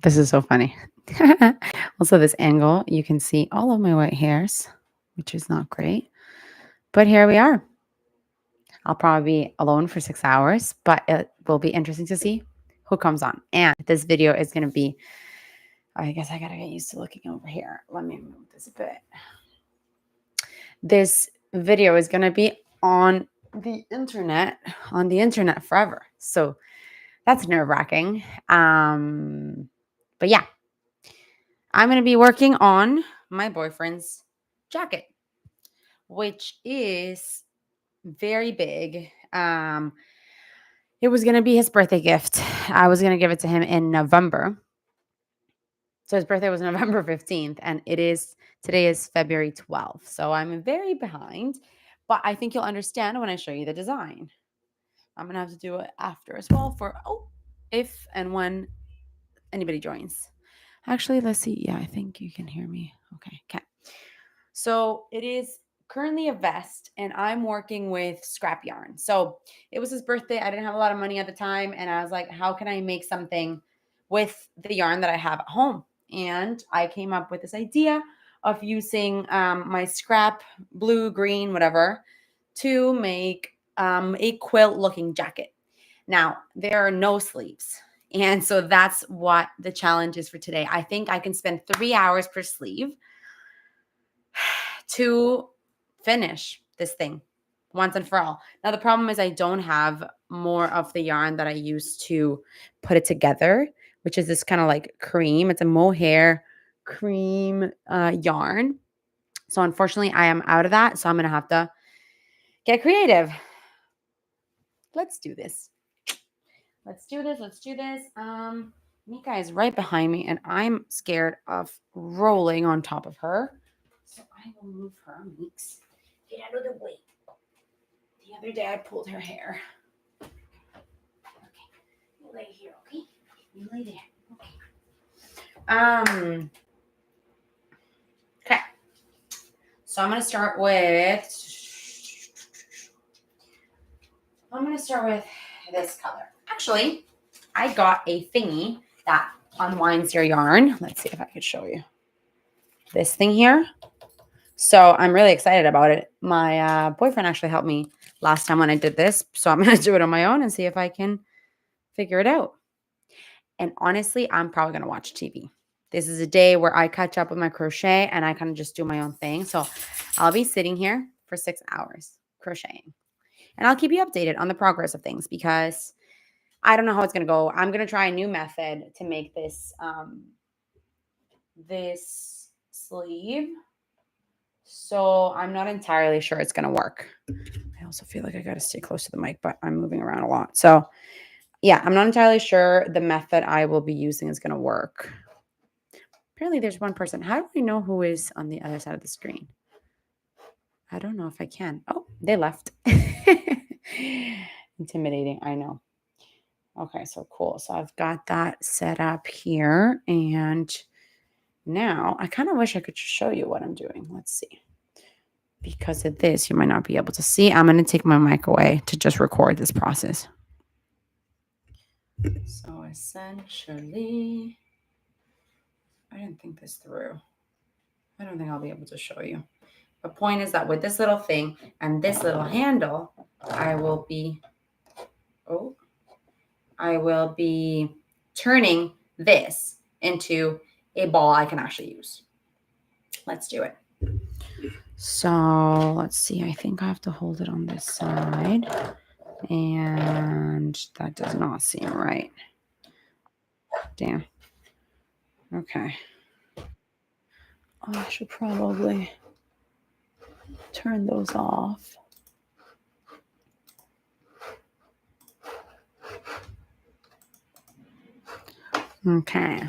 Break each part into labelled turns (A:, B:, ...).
A: This is so funny. Also, this angle, you can see all of my white hairs, which is not great. But here we are. I'll probably be alone for 6 hours, but it will be interesting to see who comes on. And this video is going to be, I guess I got to get used to looking over here. Let me move this a bit. This video is going to be on the internet forever. So that's nerve-wracking. But yeah, I'm going to be working on my boyfriend's jacket, which is very big. It was going to be his birthday gift. I was going to give it to him in November. So his birthday was November 15th, and today is February 12th. So I'm very behind, but I think you'll understand when I show you the design. I'm going to have to do it after as well if and when anybody joins. Actually, let's see. Yeah, I think you can hear me. Okay. So it is currently a vest, and I'm working with scrap yarn. So it was his birthday. I didn't have a lot of money at the time, and I was like, how can I make something with the yarn that I have at home? And I came up with this idea of using my scrap, blue, green, whatever, to make a quilt-looking jacket. Now, there are no sleeves. And so that's what the challenge is for today. I think I can spend 3 hours per sleeve to finish this thing once and for all. Now, the problem is I don't have more of the yarn that I used to put it together, which is this kind of like cream. It's a mohair cream yarn. So unfortunately, I am out of that. So I'm going to have to get creative. Let's do this. Mika is right behind me, and I'm scared of rolling on top of her. So I will move her. Meeks, get out of the way. The other dad pulled her hair. Okay, you lay here, okay? You lay there, okay. Okay. So I'm gonna start with this color. Actually, I got a thingy that unwinds your yarn. Let's see if I could show you. This thing here. So I'm really excited about it. My boyfriend actually helped me last time when I did this. So I'm going to do it on my own and see if I can figure it out. And honestly, I'm probably going to watch TV. This is a day where I catch up with my crochet and I kind of just do my own thing. So I'll be sitting here for 6 hours crocheting. And I'll keep you updated on the progress of things because I don't know how it's going to go. I'm going to try a new method to make this this sleeve. So I'm not entirely sure it's going to work. I also feel like I got to stay close to the mic, but I'm moving around a lot. So yeah, I'm not entirely sure the method I will be using is going to work. Apparently there's one person. How do I know who is on the other side of the screen? I don't know if I can. Oh, they left. Intimidating, I know. Okay, so cool. So I've got that set up here. And now I kind of wish I could show you what I'm doing. Let's see. Because of this, you might not be able to see. I'm going to take my mic away to just record this process. So essentially, I didn't think this through. I don't think I'll be able to show you. The point is that with this little thing and this little handle, I will be turning this into a ball I can actually use. Let's do it. So let's see. I think I have to hold it on this side. And that does not seem right. Damn. Okay. I should probably turn those off. Okay.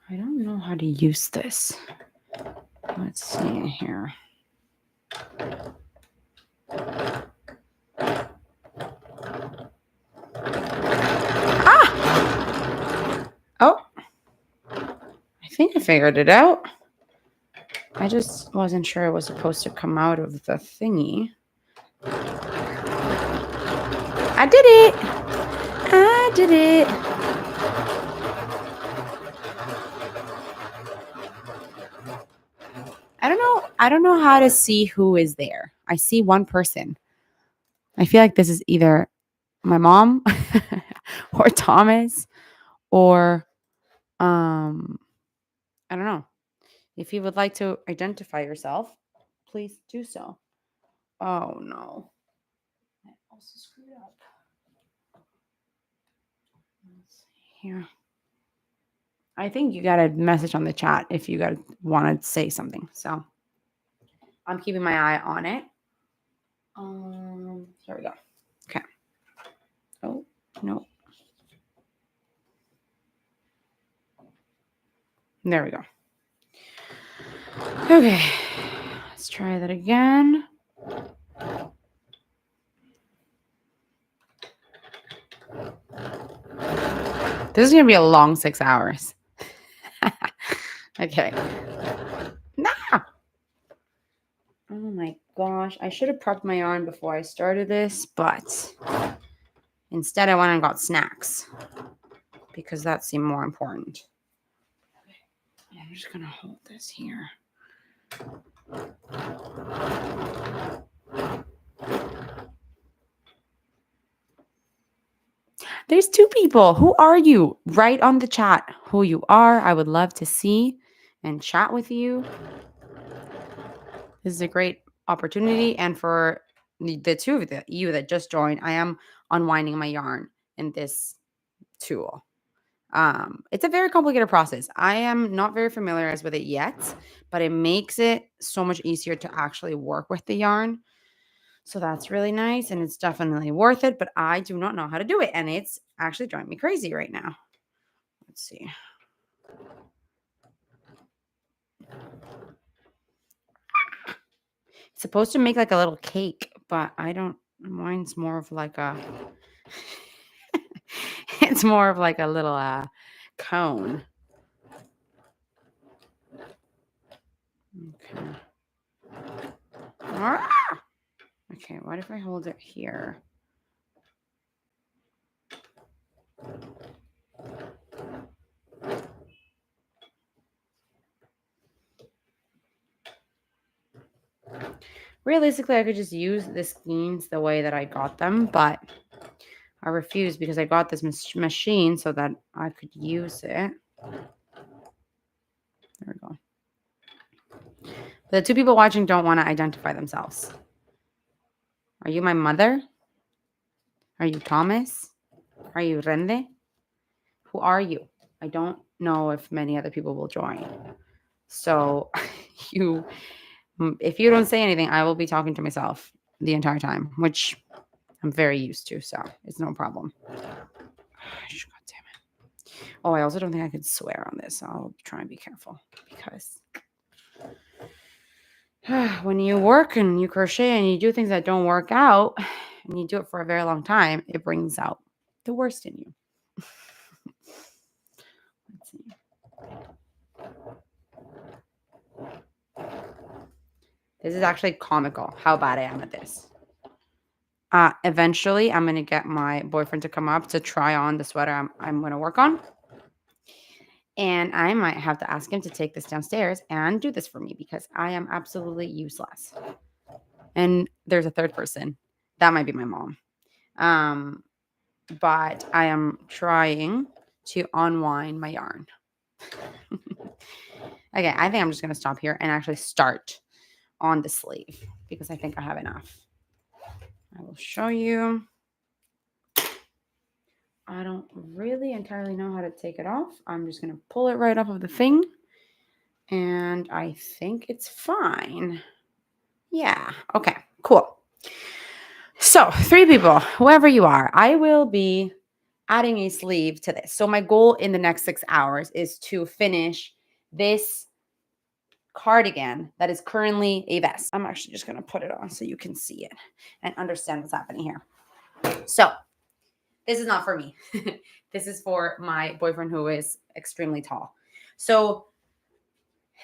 A: I don't know how to use this. Let's see here. Oh, I think I figured it out. I just wasn't sure it was supposed to come out of the thingy. I did it. I did it. I don't know. I don't know how to see who is there. I see one person. I feel like this is either my mom or Thomas or I don't know. If you would like to identify yourself, please do so. Oh no. I also screwed up. Let's see here. I think you got a message on the chat if you want to say something. So I'm keeping my eye on it. Here we go. Okay. Oh, no. There we go. Okay. Let's try that again. This is going to be a long 6 hours. Okay. Nah. Oh my gosh. I should have prepped my yarn before I started this, but instead I went and got snacks because that seemed more important. I'm just going to hold this here. There's 2 people. Who are you? Write on the chat who you are. I would love to see and chat with you. This is a great opportunity. And for the 2 of you that just joined, I am unwinding my yarn in this tool. It's a very complicated process. I am not very familiar with it yet, but it makes it so much easier to actually work with the yarn. So that's really nice, and it's definitely worth it, but I do not know how to do it, and it's actually driving me crazy right now. Let's see. It's supposed to make like a little cake, but I don't, mine's more of like a, it's more of like a little cone. Okay. Ah! Okay, what if I hold it here? Realistically, I could just use the skeins the way that I got them, but I refuse because I got this machine so that I could use it. There we go. The 2 people watching don't want to identify themselves. Are you my mother? Are you Thomas? Are you Rende? Who are you? I don't know if many other people will join. So if you don't say anything, I will be talking to myself the entire time, which I'm very used to. So it's no problem. God damn it. Oh, I also don't think I could swear on this. I'll try and be careful because when you work and you crochet and you do things that don't work out and you do it for a very long time, it brings out the worst in you. Let's see. This is actually comical how bad I am at this. Eventually, I'm going to get my boyfriend to come up to try on the sweater I'm going to work on. And I might have to ask him to take this downstairs and do this for me because I am absolutely useless. And there's a 3rd person. That might be my mom. But I am trying to unwind my yarn. Okay, I think I'm just going to stop here and actually start on the sleeve because I think I have enough. I will show you. I don't really entirely know how to take it off. I'm just going to pull it right off of the thing. And I think it's fine. Yeah. Okay, cool. So 3 people, whoever you are, I will be adding a sleeve to this. So my goal in the next 6 hours is to finish this cardigan that is currently a vest. I'm actually just going to put it on so you can see it and understand what's happening here. So this is not for me. This is for my boyfriend who is extremely tall. So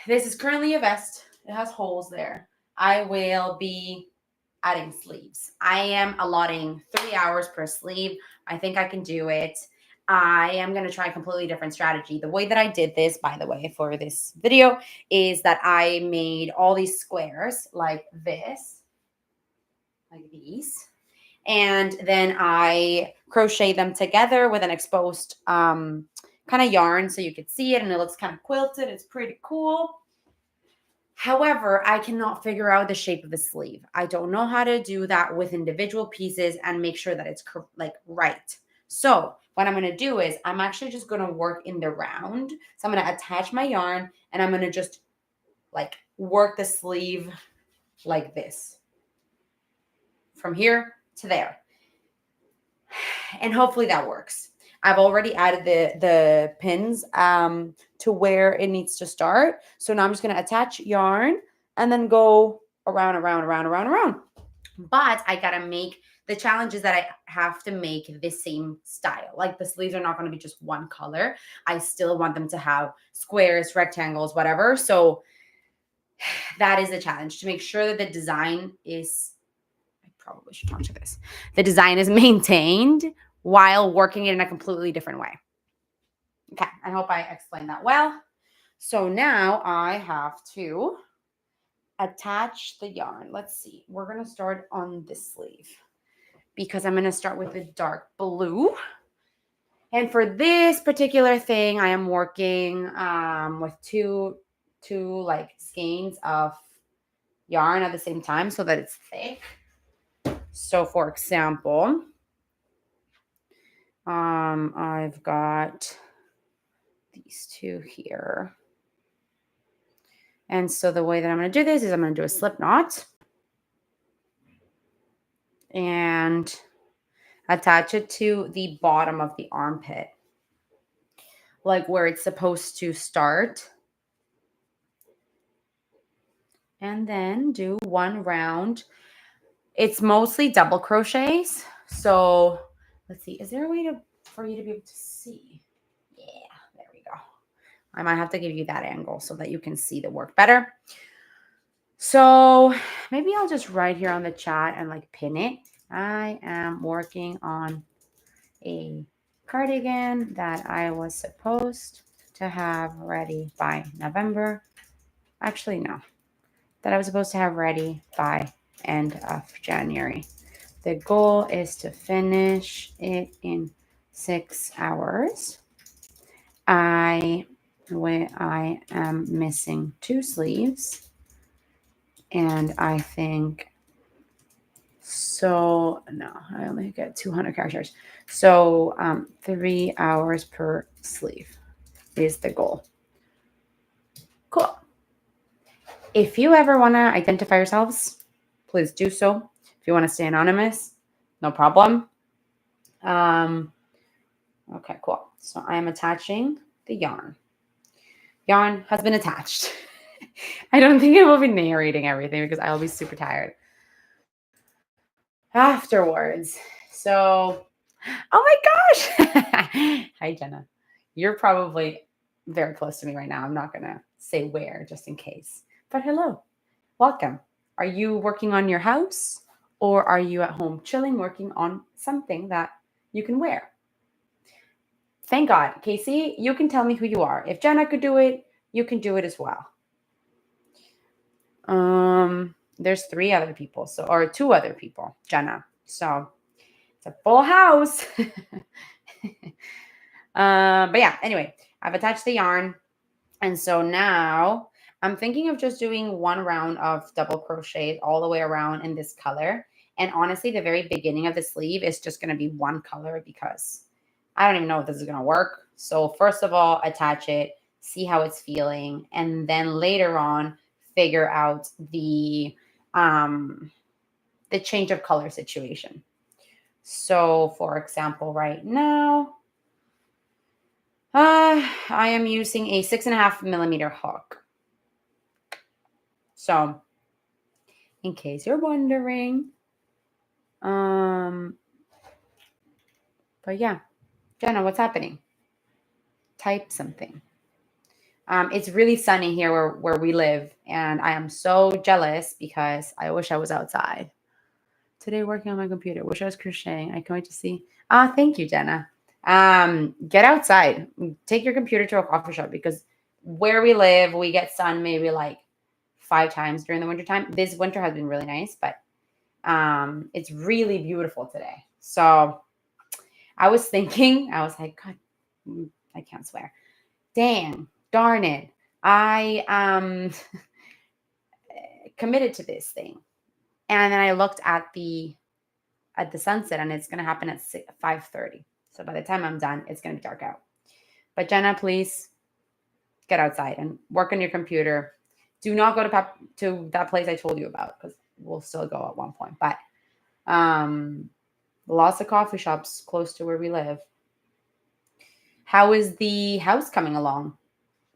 A: this is currently a vest. it has holes there. I will be adding sleeves. I am allotting 3 hours per sleeve. I think I can do it. I am going to try a completely different strategy. The way that I did this, by the way, for this video is that I made all these squares like this, like these. And then I crochet them together with an exposed kind of yarn so you could see it, and it looks kind of quilted. It's pretty cool. However, I cannot figure out the shape of the sleeve. I don't know how to do that with individual pieces and make sure that it's like right. So what I'm going to do is I'm actually just going to work in the round. So I'm going to attach my yarn and I'm going to just like work the sleeve like this from here to there. And hopefully that works. I've already added the pins to where it needs to start. So now I'm just going to attach yarn and then go around. But I got to make the challenge is that I have to make the same style. Like the sleeves are not going to be just one color. I still want them to have squares, rectangles, whatever. So that is the challenge, to make sure that the design is, I probably should talk to this. The design is maintained while working it in a completely different way. Okay, I hope I explained that well. So now I have to attach the yarn. Let's see. We're going to start on this sleeve because I'm going to start with the dark blue. And for this particular thing, I am working with two like skeins of yarn at the same time so that it's thick. So for example, I've got these two here. And so the way that I'm going to do this is I'm going to do a slip knot and attach it to the bottom of the armpit, like where it's supposed to start. And then do one round. It's mostly double crochets. So let's see. Is there a way for you to be able to see? Yeah, there we go. I might have to give you that angle so that you can see the work better. So maybe I'll just write here on the chat and like pin it. I am working on a cardigan that I was supposed to have ready by November. Actually, no. That I was supposed to have ready by end of January. The goal is to finish it in 6 hours. I am missing 2 sleeves. And I think, so no, I only get 200 characters. So 3 hours per sleeve is the goal. Cool. If you ever want to identify yourselves, please do so. If you want to stay anonymous, no problem. Okay, cool. So I am attaching the yarn. Yarn has been attached. I don't think I will be narrating everything because I'll be super tired afterwards. So, oh my gosh. Hi, Jenna. You're probably very close to me right now. I'm not going to say where just in case. But hello. Welcome. Are you working on your house or are you at home chilling, working on something that you can wear? Thank God. Casey, you can tell me who you are. If Jenna could do it, you can do it as well. There's 3 other people, or 2 other people, Jenna. So it's a full house. But yeah, anyway, I've attached the yarn. And so now I'm thinking of just doing 1 round of double crochet all the way around in this color. And honestly, the very beginning of the sleeve is just going to be 1 color because I don't even know if this is going to work. So first of all, attach it, see how it's feeling. And then later on, figure out the change of color situation. So for example, right now, I am using a 6.5 millimeter hook. So in case you're wondering, but yeah, Jenna, what's happening? Type something. It's really sunny here where we live, and I am so jealous because I wish I was outside today working on my computer. Wish I was crocheting. I can't wait to see. Thank you, Jenna. Get outside. Take your computer to a coffee shop because where we live, we get sun maybe like 5 times during the wintertime. This winter has been really nice, but it's really beautiful today. So I was thinking, I was like, God, I can't swear. Dang, darn it. I committed to this thing. And then I looked at the sunset and it's gonna happen at 5:30. So by the time I'm done, it's gonna be dark out. But Jenna, please get outside and work on your computer. Do not go to that place I told you about because we'll still go at one point. But um, lots of coffee shops close to where we live. How is the house coming along?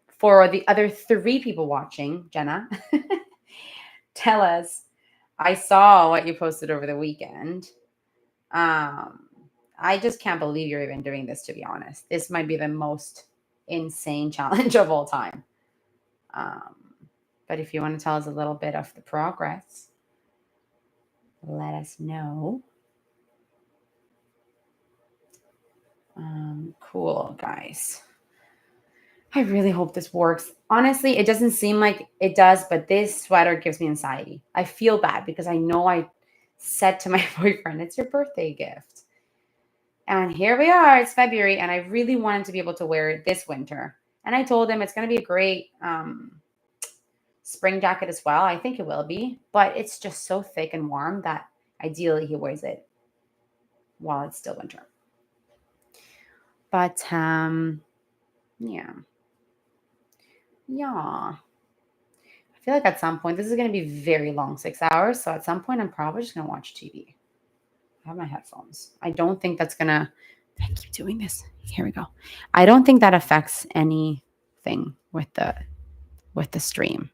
A: For the other 3 people watching, Jenna, tell us. I saw what you posted over the weekend. Um, I just can't believe you're even doing this, to be honest. This might be the most insane challenge of all time. Um, but if you want to tell us a little bit of the progress, let us know. Cool, guys. I really hope this works. Honestly, it doesn't seem like it does, but this sweater gives me anxiety. I feel bad because I know I said to my boyfriend, it's your birthday gift. And here we are, it's February, and I really wanted to be able to wear it this winter. And I told him it's going to be a great spring jacket as well. I think it will be, but it's just so thick and warm that ideally he wears it while it's still winter. But yeah. Yeah. I feel like at some point, this is going to be very long, 6 hours. So at some point, I'm probably just going to watch TV. I have my headphones. I don't think that's going to, I keep doing this. Here we go. I don't think that affects anything with the stream.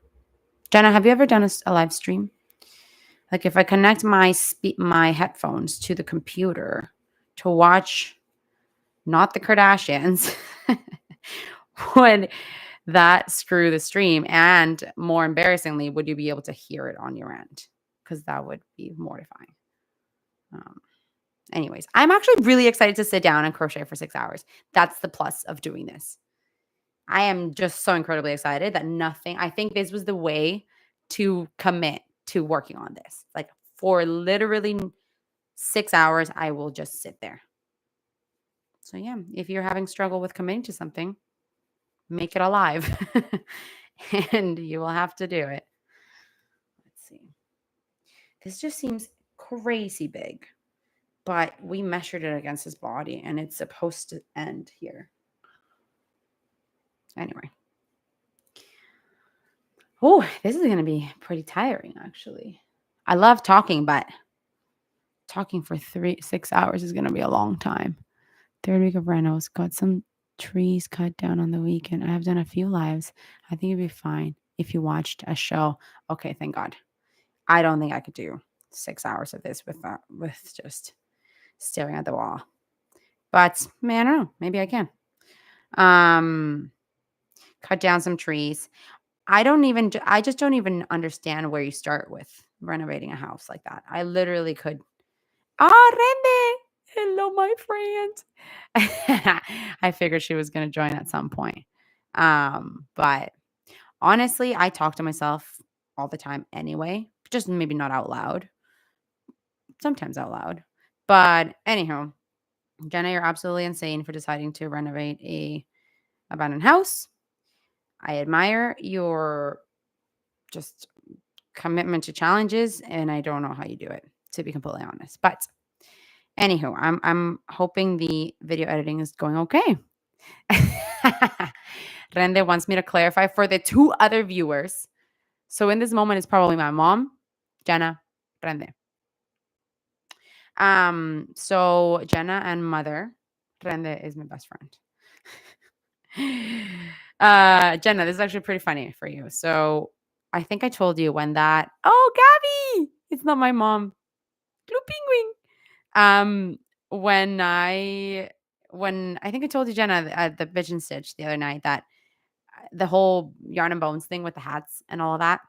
A: Jenna, have you ever done a live stream? Like if I connect my headphones to the computer to watch not the Kardashians, would that screw the stream? And more embarrassingly, would you be able to hear it on your end? Because that would be mortifying. Anyways, I'm actually really excited to sit down and crochet for 6 hours. That's the plus of doing this. I am just so incredibly excited that I think this was the way to commit to working on this. Like for literally 6 hours, I will just sit there. So yeah, if you're having struggle with committing to something, make it alive and you will have to do it. Let's see. This just seems crazy big, but we measured it against his body and it's supposed to end here. Anyway. Oh, this is going to be pretty tiring, actually. I love talking, but talking for 6 hours is going to be a long time. 3rd week of renos. Got some trees cut down on the weekend. I have done a few lives. I think it'd be fine if you watched a show. Okay, thank God. I don't think I could do 6 hours of this with just staring at the wall. But man, I don't know. Maybe I can. Cut down some trees. I just don't even understand where you start with renovating a house like that. I literally could. Rende. Hello, my friend. I figured she was going to join at some point. But honestly, I talk to myself all the time anyway, just maybe not out loud. Sometimes out loud. But anyhow, Jenna, you're absolutely insane for deciding to renovate a abandoned house. I admire your just commitment to challenges, and I don't know how you do it, to be completely honest. But anywho, I'm hoping the video editing is going okay. Rende wants me to clarify for the 2 other viewers. So in this moment, it's probably my mom, Jenna, Rende. So Jenna and mother, Rende is my best friend. Jenna, this is actually pretty funny for you. So I think I told you when that. Oh, Gabby, it's not my mom. Blue penguin. When I think I told you, Jenna, at the Pigeon Stitch the other night that the whole yarn and bones thing with the hats and all of that.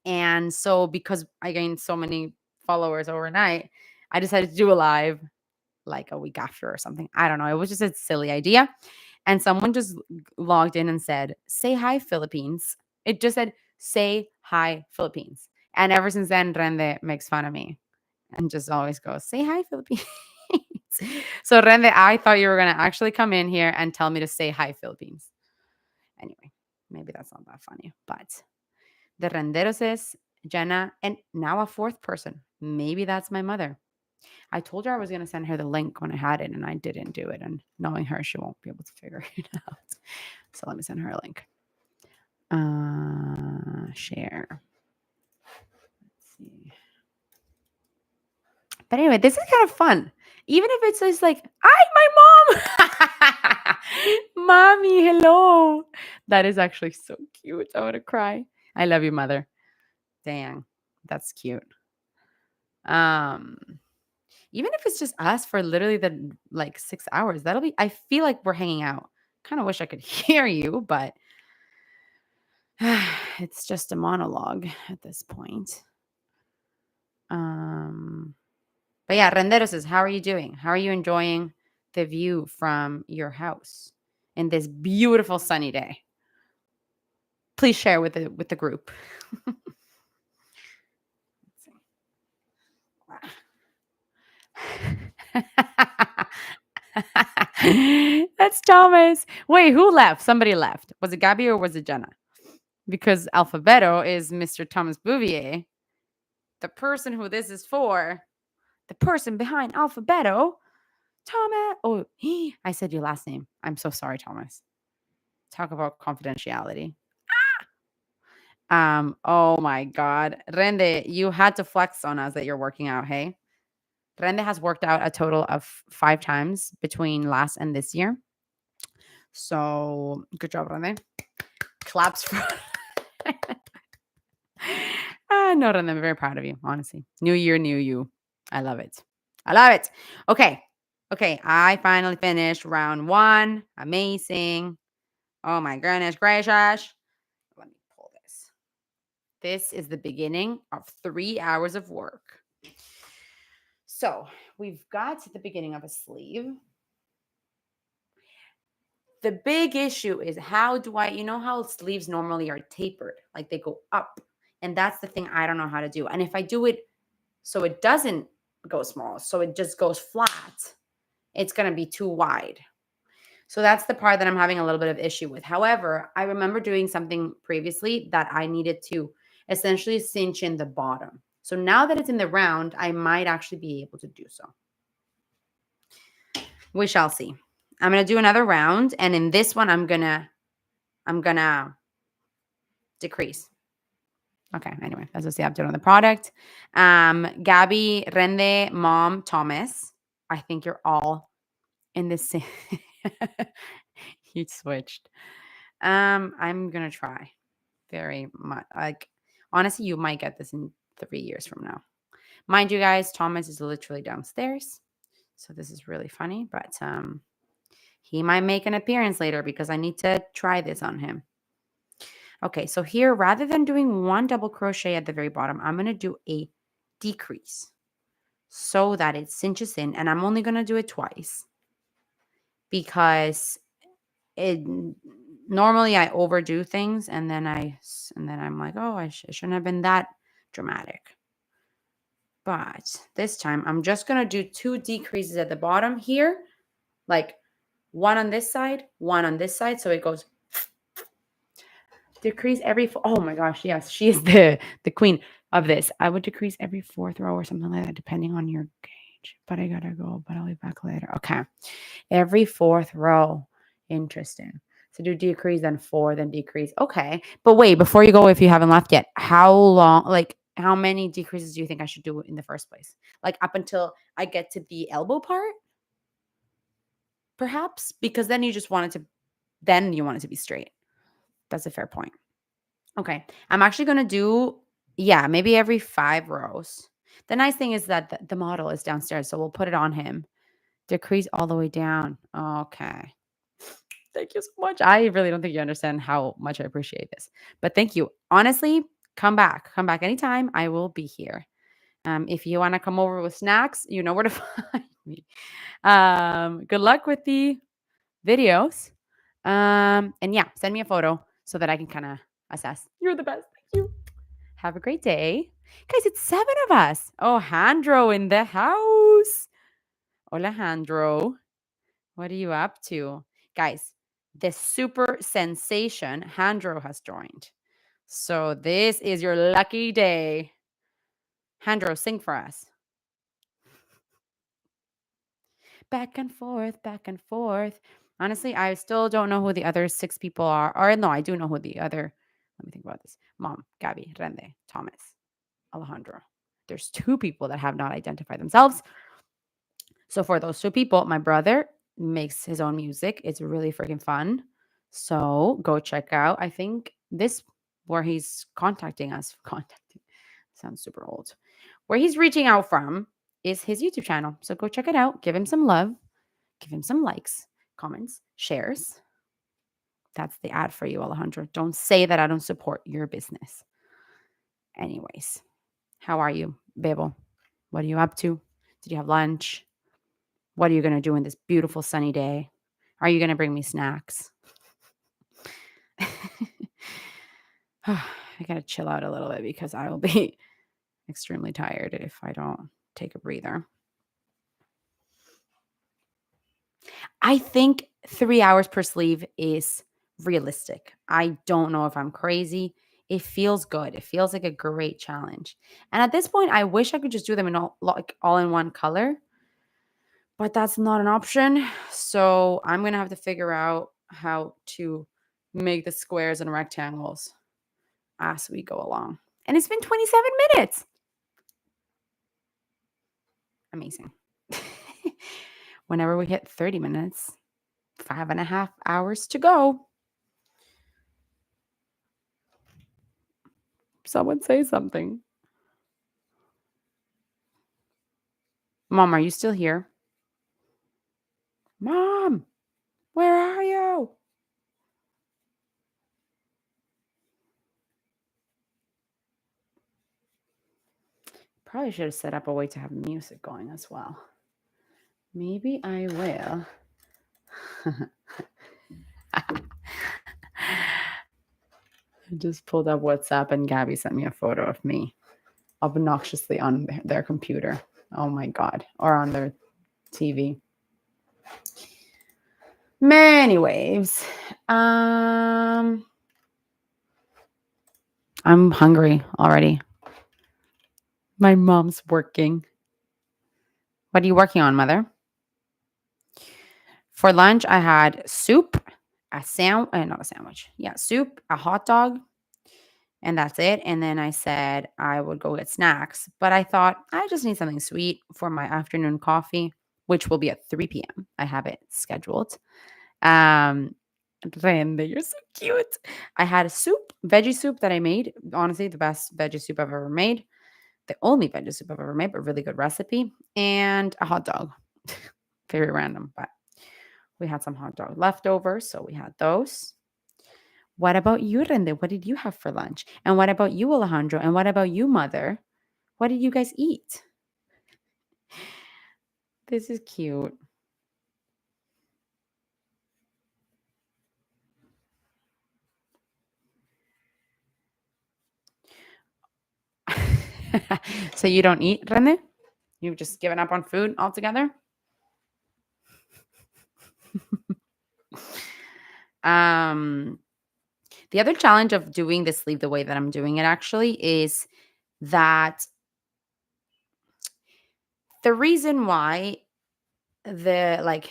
A: And so because I gained so many followers overnight, I decided to do a live like a week after or something. I don't know. It was just a silly idea. And someone just logged in and said, "Say hi, Philippines." It just said, "Say hi, Philippines." And ever since then, Rende makes fun of me and just always goes, "Say hi, Philippines." So, Rende, I thought you were going to actually come in here and tell me to say hi, Philippines. Anyway, maybe that's not that funny. But the Renderos is Jenna and now a fourth person. Maybe that's my mother. I told her I was going to send her the link when I had it, and I didn't do it. And knowing her, she won't be able to figure it out. So let me send her a link. Share. Let's see. But anyway, this is kind of fun. Even if it's just like, "Hi, my mom." Mommy, hello. That is actually so cute. I want to cry. I love you, mother. Dang, that's cute. Even if it's just us for literally the like 6 hours, I feel like we're hanging out. Kind of wish I could hear you, but it's just a monologue at this point. But yeah, Rendero says, "How are you doing? How are you enjoying the view from your house in this beautiful sunny day? Please share with the group." That's Thomas. Wait, who left? Somebody left. Was it Gabby or was it Jenna? Because Alphabeto is Mr. Thomas Bouvier, the person who this is for, the person behind Alphabeto. Thomas. Oh, I said your last name. I'm so sorry, Thomas. Talk about confidentiality. Oh my God. Rende, you had to flex on us that you're working out, hey? Rende has worked out a total of 5 times between last and this year. So good job, Rende. Claps for no, Rende, I'm very proud of you, honestly. New year, new you. I love it. I love it. Okay. Okay. I finally finished round 1. Amazing. Oh my goodness gracious. Let me pull this. This is the beginning of 3 hours of work. So we've got the beginning of a sleeve. The big issue is how do I, you know how sleeves normally are tapered, like they go up. And that's the thing I don't know how to do. And if I do it so it doesn't go small, so it just goes flat, it's going to be too wide. So that's the part that I'm having a little bit of issue with. However, I remember doing something previously that I needed to essentially cinch in the bottom. So now that it's in the round, I might actually be able to do so. We shall see. I'm going to do another round. And in this one, I'm going to decrease. Okay. Anyway, that's just the update on the product. Gabby, Rende, Mom, Thomas. I think you're all in the same. You switched. I'm gonna try very much. Like honestly, you might get this in 3 years from now. Mind you, guys, Thomas is literally downstairs, so this is really funny. But he might make an appearance later because I need to try this on him. Okay, so here, rather than doing 1 double crochet at the very bottom, I'm gonna do a decrease so that it cinches in, and I'm only gonna do it twice because normally I overdo things and then I'm like, oh, it shouldn't have been that dramatic. But this time I'm just going to do 2 decreases at the bottom here, like 1 on this side, 1 on this side. So it goes decrease every, oh my gosh. Yes. She is the queen of this. I would decrease every 4th row or something like that, depending on your gauge, but I gotta go, but I'll be back later. Okay. Every 4th row. Interesting. So do decrease, then 4, then decrease. Okay. But wait, before you go, if you haven't left yet, how long, like how many decreases do you think I should do in the first place? Like up until I get to the elbow part? Perhaps? Because then you want it to be straight. That's a fair point. Okay. I'm actually going to do, yeah, maybe every 5 rows. The nice thing is that the model is downstairs, so we'll put it on him. Decrease all the way down. Okay. Thank you so much. I really don't think you understand how much I appreciate this. But thank you. Honestly, come back. Come back anytime. I will be here. If you want to come over with snacks, you know where to find me. Good luck with the videos. And yeah, send me a photo so that I can kind of assess. You're the best. Thank you. Have a great day. Guys, it's 7 of us. Oh, Handro in the house. Hola, Handro. What are you up to? Guys, the super sensation Handro has joined. So this is your lucky day. Handro, sing for us. Back and forth, back and forth. Honestly, I still don't know who the other 6 people are. Or no, I do know who the other. Let me think about this. Mom, Gabby, Rende, Thomas, Alejandro. There's 2 people that have not identified themselves. So for those 2 people, my brother makes his own music. It's really freaking fun. So go check out. I think this where he's contacting us. Contacting sounds super old. Where he's reaching out from is his YouTube channel. So go check it out. Give him some love. Give him some likes, comments, shares. That's the ad for you, Alejandro. Don't say that I don't support your business. Anyways, how are you, Bebo? What are you up to? Did you have lunch? What are you going to do in this beautiful sunny day? Are you going to bring me snacks? I got to chill out a little bit because I will be extremely tired if I don't take a breather. I think 3 hours per sleeve is realistic. I don't know if I'm crazy. It feels good. It feels like a great challenge. And at this point, I wish I could just do them in all in one color, but that's not an option. So I'm going to have to figure out how to make the squares and rectangles as we go along. And it's been 27 minutes. Amazing. Whenever we hit 30 minutes, 5.5 hours to go. Someone say something. Mom, are you still here? Mom, where are you? Probably should have set up a way to have music going as well. Maybe I will. I just pulled up WhatsApp and Gabby sent me a photo of me obnoxiously on their computer. Oh my God. Or on their TV. Many waves. I'm hungry already. My mom's working. What are you working on, Mother? For lunch, I had soup, not a sandwich. Yeah, soup, a hot dog, and that's it. And then I said I would go get snacks, but I thought I just need something sweet for my afternoon coffee, which will be at 3 p.m. I have it scheduled. Rende, you're so cute. I had a soup, veggie soup that I made. Honestly, the best veggie soup I've ever made. The only veggie soup I've ever made, but really good recipe. And a hot dog. Very random, but we had some hot dog leftovers, so we had those. What about you, Rende? What did you have for lunch? And what about you, Alejandro? And what about you, Mother? What did you guys eat? This is cute. So you don't eat, Rende? You've just given up on food altogether? The other challenge of doing the sleeve the way that I'm doing it actually is that the reason why the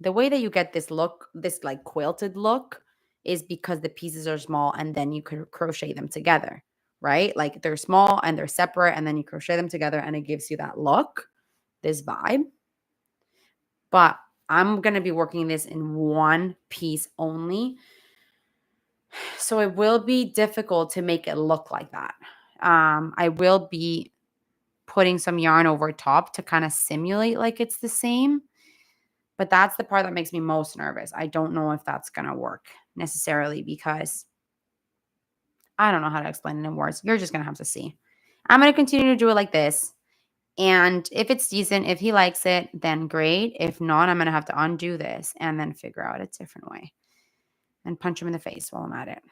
A: way that you get this look, this like quilted look, is because the pieces are small and then you could crochet them together, right? Like they're small and they're separate and then you crochet them together and it gives you that look, this vibe. But I'm going to be working this in one piece only. So it will be difficult to make it look like that. I will be putting some yarn over top to kind of simulate like it's the same. But that's the part that makes me most nervous. I don't know if that's going to work necessarily because I don't know how to explain it in words. You're just going to have to see. I'm going to continue to do it like this. And if it's decent, if he likes it, then great. If not, I'm going to have to undo this and then figure out a different way and punch him in the face while I'm at it.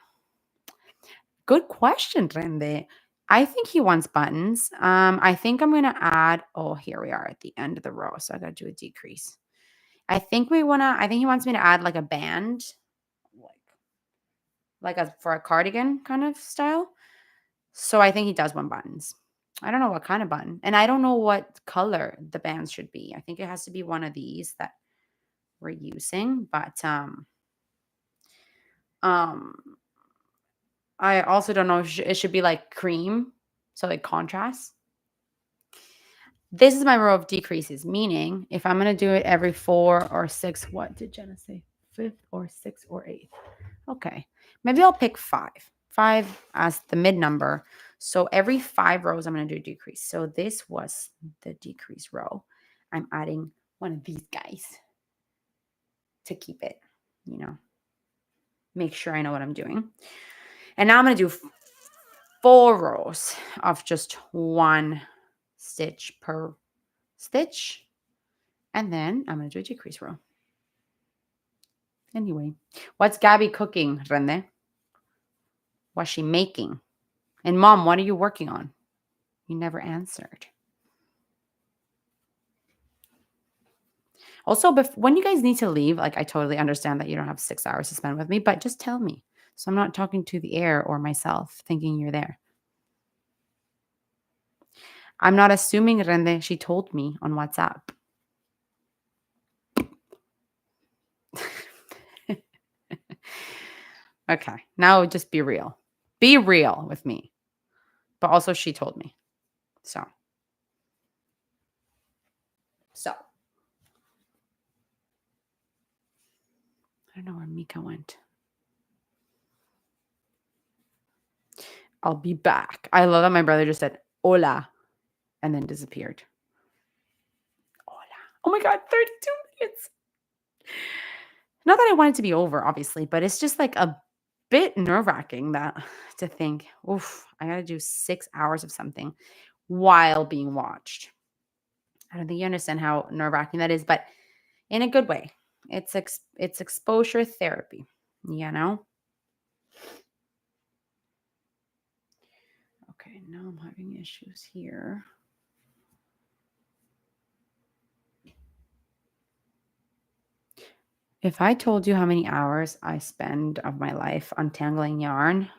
A: Good question, Rende. I think he wants buttons. I think I'm going to add, oh, here we are at the end of the row. So I got to do a decrease. I think he wants me to add like a band, for a cardigan kind of style. So I think he does want buttons. I don't know what kind of button. And I don't know what color the bands should be. I think it has to be one of these that we're using. But I also don't know if it should be like cream. So like contrast. This is my row of decreases, meaning if I'm going to do it every 4 or 6, what did Jenna say? 5th or 6th or 8th. Okay. Maybe I'll pick 5. 5 as the mid number. So every 5 rows, I'm going to do a decrease. So this was the decrease row. I'm adding one of these guys to keep it, make sure I know what I'm doing. And now I'm going to do 4 rows of just 1 stitch per stitch. And then I'm going to do a decrease row. Anyway, what's Gabby cooking, Rende? What's she making? And Mom, what are you working on? You never answered. Also, when you guys need to leave, like I totally understand that you don't have 6 hours to spend with me, but just tell me. So I'm not talking to the air or myself thinking you're there. I'm not assuming, Rende. She told me on WhatsApp. Okay, now just be real. Be real with me. But also she told me. So. I don't know where Mika went. I'll be back. I love that my brother just said, hola, and then disappeared. Hola. Oh my God, 32 minutes. Not that I want it to be over, obviously, but it's just like a bit nerve-wracking to think, oof, I got to do 6 hours of something while being watched. I don't think you understand how nerve-wracking that is, but in a good way. It's exposure therapy, Okay, now I'm having issues here. If I told you how many hours I spend of my life untangling yarn,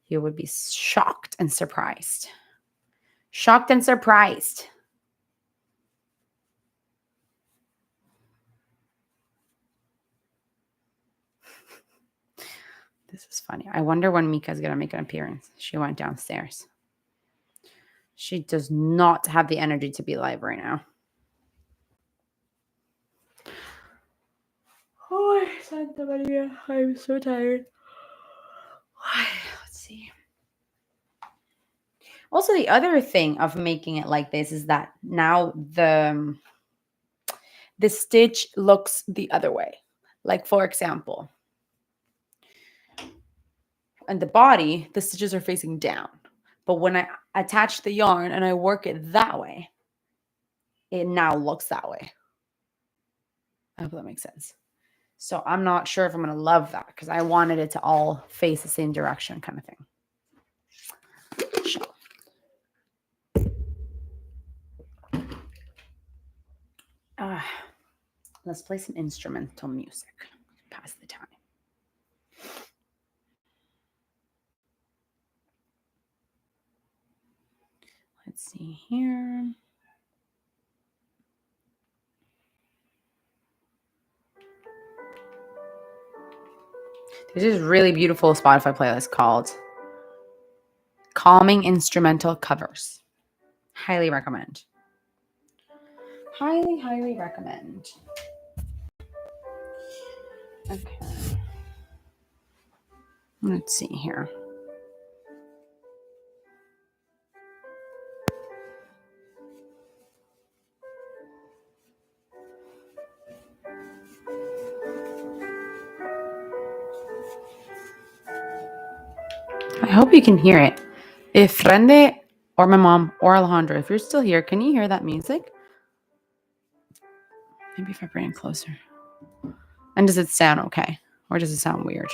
A: you would be shocked and surprised. Shocked and surprised. This is funny. I wonder when Mika's going to make an appearance. She went downstairs. She does not have the energy to be live right now. Oh, Santa Maria. I'm so tired. Let's see. Also, the other thing of making it like this is that now the stitch looks the other way. Like, for example, on the body, the stitches are facing down. But when I attach the yarn and I work it that way, it now looks that way. I hope that makes sense. So I'm not sure if I'm going to love that because I wanted it to all face the same direction kind of thing. Let's play some instrumental music. Pass the time. Let's see here. There's this really beautiful Spotify playlist called Calming Instrumental Covers. Highly recommend. Highly, highly recommend. Okay. Let's see here. I hope you can hear it. If Rende or my mom or Alejandro, if you're still here, can you hear that music? Maybe if I bring it closer. And does it sound okay? Or does it sound weird?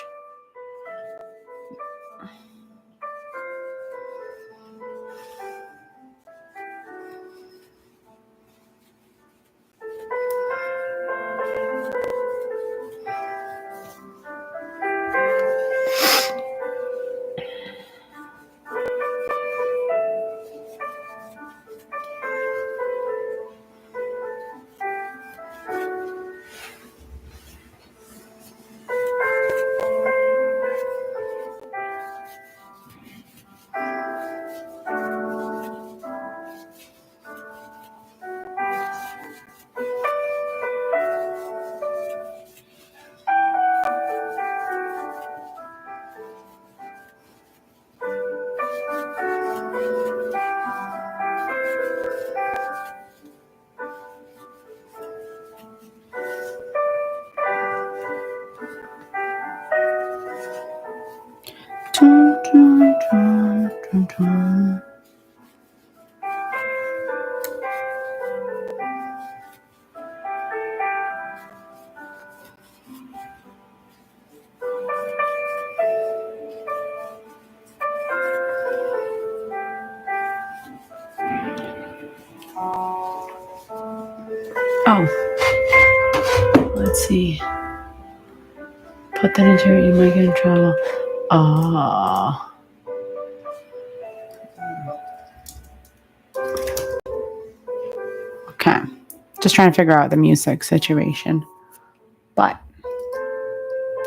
A: Dun, dun, dun, dun, dun. Oh, let's see. Put that into your, you might get in trouble. Okay. Just trying to figure out the music situation. But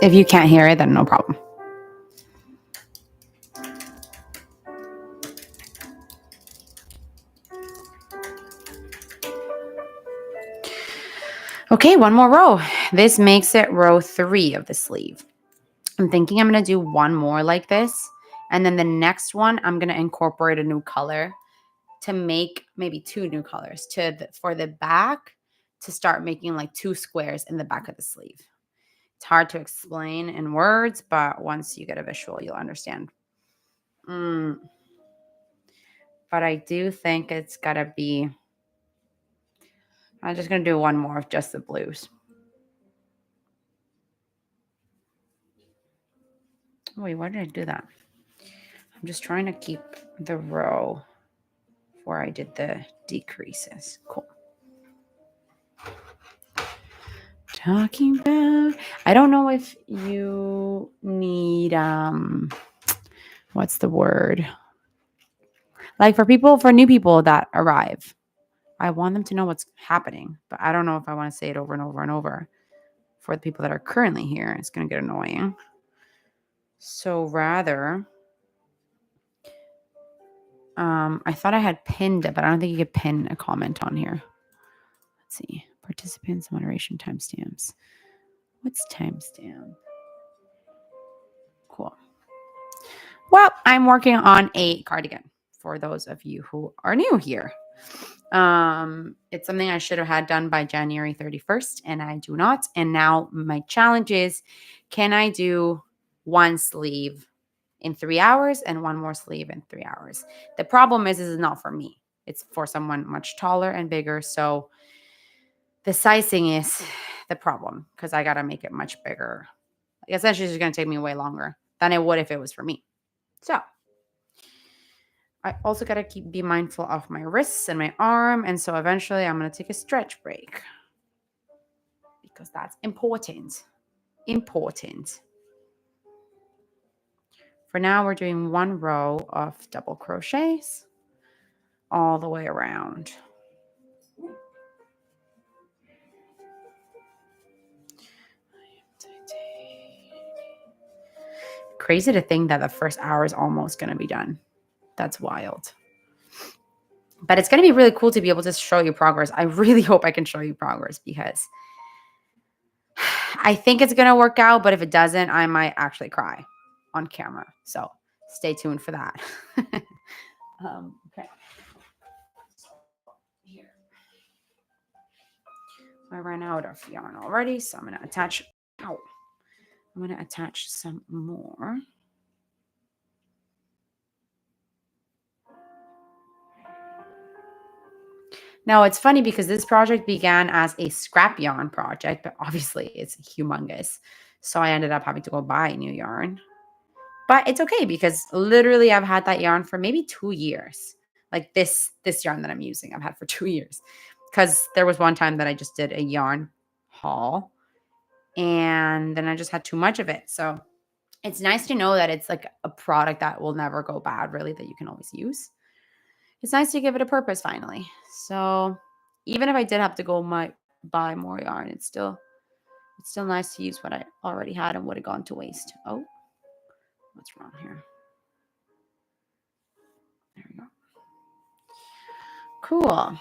A: if you can't hear it, then no problem. Okay, one more row. This makes it row 3 of the sleeve. I'm thinking I'm going to do one more like this. And then the next one, I'm going to incorporate a new color to make maybe 2 new colors for the back, to start making like 2 squares in the back of the sleeve. It's hard to explain in words, but once you get a visual, you'll understand. But I do think it's got to be, I'm just going to do one more of just the blues. Wait, why did I do that? I'm just trying to keep the row where I did the decreases. Cool. Talking about, I don't know if you need, what's the word? Like for new people that arrive, I want them to know what's happening, but I don't know if I want to say it over and over and over. For the people that are currently here, it's going to get annoying. So rather, I thought I had pinned it, but I don't think you could pin a comment on here. Let's see. Participants, moderation, timestamps. What's timestamp? Cool. Well, I'm working on a cardigan for those of you who are new here. It's something I should have had done by January 31st, and I do not. And now my challenge is, can I do one sleeve in 3 hours and one more sleeve in 3 hours? The problem is, this is not for me. It's for someone much taller and bigger. So the sizing is the problem, because I got to make it much bigger. Essentially, it's going to take me way longer than it would if it was for me. So I also got to be mindful of my wrists and my arm. And so eventually I'm going to take a stretch break, because that's important. Important. For now, we're doing one row of double crochets all the way around. Crazy to think that the first hour is almost going to be done. That's wild. But it's going to be really cool to be able to show you progress. I really hope I can show you progress, because I think it's going to work out. But if it doesn't, I might actually cry on camera. So stay tuned for that. Okay. Here. I ran out of yarn already, so I'm going to attach. I'm going to attach some more. Now, it's funny because this project began as a scrap yarn project, but obviously it's humongous. So I ended up having to go buy new yarn. But it's okay because literally I've had that yarn for maybe 2 years. Like this yarn that I'm using, I've had for 2 years. Cuz there was one time that I just did a yarn haul and then I just had too much of it. So it's nice to know that it's like a product that will never go bad, really, that you can always use. It's nice to give it a purpose finally. So even if I did have to go buy more yarn, it's still nice to use what I already had and would have gone to waste. Oh, what's wrong here? There we go. Cool.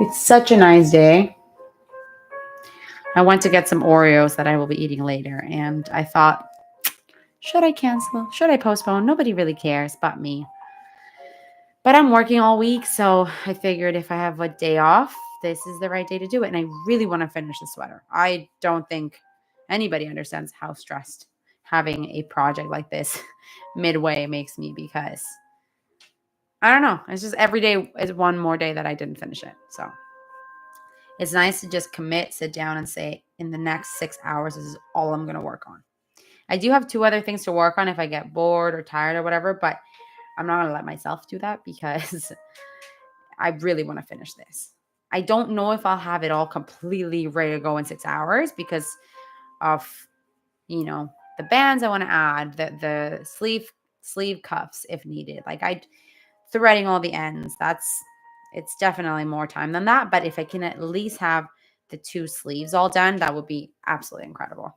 A: It's such a nice day. I went to get some Oreos that I will be eating later, and I thought, should I cancel? Should I postpone? Nobody really cares but me. But I'm working all week, so I figured if I have a day off, this is the right day to do it. And I really want to finish the sweater. I don't think anybody understands how stressed having a project like this midway makes me because I don't know. It's just every day is one more day that I didn't finish it. So it's nice to just commit, sit down, and say, in the next 6 hours, this is all I'm going to work on. I do have 2 other things to work on if I get bored or tired or whatever, but I'm not going to let myself do that because I really want to finish this. I don't know if I'll have it all completely ready to go in 6 hours because of, the bands I want to add, the sleeve cuffs if needed. Like I threading all the ends. It's definitely more time than that. But if I can at least have the 2 sleeves all done, that would be absolutely incredible.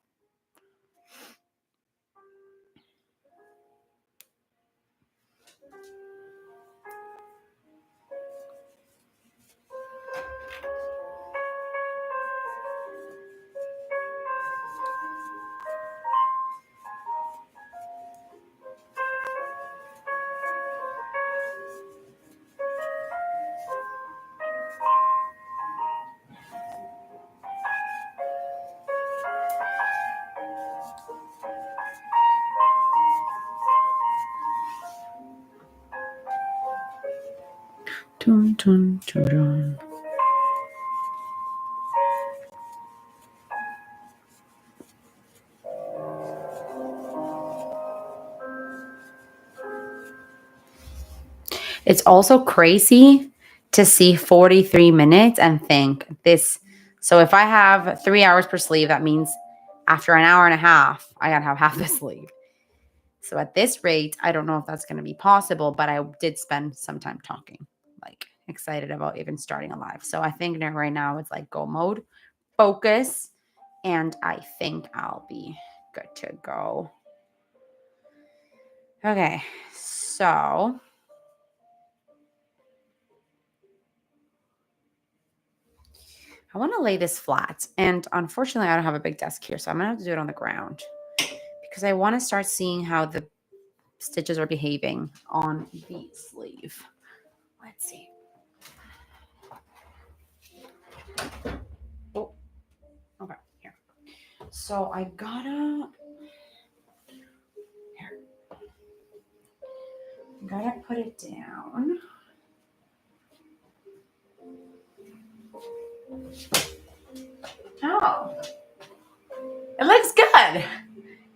A: Dun, dun, dun, dun. It's also crazy to see 43 minutes and think this. So if I have 3 hours per sleeve, that means after an hour and a half, I got to have half the sleeve. So at this rate, I don't know if that's going to be possible, but I did spend some time talking, like excited about even starting a live. So I think that right now it's like go mode, focus, and I think I'll be good to go. Okay, so I want to lay this flat. And unfortunately, I don't have a big desk here, so I'm going to have to do it on the ground because I want to start seeing how the stitches are behaving on the sleeve. Let's see. Oh, okay, here. So I gotta put it down. Oh, it looks good.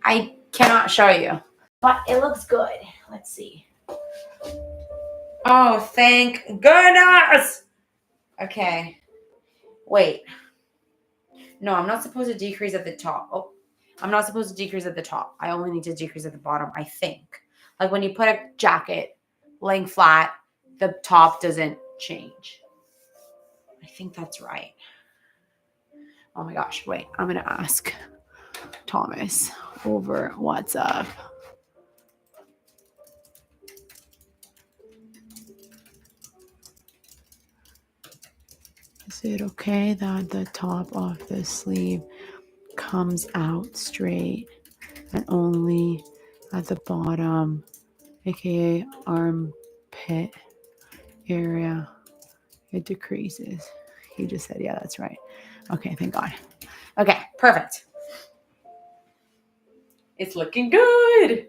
A: I cannot show you, but it looks good. Let's see. Oh, thank goodness. Okay. Wait. No, I'm not supposed to decrease at the top. Oh, I'm not supposed to decrease at the top. I only need to decrease at the bottom, I think. Like when you put a jacket laying flat, the top doesn't change. I think that's right. Oh my gosh, wait. I'm going to ask Thomas over WhatsApp. Is it okay that the top of the sleeve comes out straight and only at the bottom, aka armpit area, it decreases. He just said, yeah, that's right. Okay, thank God. Okay, perfect. It's looking good.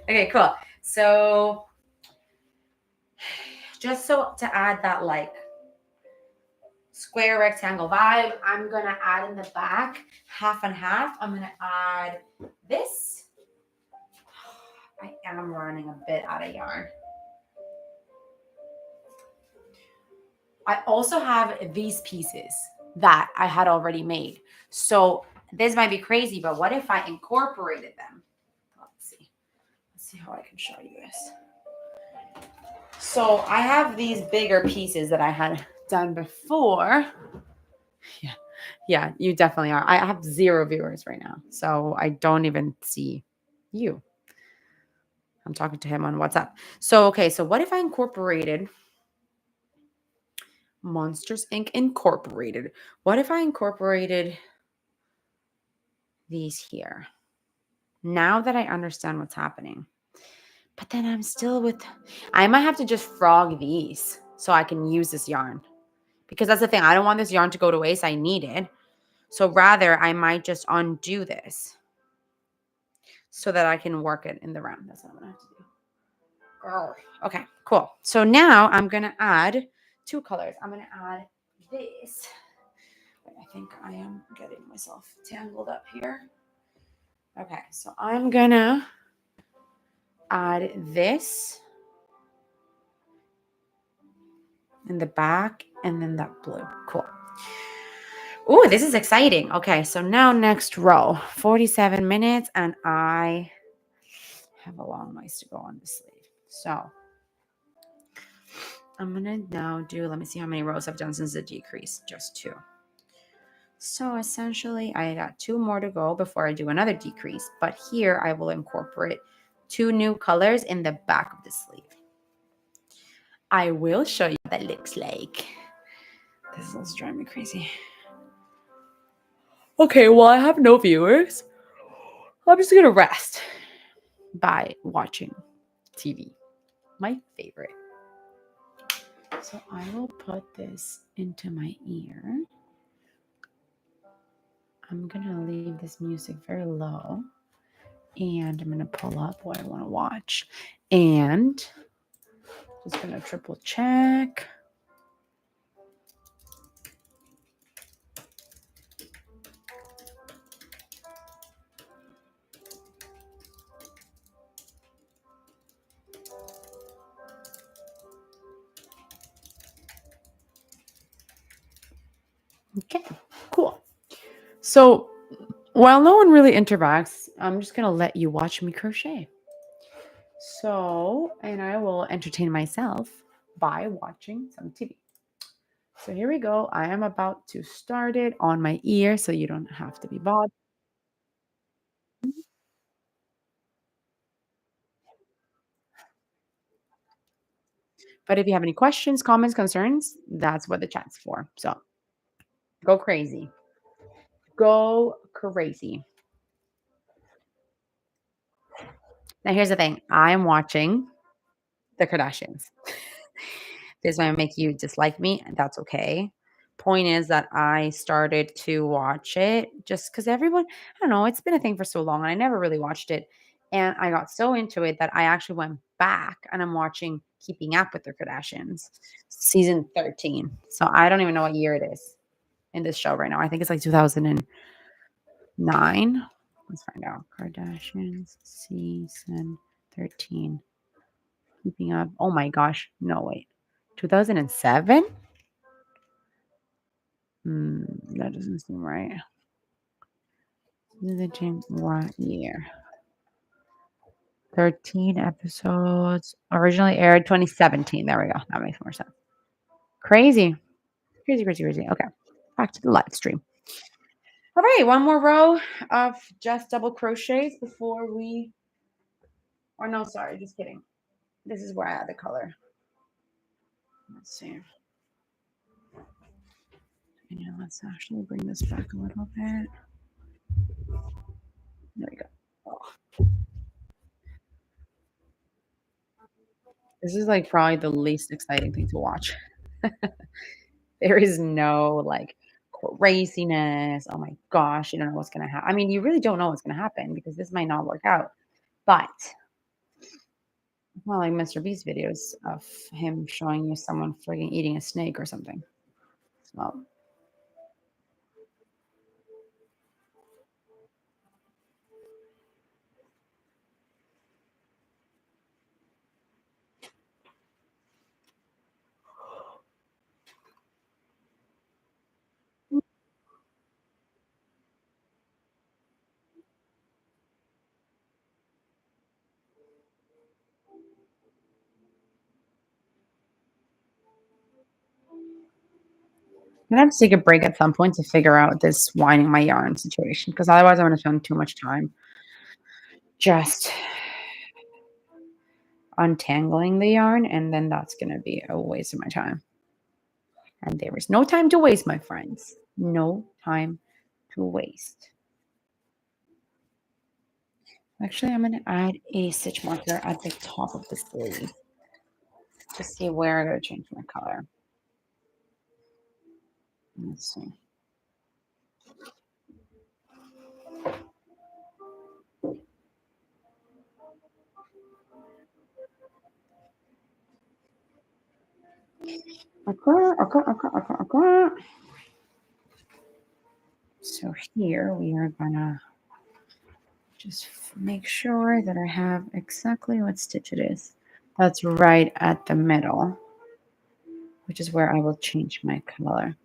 A: Okay, cool. So just so to add that like square rectangle vibe, I'm gonna add in the back half and half. I'm gonna add this. I am running a bit out of yarn. I also have these pieces that I had already made. So this might be crazy, but what if I incorporated them? Let's see. Let's see how I can show you this. So I have these bigger pieces that I had done before. Yeah, you definitely are. I have 0 viewers right now, so I don't even see you. I'm talking to him on WhatsApp. So, okay, so what if I incorporated Monsters Inc. Incorporated? What if I incorporated these here? Now that I understand what's happening. But then I'm still with, I might have to just frog these so I can use this yarn. Because that's the thing. I don't want this yarn to go to waste. I need it. So rather, I might just undo this so that I can work it in the round. That's what I'm going to have to do. Girl. Okay, cool. So now I'm going to add 2 colors. I'm going to add this. Wait, I think I am getting myself tangled up here. Okay, so I'm going to add this in the back and then that blue. Cool. Oh, this is exciting. Okay, so now next row, 47 minutes, and I have a long ways to go on the sleeve. So I'm going to now do, let me see how many rows I've done since the decrease, just 2. So essentially, I got 2 more to go before I do another decrease, but here I will incorporate 2 new colors in the back of the sleeve. I will show you what that looks like. This is also driving me crazy. Okay, well, I have no viewers. I'm just going to rest by watching TV. My favorite. So I will put this into my ear. I'm going to leave this music very low. And I'm going to pull up what I want to watch. And just going to triple check. Okay, cool. So while no one really interacts, I'm just going to let you watch me crochet. So, and I will entertain myself by watching some TV. So here we go. I am about to start it on my ear so you don't have to be bothered. But if you have any questions, comments, concerns, that's what the chat's for. So go crazy. Go crazy. Now, here's the thing I'm watching the Kardashians. This might make you dislike me, and that's okay. Point is that I started to watch it just because everyone, I don't know, it's been a thing for so long, and I never really watched it. And I got so into it that I actually went back and I'm watching Keeping Up with the Kardashians, season 13. So I don't even know what year it is in this show right now. I think it's like 2009. Let's find out. Kardashians season 13. Keeping Up. Oh my gosh. No, wait. 2007? That doesn't seem right. What year? 13 episodes. Originally aired 2017. There we go. That makes more sense. Crazy. Crazy, crazy, crazy. Okay. Back to the live stream. All right. One more row of just double crochets before we. Or no, sorry. Just kidding. This is where I add the color. Let's see. Yeah, let's actually bring this back a little bit. There we go. This is, like, probably the least exciting thing to watch. There is no, like, craziness, "Oh my gosh, you don't know what's gonna happen." I mean, you really don't know what's gonna happen because this might not work out, but it's not like Mr. Beast videos of him showing you someone frigging eating a snake or something. So, I'm gonna have to take a break at some point to figure out this winding my yarn situation because otherwise I'm gonna spend too much time just untangling the yarn, and then that's gonna be a waste of my time. And there is no time to waste, my friends. No time to waste. Actually, I'm gonna add a stitch marker at the top of the sleeve to see where I gotta change my color. Let's see. Okay, okay, okay, okay, okay. So here we are gonna just make sure that I have exactly what stitch it is. That's right at the middle, which is where I will change my color.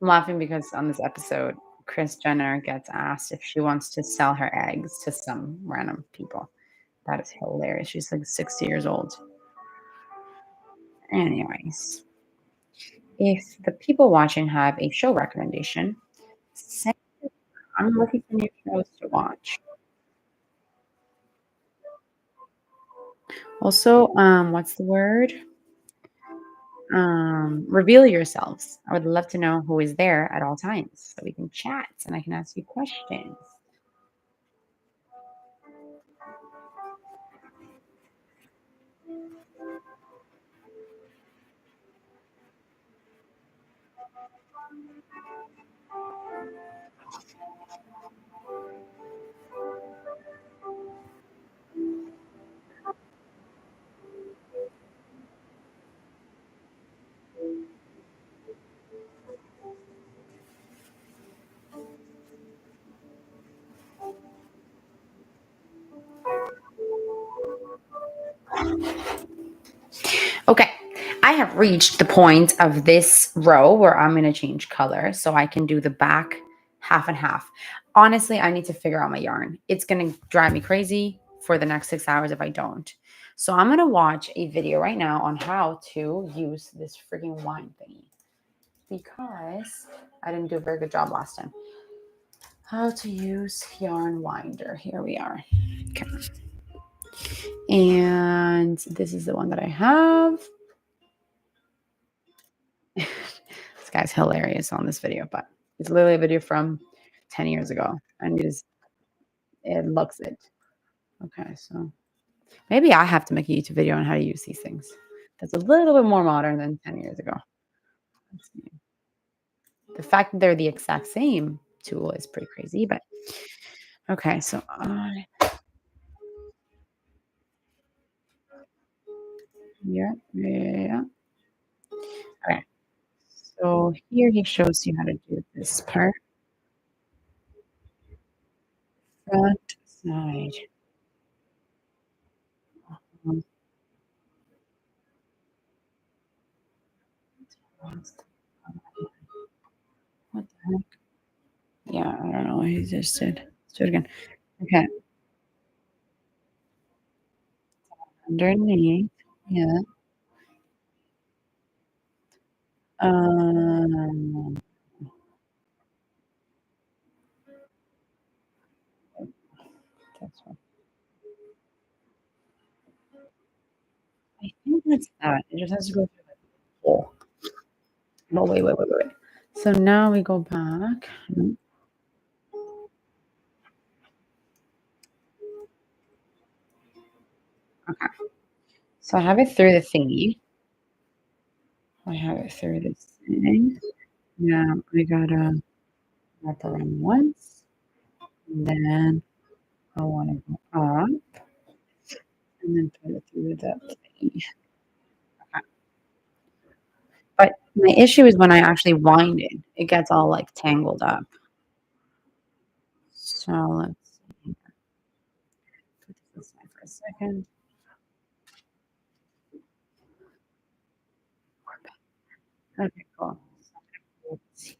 A: I'm laughing because on this episode, Kris Jenner gets asked if she wants to sell her eggs to some random people. That is hilarious. She's like 60 years old. Anyways, if the people watching have a show recommendation, say I'm looking for new shows to watch. Also, what's the word? Reveal yourselves. I would love to know who is there at all times so we can chat and I can ask you questions. Okay, I have reached the point of this row where I'm going to change color so I can do the back half and half. Honestly, I need to figure out my yarn. It's going to drive me crazy for the next 6 hours if I don't. So I'm going to watch a video right now on how to use this freaking wine thingy because I didn't do a very good job last time. How to use yarn winder. Here we are. Okay. And this is the one that I have. This guy's hilarious on this video, but it's literally a video from 10 years ago. And it looks it. Okay, so maybe I have to make a YouTube video on how to use these things. That's a little bit more modern than 10 years ago. Let's see. The fact that they're the exact same tool is pretty crazy, but okay, so I yeah, yeah. Okay. So here he shows you how to do this part. Front side. Um, what the heck? Yeah, I don't know what he just did. Let's do it again. Okay, underneath. Yeah. Um, that's what I think that's that. It just has to go through the hole. No, wait. So now we go back. Okay. So I have it through the thingy. I have it through this thing. Now I gotta wrap around once, and then I wanna go up and then put it through the thingy. Okay. But my issue is when I actually wind it, it gets all, like, tangled up. So let's see. Put this aside for a second. Okay, cool. Let's see.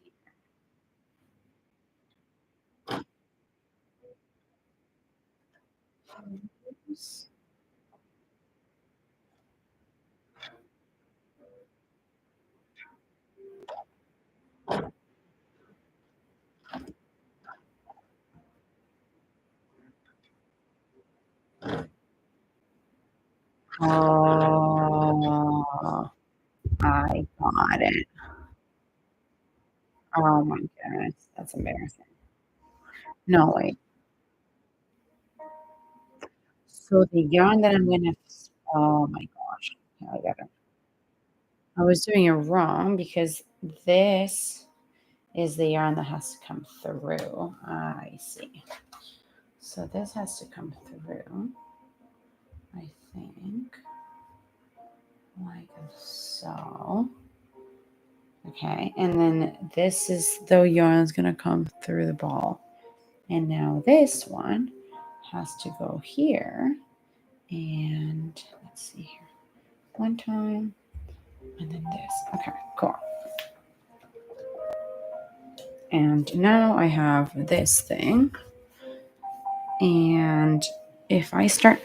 A: Oh, I got it. Oh my goodness, that's embarrassing. No, wait. So the yarn that I'm gonna oh my gosh. Yeah, I got it. I was doing it wrong because this is the yarn that has to come through. I see. So this has to come through, I think, like so. Okay, and then this is the yarn is gonna come through the ball. And now this one has to go here. And let's see here. One time, and then this. Okay, cool. And now I have this thing. And if I start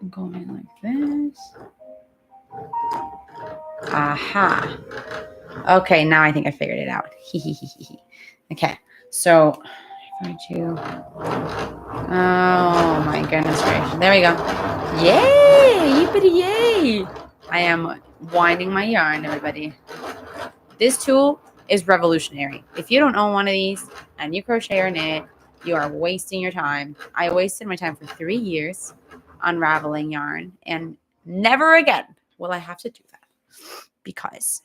A: going like this, aha. Okay, now I think I figured it out. Okay, so if I do, oh my goodness gracious, there we go. Yay, yippity yay. I am winding my yarn, everybody. This tool is revolutionary. If you don't own one of these and you crochet or knit, you are wasting your time. I wasted my time for 3 years unraveling yarn, and never again will I have to do that because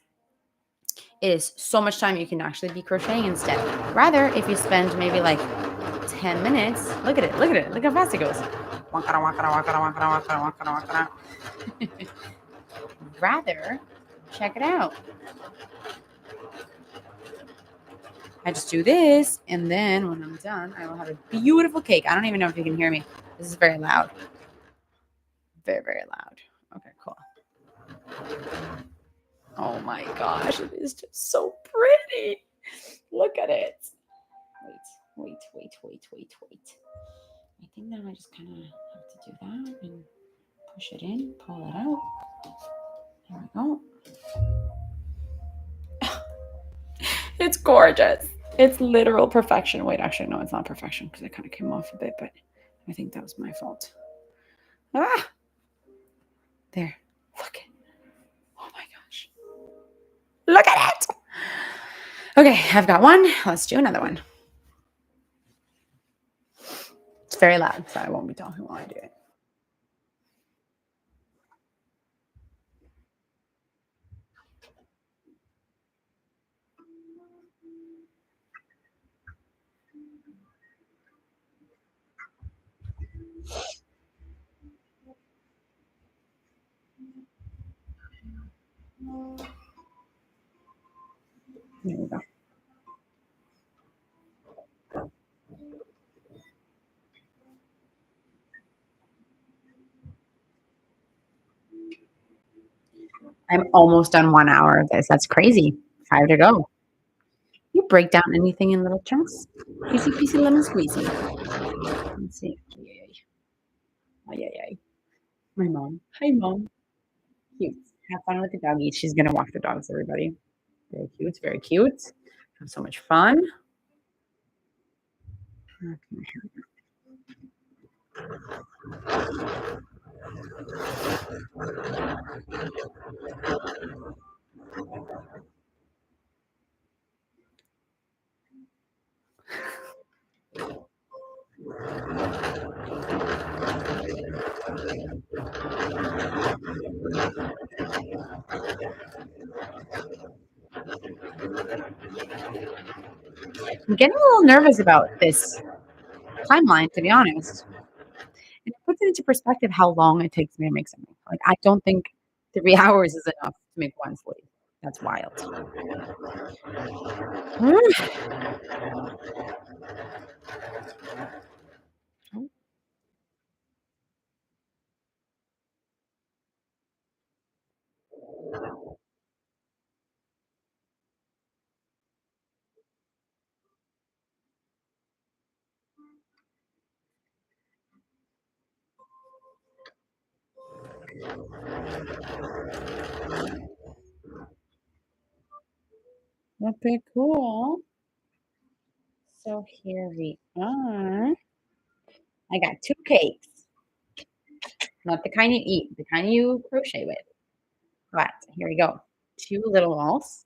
A: it is so much time you can actually be crocheting instead. Rather, if you spend maybe like 10 minutes, look how fast it goes. Rather, check it out. I just do this, and then when I'm done, I will have a beautiful cake. I don't even know if you can hear me. This is very loud. Very loud. Okay, cool. Oh my gosh, it is just so pretty. Look at it. Wait. I think now I just kind of have to do that and push it in, pull it out. There we go. It's gorgeous. It's literal perfection. Wait, actually, no, it's not perfection because it kind of came off a bit, but I think that was my fault. Ah, there. Look at. Oh my gosh. Look at it. Okay, I've got one. Let's do another one. It's very loud, so I won't be talking while I do it. There we go. I'm almost done 1 hour of this. That's crazy. 5 to go. You break down anything in little chunks. Easy peasy lemon squeezy. Let's see. Ay. My mom. Hi, mom. Cute. Have fun with the doggy. She's gonna walk the dogs, everybody. Very cute, very cute. Have so much fun. Okay. I'm getting a little nervous about this timeline, to be honest. And it puts it into perspective how long it takes me to make something. Like, I don't think 3 hours is enough to make one sleeve. That's wild. Okay, cool. So here we are. I got 2 cakes, not the kind you eat, the kind you crochet with. But here we go. 2 little balls.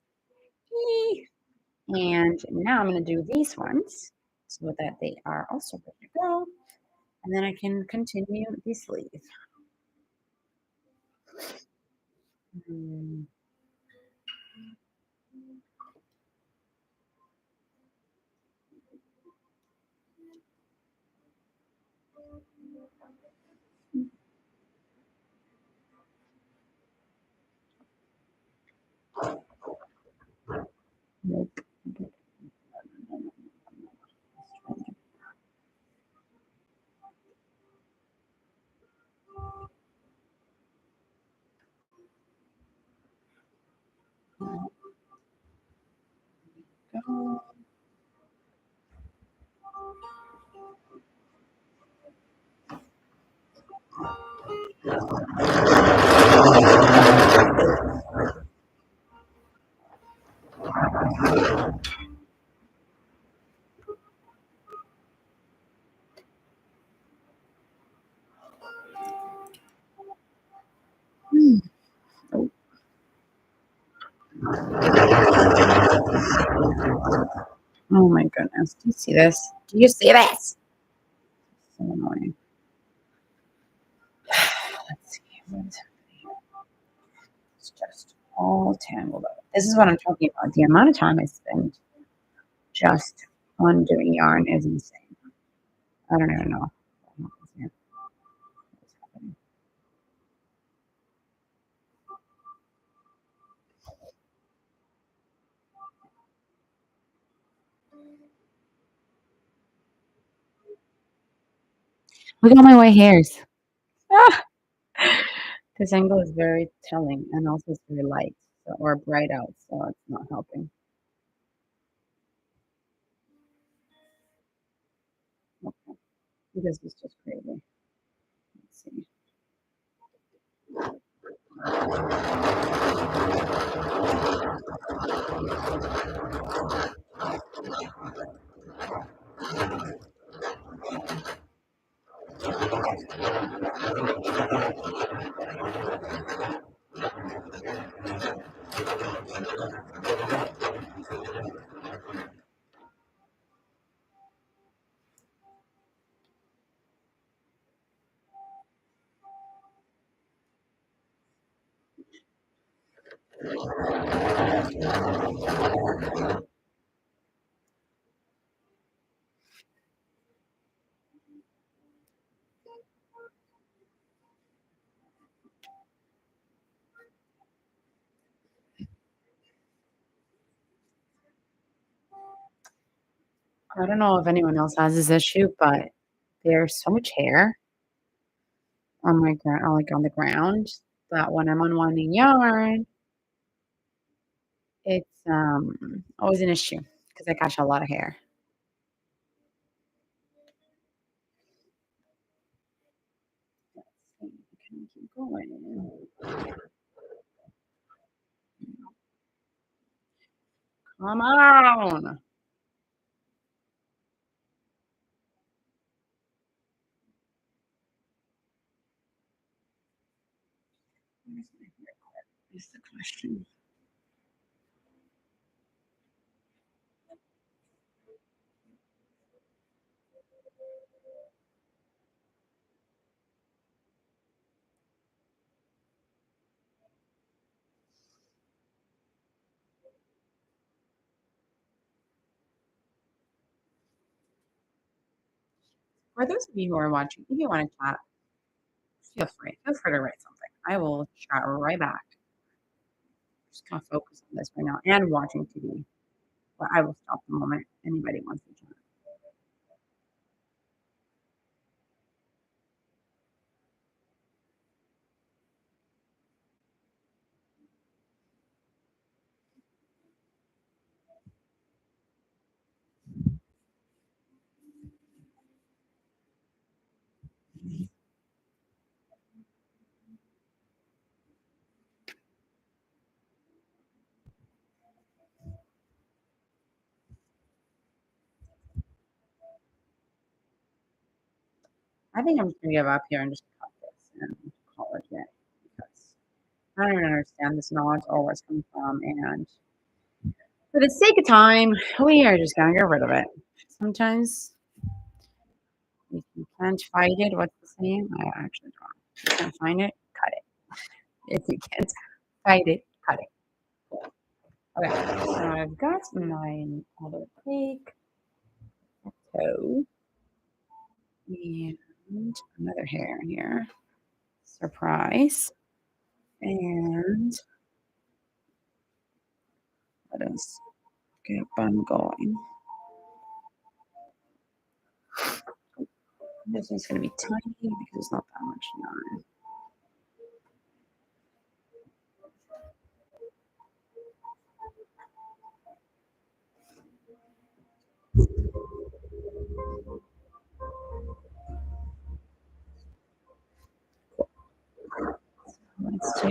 A: Yay. And now I'm going to do these ones so that they are also ready to go. And then I can continue the sleeve. Mm, nope. Go. Mm. Oh, oh my goodness. Do you see this? Do you see this? So annoying. Let's see. What's happening? It's just all tangled up. This is what I'm talking about. The amount of time I spend just on doing yarn is insane. I don't even know what happens here. What's happening. Look at all my white hairs. Ah! This angle is very telling and also it's very light so, or bright out, so it's not helping. Okay. This is just crazy. Let's see. I don't know if anyone else has this issue, but there's so much hair on my ground, like on the ground, that when I'm unwinding yarn, it's always an issue because I catch a lot of hair. Let's see. Can I keep going. Come on. Where's my hair? Is the question. For those of you who are watching, if you want to chat, feel free. Feel free to write something. I will chat right back. Just kind of focus on this right now and watching TV. But I will stop the moment anybody wants to chat. I think I'm just gonna give up here and just cut this and call it a day because I don't even understand this knot or where it's coming from. And for the sake of time, we are just gonna get rid of it. Sometimes if you can't fight it, what's the saying? I actually don't. If you can't find it, cut it. If you can't fight it, cut it. Cool. Okay, so I've got my other cake, toe, and another hair here. Surprise. And let us get a bun going. This one's gonna be tiny because it's not that much yarn. Let's do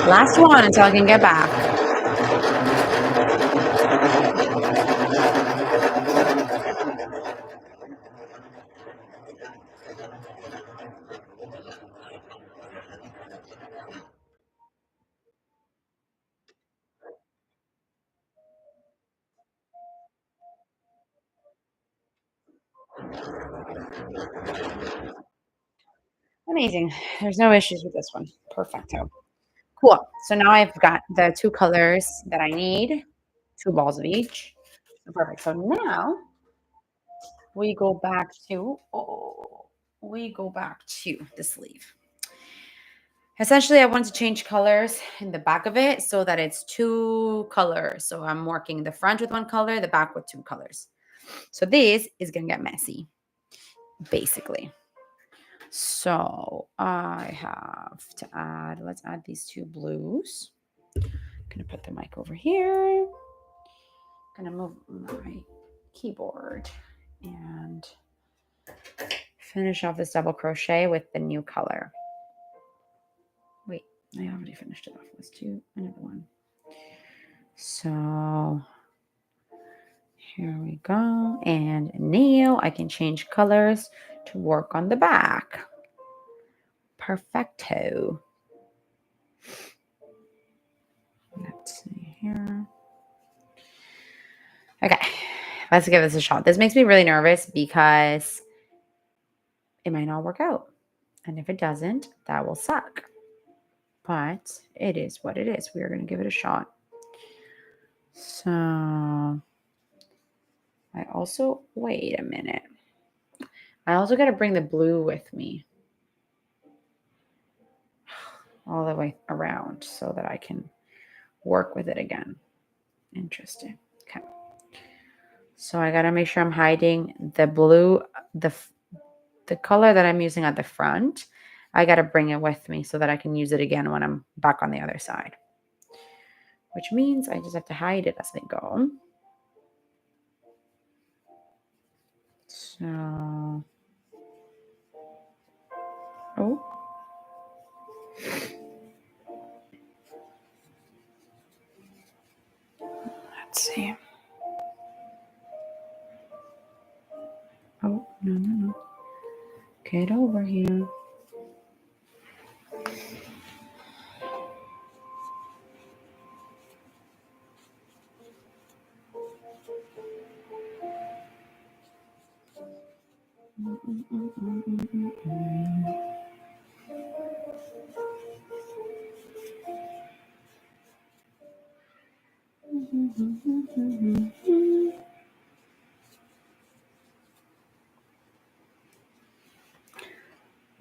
A: last one until I can get back. Amazing. There's no issues with this one. Perfecto. Cool. So now I've got the two colors that I need, two balls of each. Perfect. So now we go back to the sleeve. Essentially, I want to change colors in the back of it so that it's two colors. So I'm working the front with one color, the back with two colors. So this is going to get messy, basically. So I have to add, let's add these two blues. I'm going to put the mic over here. I'm going to move my keyboard and finish off this double crochet with the new color. Wait, I already finished it off. Let's do another one. So here we go. And now I can change colors to work on the back. Perfecto. Let's see here. Okay, let's give this a shot. This makes me really nervous because it might not work out. And if it doesn't, that will suck. But it is what it is. We are going to give it a shot. So I also, wait a minute. I also got to bring the blue with me all the way around so that I can work with it again. Interesting. Okay. So I got to make sure I'm hiding the blue, the color that I'm using at the front. I got to bring it with me so that I can use it again when I'm back on the other side. Which means I just have to hide it as I go. So, oh, Let's see. Oh, no. Get over here.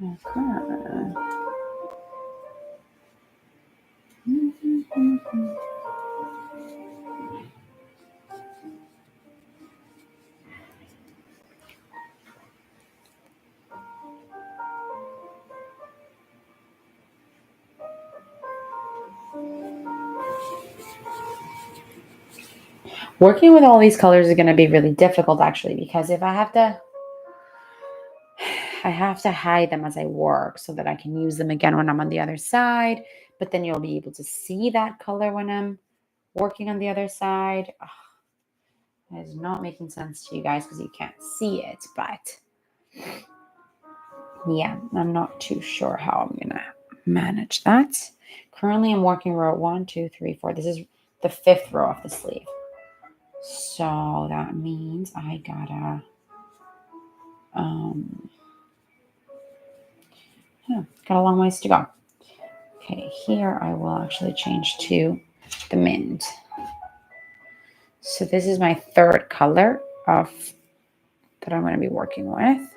A: Okay. Working with all these colors is going to be really difficult actually, because if I have to hide them as I work so that I can use them again when I'm on the other side, but then you'll be able to see that color when I'm working on the other side. Ugh, that is not making sense to you guys because you can't see it, but yeah, I'm not too sure how I'm going to manage that. Currently, I'm working row 1, 2, 3, 4. This is the 5th row of the sleeve. So that means I gotta, got a long ways to go. Okay, here I will actually change to the mint. So this is my 3rd color that I'm going to be working with.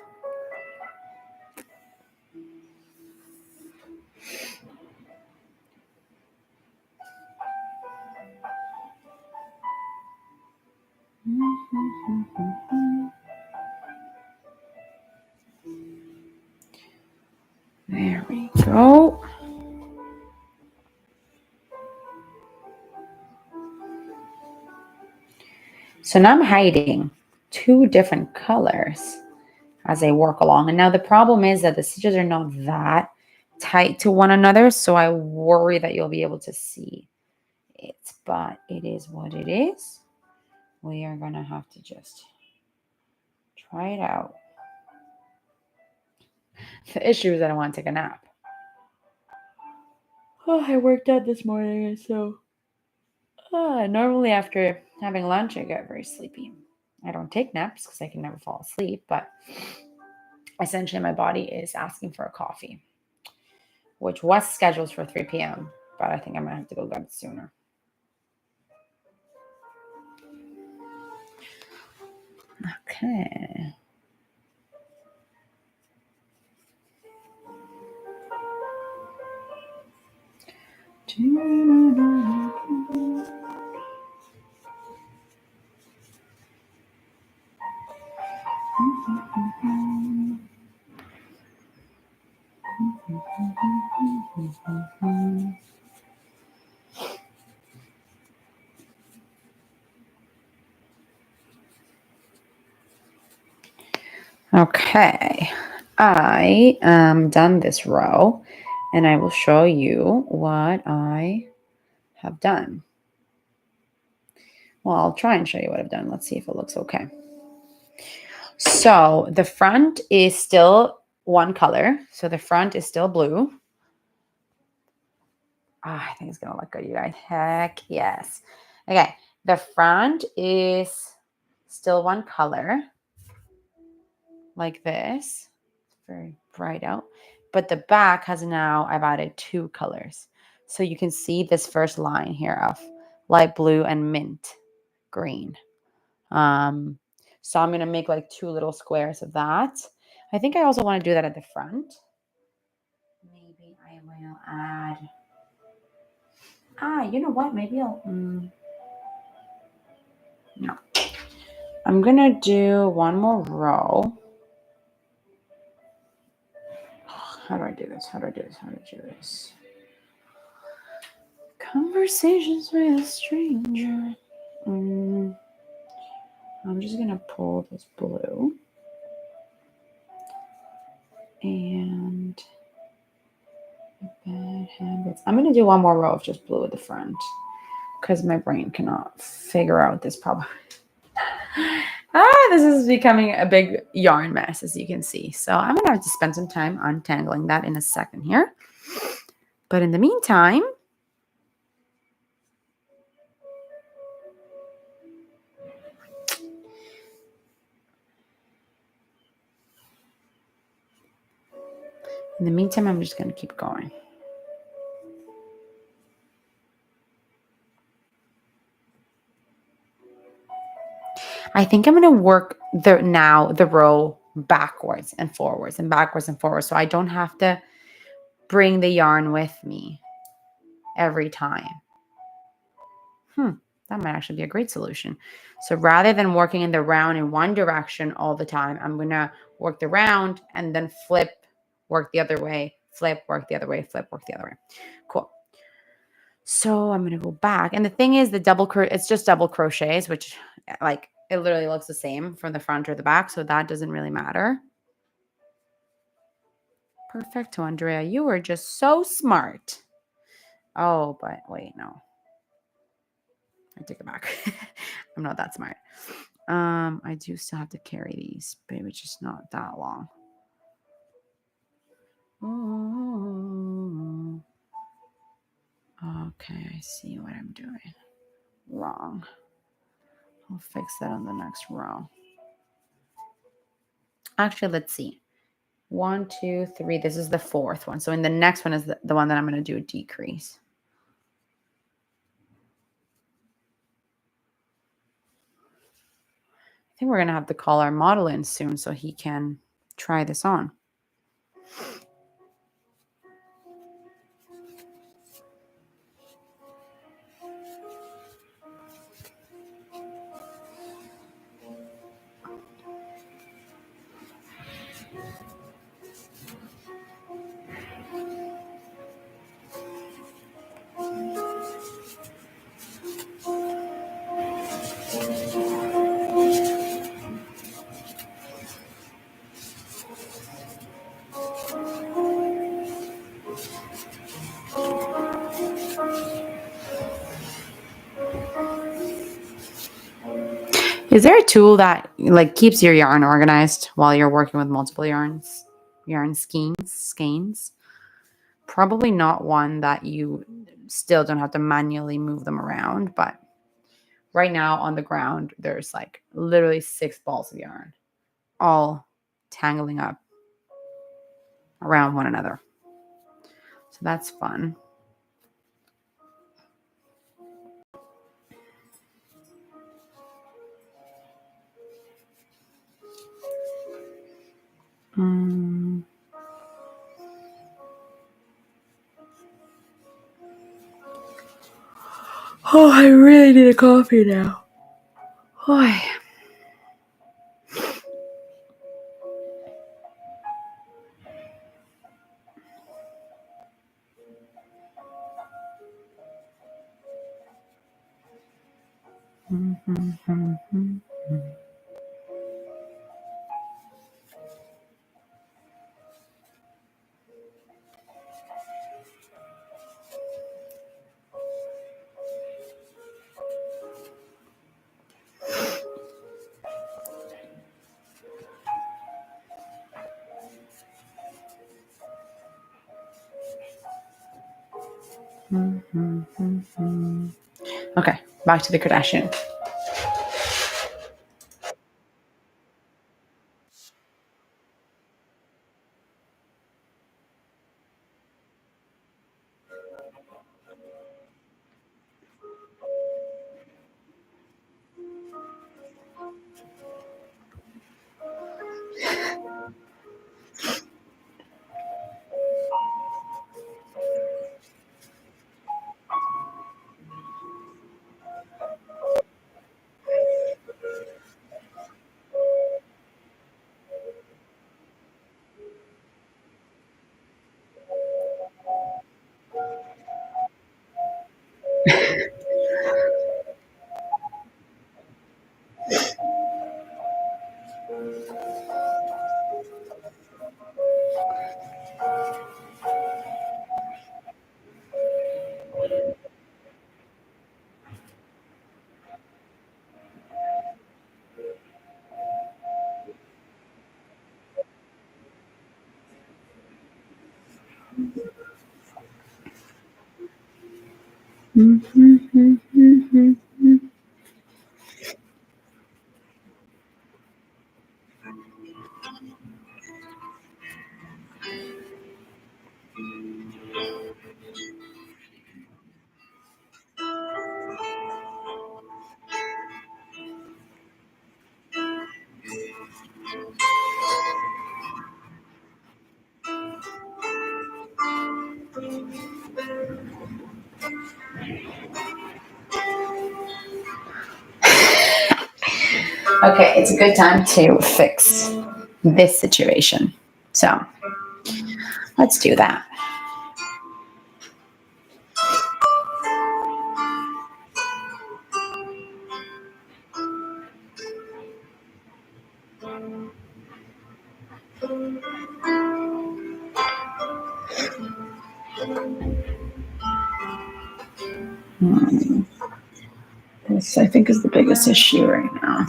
A: There we go. So now I'm hiding 2 different colors as I work along. And now the problem is that the stitches are not that tight to one another, so I worry that you'll be able to see it, but it is what it is. We are going to have to just try it out. The issue is that I want to take a nap. Oh, I worked out this morning, and so normally after having lunch, I get very sleepy. I don't take naps because I can never fall asleep, but essentially my body is asking for a coffee, which was scheduled for 3 p.m., but I think I might have to go get it sooner. Okay. Okay, I am done this row, and I will show you what I have done. Well, I'll try and show you what I've done. Let's see if it looks okay. So the front is still one color. So the front is still blue. I think it's going to look good, you guys. Heck yes. Okay, the front is still one color, like this. It's very bright out. But the back has now, I've added 2 colors. So you can see this first line here of light blue and mint green. So I'm going to make like 2 little squares of that. I think I also want to do that at the front. Maybe I will add, you know what? Maybe I'll, no. I'm going to do one more row. How do I do this? Conversations with a stranger. I'm just going to pull this blue. And bad habits. I'm going to do one more row of just blue at the front. because my brain cannot figure out this problem. This is becoming a big yarn mess, as you can see. So I'm going to have to spend some time untangling that in a second here. But in the meantime, I'm just going to keep going. I think I'm going to work the row backwards and forwards and backwards and forwards, so I don't have to bring the yarn with me every time. That might actually be a great solution. So rather than working in the round in one direction all the time, I'm going to work the round and then flip, work the other way, flip, work the other way, flip, work the other way. Cool. So I'm going to go back. And the thing is, it's just double crochets, which like it literally looks the same from the front or the back. So that doesn't really matter. Perfecto, Andrea. You were just so smart. Oh, but wait, no. I take it back. I'm not that smart. I do still have to carry these, but it's just not that long. Ooh. Okay, I see what I'm doing wrong. I'll fix that on the next row. Actually, let's see. 1, 2, 3. This is the fourth one. So in the next one is the one that I'm going to do a decrease. I think we're going to have to call our model in soon so he can try this on. Is there a tool that like keeps your yarn organized while you're working with multiple yarn skeins? Probably not one that you still don't have to manually move them around, but right now on the ground, there's like literally 6 balls of yarn, all tangling up around one another. So that's fun. Oh, I really need a coffee now. Boy. Okay, back to the Kardashian. Okay, it's a good time to fix this situation. So let's do that. This, I think, is the biggest issue right now.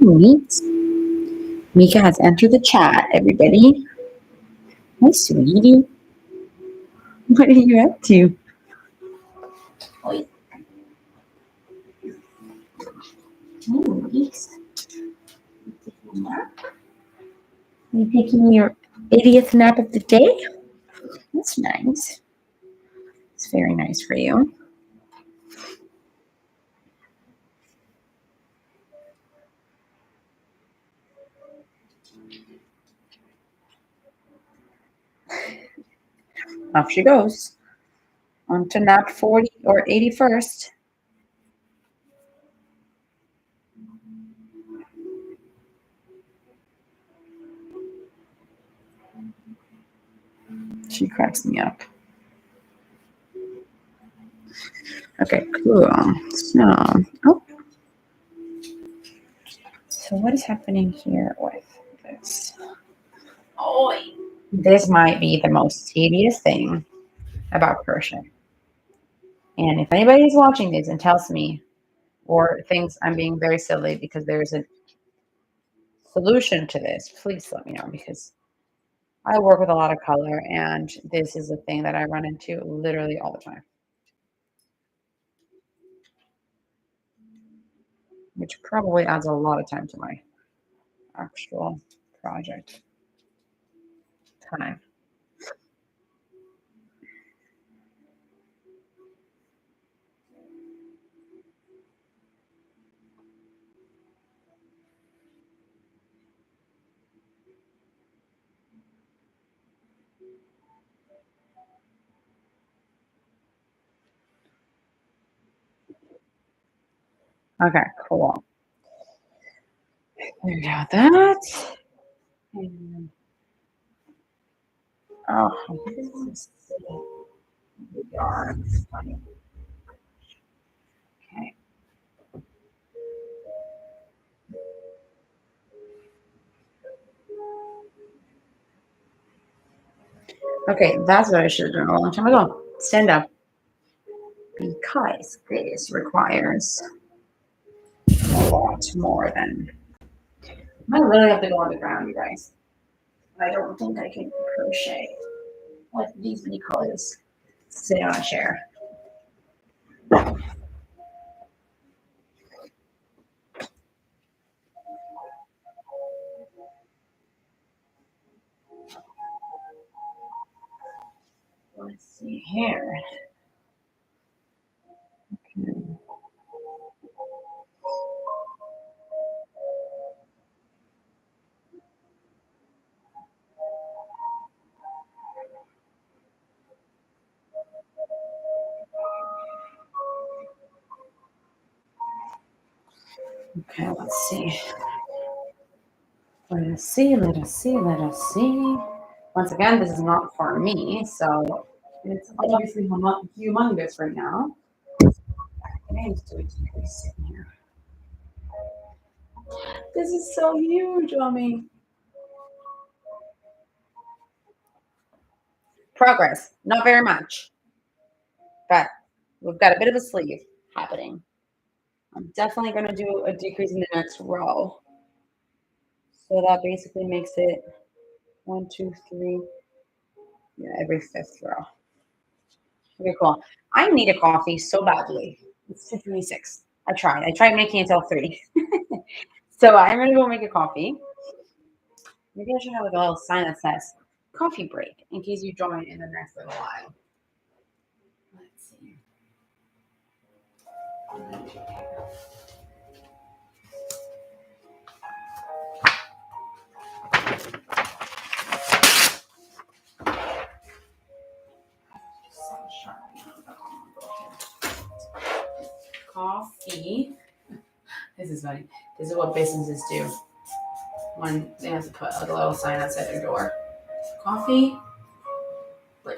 A: Neat. Mika has entered the chat, everybody. Hi, sweetie. What are you up to? Oh, nice. You taking your 80th nap of the day? That's nice. It's very nice for you. Off she goes. On to nap 40 or 81st. She cracks me up. Okay, cool. Oh. So what is happening here with this? Oh, this might be the most tedious thing about crochet. And if anybody is watching this and tells me or thinks I'm being very silly because there's a solution to this, please let me know, because I work with a lot of color and this is a thing that I run into literally all the time, which probably adds a lot of time to my actual project time. Okay, cool. There you go. That. And, oh, this is yarn. Funny. Okay. Okay, that's what I should have done a long time ago. Stand up because this requires a lot more than. I really have to go on the ground, you guys. I don't think I can crochet like these many colors. Sit on a chair. Let's see here. Okay, let's see. Let us see, let us see, let us see. Once again, this is not for me, so it's obviously humongous right now. I need to decrease in here. This is so huge on me. Progress, not very much, but we've got a bit of a sleeve happening. I'm definitely going to do a decrease in the next row. So that basically makes it 1, 2, 3, yeah, every fifth row. Okay, cool. I need a coffee so badly. It's 2:26. I tried. I tried making it till 3. So I'm gonna go make a coffee. Maybe I should have like a little sign that says coffee break in case you join in the next little while. Let's see. Coffee. This is funny. This is what businesses do when they have to put like a little sign outside their door. Coffee break.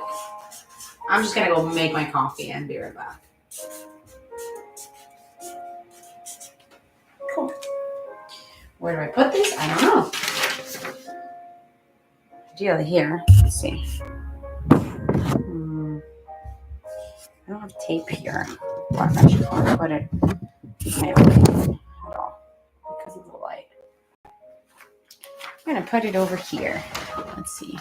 A: I'm just gonna go make my coffee and be right back. Cool. Where do I put this? I don't know. Ideally here. Let's see. I don't have tape here. But I should probably put it at all because of the light. I'm gonna put it over here. Let's see.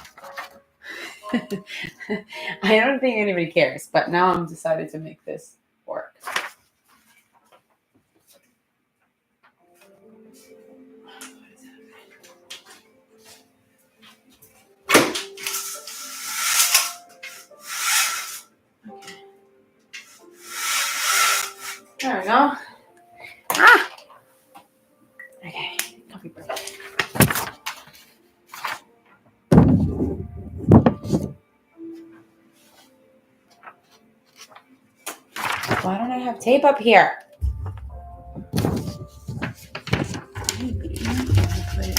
A: I don't think anybody cares, but now I'm decided to make this work. There we go. Ah! Okay, coffee break. Why don't I have tape up here? Maybe I'll put it here.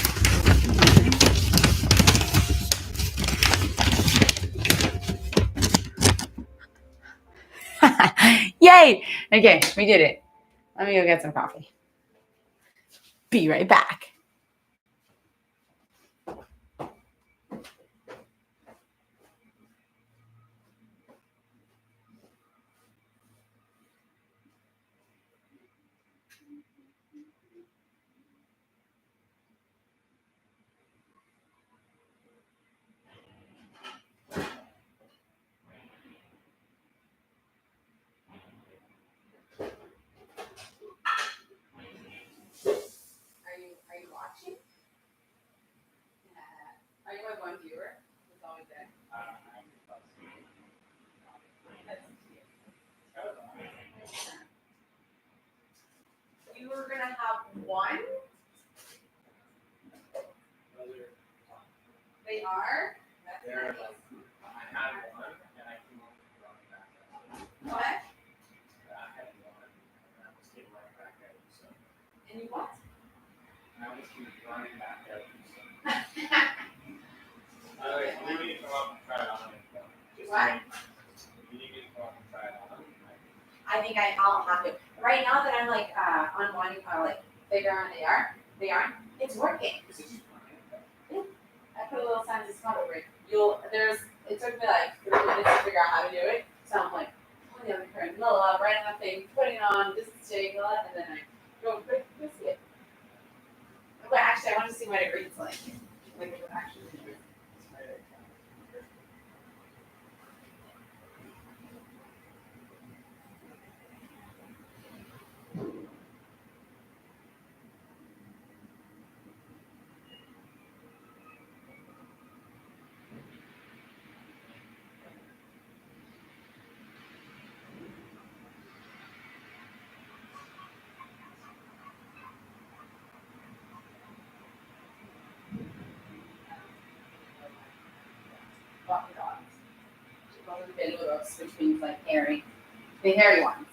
A: Yay! Okay, we did it. Let me go get some coffee. Be right back. Are you watching? Are you my one viewer? It's always there. You were gonna have one. They are. That's nice. What? And you what?
B: I almost keep running back out. You need to come up and try it on.
A: What?
B: You need to come up and try it on.
A: I think I'll have to. Right now that I'm like unwinding how like figure out they are, it's working. Yeah. I put a little sign of spot over it. It took me like 3 minutes to figure out how to do it. So I'm like, pulling on the current, right on that thing, putting it on, this is staying, and then I go quick, this is it. But actually, I want to see what it reads like. Like if it actually reads. Beludos, which means like hairy. The hairy ones.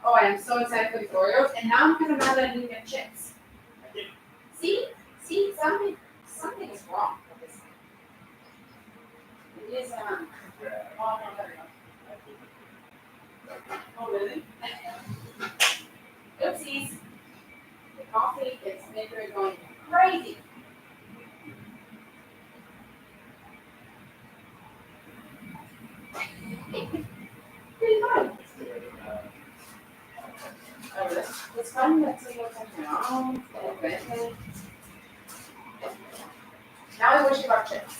A: Oh, I am so excited for the Oreos, and now I'm kind of mad that I didn't get chips. See, something is wrong with this thing. It is oh no, there we go. Oh really? Oopsies. The coffee is making it going crazy. Pretty fun. It's fun that something around and invented. Now I wish about chips.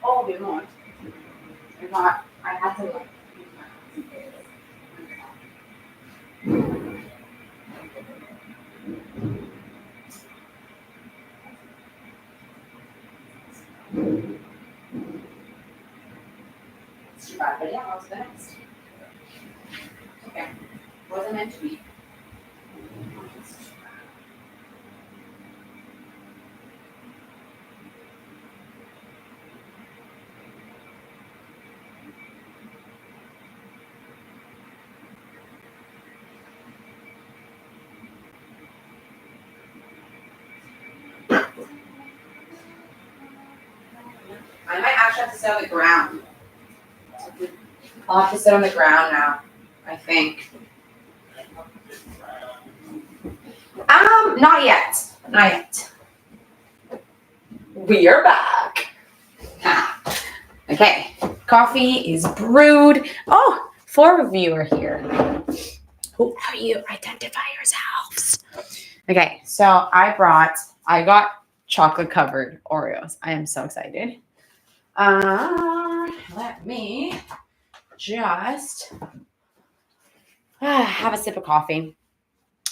A: Oh, a bit more. I had to like. It's too bad, but yeah, what's the next? Okay. Wasn't meant to be. I might actually have to sit on the ground. I'll have to sit on the ground now, I think. Not yet. Not yet. We are back. Okay. Coffee is brewed. Oh, 4 of you are here. Who are you? Identify yourselves. Okay, so I got chocolate covered Oreos. I am so excited. Let me just have a sip of coffee.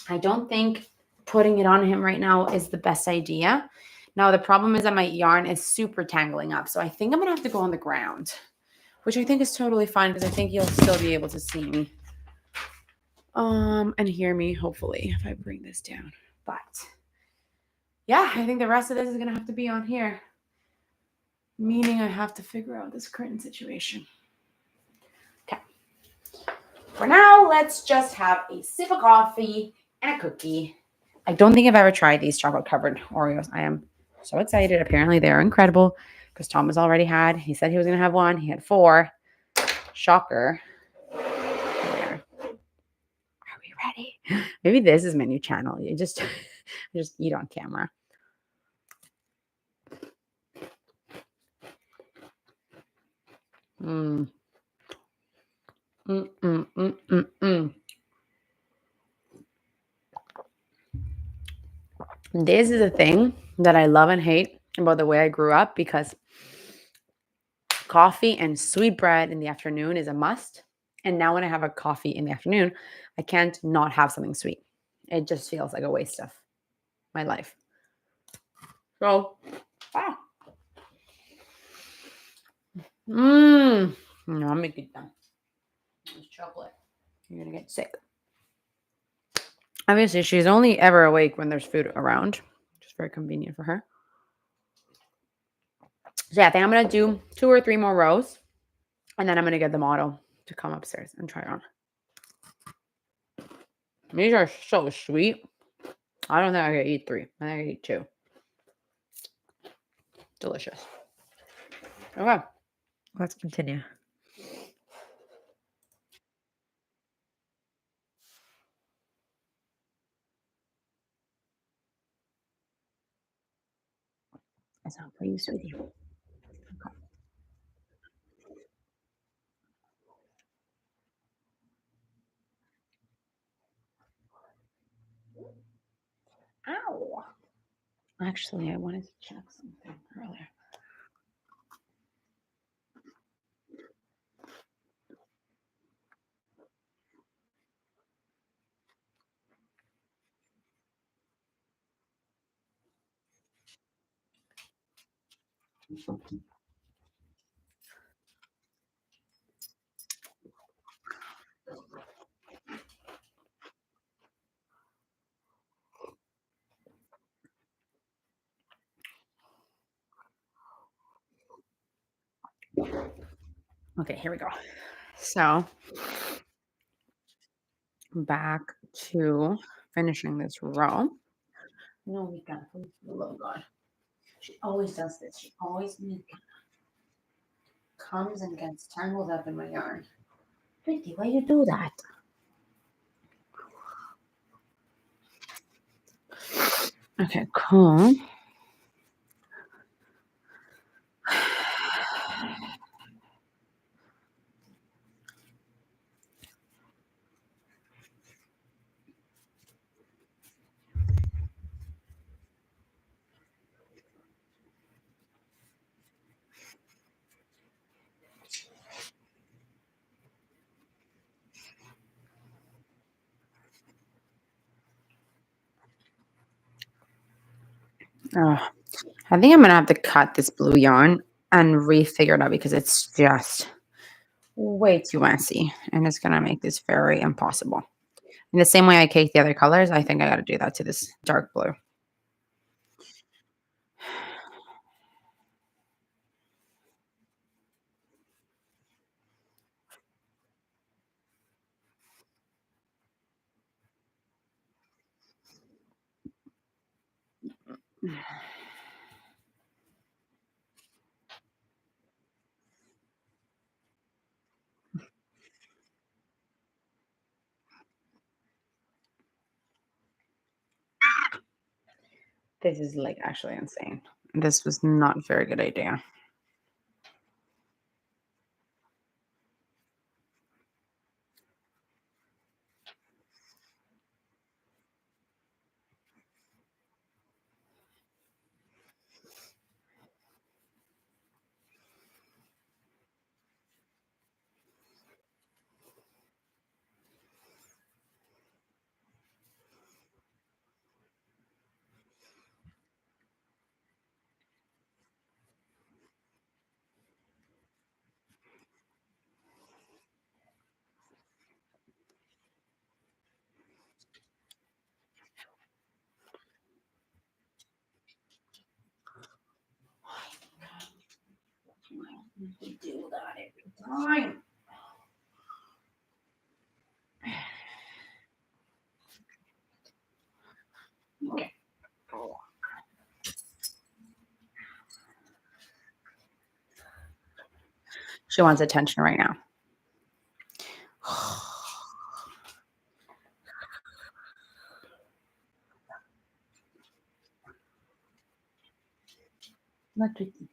A: I don't think putting it on him right now is the best idea. Now, the problem is that my yarn is super tangling up. So I think I'm going to have to go on the ground, which I think is totally fine because I think you'll still be able to see me and hear me, hopefully, if I bring this down. But yeah, I think the rest of this is going to have to be on here, meaning I have to figure out this curtain situation. Okay. For now, let's just have a sip of coffee and a cookie. I don't think I've ever tried these chocolate covered Oreos. I am so excited. Apparently they're incredible because Thomas already had. He said he was going to have one. He had 4. Shocker. There. Are we ready? Maybe this is my new channel. You just eat on camera. This is a thing that I love and hate about the way I grew up because coffee and sweet bread in the afternoon is a must. And now when I have a coffee in the afternoon, I can't not have something sweet. It just feels like a waste of my life. So, wow. No, I'm gonna get them. It's chocolate. You're gonna get sick. Obviously, she's only ever awake when there's food around, which is very convenient for her. So yeah, I think I'm gonna do 2 or 3 more rows, and then I'm gonna get the model to come upstairs and try on. These are so sweet. I don't think I could eat 3. I think I could eat 2. Delicious. Okay, let's continue. That's not pretty sweetie. Okay. Ow. Actually, I wanted to check something earlier. Okay, here we go. So, back to finishing this row. No, Mika, please, for the love of God. She always does this. She always comes and gets tangled up in my yarn. Pretty, why you do that? Okay, cool. I think I'm gonna have to cut this blue yarn and refigure it out because it's just way too messy and it's gonna make this very impossible. In the same way I cake the other colors, I think I gotta do that to this dark blue. This is like actually insane. This was not a very good idea. We do that every time. Okay. She wants attention right now. Not tricky.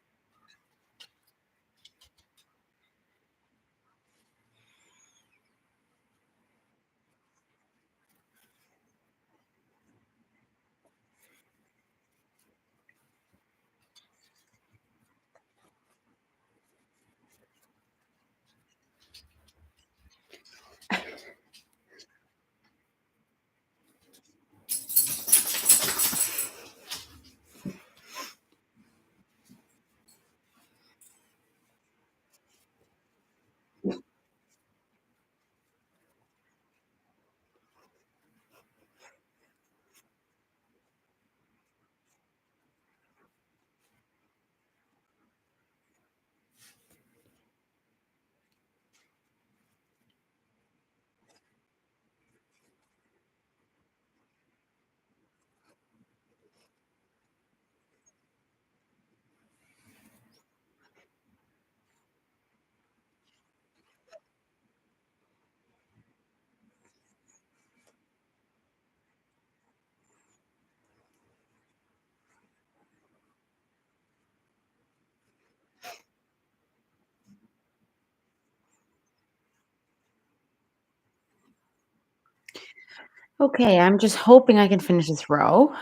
A: Okay, I'm just hoping I can finish this row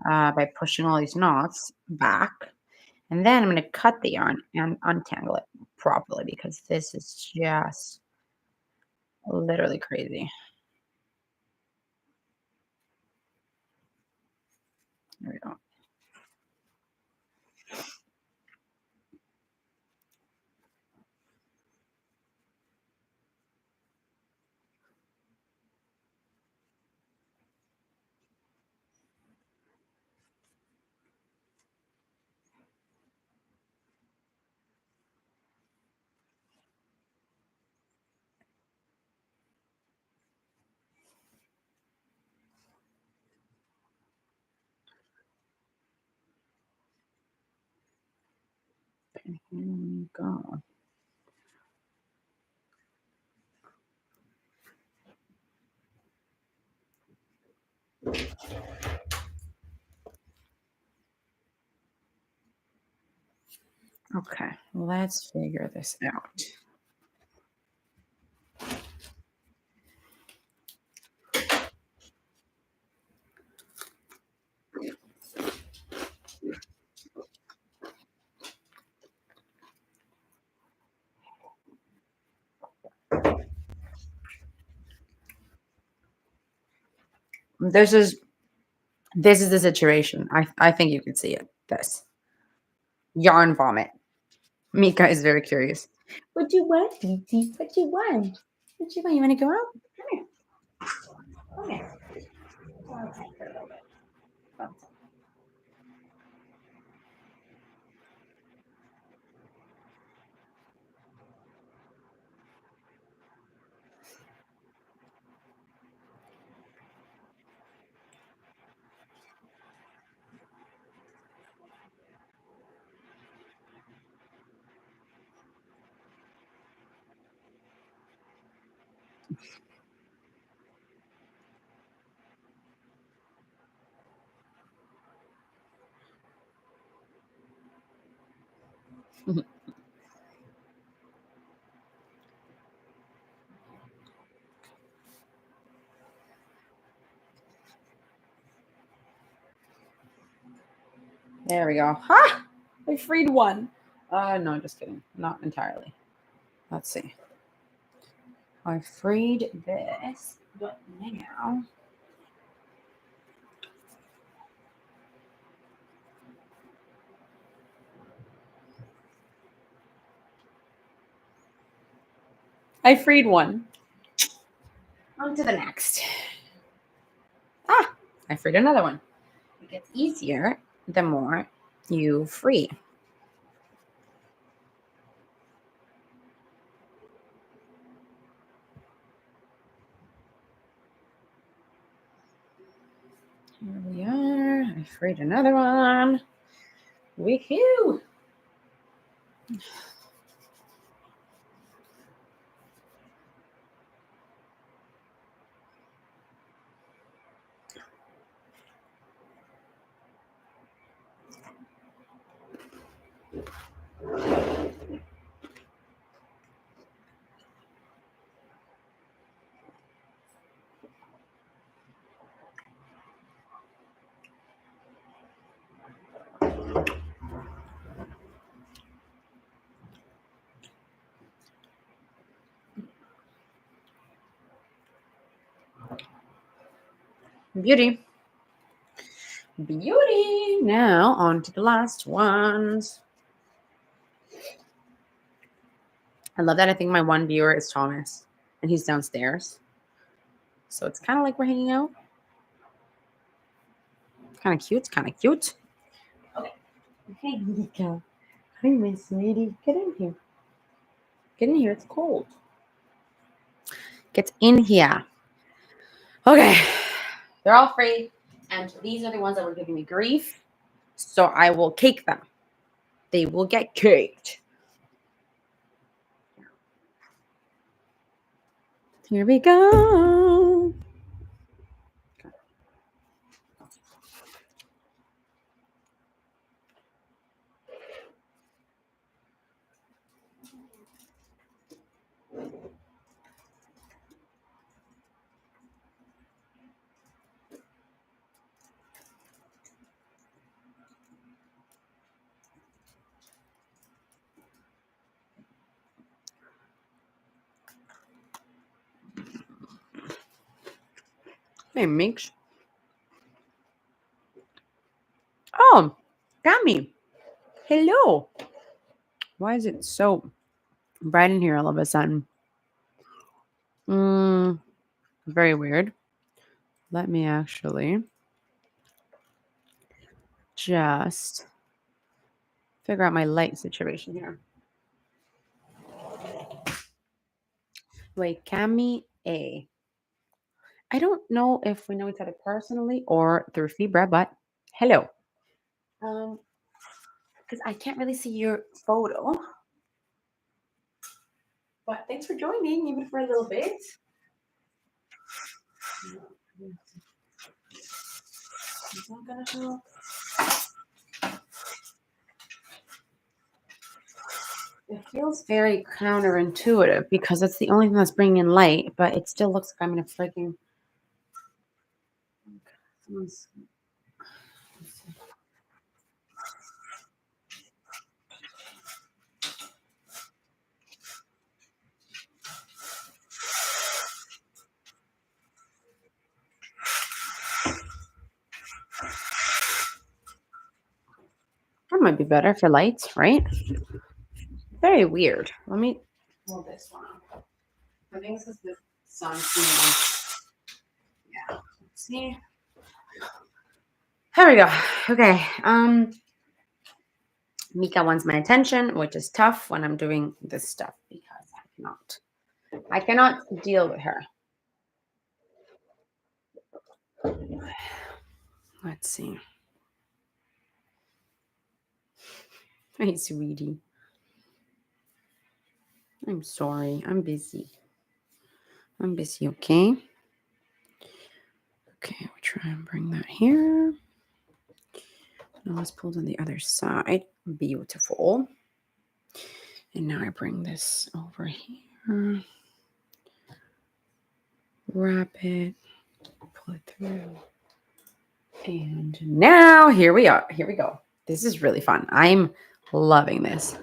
A: by pushing all these knots back. And then I'm going to cut the yarn and untangle it properly because this is just literally crazy. There we go. Here we go. Okay, let's figure this out. This is the situation. I think you can see it. This yarn vomit. Mika is very curious. What do you want, Dee? What do you want? What do you want? You want to go out? Come here. Come here. Go outside for a little bit. Go outside. There we go. Ha! I freed one. No, just kidding. Not entirely. Let's see. I freed this, but now I freed one. On to the next. Ah, I freed another one. It gets easier the more you free. Here we are. I freed another one. Woohoo! Beauty. Beauty. Now on to the last ones. I love that. I think my one viewer is Thomas and he's downstairs. So it's kind of like we're hanging out. Kind of cute. Kind of cute. Okay. Hey, Mika. Hi, my sweetie. Get in here. Get in here. It's cold. Get in here. Okay. They're all free. And these are the ones that were giving me grief. So I will cake them. They will get caked. Here we go. Hey, Meeks. Oh, Gummy. Hello. Why is it so bright in here all of a sudden? Very weird. Let me actually just figure out my light situation here. Wait, Cami A. I don't know if we know each other personally or through Fibra, but hello. Because I can't really see your photo. But thanks for joining, even for a little bit. Is that gonna help? It feels very counterintuitive because it's the only thing that's bringing in light, but it still looks like I'm in a freaking. That might be better for lights, right? Very weird. Let me pull this one up. I think this is the sun. Yeah. See? Here we go. Okay. Mika wants my attention, which is tough when I'm doing this stuff because I cannot deal with her. Let's see. Hey, sweetie. I'm sorry. I'm busy. Okay? Okay, we try and bring that here. Now let's pull to the other side. Beautiful. And now I bring this over here. Wrap it. Pull it through. And now here we are. Here we go. This is really fun. I'm loving this.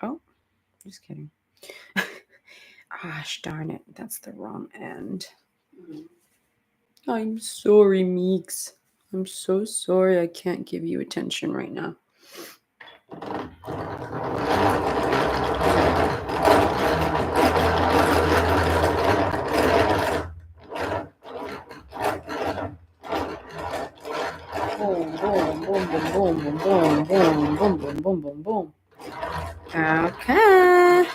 A: Oh, just kidding. Gosh darn it. That's the wrong end. I'm sorry, Meeks. I'm so sorry I can't give you attention right now. Boom, boom, boom, boom, boom, boom, boom, boom, boom, boom, boom, boom. Okay.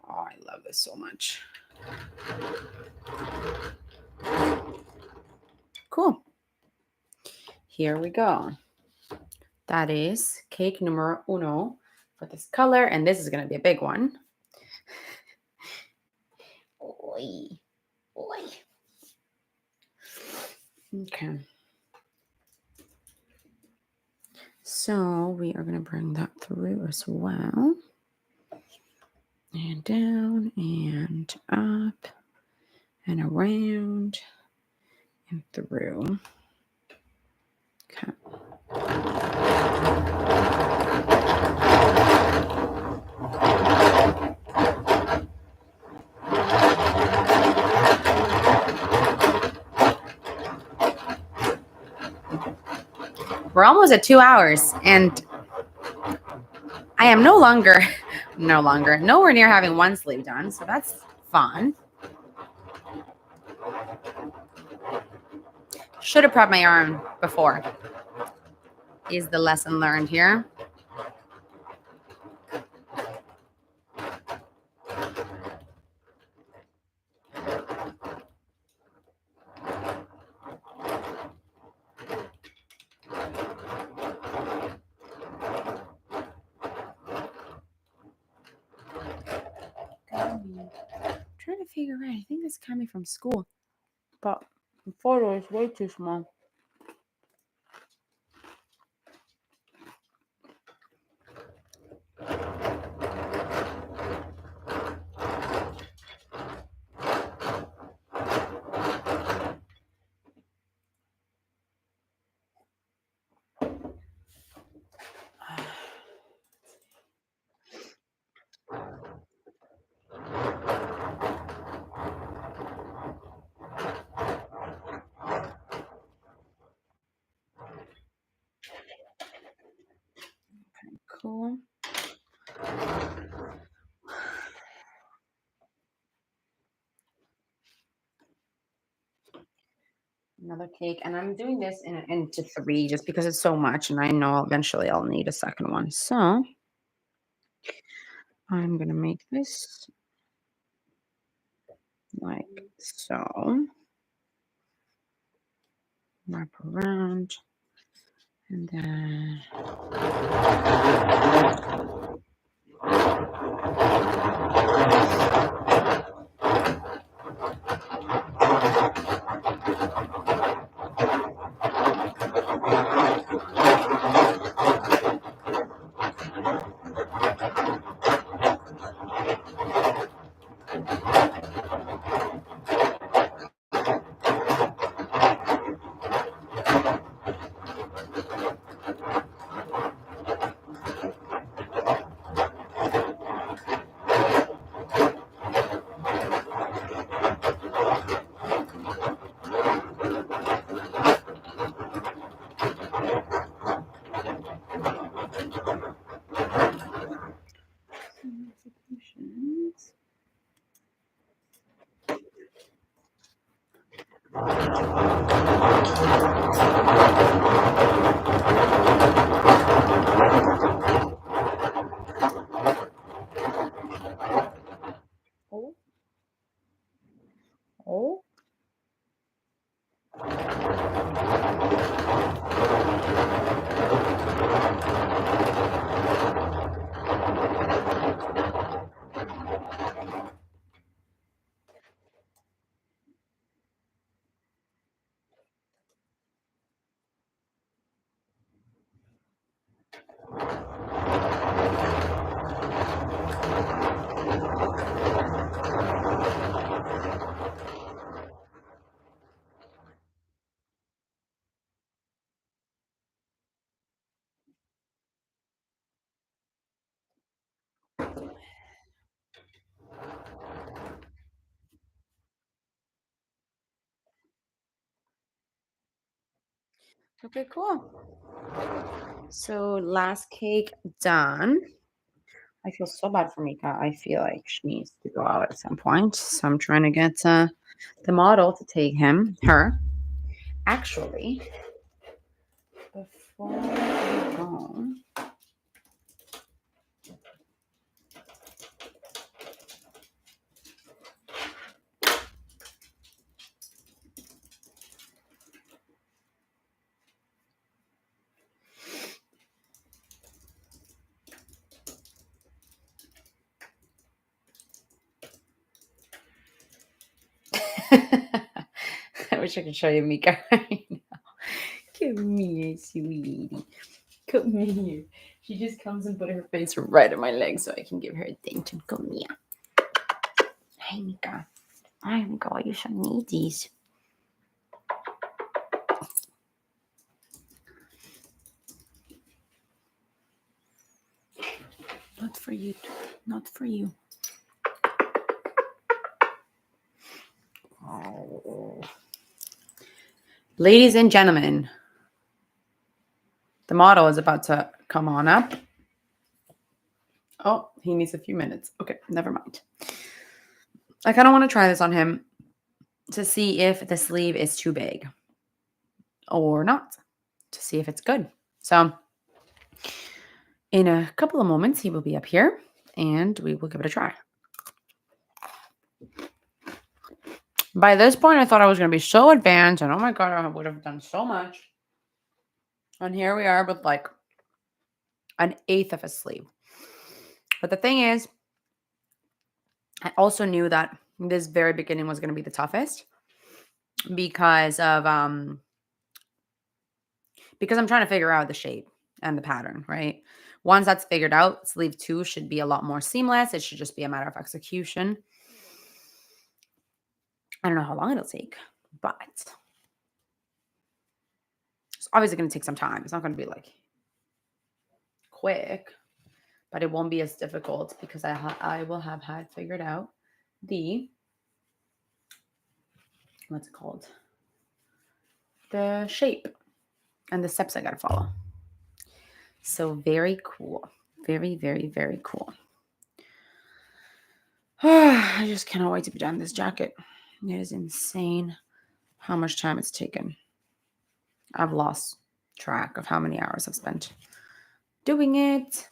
A: Oh, I love this so much. Cool. Here we go. That is cake numero uno for this color, and this is going to be a big one. Oy. Oy. Okay. So we are going to bring that through as well. And down and up and around and through. Okay. We're almost at 2 hours, and I am nowhere near having one sleeve done, so that's fun. Should have prepped my yarn before, is the lesson learned here. Trying to figure out. I think it's coming from school, but the photo is way too small. cool. Another cake, and I'm doing this into 3 just because it's so much, and I know eventually I'll need a second one. So I'm gonna make this like so. Wrap around, and then some executions. Oh, oh. Okay, cool. So last cake done. I feel so bad for Mika. I feel like she needs to go out at some point. So I'm trying to get the model to take her. Actually, before we go, I wish I could show you Mika right now. Come here, sweetie. Come here. She just comes and put her face right on my leg so I can give her attention. Come here. Hi, Mika. Hi, Mika. Why you so needy? Not for you. Not for you. Oh. Ladies and gentlemen, the model is about to come on up. Oh, he needs a few minutes. Okay, never mind. I kind of want to try this on him to see if the sleeve is too big or not, to see if it's good. So in a couple of moments, he will be up here and we will give it a try. By this point, I thought I was going to be so advanced and oh my God, I would have done so much. And here we are with like an eighth of a sleeve. But the thing is, I also knew that this very beginning was going to be the toughest because I'm trying to figure out the shape and the pattern, right? Once that's figured out, sleeve 2 should be a lot more seamless. It should just be a matter of execution. I don't know how long it'll take, but it's obviously going to take some time. It's not going to be like quick, but it won't be as difficult because I will have had figured out the, what's it called? The shape and the steps I got to follow. So very cool. Very, very, very cool. I just cannot wait to be done with this jacket. It is insane how much time it's taken. I've lost track of how many hours I've spent doing it.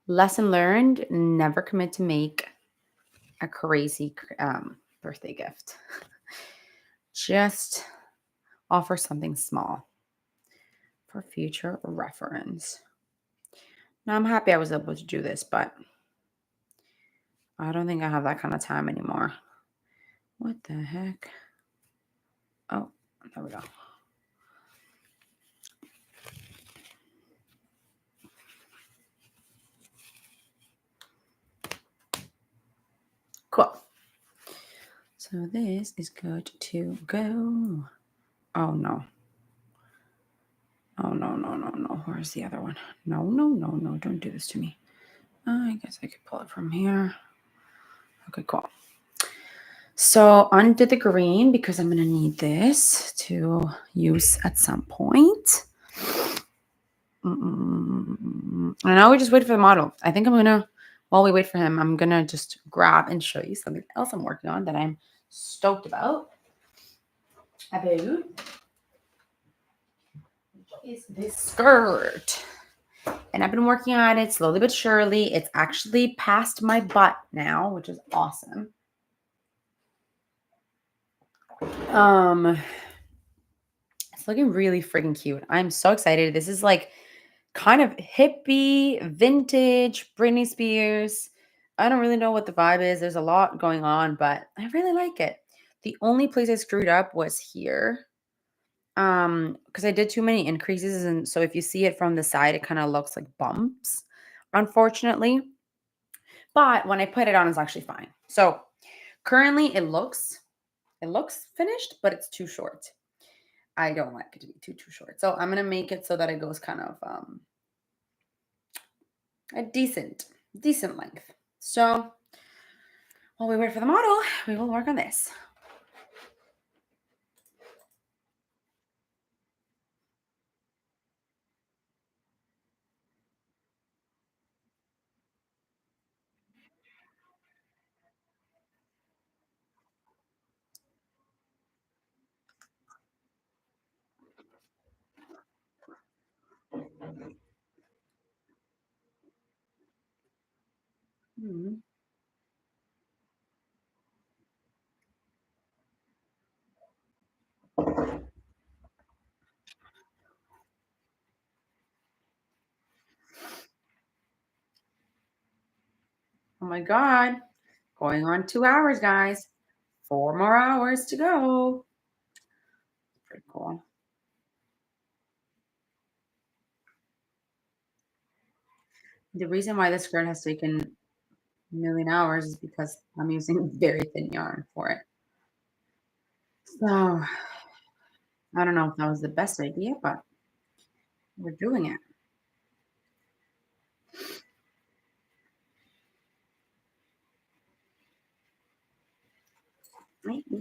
A: Lesson learned, never commit to make a crazy birthday gift. Just offer something small for future reference. Now, I'm happy I was able to do this, but I don't think I have that kind of time anymore. What the heck? Oh, there we go. Cool. So this is good to go. Oh, no. Oh, no, no, no, no. Where's the other one? No, no, no, no. Don't do this to me. I guess I could pull it from here. Okay, cool. So undo the green because I'm going to need this to use at some point. And now we just wait for the model. I think I'm going to, while we wait for him, I'm going to just grab and show you something else I'm working on that I'm stoked about. Is this skirt. And I've been working on it slowly but surely. It's actually past my butt now, which is awesome. It's looking really freaking cute. I'm so excited. This is like kind of hippie, vintage, Britney Spears. I don't really know what the vibe is. There's a lot going on, but I really like it. The only place I screwed up was here. Because I did too many increases, and so if you see it from the side, it kind of looks like bumps, unfortunately. But when I put it on, it's actually fine. So currently it looks finished, but it's too short. I don't like it to be too short. So I'm gonna make it so that it goes kind of a decent length. So while we wait for the model, we will work on this. Hmm. Oh my God. Going on 2 hours, guys. 4 more hours to go. Pretty cool. The reason why this skirt has taken a million hours is because I'm using very thin yarn for it. So I don't know if that was the best idea, but we're doing it. Right? Yeah.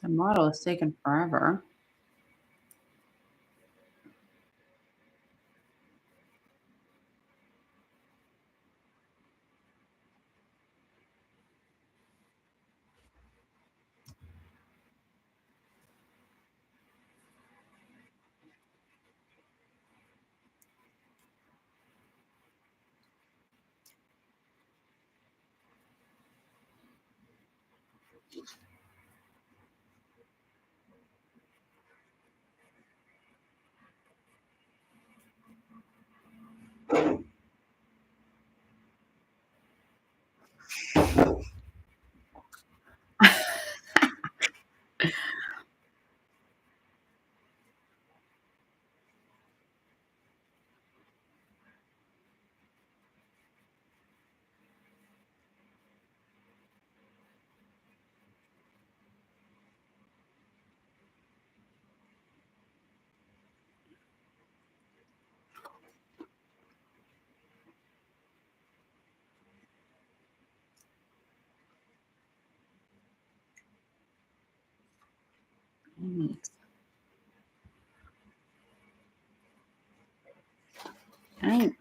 A: The model is taking forever. Right.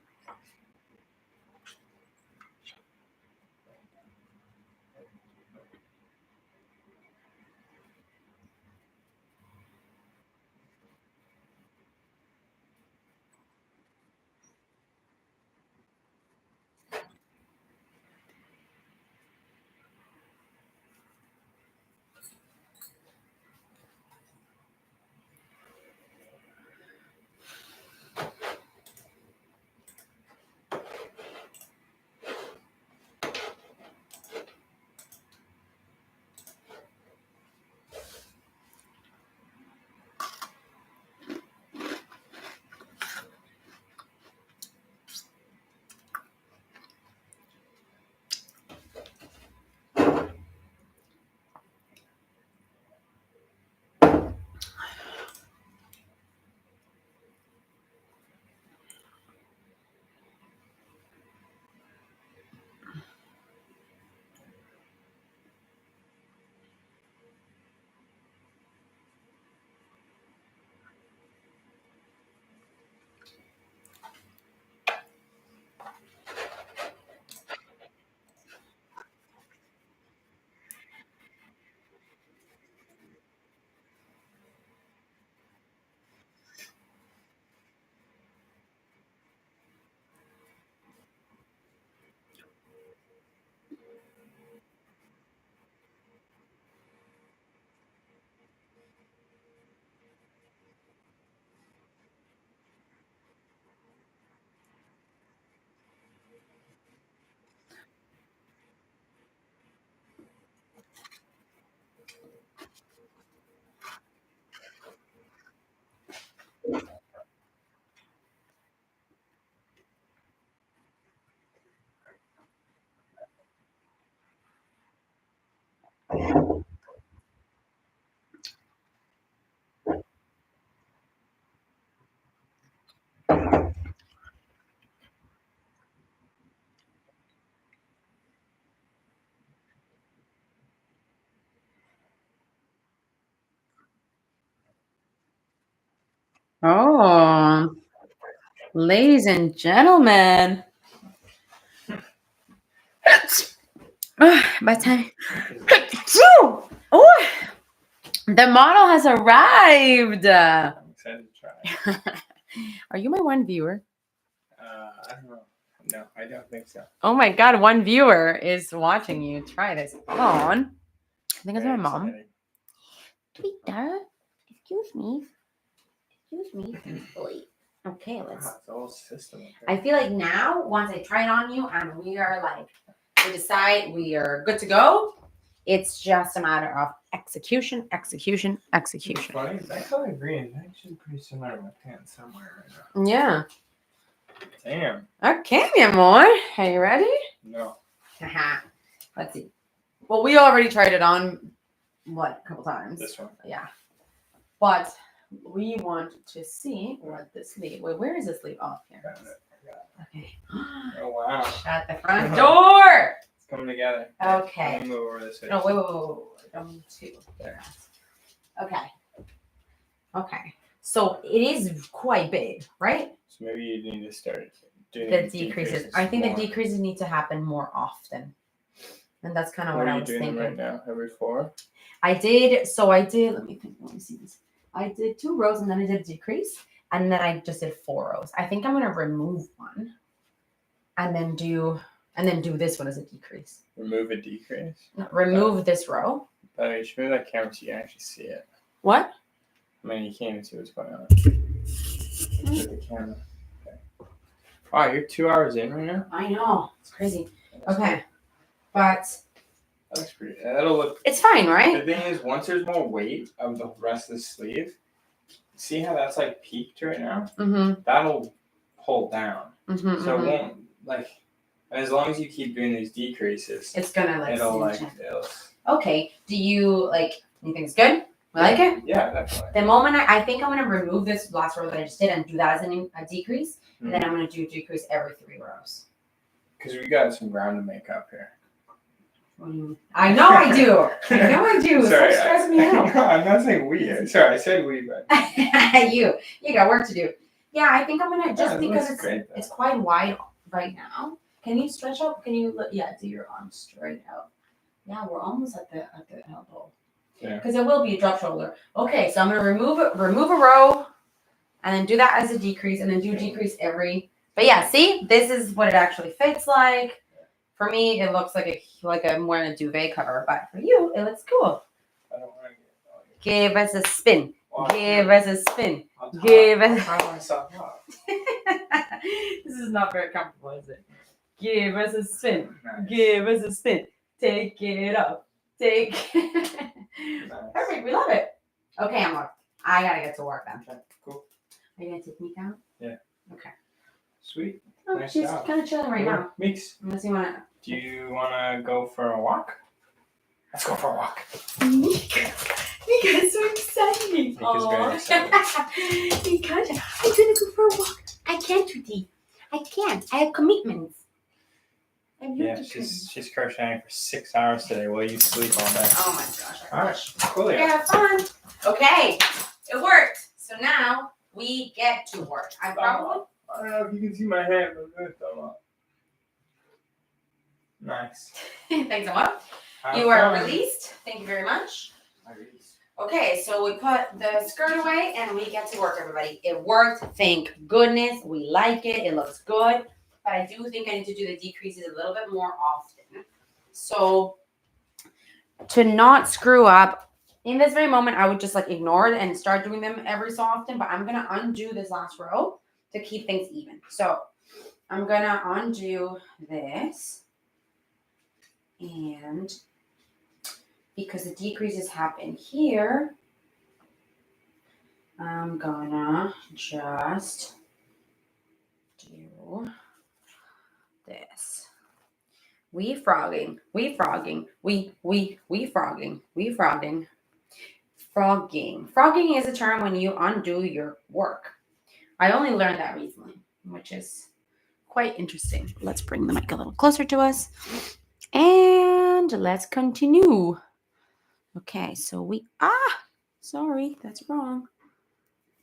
A: Oh, ladies and gentlemen. By the time. Oh, the model has arrived.
B: I'm excited to try.
A: Are you my one viewer?
B: I don't know. No, I don't think so.
A: Oh my god, one viewer is watching you try this on. I think it's my
B: Very
A: mom.
B: exciting.
A: Twitter. Excuse me. Excuse me. Wait. Okay, let's.
B: Wow, it's a whole system. Up
A: I
B: there.
A: feel like now, once I try it on you and we are like, we decide we are good to go, it's just a matter of execution, execution,
B: It's
A: execution.
B: funny. That color green is actually pretty similar to my pants somewhere right now.
A: Yeah.
B: Damn.
A: Okay, mi amor. Are you ready?
B: No.
A: Haha. Let's see. Well, we already tried it on, what, a couple times.
B: This one.
A: Yeah. But we want to see what the sleeve. Wait, where is the sleeve? Oh, here.
B: Got it.
A: Okay.
B: Oh wow.
A: Shut the front door.
B: It's coming together.
A: Okay.
B: Let me move over this way.
A: No, wait. Don't too. There. Okay. Okay. So it is quite big, right?
B: So maybe you need to start doing
A: The decreases. I think
B: more.
A: the decreases need to happen more often. And that's kind of what I was thinking.
B: Right now? Every 4?
A: I did, let me think, let me see this. I did 2 rows and then I did a decrease. And then I just did 4 rows. I think I'm going to remove one. And then do this one as a decrease.
B: Remove a decrease?
A: No, remove this row.
B: You should move that camera so you can actually see it.
A: What?
B: I mean, you can't even see what's going on. With the camera. Okay. Wow, you're 2 hours in right now?
A: I know. It's crazy. Okay. But
B: that looks pretty. That'll look.
A: It's fine, right?
B: The thing is, once there's more weight of the rest of the sleeve, see how that's like peaked right now?
A: Mm-hmm.
B: That'll pull down.
A: Mm-hmm,
B: so it won't like. As long as you keep doing these decreases,
A: it's gonna like.
B: It'll
A: Okay. Do you like? You think it's good? I like it.
B: Yeah, definitely.
A: The moment I think I'm gonna remove this last row that I just did and do that as a decrease, and then I'm gonna do a decrease every 3 rows.
B: Because we got some ground to make up here.
A: I know I do. I know I do.
B: Sorry,
A: Stop stressing me out.
B: No, I'm not saying we. Sorry, I said we, but
A: you got work to do. Yeah, I think I'm gonna just because it's quite wide right now. Can you stretch out? Can you do your arms straight out? Yeah, we're almost at the elbow.
B: Yeah.
A: Because it will be a drop shoulder. Okay, so I'm gonna remove a row, and then do that as a decrease, and then do a decrease every. But yeah, see, this is what it actually fits like. For me, it looks like I'm wearing a duvet cover, but for you, it looks cool.
B: I don't want to
A: Give us a spin.
B: Well,
A: Give us a spin.
B: I'll tie myself up.
A: This is not very comfortable, is it? Give us a spin.
B: Nice.
A: Give us a spin. Take it up. Take. Nice. Perfect. We love it. Okay, Emma. I gotta get to work then.
B: Cool.
A: Are you gonna take me down?
B: Yeah.
A: Okay.
B: Sweet.
A: Oh,
B: nice
A: she's
B: job.
A: kind of chilling right now.
B: Mix.
A: Unless you wanna.
B: Do you wanna go for a walk? Let's go for a walk.
A: Mika's so excited.
B: Mika's very excited.
A: Mika, I'm gonna go for a walk. I can't, Trudy. I can't. I have commitments.
B: Yeah, she's crocheting for 6 hours today while you sleep all day.
A: Oh my gosh.
B: All right, cool.
A: Okay, have fun. Okay, it worked. So now we get to work. I probably.
B: I don't know if you can see my hand, but good thumb up. Nice.
A: Thanks so much. You are released. Thank you very much. Okay, so we put the skirt away and we get to work, everybody. It worked. Thank goodness. We like it. It looks good. But I do think I need to do the decreases a little bit more often. So to not screw up, in this very moment, I would just like ignore it and start doing them every so often. But I'm going to undo this last row to keep things even. So I'm going to undo this. And because the decreases happen here, I'm gonna just do this. We frogging. Frogging is a term when you undo your work. I only learned that recently, which is quite interesting. Let's bring the mic a little closer to us. And let's continue. Okay, so sorry, that's wrong.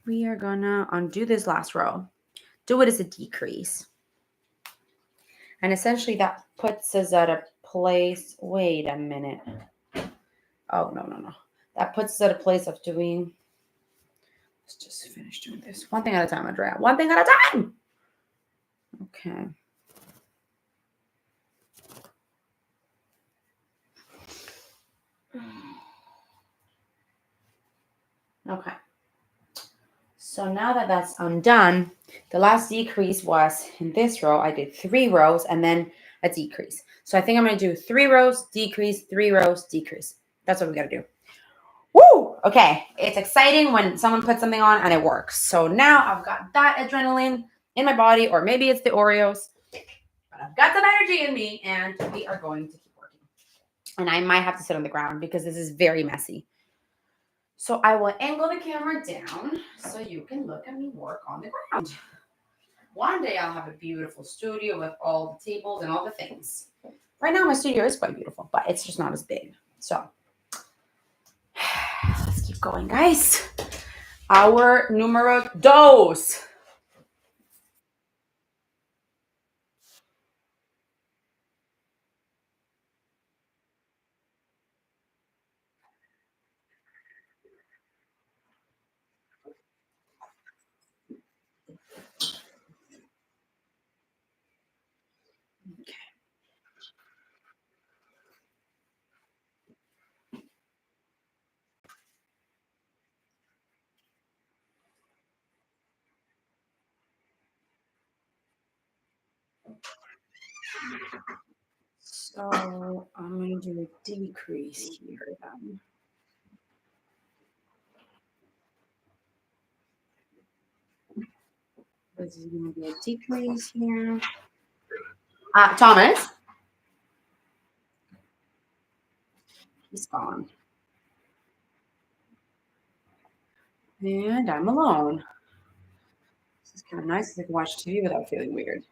A: We are gonna undo this last row. Do it as a decrease. And essentially that puts us at a place, wait a minute. Oh, no. That puts us at a place of doing, let's just finish doing this. One thing at a time, Andrea. One thing at a time. Okay. Okay. So now that that's undone, the last decrease was in this row. I did 3 rows and then a decrease. So I think I'm going to do 3 rows, decrease, 3 rows, decrease. That's what we got to do. Woo! Okay. It's exciting when someone puts something on and it works. So now I've got that adrenaline in my body, or maybe it's the Oreos, but I've got some energy in me and we are going to keep working. And I might have to sit on the ground because this is very messy. So I will angle the camera down so you can look at me work on the ground. One day I'll have a beautiful studio with all the tables and all the things. Right now my studio is quite beautiful, but it's just not as big. So let's keep going, guys. Hour numero dos. So I'm going to do a decrease here then. This is going to be a decrease here. Thomas? He's gone. And I'm alone. This is kind of nice. I can watch TV without feeling weird.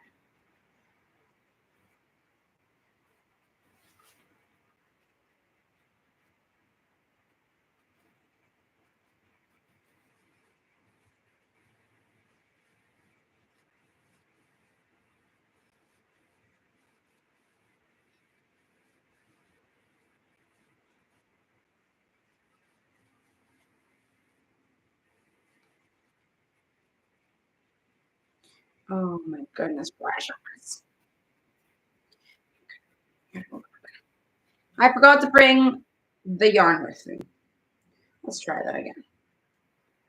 A: Oh my goodness gracious. I forgot to bring the yarn with me. Let's try that again.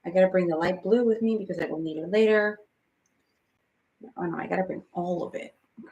A: I gotta bring the light blue with me because I will need it later. Oh no, I gotta bring all of it. Okay.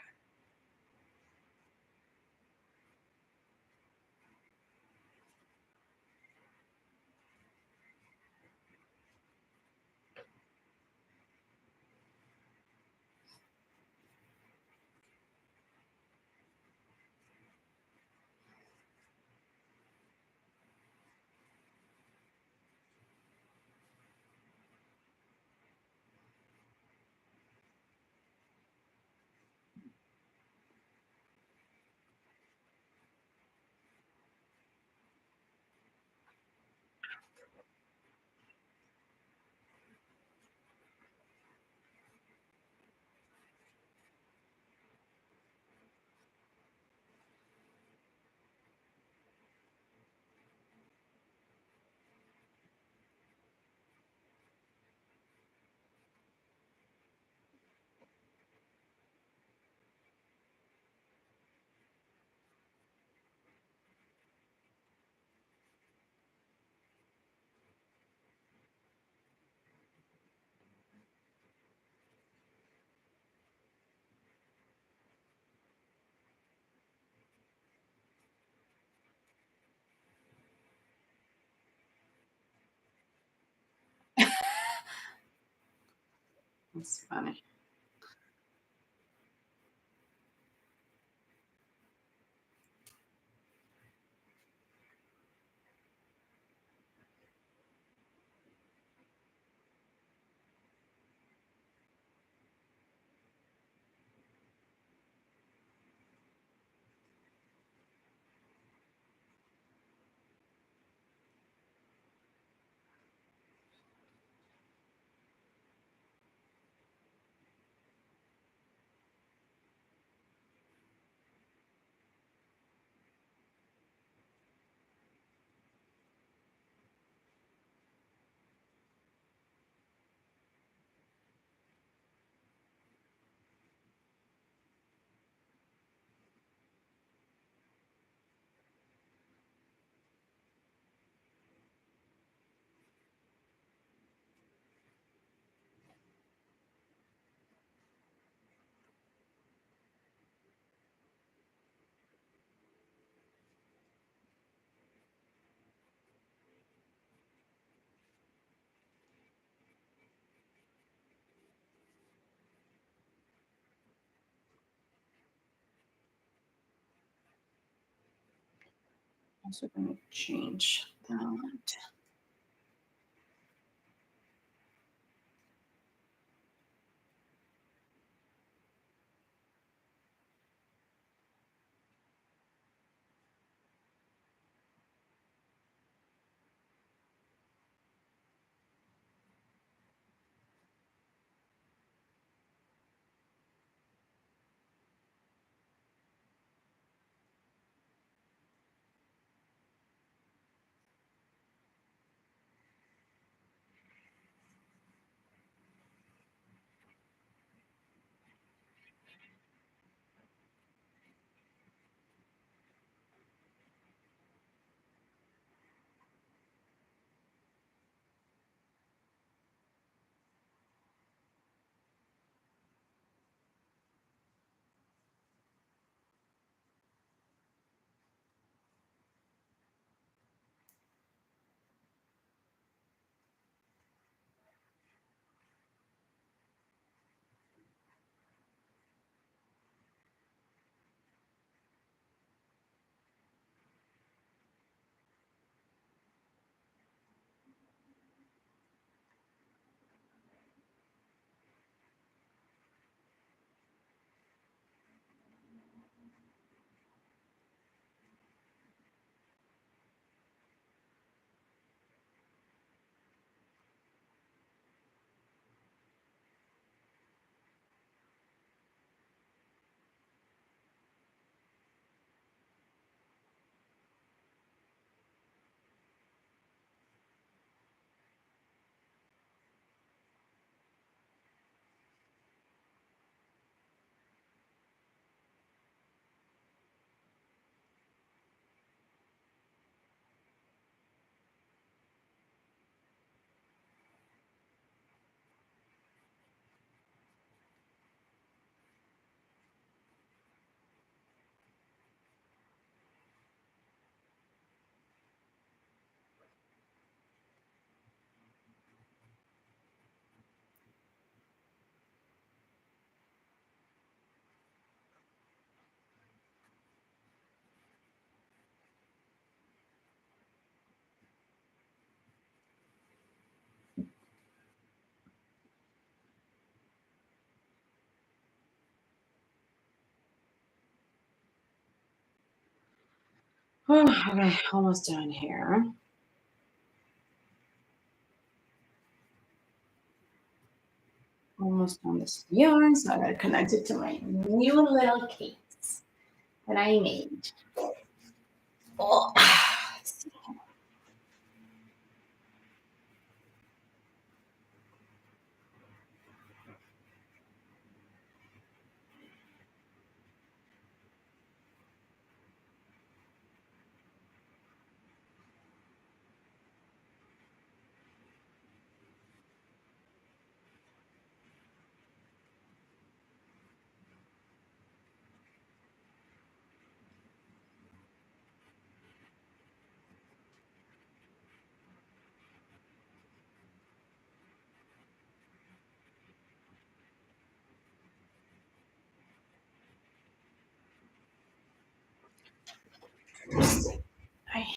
A: That's funny. Also going to change that. Okay, almost done here. Almost on this yarn, so I'm going to connect it to my new little case that I made. Oh, let's see. I-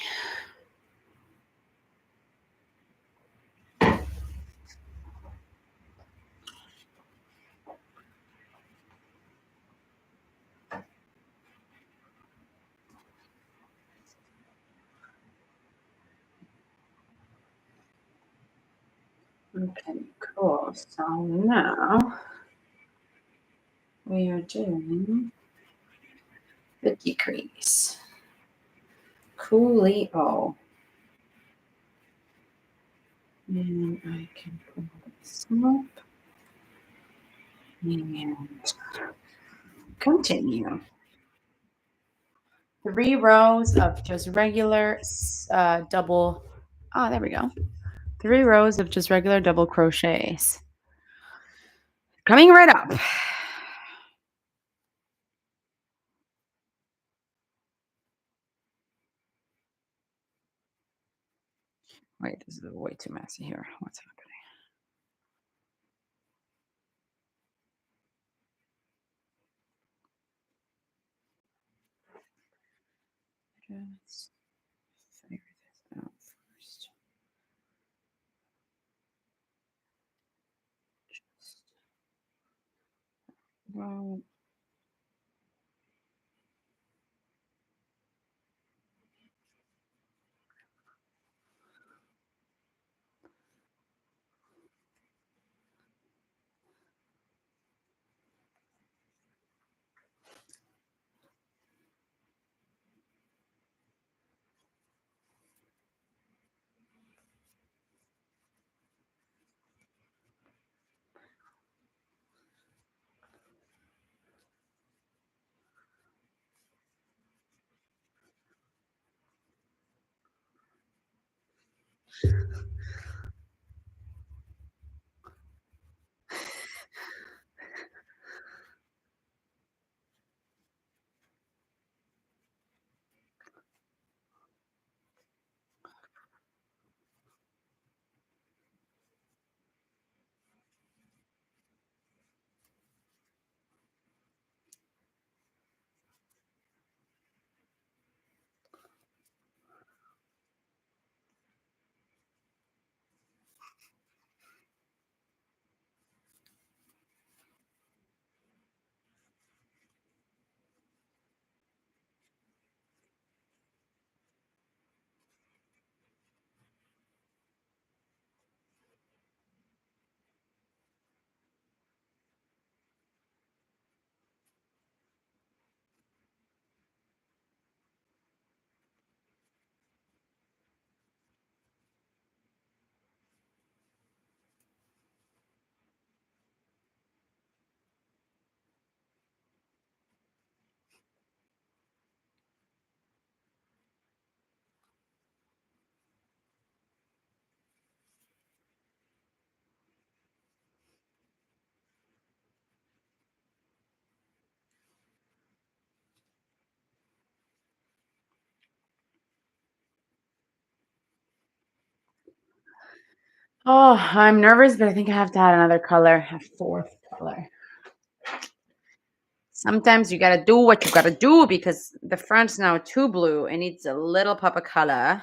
A: Okay, cool. So now we are doing the decrease. Coolio. And I can pull this up and continue. 3 rows of just regular double. Oh, there we go. 3 rows of just regular double crochets. Coming right up. Wait, this is way too messy here. What's happening? Just figure this out first. Just row. Oh, I'm nervous, but I think I have to add another color, a 4th color. Sometimes you gotta do what you gotta do because the front's now too blue. It needs a little pop of color.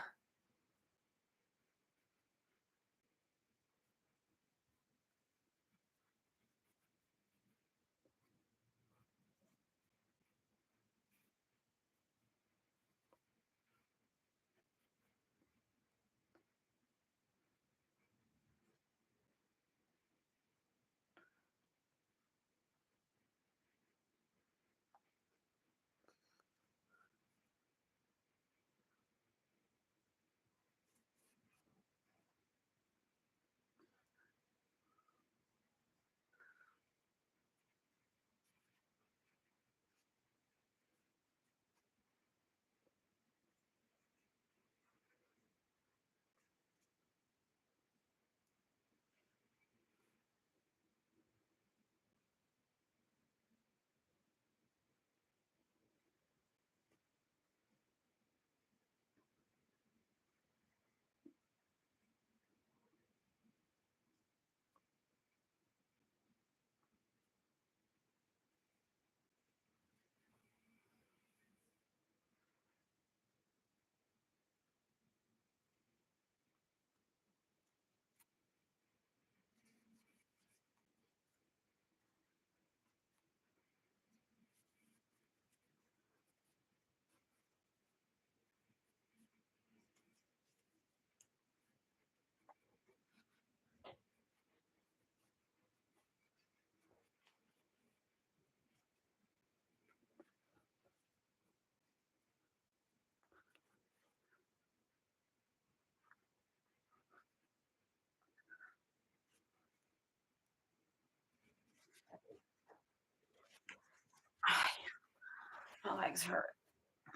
A: legs hurt.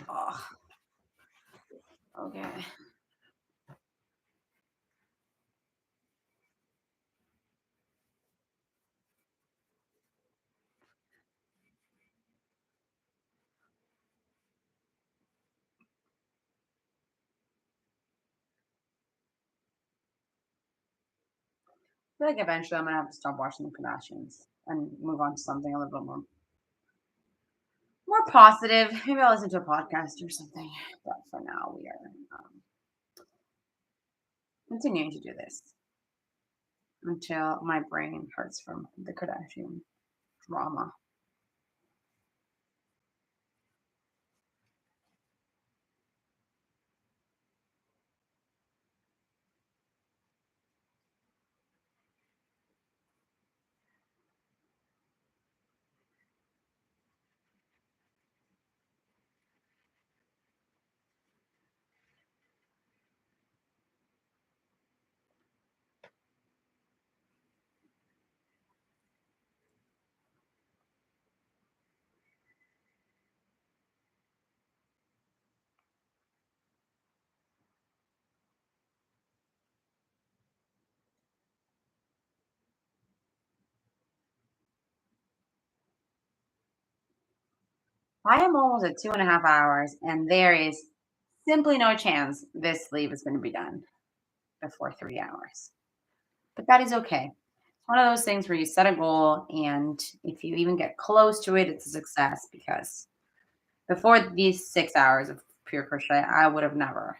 A: Oh, okay. I feel like eventually I'm gonna have to stop watching the Kardashians and move on to something a little bit more positive. Maybe I'll listen to a podcast or something. But for now, we are continuing to do this until my brain hurts from the Kardashian drama. I am almost at 2.5 hours, and there is simply no chance this sleep is going to be done before 3 hours. But that is okay. It's one of those things where you set a goal, and if you even get close to it, it's a success because before these 6 hours of pure crochet, I would have never.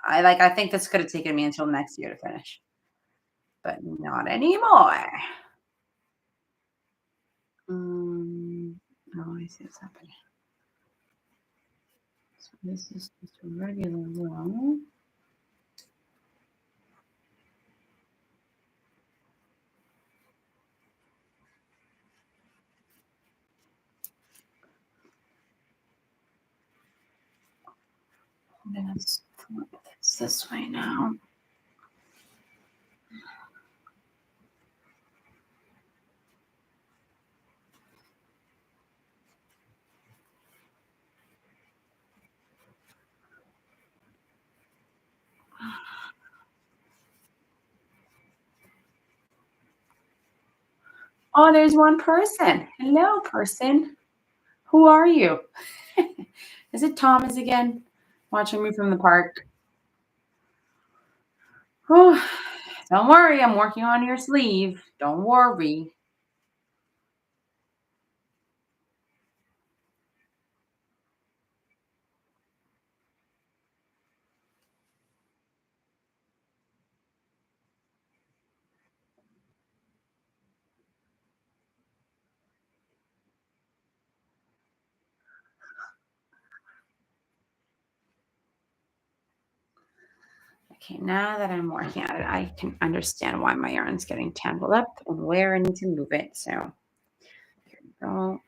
A: I think this could have taken me until next year to finish, but not anymore. Oh, I see what's happening. So this is just a regular row. I'm gonna flip this way now. Oh, there's one person. Hello, person. Who are you? Is it Thomas again? Watching me from the park. Oh, don't worry, I'm working on your sleeve. Don't worry. Okay, now that I'm working at it, I can understand why my yarn's getting tangled up and where I need to move it. So here we go.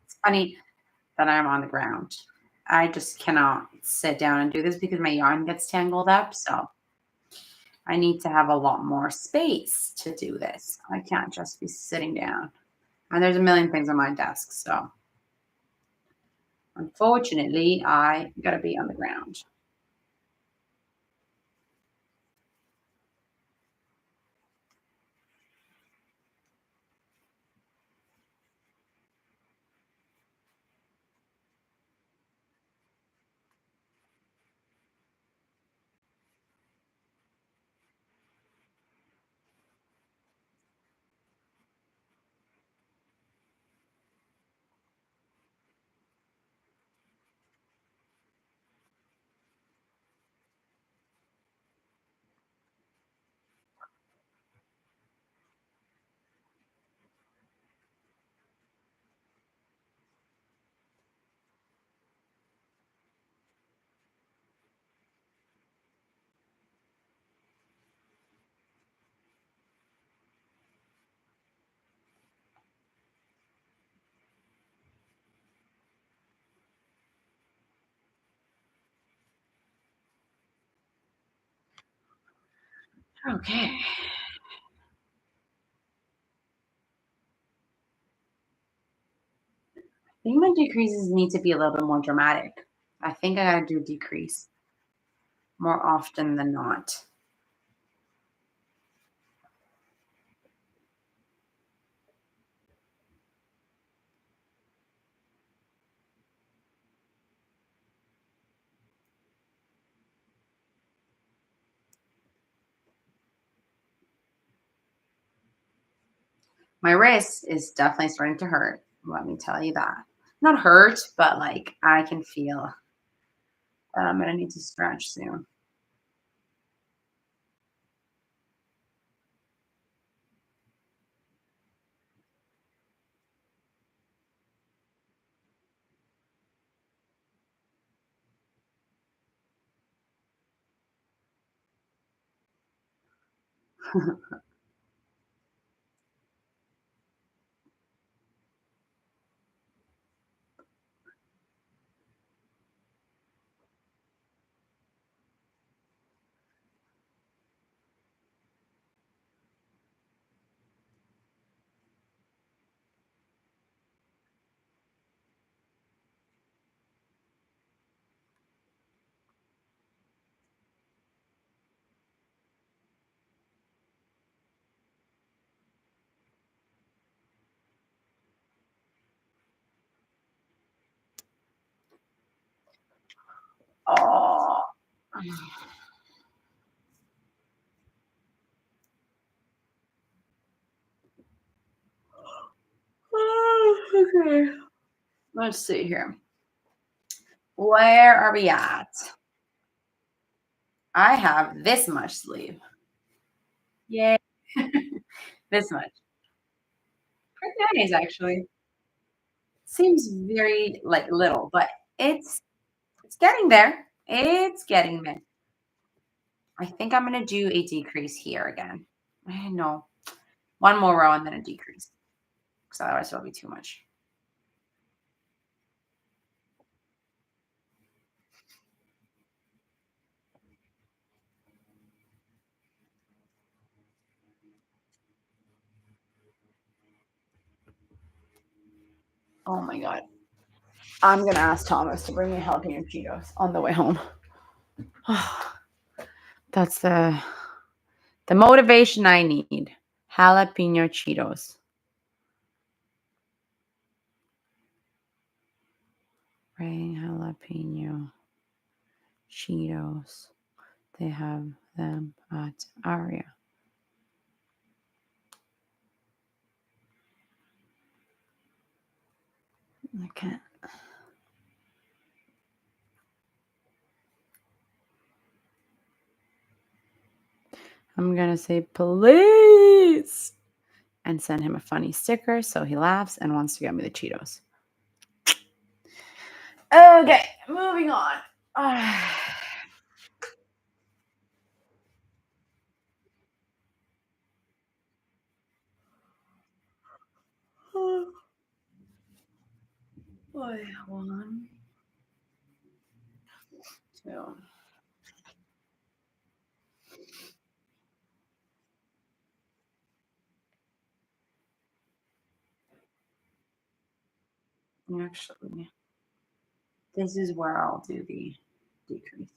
A: It's funny that I'm on the ground. I just cannot sit down and do this because my yarn gets tangled up. So I need to have a lot more space to do this. I can't just be sitting down. And there's a million things on my desk. So Unfortunately, I gotta be on the ground. Okay. I think my decreases need to be a little bit more dramatic. I think I gotta do decrease more often than not. My wrist is definitely starting to hurt. Let me tell you that. Not hurt, but like I can feel that I'm gonna need to stretch soon. Oh. Okay. Let's see here. Where are we at? I have this much sleeve. Yay. This much. Pretty nice, actually. Seems very like little, but it's it's getting there. It's getting there. I think I'm gonna do a decrease here again. I know. One more row and then a decrease. Because otherwise it'll be too much. Oh my god. I'm gonna ask Thomas to bring me jalapeno Cheetos on the way home. That's the motivation I need. Jalapeno Cheetos. Bring jalapeno Cheetos. They have them at Aria. I can't. I'm gonna say please and send him a funny sticker so he laughs and wants to get me the Cheetos. Okay, moving on. Boy, one, two. Actually, This is where I'll do the decrease.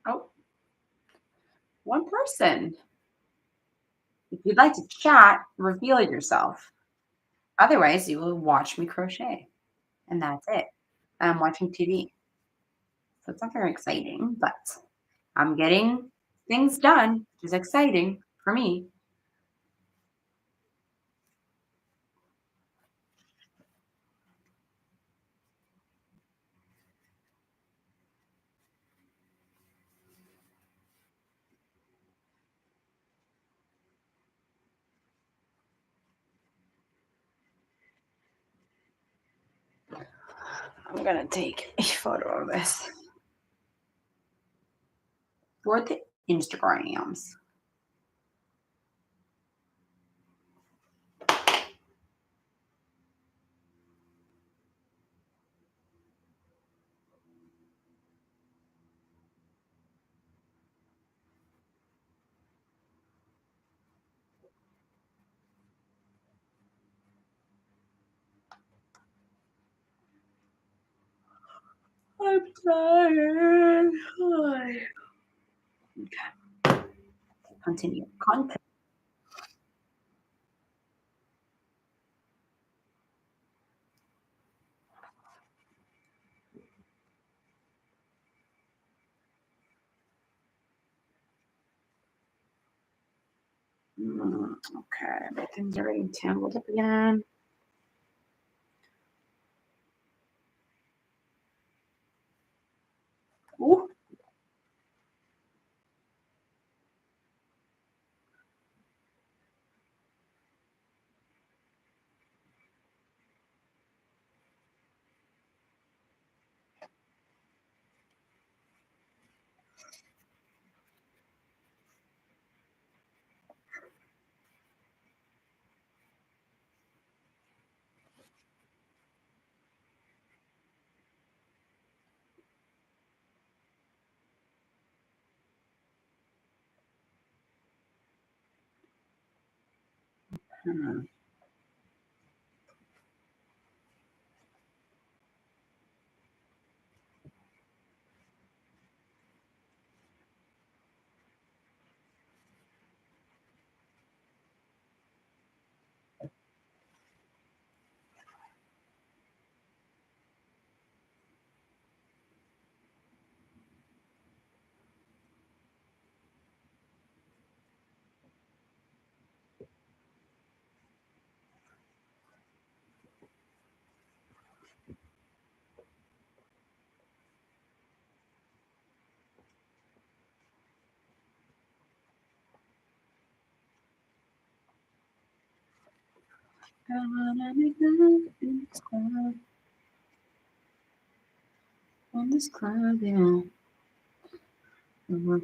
A: Oh, one person. If you'd like to chat, reveal yourself. Otherwise, you will watch me crochet, and that's it. I'm watching TV. So it's not very exciting, but I'm getting things done, which is exciting for me. I'm gonna take a photo of this for the Instagrams. I'm tired. Okay. Continue. Content. Okay, everything's already tangled up again. Ooh. Hmm. I wanna make love in this club. On this club, yeah.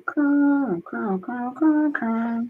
A: Cry, cry, cry, cry, cry.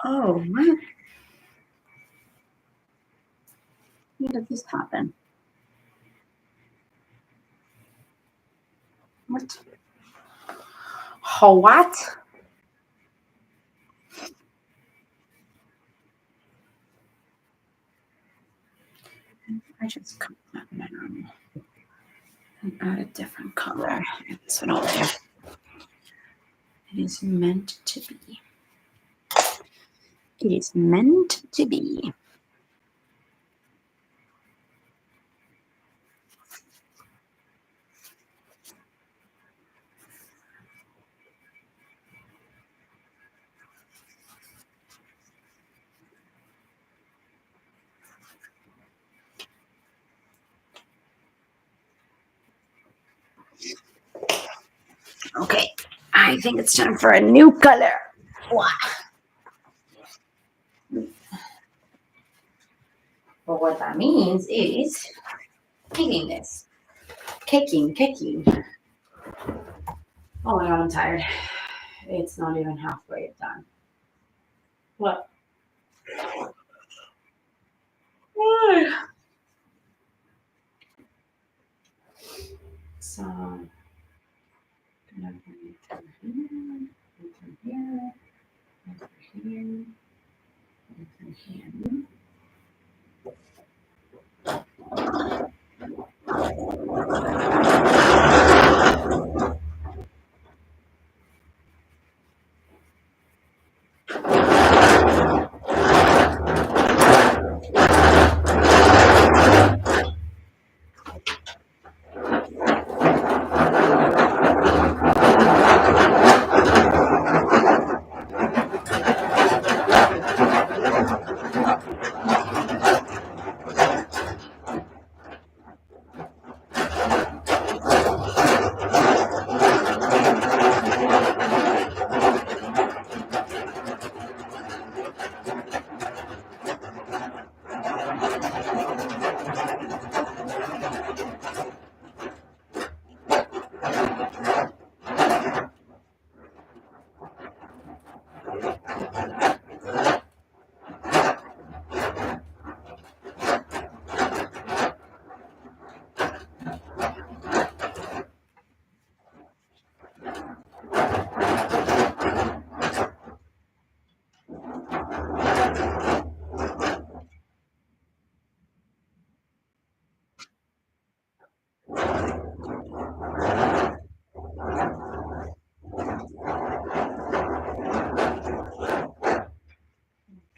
A: Oh, what? When did this happen? What? Oh, what? I just cut that down and add a different color. That's what I'll do. It is meant to be. It is meant to be. Okay, I think it's time for a new color. Wow. Well, what that means is kicking this. Kicking. Oh my god, I'm tired. It's not even halfway done. What? So, gonna bring it through here, and through here, and through here, and through here.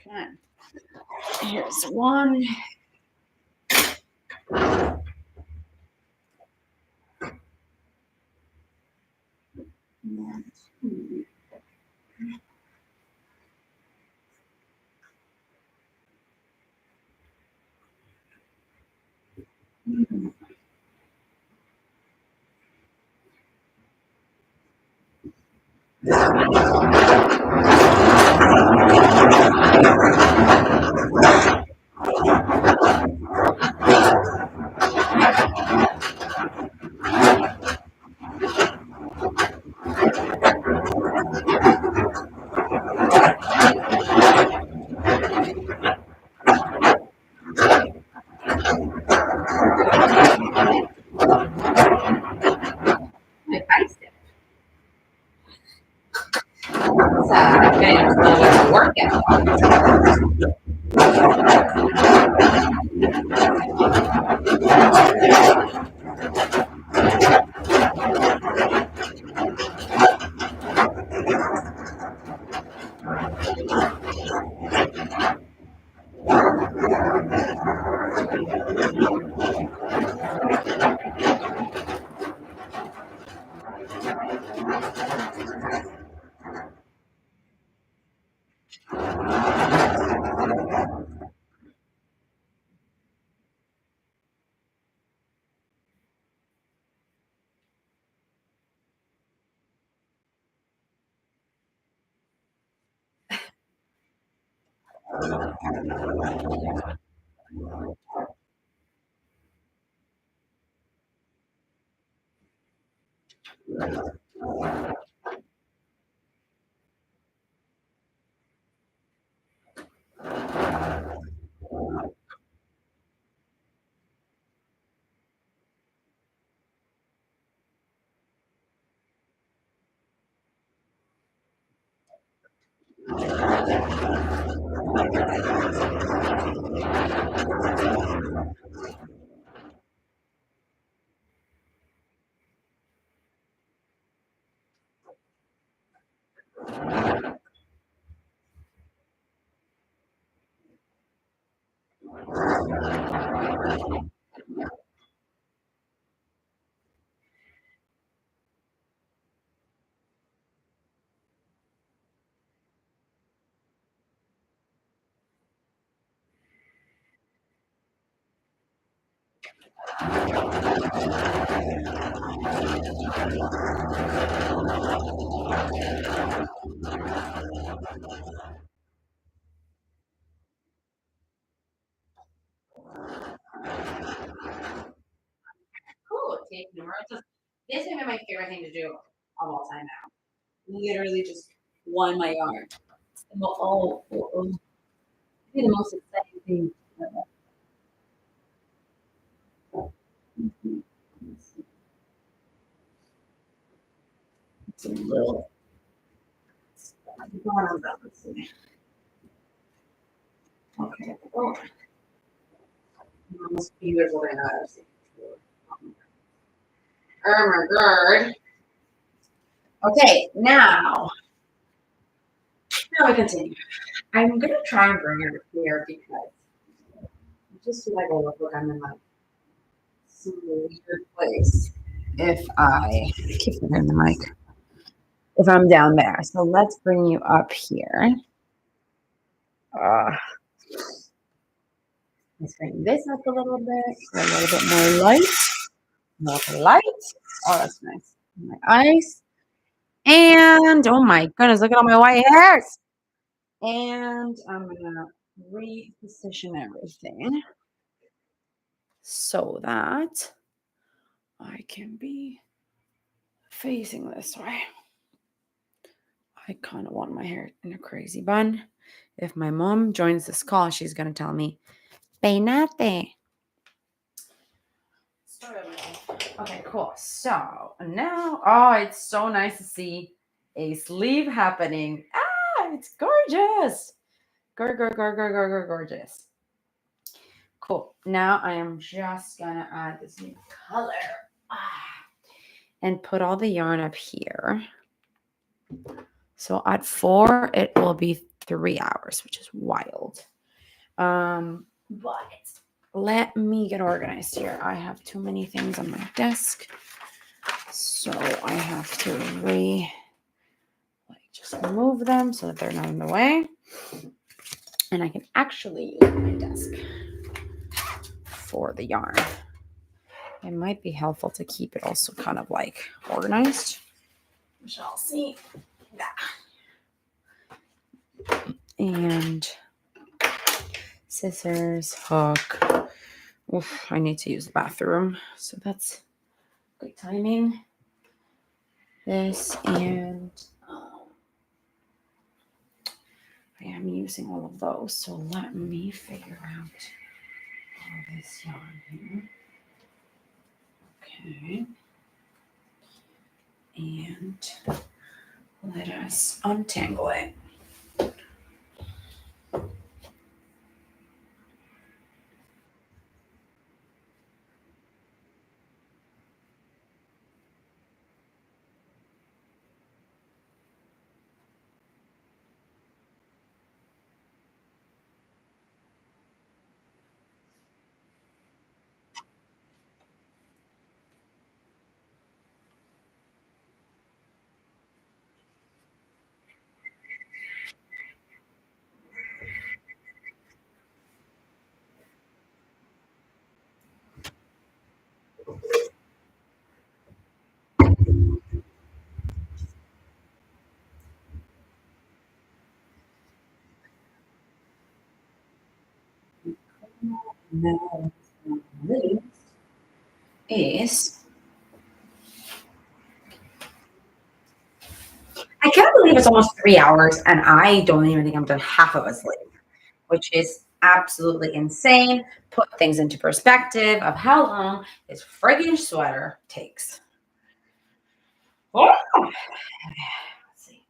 A: Okay. Here's one. And two. Cool. Take numerals. This is my favorite thing to do of all time now. Literally just one my yarn. Be the most exciting thing ever. It's a little. Let's see. Okay. Oh. Most beautiful thing I've ever seen. Oh my god. Okay, now we continue. I'm gonna try and bring her here because I just feel like I look like I'm in like some weird place if I keep forgetting the mic. If I'm down there. So let's bring you up here. Let's bring this up a little bit. A little bit more light. More light. Oh, that's nice. My eyes. And oh my goodness, look at all my white hairs. And I'm gonna reposition everything so that I can be facing this way. I kind of want my hair in a crazy bun. If my mom joins this call, she's gonna tell me, "Peinate." Okay, cool. So now, oh, it's so nice to see a sleeve happening. Ah, it's gorgeous. Gorgeous. Cool. Now I am just gonna add this new color and put all the yarn up here. So at 4, it will be 3 hours, which is wild. But let me get organized here. I have too many things on my desk. So I have to just move them so that they're not in the way. And I can actually use my desk for the yarn. It might be helpful to keep it also kind of like organized. We shall see. And scissors, hook. Oof, I need to use the bathroom. So that's good timing. This and I am using all of those. So let me figure out all this yarn here. Okay. And let us untangle it. now this is, I can't believe it's almost 3 hours and I don't even think I'm done half of a sleep, which is absolutely insane. Put things into perspective of how long this friggin' sweater takes. Oh, let's see.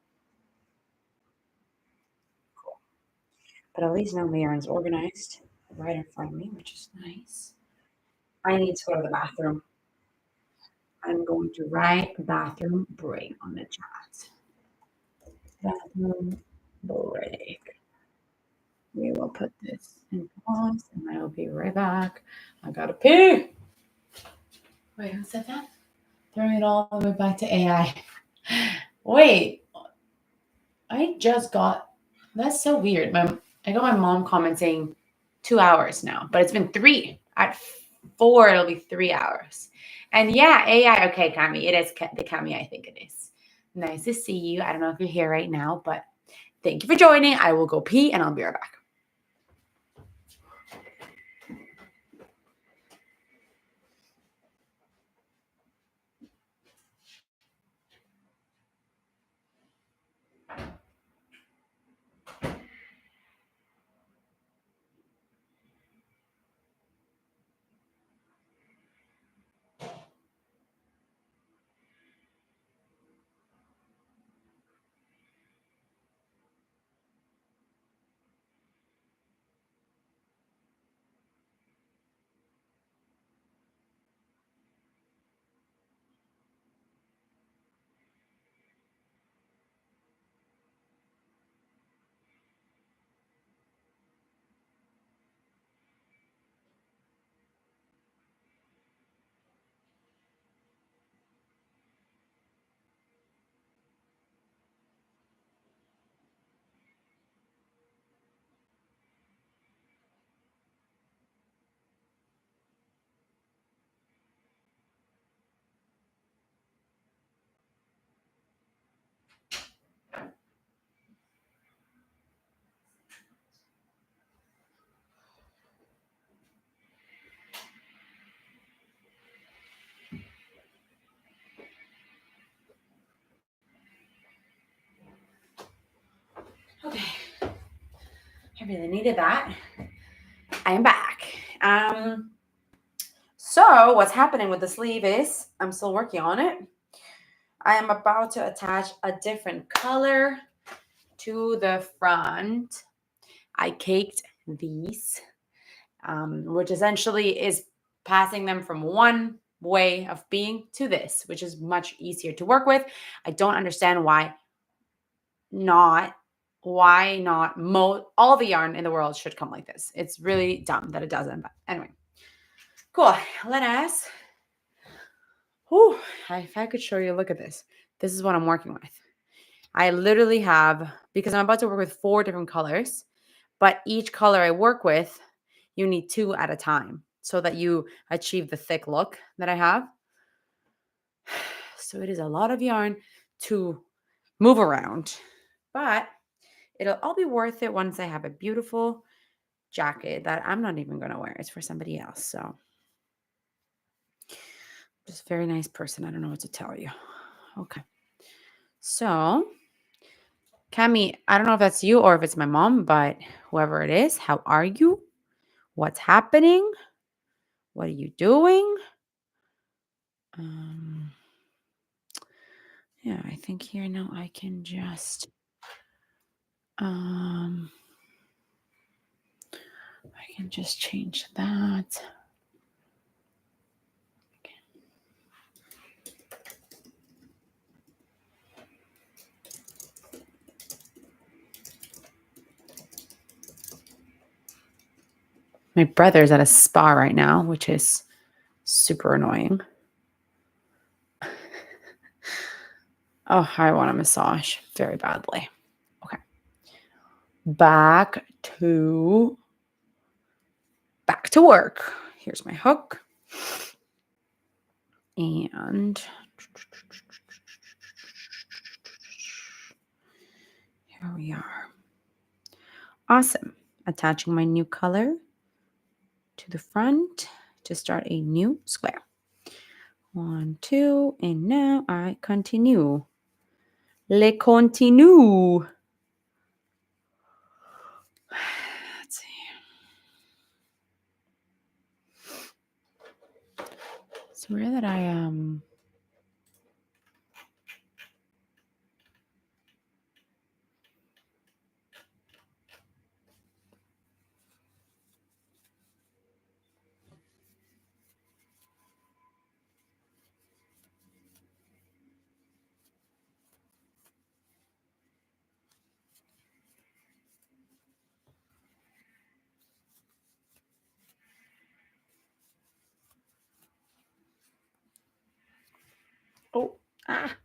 A: Cool. But at least now my yarn's organized right in front of me, which is nice. I need to go to the bathroom. I'm going to write bathroom break on the chat. Bathroom break. We will put this in pause and I will be right back. I gotta pee. Wait, who said that? Throwing it all the way back to AI. Wait, I just got, that's so weird. I got my mom commenting 2 hours now, but it's been 3. At 4, it'll be 3 hours. And yeah, AI. Okay, Cami, it is the Cami I think it is. Nice to see you. I don't know if you're here right now, but thank you for joining. I will go pee and I'll be right back. Okay. I really needed that. I am back. So what's happening with the sleeve is I'm still working on it. I am about to attach a different color to the front. I caked these, which essentially is passing them from one way of being to this, which is much easier to work with. I don't understand not all the yarn in the world should come like this. It's really dumb that it doesn't. But anyway, cool. Let us. Whew, if I could show you, look at this. This is what I'm working with. I literally have, because I'm about to work with 4 different colors, but each color I work with, you need 2 at a time so that you achieve the thick look that I have. So it is a lot of yarn to move around, but it'll all be worth it once I have a beautiful jacket that I'm not even going to wear. It's for somebody else. So just very nice person. I don't know what to tell you. Okay. So Cami, I don't know if that's you or if it's my mom, but whoever it is, how are you? What's happening? What are you doing? Yeah, I think here now I can just I can just change that. Okay. My brother's at a spa right now, which is super annoying. Oh, I want a massage very badly. Okay. Back to work. Here's my hook. And here we are. Awesome. Attaching my new color. to the front to start a new square. 1, 2, and now I continue. Le continue. Let's see. So where did I Oh, ah.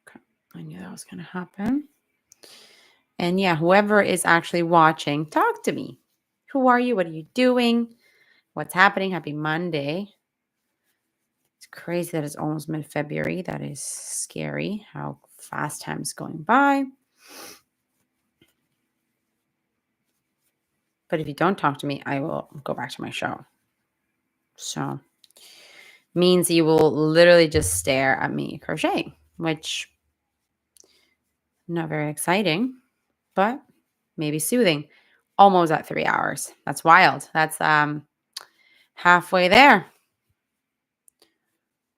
A: Okay, I knew that was going to happen. And yeah, whoever is actually watching, talk to me. Who are you? What are you doing? What's happening? Happy Monday. It's crazy that it's almost mid-February. That is scary how fast time is going by. But if you don't talk to me, I will go back to my show. So means you will literally just stare at me crocheting, which not very exciting, but maybe soothing. Almost at 3 hours. That's wild. That's halfway there.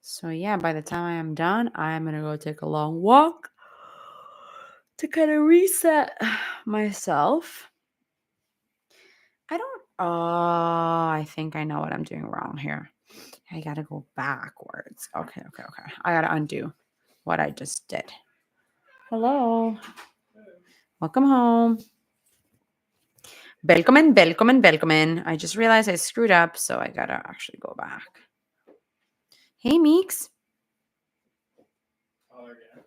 A: So yeah, by the time I am done, I'm gonna go take a long walk to kind of reset myself. I think I know what I'm doing wrong here. I gotta go backwards. Okay. I gotta undo what I just did. Hello. Welcome home. Welcome. I just realized I screwed up, so I gotta actually go back. Hey, Meeks.
B: Oh, yeah.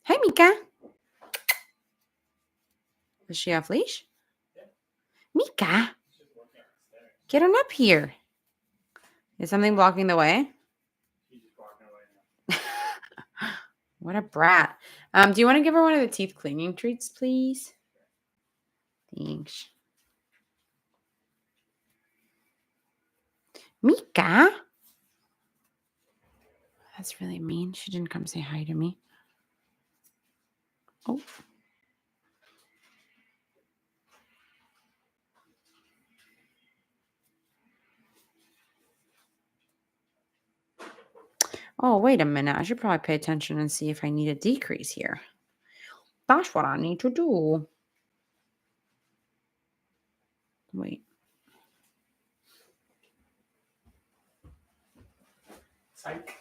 A: Hi, Mika. Is she off leash?
B: Yeah.
A: Mika, get on up here. Is something blocking the way?
B: She's just walking away now.
A: What a brat. Do you want to give her one of the teeth cleaning treats, please? Thanks. Mika? That's really mean. She didn't come say hi to me. Oh. Oh, wait a minute. I should probably pay attention and see if I need a decrease here. That's what I need to do. Wait.
B: Psych.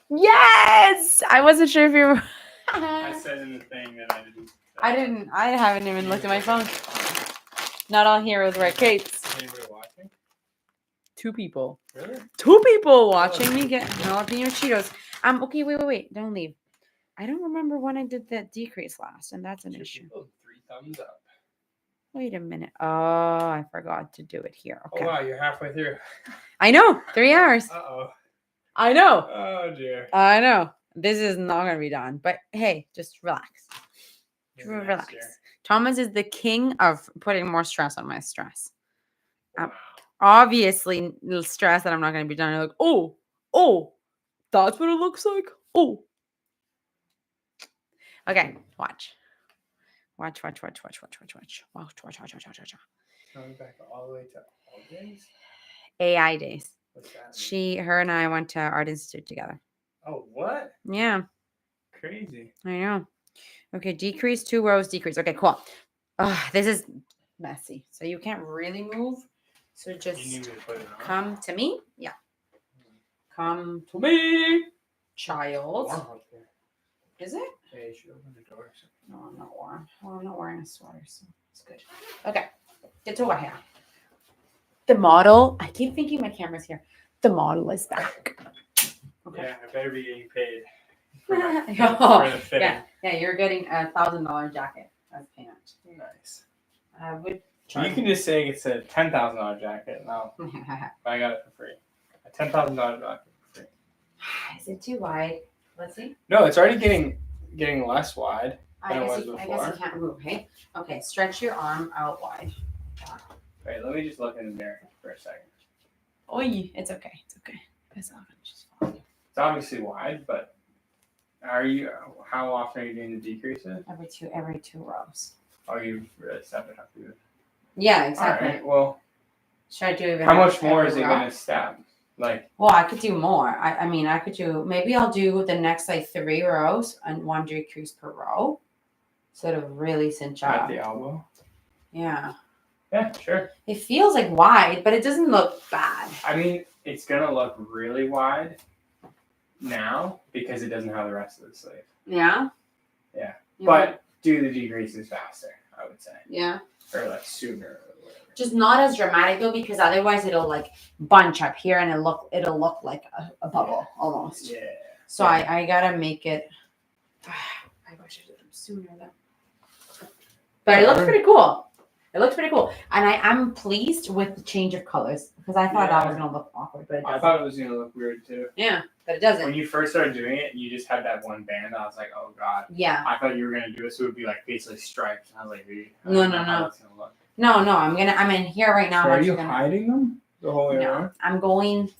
A: Yes! I wasn't sure if you were...
B: I said in the thing that I didn't.
A: I haven't even looked at my phone. Not all heroes wear capes.
B: Anybody watching?
A: 2 people.
B: Really?
A: 2 people watching me get jalapeno Cheetos. Okay, wait. Don't leave. I don't remember when I did that decrease last, and that's an
B: 2
A: issue.
B: people, 3 thumbs up.
A: Wait a minute. Oh, I forgot to do it here. Okay.
B: Oh wow, you're halfway through.
A: I know. 3 hours.
B: Uh-oh.
A: I know.
B: Oh dear.
A: I know. This is not going to be done. But hey, just relax.
B: Maybe
A: Relax.
B: next year.
A: Thomas is the king of putting more stress on my stress.
B: Wow.
A: Obviously, stress that I'm not going to be done. You're like, oh, that's what it looks like. Oh. Okay, watch. Watch.
B: Going back all the way to all days?
A: AI days.
B: What's that mean?
A: Her and I went to Art Institute together.
B: Oh, what?
A: Yeah,
B: Crazy.
A: I know. Okay, decrease 2 rows, decrease. Okay, cool. This is messy. So you can't really move. So
B: You need
A: just
B: me to put it on?
A: come to me. Yeah. Come to me, child.
B: Warm up there.
A: Is it?
B: Yeah, you should open the door.
A: No, I'm not warm. Well, I'm not wearing a sweater, so it's good. Okay, get to what here. The model. I keep thinking my camera's here. The model is back. Okay.
B: Yeah, I better be getting paid.
A: Oh,
B: For the fitting.
A: yeah, you're getting a $1,000 jacket as payment.
B: Nice.
A: I would.
B: You can just say it's a $10,000 jacket. No, I got it for free. A $10,000 jacket for free.
A: Is it too wide? Let's see.
B: No, it's already getting less wide.
A: I
B: Than it
A: guess
B: was
A: you
B: before.
A: can't move. Hey, okay. Stretch your arm out wide.
B: Wait, let me just look in the mirror for a second.
A: Oi, it's okay. It's okay. It's all good. Just follow you.
B: It's obviously wide, but how often are you doing the decreases?
A: Every two rows.
B: Oh, you really step it up.
A: Yeah, exactly.
B: All right, well,
A: Should I do even
B: how much more
A: every
B: is it
A: row?
B: going to step? Like,
A: Well, I could do more. I mean, I could do, maybe I'll do the next like 3 rows and 1 decrease per row. So it'll really cinch
B: at
A: up.
B: the elbow?
A: Yeah.
B: Yeah, sure.
A: It feels like wide, but it doesn't look bad.
B: I mean, it's going to look really wide now because it doesn't have the rest of the sleeve.
A: Yeah?
B: Yeah.
A: You
B: But do the decreases faster, I would say.
A: yeah.
B: Or like sooner or whatever.
A: Just not as dramatic though, because otherwise it'll like bunch up here and it'll look like a bubble almost.
B: Yeah.
A: So I gotta make it. I wish I did them sooner though. But it looks pretty cool. It looks pretty cool, and I'm pleased with the change of colors because I thought that was gonna look awkward, but it doesn't.
B: I thought it was going to look weird too.
A: Yeah, but it doesn't.
B: When you first started doing it, you just had that one band. I was like, oh god.
A: Yeah.
B: I thought you were gonna do it so it would be like basically striped. I was like, I
A: No,
B: don't
A: no,
B: know how
A: no.
B: that's gonna look.
A: No, I'm in here right now.
B: So
A: I'm
B: are
A: actually
B: you
A: gonna,
B: hiding them the whole way
A: no,
B: around?
A: I'm going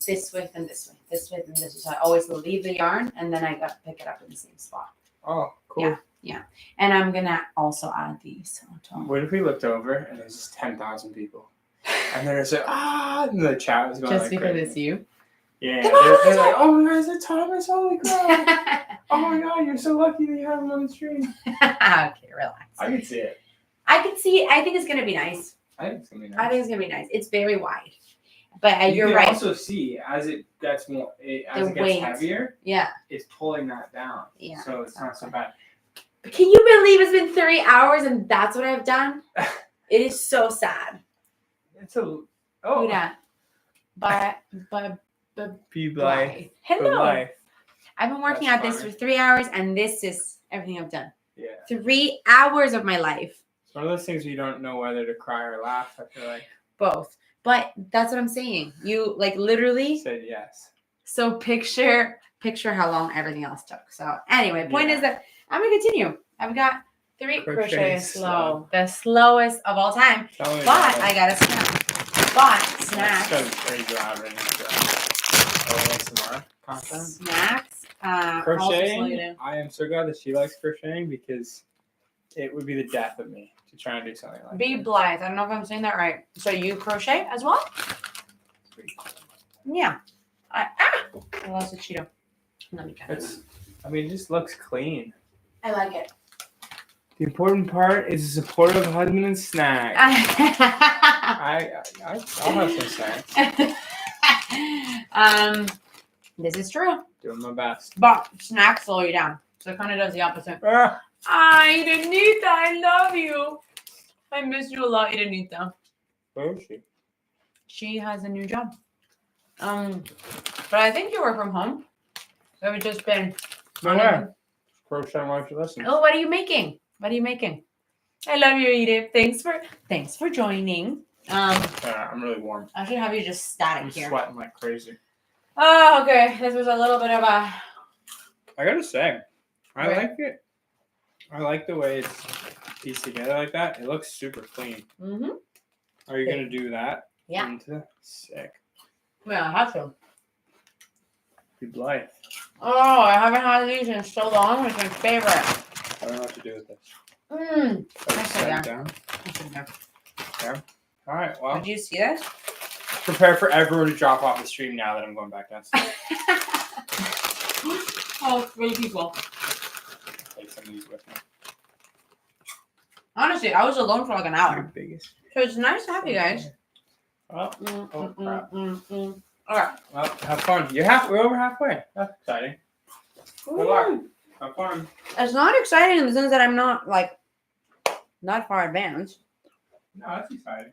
A: this way and this way, this way and this way. So I always leave the yarn and then I got to pick it up in the same spot.
B: Oh, cool.
A: And I'm gonna also add these on top.
B: What if we looked over and there's just 10,000 people, and they're just like, and the chat was going
A: Just
B: like
A: because
B: crazy.
A: it's you.
B: Yeah,
A: Come on,
B: they're like, oh my god, is it Thomas? Holy crap! Oh my god, you're so lucky that you have him on the stream.
A: Okay, relax.
B: I can see it.
A: I can see. I think it's gonna be nice.
B: I think it's gonna be nice.
A: I think it's gonna be nice. It's very wide, but
B: you
A: you're
B: can
A: right.
B: also see as it gets more, as it gets
A: weight.
B: heavier,
A: Yeah.
B: it's pulling that down.
A: Yeah,
B: So it's not so bad.
A: Can you believe it's been 3 hours and that's what I've done? It is so sad.
B: It's a oh.
A: Yeah. But
B: Be Blythe.
A: Hello.
B: Life.
A: I've been working
B: That's
A: at this
B: funny.
A: for 3 hours and this is everything I've done.
B: Yeah.
A: 3 hours of my life.
B: It's one of those things where you don't know whether to cry or laugh. I feel like
A: Both. But that's what I'm saying. You like literally.
B: said yes.
A: So picture how long everything else took. So anyway, point is that I'm gonna continue. I've got 3 crochets slow. The slowest of all time.
B: Tell me
A: But
B: about it.
A: I got a snack. But snacks.
B: Are you driving into ASMR content?
A: Snacks.
B: Crocheting. I am so glad that she likes crocheting because it would be the death of me to try and do something like
A: Be
B: that.
A: Blythe. I don't know if I'm saying that right. So you crochet as well? Yeah. I lost a Cheeto. Let me cut it.
B: It just looks clean.
A: I like it.
B: The important part is a supportive husband and snack. I'll have some snacks.
A: This is true.
B: Doing my best.
A: But snacks slow you down. So it kind of does the opposite.
B: Ah,
A: Idenita, I love you. I miss you a lot, Idenita.
B: where is she?
A: She has a new job. But I think you work from home. We've just been.
B: No way. Crocheting while she listens.
A: Oh, what are you making? What are you making? I love you, Edith. Thanks for joining.
B: I'm really warm.
A: I should have you just static
B: I'm
A: here.
B: sweating like crazy.
A: Oh, okay. This was a little bit of a.
B: I gotta say, I
A: Right.
B: like it. I like the way it's pieced together like that. It looks super clean.
A: Mm-hmm.
B: Are you gonna do that?
A: Yeah.
B: Sick.
A: Yeah, I have to.
B: Be Blythe.
A: Oh, I haven't had these in so long. It's my favorite.
B: I don't know what to do with this.
A: Mmm.
B: Set
A: sit
B: it
A: down.
B: down. All right. Well,
A: Did you see this?
B: prepare for everyone to drop off the stream now that I'm going back downstairs.
A: Oh, 3 people.
B: Take some of these with me.
A: Honestly, I was alone for like an hour.
B: Biggest.
A: So it's nice to have you guys.
B: Oh, crap.
A: All right.
B: Well, have fun. We're over halfway. That's exciting. Good luck. Have fun.
A: It's not exciting in the sense that I'm not not far advanced.
B: No, that's exciting.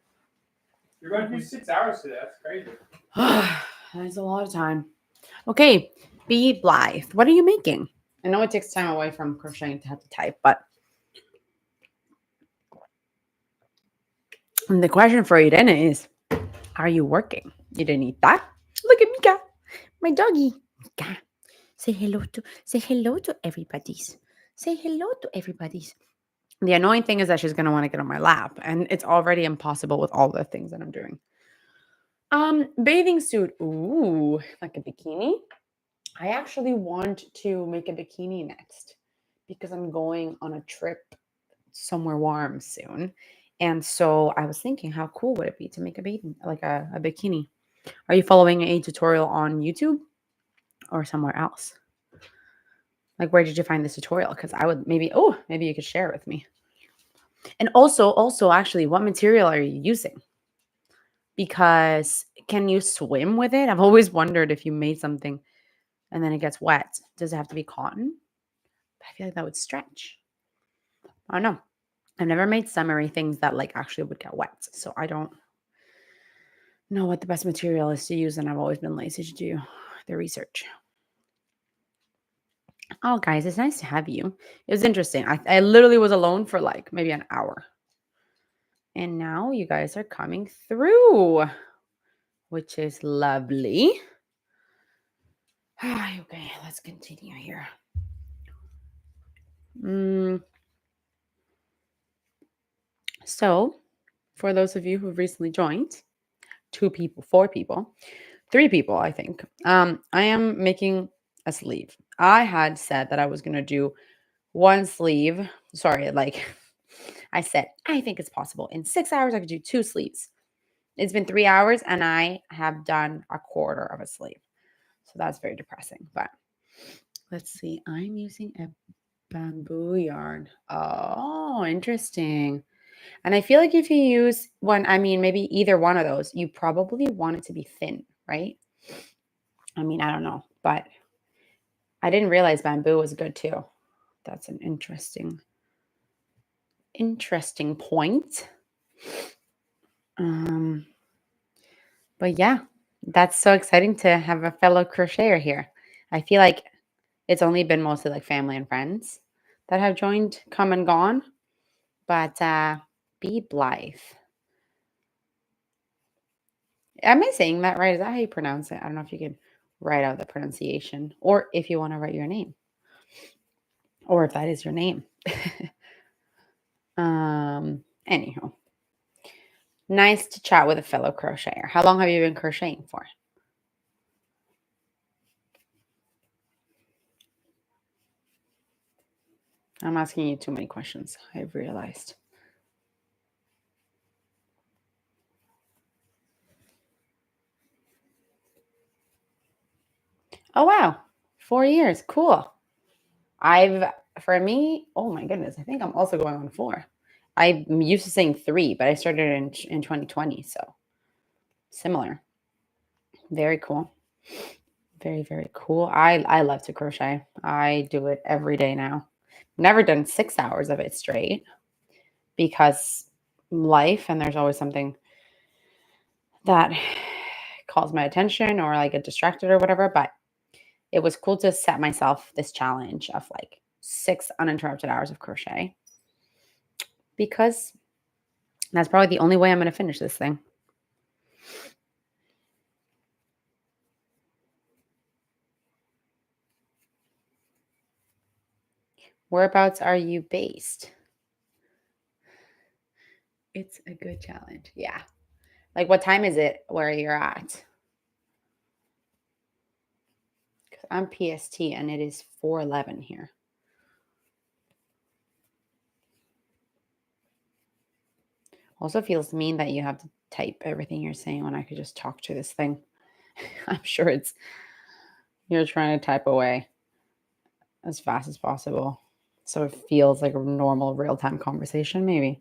B: You're going to do 6 hours today. That's crazy.
A: That's a lot of time. Okay, Be Blythe. What are you making? I know it takes time away from crocheting to have to type, but the question for Eden is, are you working? You didn't eat that? Look at Mika, my doggy. Mika, say hello to everybody's. Say hello to everybody's. The annoying thing is that she's going to want to get on my lap, and it's already impossible with all the things that I'm doing. Bathing suit. Ooh, like a bikini. I actually want to make a bikini next because I'm going on a trip somewhere warm soon. And so I was thinking, how cool would it be to make a bathing, like a bikini? Are you following a tutorial on YouTube or somewhere else? Like, where did you find this tutorial? Because I would maybe you could share it with me. And also, actually, what material are you using? Because can you swim with it? I've always wondered if you made something and then it gets wet. Does it have to be cotton? I feel like that would stretch. I don't know. I've never made summery things that like actually would get wet. So I don't know what the best material is to use. And I've always been lazy to do the research. Oh, guys, it's nice to have you. It was interesting. I literally was alone for like maybe an hour. And now you guys are coming through, which is lovely. Okay, let's continue here. So, for those of you who've recently joined, 2 people, 4 people, 3 people, I think, I am making a sleeve. I had said that I was going to do one sleeve. Sorry, like I said, I think it's possible. In 6 hours, I could do 2 sleeves. It's been 3 hours and I have done a quarter of a sleeve. So that's very depressing. But let's see. I'm using a bamboo yarn. Oh, interesting. And I feel like if you use one, I mean, maybe either one of those, you probably want it to be thin, right? I mean, I don't know, but I didn't realize bamboo was good too. That's an interesting point. But yeah, that's so exciting to have a fellow crocheter here. I feel like it's only been mostly like family and friends that have joined, come and gone. But be Blythe. Am I saying that right? Is that how you pronounce it? I don't know if you can write out the pronunciation or if you want to write your name or if that is your name. Anyhow, nice to chat with a fellow crocheter. How long have you been crocheting for? I'm asking you too many questions, I've realized. Oh, wow. 4 years. Cool. For me, oh my goodness, I think I'm also going on 4. I'm used to saying 3, but I started in 2020, so similar. Very cool. Very, very cool. I love to crochet. I do it every day now. Never done 6 hours of it straight because life, and there's always something that calls my attention or I get distracted or whatever, but it was cool to set myself this challenge of like 6 uninterrupted hours of crochet because that's probably the only way I'm going to finish this thing. Whereabouts are you based? It's a good challenge. Yeah. Like, what time is it where you're at? Because I'm PST and it is 4:11 here. Also feels mean that you have to type everything you're saying when I could just talk to this thing. I'm sure you're trying to type away as fast as possible. So it feels like a normal real-time conversation, maybe.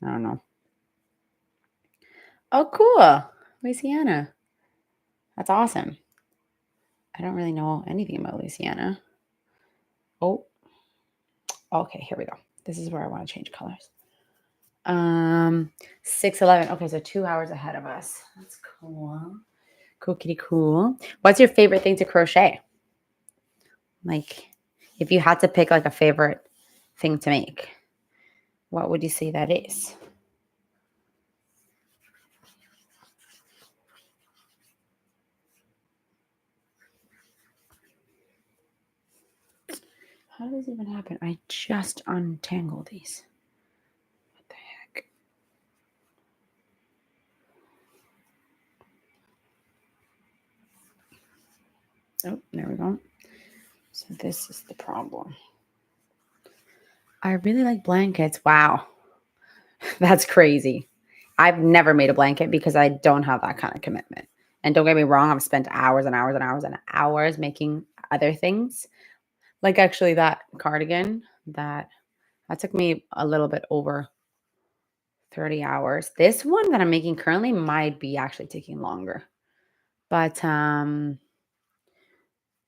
A: I don't know. Oh, cool. Louisiana. That's awesome. I don't really know anything about Louisiana. Oh, okay, here we go. This is where I want to change colors. 6:11. Okay, so 2 hours ahead of us. That's cool. Cool, kitty, cool. What's your favorite thing to crochet? Like, if you had to pick like a favorite thing to make, what would you say that is? How does this even happen? I just untangled these. Oh, there we go. So this is the problem. I really like blankets. Wow. That's crazy. I've never made a blanket because I don't have that kind of commitment. And don't get me wrong, I've spent hours and hours and hours and hours making other things. Like actually that cardigan that took me a little bit over 30 hours. This one that I'm making currently might be actually taking longer. But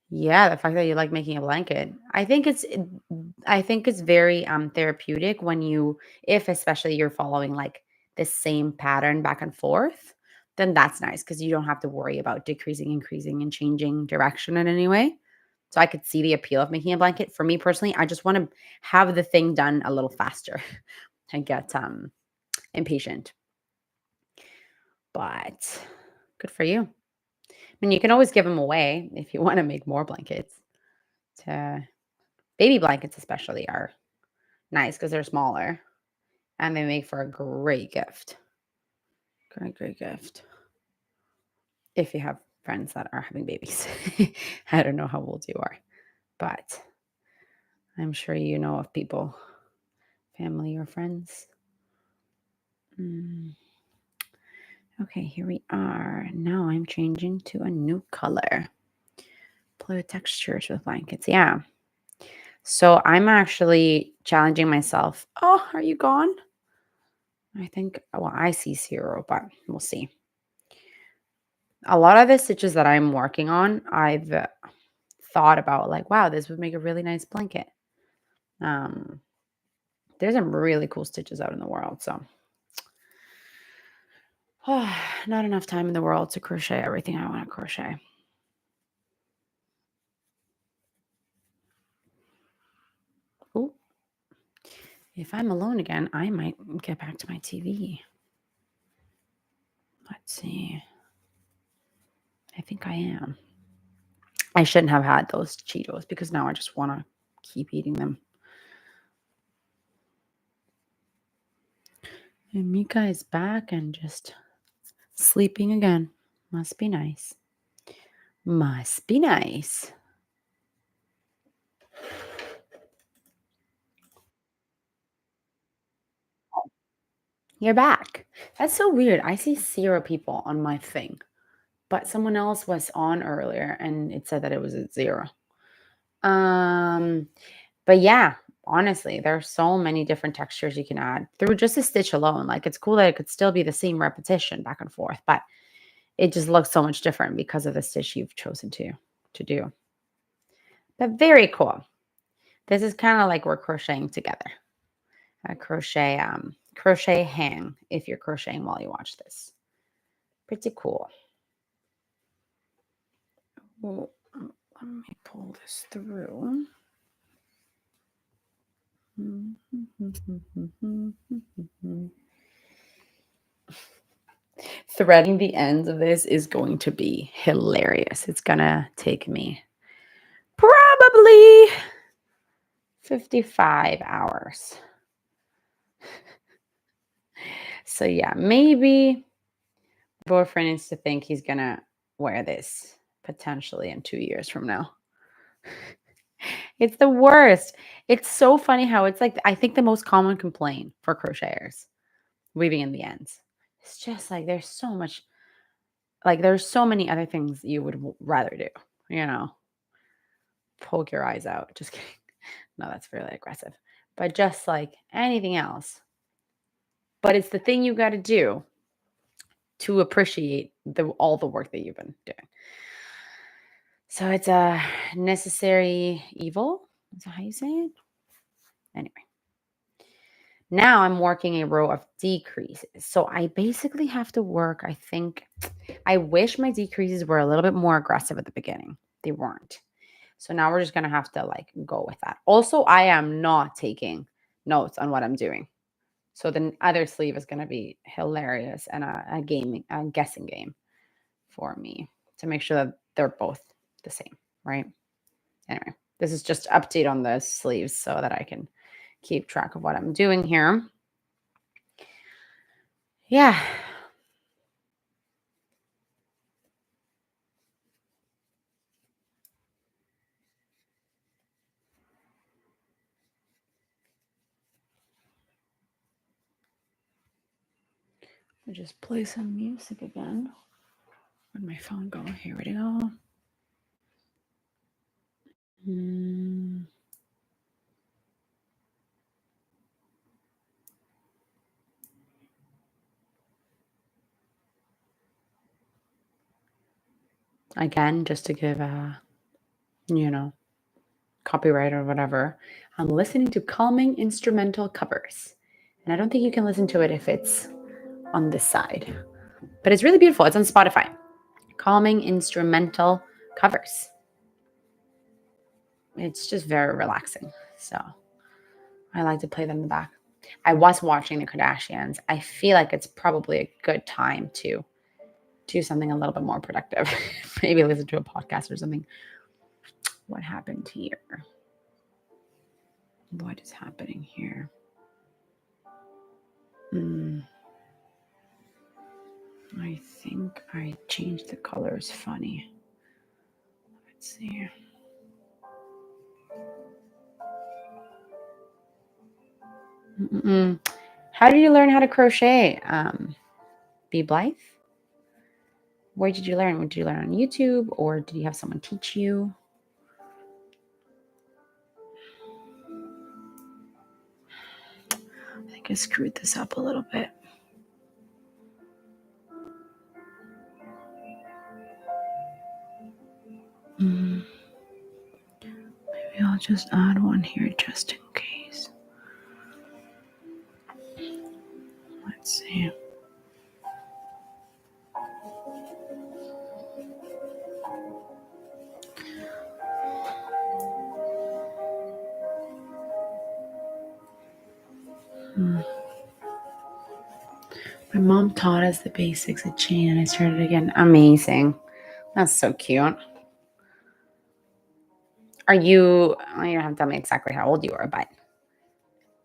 A: yeah, the fact that you like making a blanket, I think it's very therapeutic when you, if especially you're following like the same pattern back and forth, then that's nice because you don't have to worry about decreasing, increasing, and changing direction in any way. So I could see the appeal of making a blanket. For me personally, I just want to have the thing done a little faster. I get impatient, but good for you. I mean, you can always give them away if you want to make more blankets. To baby blankets, especially, are nice because they're smaller and they make for a great gift. Great, great gift. If you have friends that are having babies. I don't know how old you are, but I'm sure you know of people, family or friends. Mm. Okay, here we are. Now I'm changing to a new color. Play with textures with blankets. Yeah. So I'm actually challenging myself. Oh, are you gone? I think, well, I see 0, but we'll see. A lot of the stitches that I'm working on, I've thought about like, wow, this would make a really nice blanket. Um, there's some really cool stitches out in the world. So, not enough time in the world to crochet everything I want to crochet. Ooh. If I'm alone again, I might get back to my TV. Let's see. I think I am. I shouldn't have had those Cheetos because now I just want to keep eating them. And Mika is back and just sleeping again. Must be nice. Must be nice. You're back. That's so weird. I see 0 people on my thing, but someone else was on earlier and it said that it was at 0. Um, but yeah, honestly, there are so many different textures you can add through just a stitch alone. Like it's cool that it could still be the same repetition back and forth, but it just looks so much different because of the stitch you've chosen to do. But very cool. This is kind of like we're crocheting together. A crochet hang if you're crocheting while you watch this. Pretty cool. Well, let me pull this through. Threading the ends of this is going to be hilarious. It's gonna take me probably 55 hours. So yeah, maybe boyfriend needs to think he's gonna wear this potentially in 2 years from now. It's the worst. It's so funny how it's like, I think the most common complaint for crocheters, weaving in the ends. It's just like there's so much, like there's so many other things you would rather do, you know, poke your eyes out. Just kidding. No, that's really aggressive. But just like anything else. But it's the thing you got to do to appreciate all the work that you've been doing. So it's a necessary evil. Is that how you say it? Anyway. Now I'm working a row of decreases. So I basically have to work, I think, I wish my decreases were a little bit more aggressive at the beginning. They weren't. So now we're just going to have to like go with that. Also, I am not taking notes on what I'm doing. So the other sleeve is going to be hilarious and a guessing game for me to make sure that they're both the same, right? Anyway, this is just update on the sleeves so that I can keep track of what I'm doing here. Yeah. I'll just play some music again. Where'd my phone go? Here we go. Again, just to give copyright or whatever, I'm listening to calming instrumental covers. And I don't think you can listen to it if it's on this side. But it's really beautiful. It's on Spotify. Calming instrumental covers. It's just very relaxing. So I like to play them in the back. I was watching the Kardashians. I feel like it's probably a good time to do something a little bit more productive. Maybe listen to a podcast or something. What happened here? What is happening here? I think I changed the colors funny. Let's see. How did you learn how to crochet? Be Blythe? Where did you learn? Did you learn on YouTube or did you have someone teach you? I think I screwed this up a little bit. Maybe I'll just add one here just in case. Let's see. My mom taught us the basics of chain and I started again. Amazing. That's so cute. Are you don't have to tell me exactly how old you are, but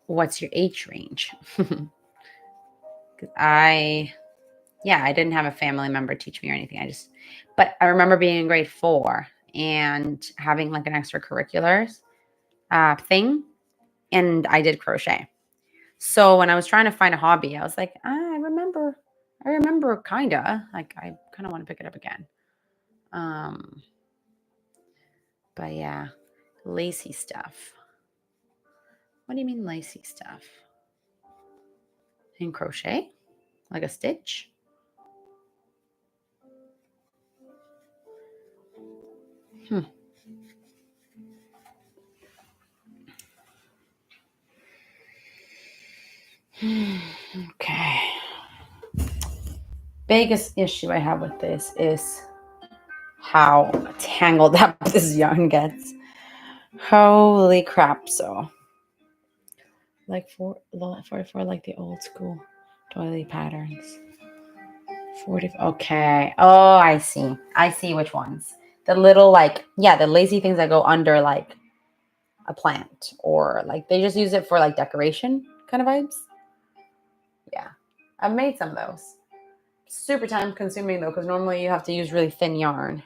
A: what's your age range? I didn't have a family member teach me or anything. But I remember being in grade 4 and having like an extracurriculars thing. And I did crochet. So when I was trying to find a hobby, I was like, I remember kinda. Like I kind of want to pick it up again. But yeah, lacy stuff. What do you mean lacy stuff? In crochet? Like a stitch? Okay. Biggest issue I have with this is how tangled up this yarn gets. Holy crap. So like 44, like the old school doily patterns. 40. Okay. Oh, I see. I see which ones. The little the lazy things that go under like a plant or like they just use it for like decoration kind of vibes. Yeah. I've made some of those. Super time consuming though, because normally you have to use really thin yarn.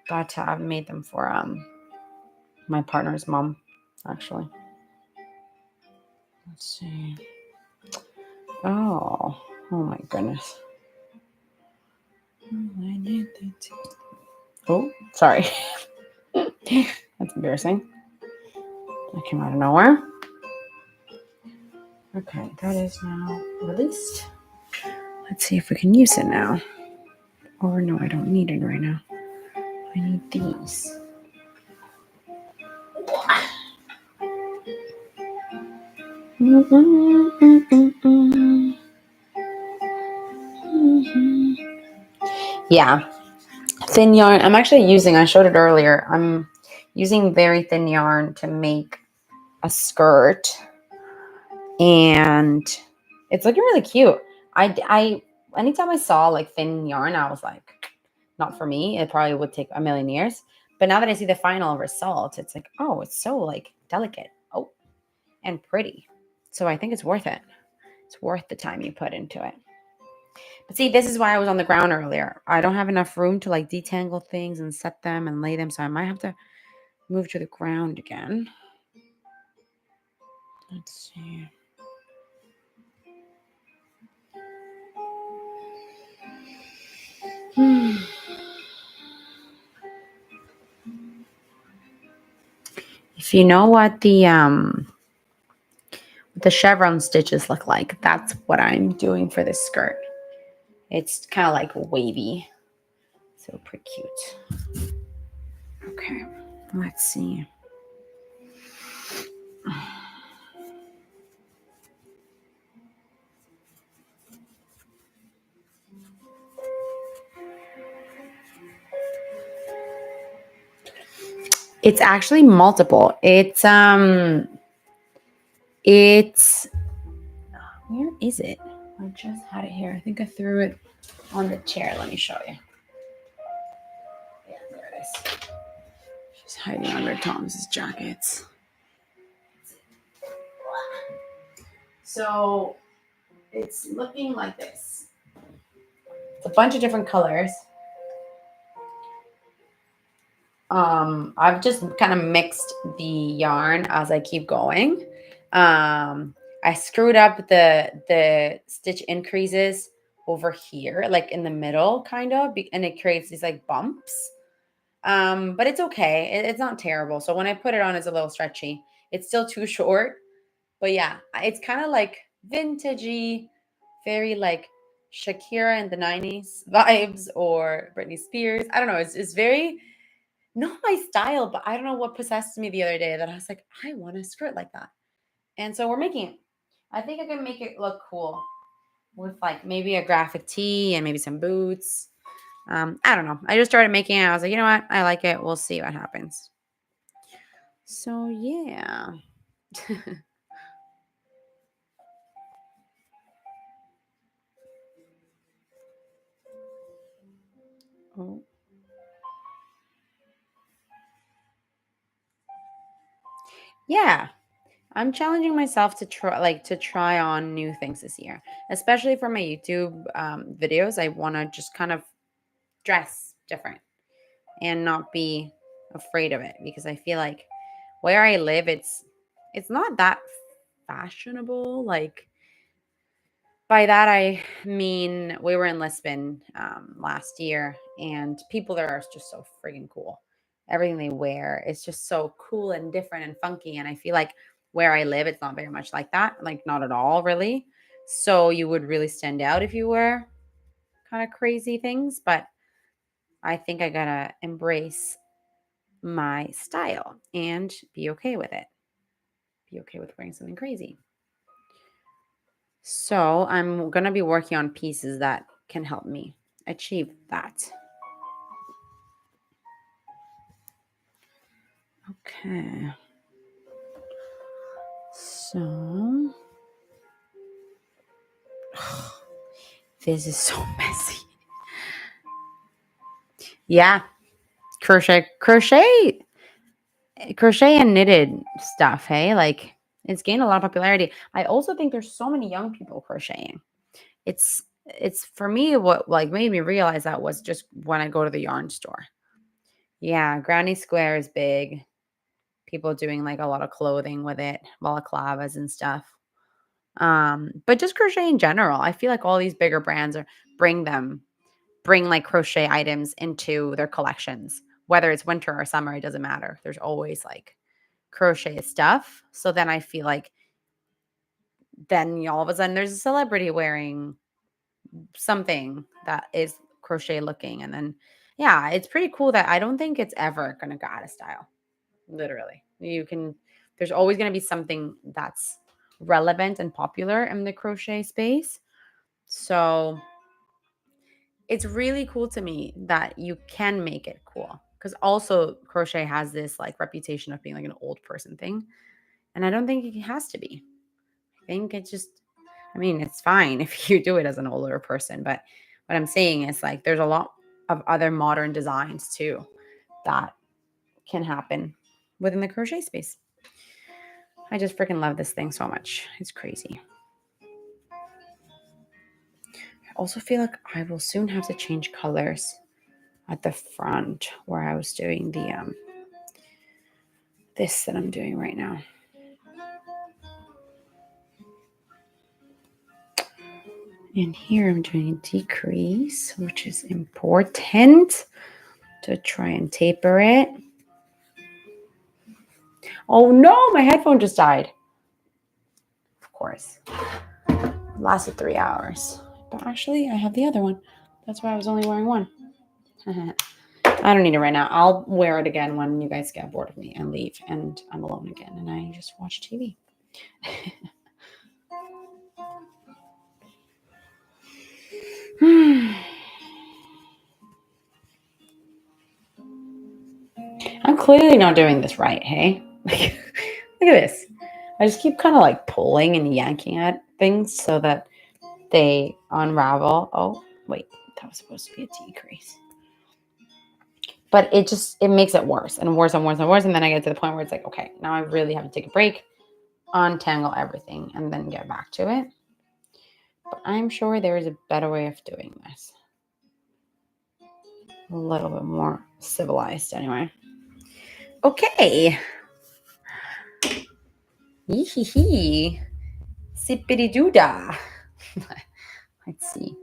A: But I've made them for my partner's mom, actually. Let's see. Oh my goodness. Oh, sorry. That's embarrassing. That came out of nowhere. Okay, that is now released. Let's see if we can use it now. Or no, I don't need it right now. I need these. Yeah, thin yarn. I'm actually using, I showed it earlier. I'm using very thin yarn to make a skirt. And it's looking really cute. I anytime I saw like thin yarn, I was like, not for me. It probably would take a million years. But now that I see the final result, it's like, oh, it's so like delicate. Oh, and pretty. So I think it's worth it. It's worth the time you put into it. But see, this is why I was on the ground earlier. I don't have enough room to like detangle things and set them and lay them. So I might have to move to the ground again. Let's see. you know what the chevron stitches look like, that's what I'm doing for this skirt. It's kind of like wavy. So pretty cute. Okay, let's see. It's actually multiple. It's where is it? I just had it here. I think I threw it on the chair. Let me show you. Yeah, there it is. She's hiding under Tom's jackets. So it's looking like this. It's a bunch of different colors. I've just kind of mixed the yarn as I keep going. I screwed up the stitch increases over here, like in the middle, kind of, and it creates these like bumps. But it's okay. It's not terrible. So when I put it on, it's a little stretchy. It's still too short, but yeah, it's kind of like vintagey, very like Shakira in the 90s vibes or Britney Spears. I don't know. It's very not my style, but I don't know what possessed me the other day that I was like, I want a skirt like that. And so we're making it. I think I can make it look cool with like maybe a graphic tee and maybe some boots. I don't know. I just started making it. I was like, you know what? I like it. We'll see what happens. So yeah. Oh. Yeah. I'm challenging myself to try on new things this year, especially for my YouTube videos. I want to just kind of dress different and not be afraid of it because I feel like where I live, it's not that fashionable. Like by that I mean we were in Lisbon last year, and people there are just so friggin' cool. Everything they wear is just so cool and different and funky, and I feel like where I live, it's not very much like that. Like not at all, really. So you would really stand out if you wear kind of crazy things, but I think I gotta embrace my style and be okay with it. Be okay with wearing something crazy. So I'm going to be working on pieces that can help me achieve that. Okay. So this is so messy. Yeah. Crochet and knitted stuff, hey? Like it's gained a lot of popularity. I also think there's so many young people crocheting. It's for me what like made me realize that was just when I go to the yarn store. Yeah, Granny Square is big. People doing like a lot of clothing with it, balaclavas and stuff. But just crochet in general. I feel like all these bigger brands are bring like crochet items into their collections. Whether it's winter or summer, it doesn't matter. There's always like crochet stuff. So then I feel like then all of a sudden there's a celebrity wearing something that is crochet looking. And then yeah, it's pretty cool that I don't think it's ever gonna go out of style. Literally. There's always gonna be something that's relevant and popular in the crochet space. So it's really cool to me that you can make it cool. Because also crochet has this like reputation of being like an old person thing. And I don't think it has to be. I think it's fine if you do it as an older person. But what I'm saying is like there's a lot of other modern designs too that can happen within the crochet space. I just freaking love this thing so much. It's crazy. I also feel like I will soon have to change colors at the front where I was doing the this that I'm doing right now. And here I'm doing a decrease, which is important to try and taper it. Oh no, my headphone just died. Of course. It lasted 3 hours. But actually, I have the other one. That's why I was only wearing one. I don't need it right now. I'll wear it again when you guys get bored of me and leave and I'm alone again and I just watch TV. I'm clearly not doing this right, hey? Look at this. I just keep kind of like pulling and yanking at things so that they unravel. Oh, wait, that was supposed to be a decrease. But it makes it worse and worse and worse and worse. And then I get to the point where it's like, okay, now I really have to take a break, untangle everything, and then get back to it. But I'm sure there is a better way of doing this. A little bit more civilized anyway. Okay. Yee-hee-hee. Sippity-doo-dah. Let's see.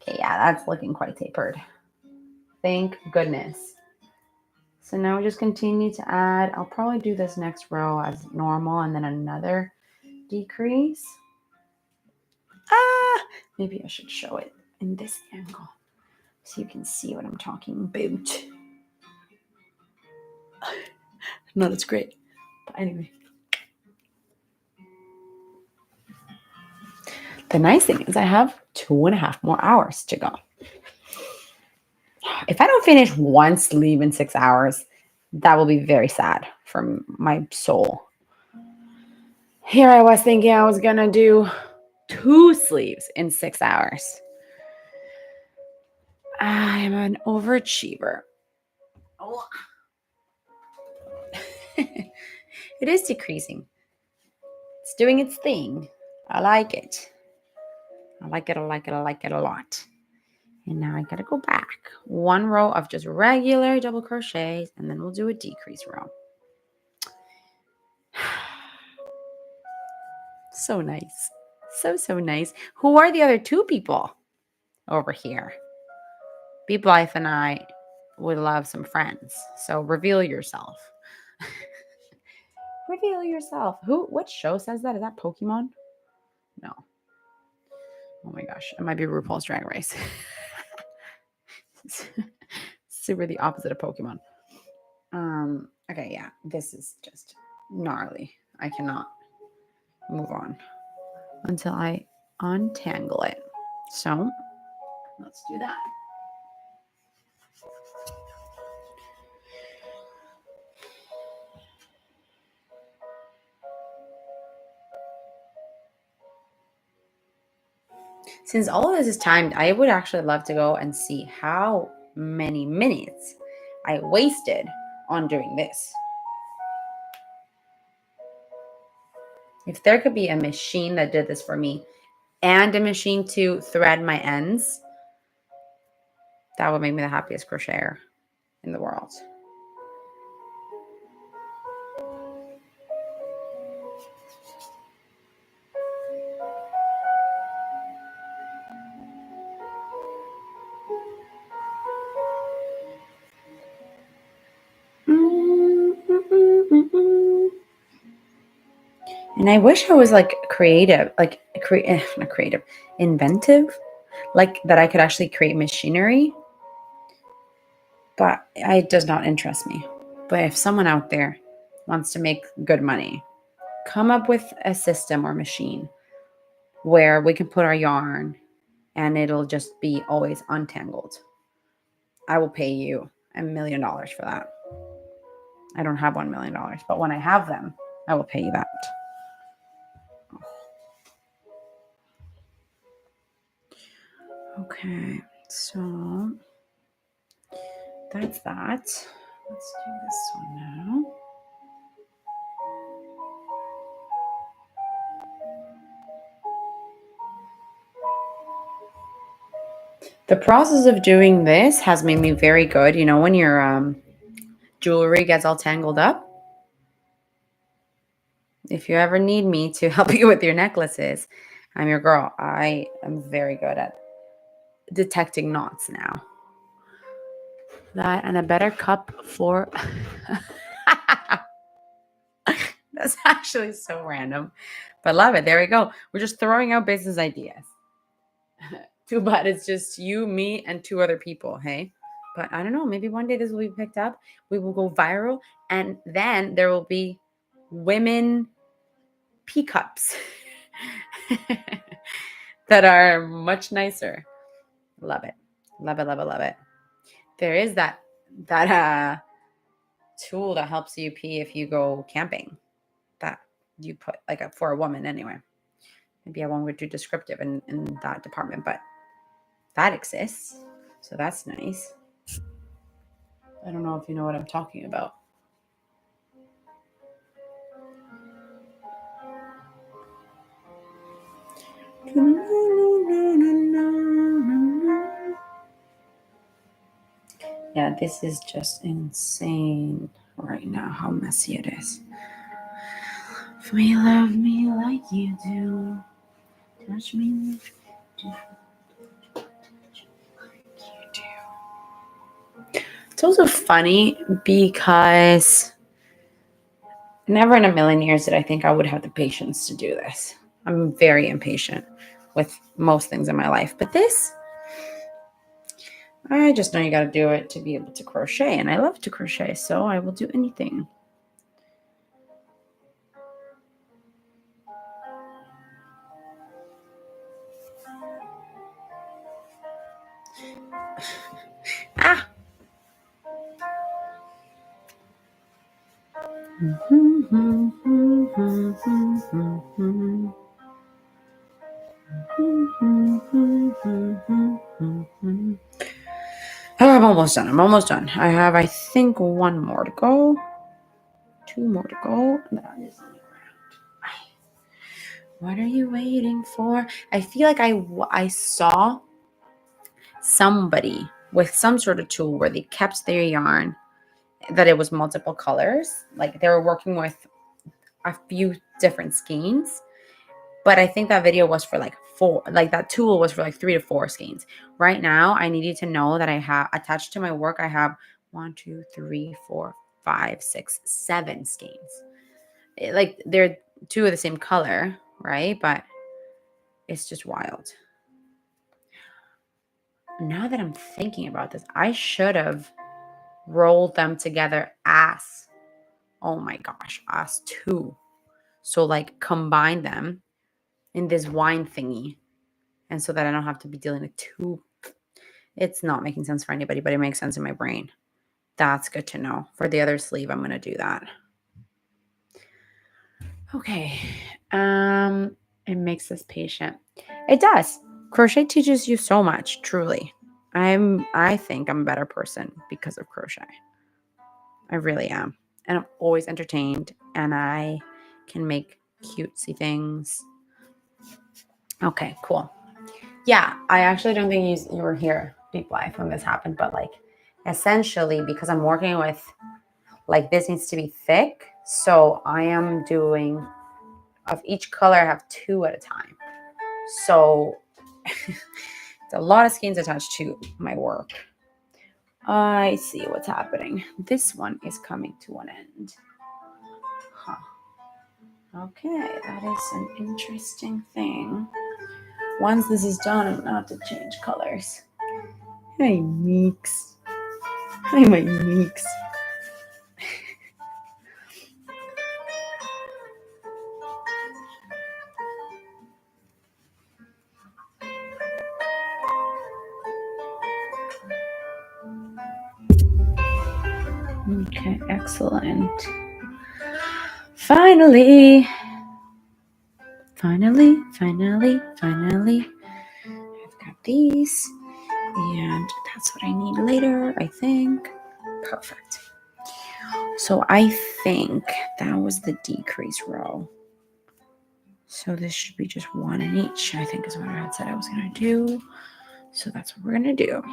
A: Okay, yeah, that's looking quite tapered. Thank goodness. So now we just continue to add. I'll probably do this next row as normal and then another decrease. Maybe I should show it in this angle so you can see what I'm talking about. No, that's great. But anyway. The nice thing is I have 2.5 more hours to go. If I don't finish one sleeve in 6 hours, that will be very sad for my soul. Here I was thinking I was going to do 2 sleeves in 6 hours. I am an overachiever. Oh. It is decreasing. It's doing its thing. I like it. I like it, I like it, I like it a lot. And now I gotta go back. 1 row of just regular double crochets, and then we'll do a decrease row. So nice. So nice. Who are the other 2 people over here? Be Blythe and I would love some friends. So reveal yourself. Reveal yourself. What show says that? Is that Pokemon? No. Oh my gosh. It might be RuPaul's Drag Race. Super the opposite of Pokemon. Okay, yeah. This is just gnarly. I cannot move on until I untangle it. So let's do that. Since all of this is timed, I would actually love to go and see how many minutes I wasted on doing this. If there could be a machine that did this for me and a machine to thread my ends, that would make me the happiest crocheter in the world. And I wish I was like creative, not creative, inventive, like that I could actually create machinery. But it does not interest me. But if someone out there wants to make good money, come up with a system or machine where we can put our yarn and it'll just be always untangled. I will pay you $1 million for that. I don't have $1 million, but when I have them, I will pay you that. Okay, so that's that. Let's do this one now. The process of doing this has made me very good. You know, when your jewelry gets all tangled up, if you ever need me to help you with your necklaces, I'm your girl. I am very good at detecting knots now. That and a better cup for That's actually so random, but love it. There we go. We're just throwing out business ideas. Too bad it's just you, me, and 2 other people. Hey, but I don't know. Maybe one day this will be picked up. We will go viral, and then there will be women pea cups that are much nicer. Love it. Love it. Love it. Love it. There is that tool that helps you pee if you go camping. That you put like for a woman anyway. Maybe I won't go too descriptive in that department, but that exists. So that's nice. I don't know if you know what I'm talking about. Yeah, this is just insane right now how messy it is. If you love me like you do, touch me like you do. It's also funny because never in a million years did I think I would have the patience to do this. I'm very impatient with most things in my life, but this, I just know you got to do it to be able to crochet, and I love to crochet, so I will do anything. Ah! Oh, I'm almost done. I'm almost done. I have, I think, 1 more to go. 2 more to go. That is on the ground. What are you waiting for? I feel like I saw somebody with some sort of tool where they kept their yarn, that it was multiple colors. Like they were working with a few different skeins. But I think that video was for like 4, like that tool was for like 3 to 4 skeins. Right now, I need you to know that I have attached to my work, I have 1, 2, 3, 4, 5, 6, 7 skeins. Like they're 2 of the same color, right? But it's just wild. Now that I'm thinking about this, I should have rolled them together as, oh my gosh, as 2. So like combine them in this wine thingy. And so that I don't have to be dealing with 2. It's not making sense for anybody, but it makes sense in my brain. That's good to know. For the other sleeve, I'm going to do that. Okay. It makes us patient. It does. Crochet teaches you so much, truly. I think I'm a better person because of crochet. I really am. And I'm always entertained, and I can make cutesy things. Okay, cool. Yeah, I actually don't think you were here, Deep Life, when this happened, but like essentially because I'm working with, like, this needs to be thick, so I am doing, of each color I have 2 at a time. So it's a lot of skeins attached to my work. I see what's happening. This one is coming to an end. Huh. Okay, that is an interesting thing. Once this is done, I'm gonna have to change colors. Hey, Meeks. Hi, my Meeks. Okay, excellent. Finally. I've got these, and that's what I need later, I think. Perfect. So I think that was the decrease row. So this should be just 1 in each, I think is what I had said I was going to do. So that's what we're going to do.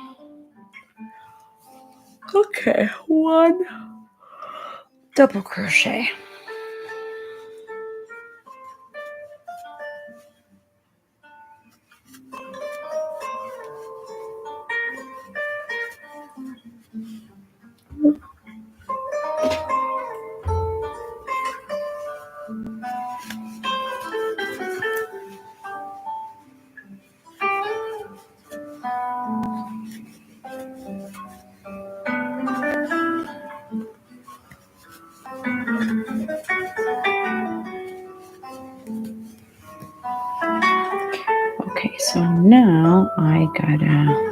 A: Okay, 1 double crochet. now I gotta.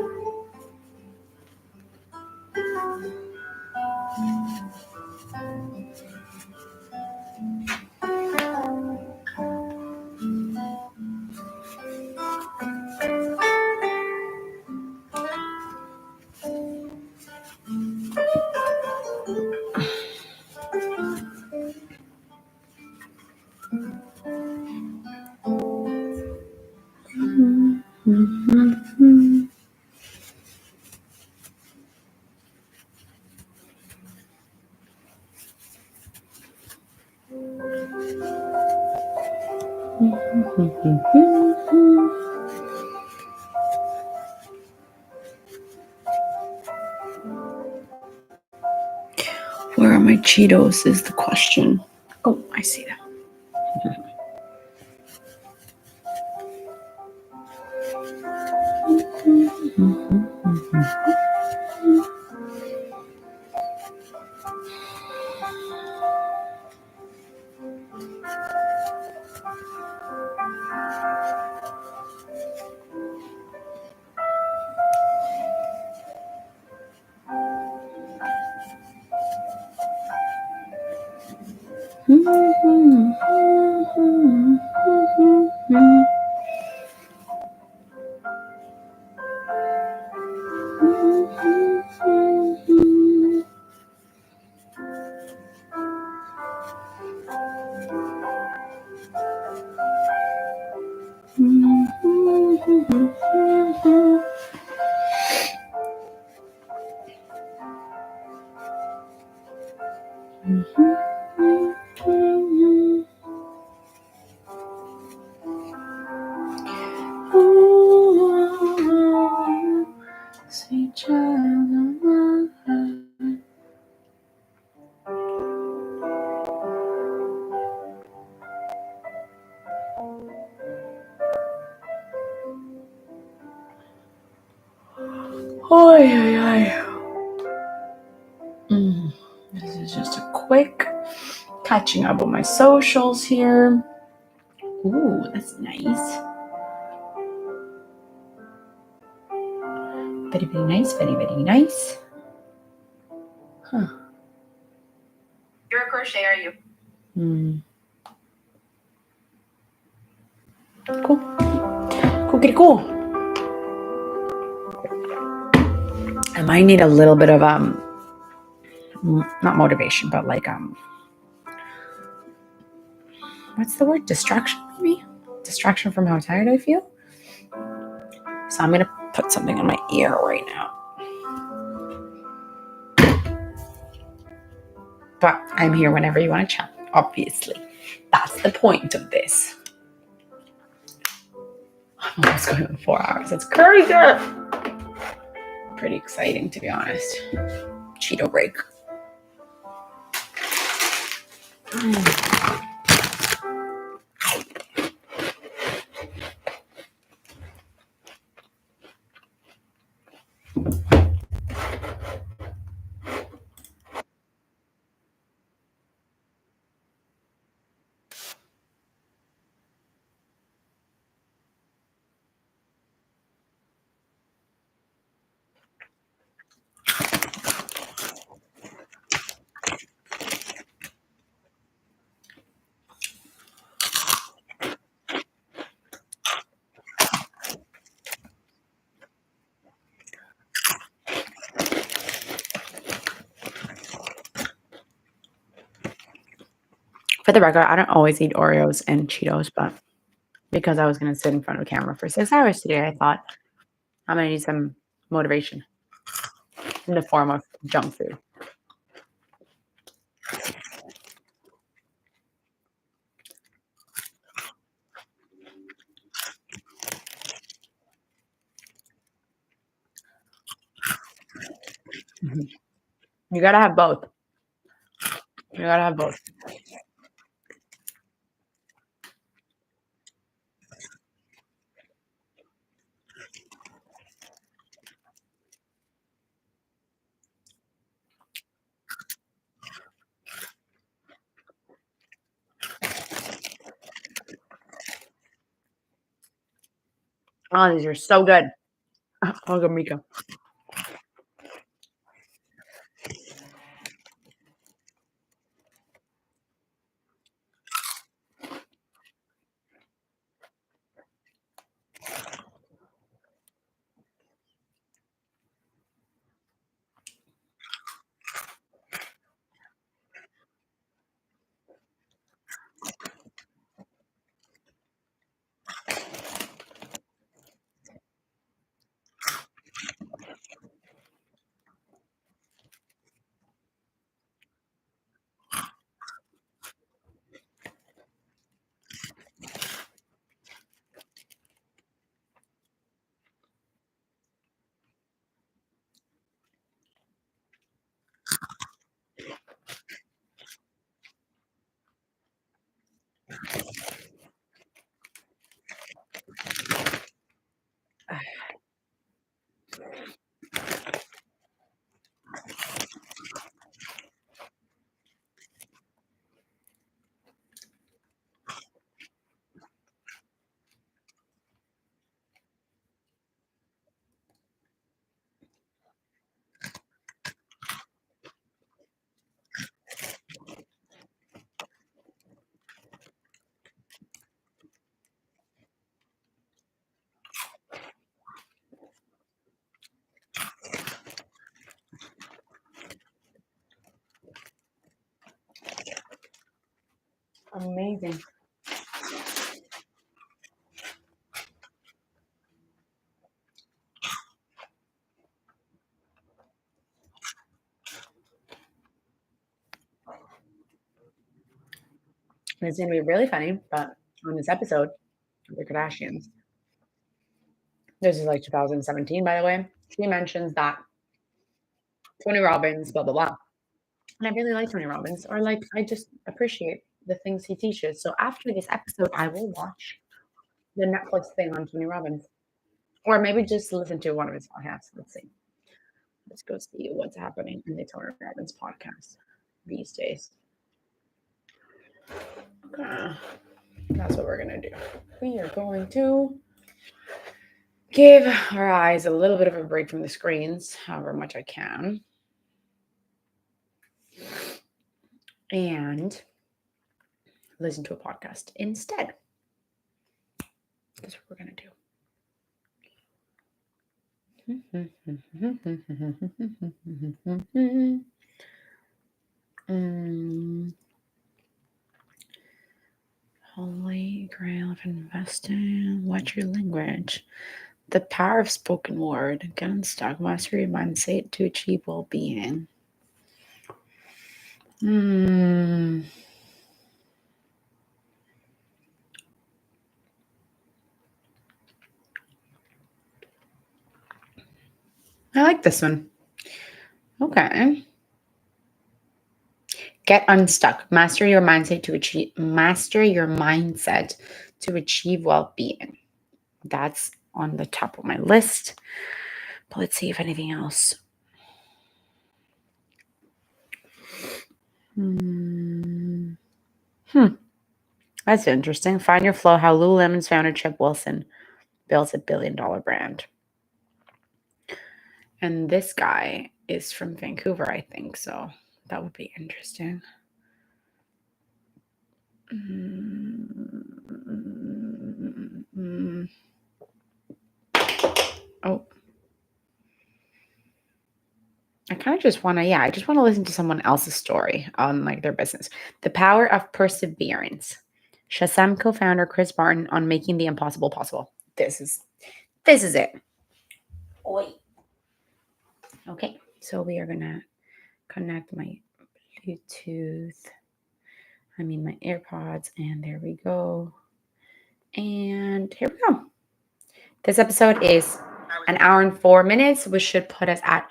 A: Where are my Cheetos is the question. Oh, I see them. Sweet child of mine. Oy, oy, oy. This is just a quick catching up on my socials here. Ooh, that's nice. Very, very nice. Very, very nice. Huh.
C: You're a crochet, are you?
A: Cool. Cool. I might need a little bit of not motivation, but like what's the word? Distraction, maybe? Distraction from how tired I feel. So I'm gonna put something on my ear right now. But I'm here whenever you want to chat, obviously. That's the point of this. I'm almost going on 4 hours. It's crazy. Pretty exciting, to be honest. Cheeto break. For the record, I don't always eat Oreos and Cheetos, but because I was going to sit in front of a camera for 6 hours today, I thought I'm going to need some motivation in the form of junk food. You got to have both. You got to have both. Oh, these are so good. Oh, good, Mika. Amazing. It's going to be really funny, but on this episode of The Kardashians, this is like 2017, by the way, she mentions that Tony Robbins, blah, blah, blah. And I really like Tony Robbins, or like, I just appreciate the things he teaches. So after this episode, I will watch the Netflix thing on Tony Robbins, or maybe just listen to one of his podcasts. Let's see. Let's go see what's happening in the Tony Robbins podcast these days. Okay. That's what we're going to do. We are going to give our eyes a little bit of a break from the screens, however much I can. And listen to a podcast instead. That's what we're going to do. Holy grail of investing. What's your language? The power of spoken word. Get unstuck. Master your mindset to achieve well-being. I like this one. Okay. Get unstuck. Master your mindset to achieve well-being. That's on the top of my list. But let's see if anything else. That's interesting. Find your flow. How Lululemon's founder Chip Wilson built a $1 billion brand. And this guy is from Vancouver, I think. So that would be interesting. Oh. I kind of just want to, I just want to listen to someone else's story on like their business. The power of perseverance. Shazam co-founder Chris Martin on making the impossible possible. This is it. Oi. Okay, so we are gonna connect my Bluetooth. My AirPods, and there we go. And here we go. This episode is an hour and 4 minutes, which should put us at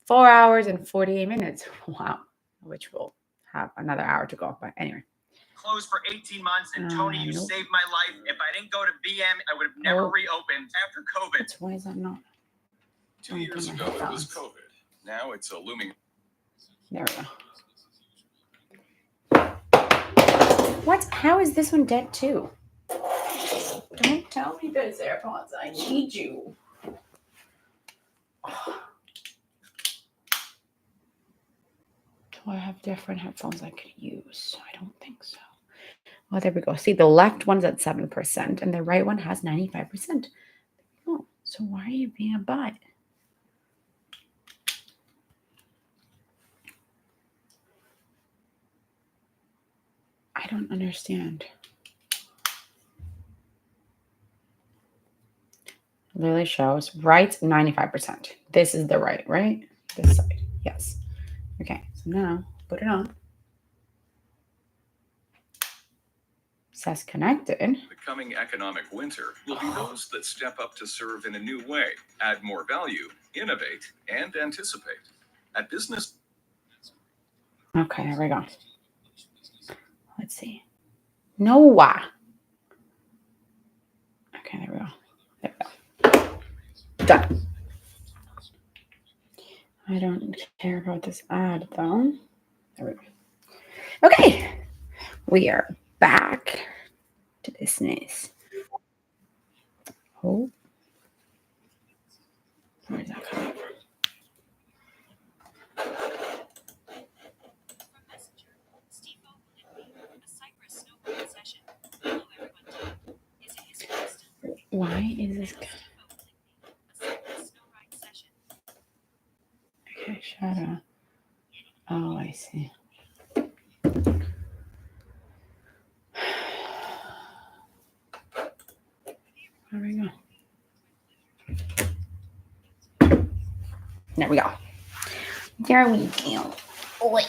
A: 4 hours and 48 minutes. Wow. Which will have another hour to go. But anyway.
D: Closed for 18 months, and Tony, you saved my life. If I didn't go to BM, I would have never reopened after COVID.
A: Why is that not?
D: 2 years ago, it was COVID. Now it's a looming.
A: There we go. What? How is this one dead too? Don't tell me this, AirPods. I need you. Do I have different headphones I could use? I don't think so. Oh, there we go. See, the left one's at 7% and the right one has 95%. Oh, so why are you being a butt? I don't understand. Literally shows right 95%. This is the right? This side. Yes. Okay, so now put it on. Says connected.
E: The coming economic winter will be those that step up to serve in a new way, add more value, innovate, and anticipate. At business.
A: Okay, there we go. Let's see. Noah. Okay, there we go. There we go. Done. I don't care about this ad though. There we go. Okay, we are back to business. Oh, where's that coming from? Why is this? Okay, shadow. Oh, I see. There we go. There we go. There we go. Oh, wait.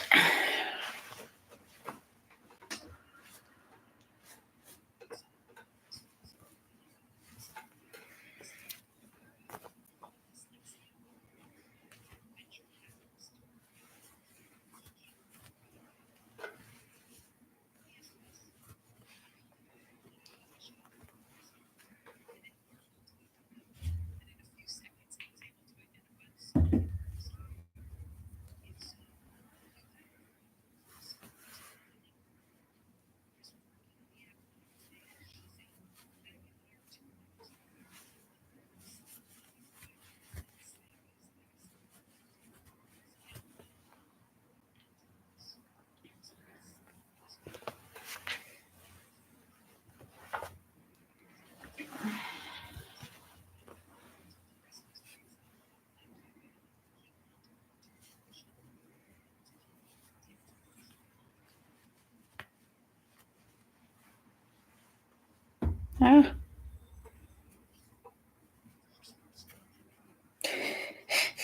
A: Ah.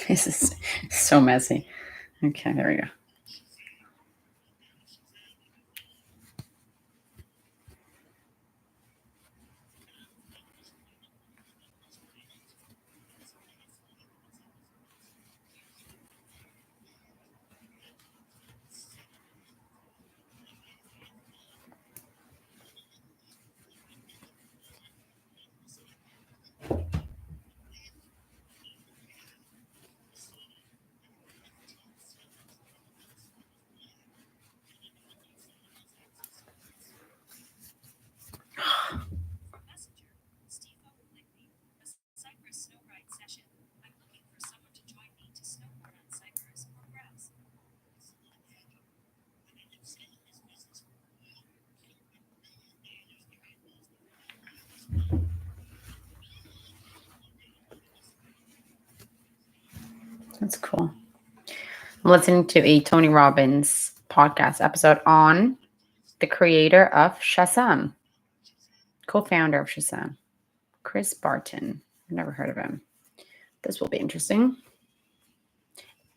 A: This is so messy. Okay, there we go. That's cool. I'm listening to a Tony Robbins podcast episode on the creator of Shazam, co-founder of Shazam, Chris Barton. I've never heard of him. This will be interesting.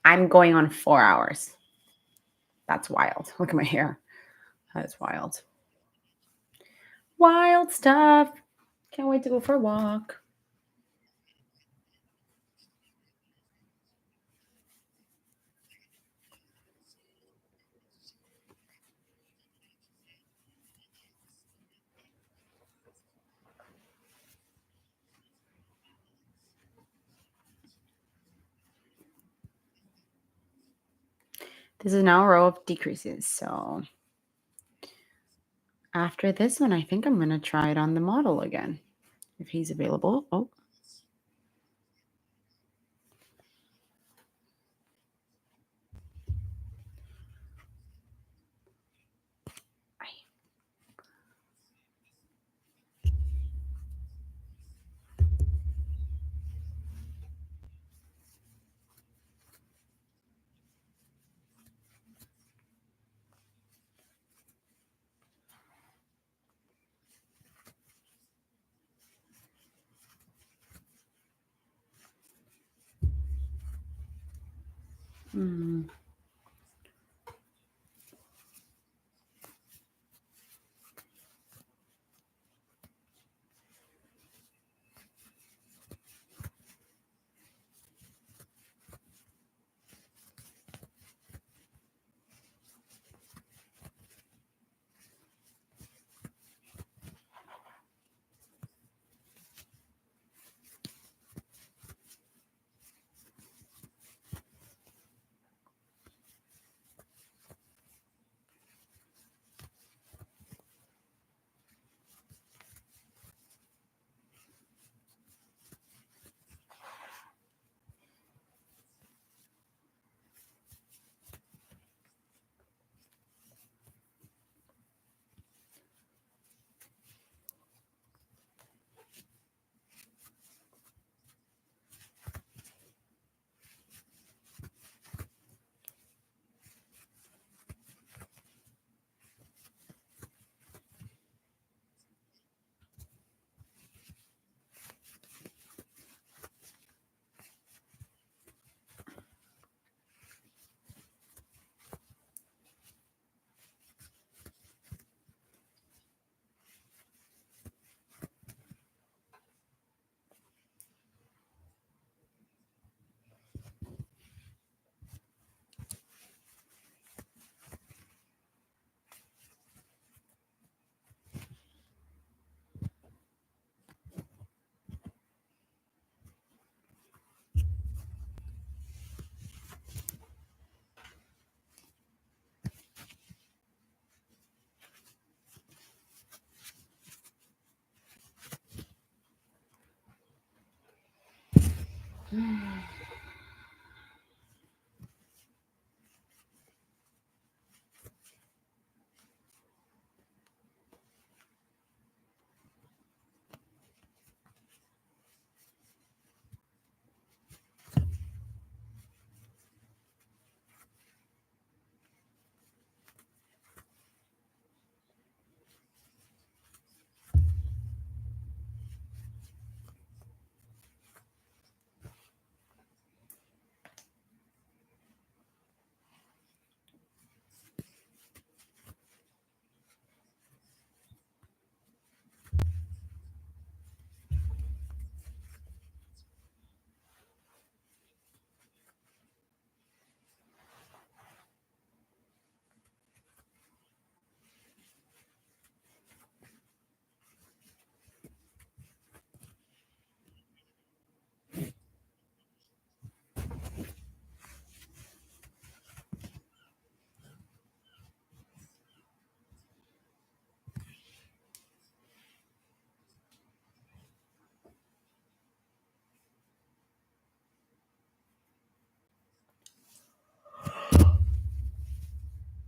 A: I'm going on 4 hours. That's wild. Look at my hair. That is wild. Wild stuff. Can't wait to go for a walk. This is now a row of decreases. So after this one, I think I'm going to try it on the model again. if he's available. Oh. Hmm.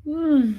A: Hmm.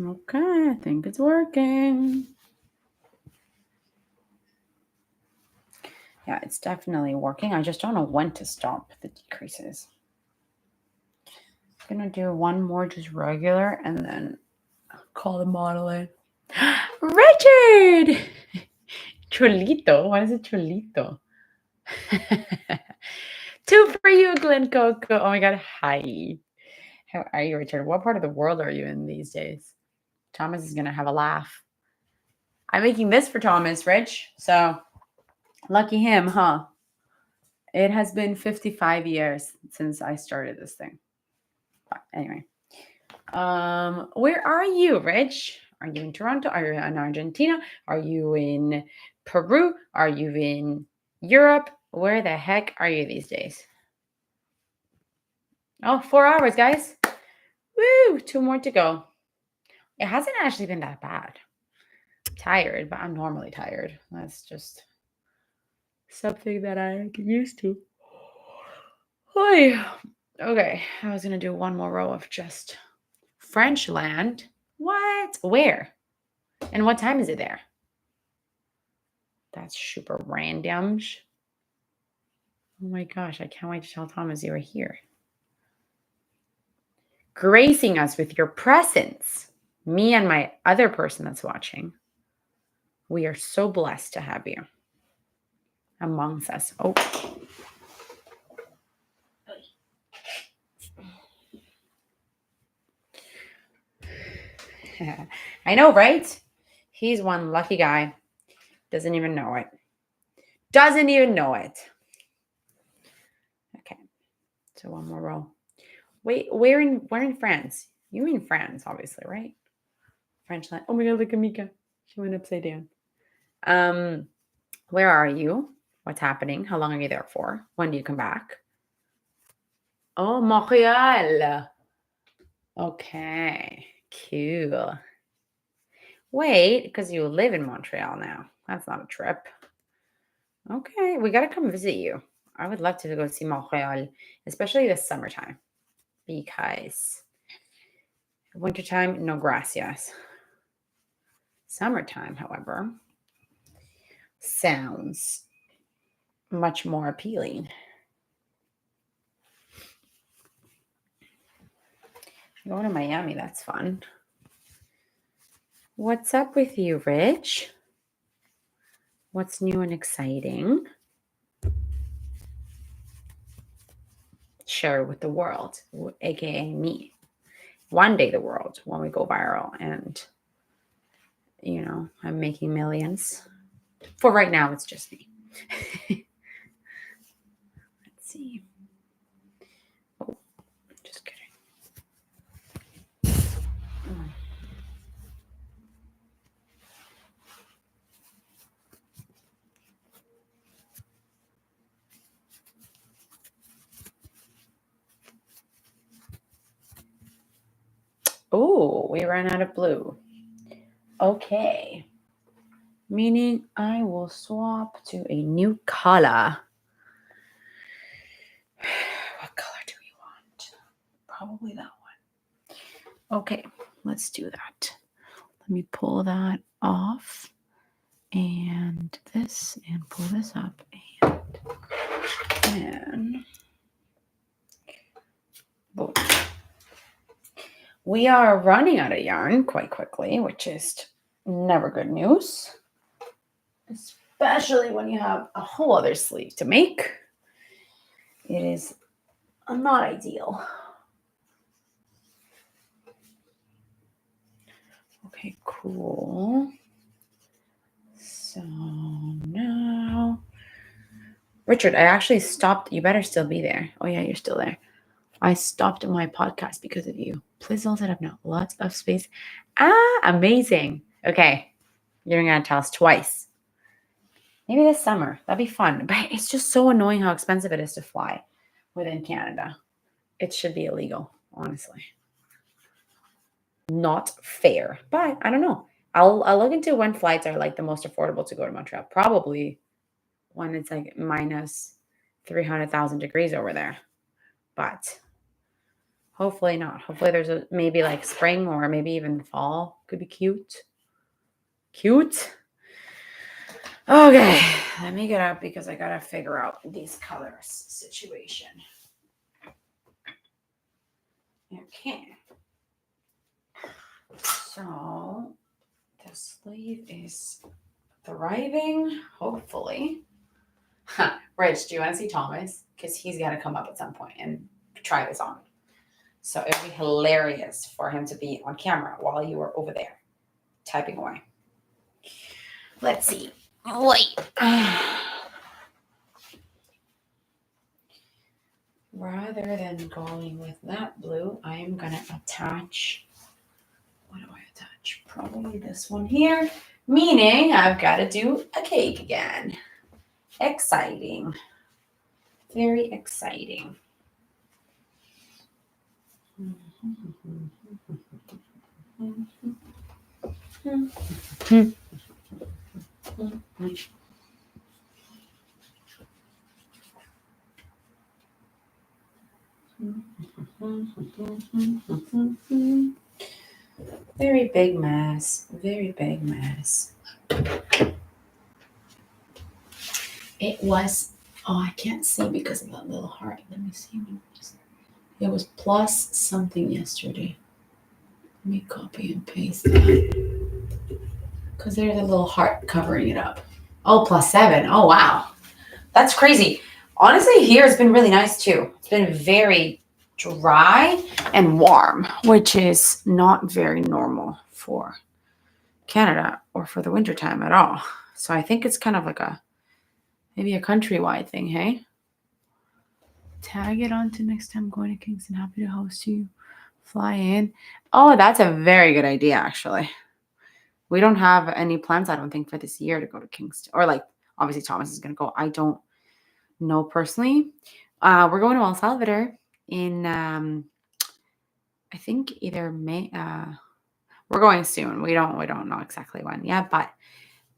A: Okay, I think it's working. Yeah, it's definitely working. I just don't know when to stop the decreases. I'm gonna do one more just regular and then call the model in. Richard! Cholito? What is a cholito? 2 for you, Glen Coco. Oh my god, hi. How are you, Richard? What part of the world are you in these days? Thomas is gonna have a laugh. I'm making this for Thomas, Rich. So lucky him, huh? It has been 55 years since I started this thing. But anyway. Where are you, Rich? Are you in Toronto? Are you in Argentina? Are you in Peru? Are you in Europe? Where the heck are you these days? Oh, 4 hours, guys. Woo! 2 more to go. It hasn't actually been that bad. I'm tired, but I'm normally tired. That's just something that I get used to. Oy. Okay, I was going to do one more row of just French land. What? Where? And what time is it there? That's super random. Oh my gosh, I can't wait to tell Thomas you were here. Gracing us with your presence. Me and my other person that's watching. We are so blessed to have you amongst us. Oh. I know, right? He's one lucky guy. Doesn't even know it. Doesn't even know it. Okay. So one more row. Wait, where in France? You mean France, obviously, right? French land. Oh my god, look at Mika. She went upside down. Where are you? What's happening? How long are you there for? When do you come back? Oh, Montreal. Okay, cool. Wait, because you live in Montreal now. That's not a trip. Okay, we got to come visit you. I would love to go see Montreal, especially this summertime, because wintertime, no gracias. Summertime, however, sounds much more appealing. Going to Miami, that's fun. What's up with you, Rich? What's new and exciting? Share with the world, aka me. One day the world, when we go viral and, you know, I'm making millions. For right now, it's just me. Let's see. Oh, just kidding. Oh, we ran out of blue. Okay. Meaning I will swap to a new color. What color do we want? Probably that one. Okay, let's do that. Let me pull that off. And this, and pull this up. And boom. We are running out of yarn quite quickly, which is never good news. Especially when you have a whole other sleeve to make. It is not ideal. Okay, cool. So now, Richard, I actually stopped. You better still be there. Oh yeah, you're still there. I stopped my podcast because of you. Please don't set up now. Lots of space. Amazing. Okay, you're gonna tell us twice. Maybe this summer. That'd be fun. But it's just so annoying how expensive it is to fly within Canada. It should be illegal, honestly. Not fair. But I don't know. I'll look into when flights are like the most affordable to go to Montreal. Probably when it's like minus 300,000 degrees over there. But Hopefully not. Hopefully there's a maybe like spring or maybe even fall. Could be cute. Cute. Okay, let me get up because I gotta figure out these colors situation. Okay. So the sleeve is thriving, hopefully. Huh. Rich, do you want to see Thomas? Because he's got to come up at some point and try this on. So it would be hilarious for him to be on camera while you were over there typing away. Let's see. Wait. Rather than going with that blue, I am going to attach. What do I attach? Probably this one here. Meaning I've got to do a cake again. Exciting. Very exciting. Very big mess. Very big mess. It was, oh, I can't see because of that little heart. Let me see. It was plus something yesterday. Let me copy and paste that. Because there's a little heart covering it up. Oh, +7. Oh, wow. That's crazy. Honestly, here it's been really nice too. It's been very dry and warm, which is not very normal for Canada or for the wintertime at all. So I think it's kind of like maybe a countrywide thing, hey? Tag it on to next time going to Kingston. Happy to host you. Fly in. Oh, that's a very good idea, actually. We don't have any plans, I don't think, for this year to go to Kingston. Or like, obviously Thomas is going to go. I don't know personally. We're going to El Salvador in, I think either May. We're going soon. We don't know exactly when yet, but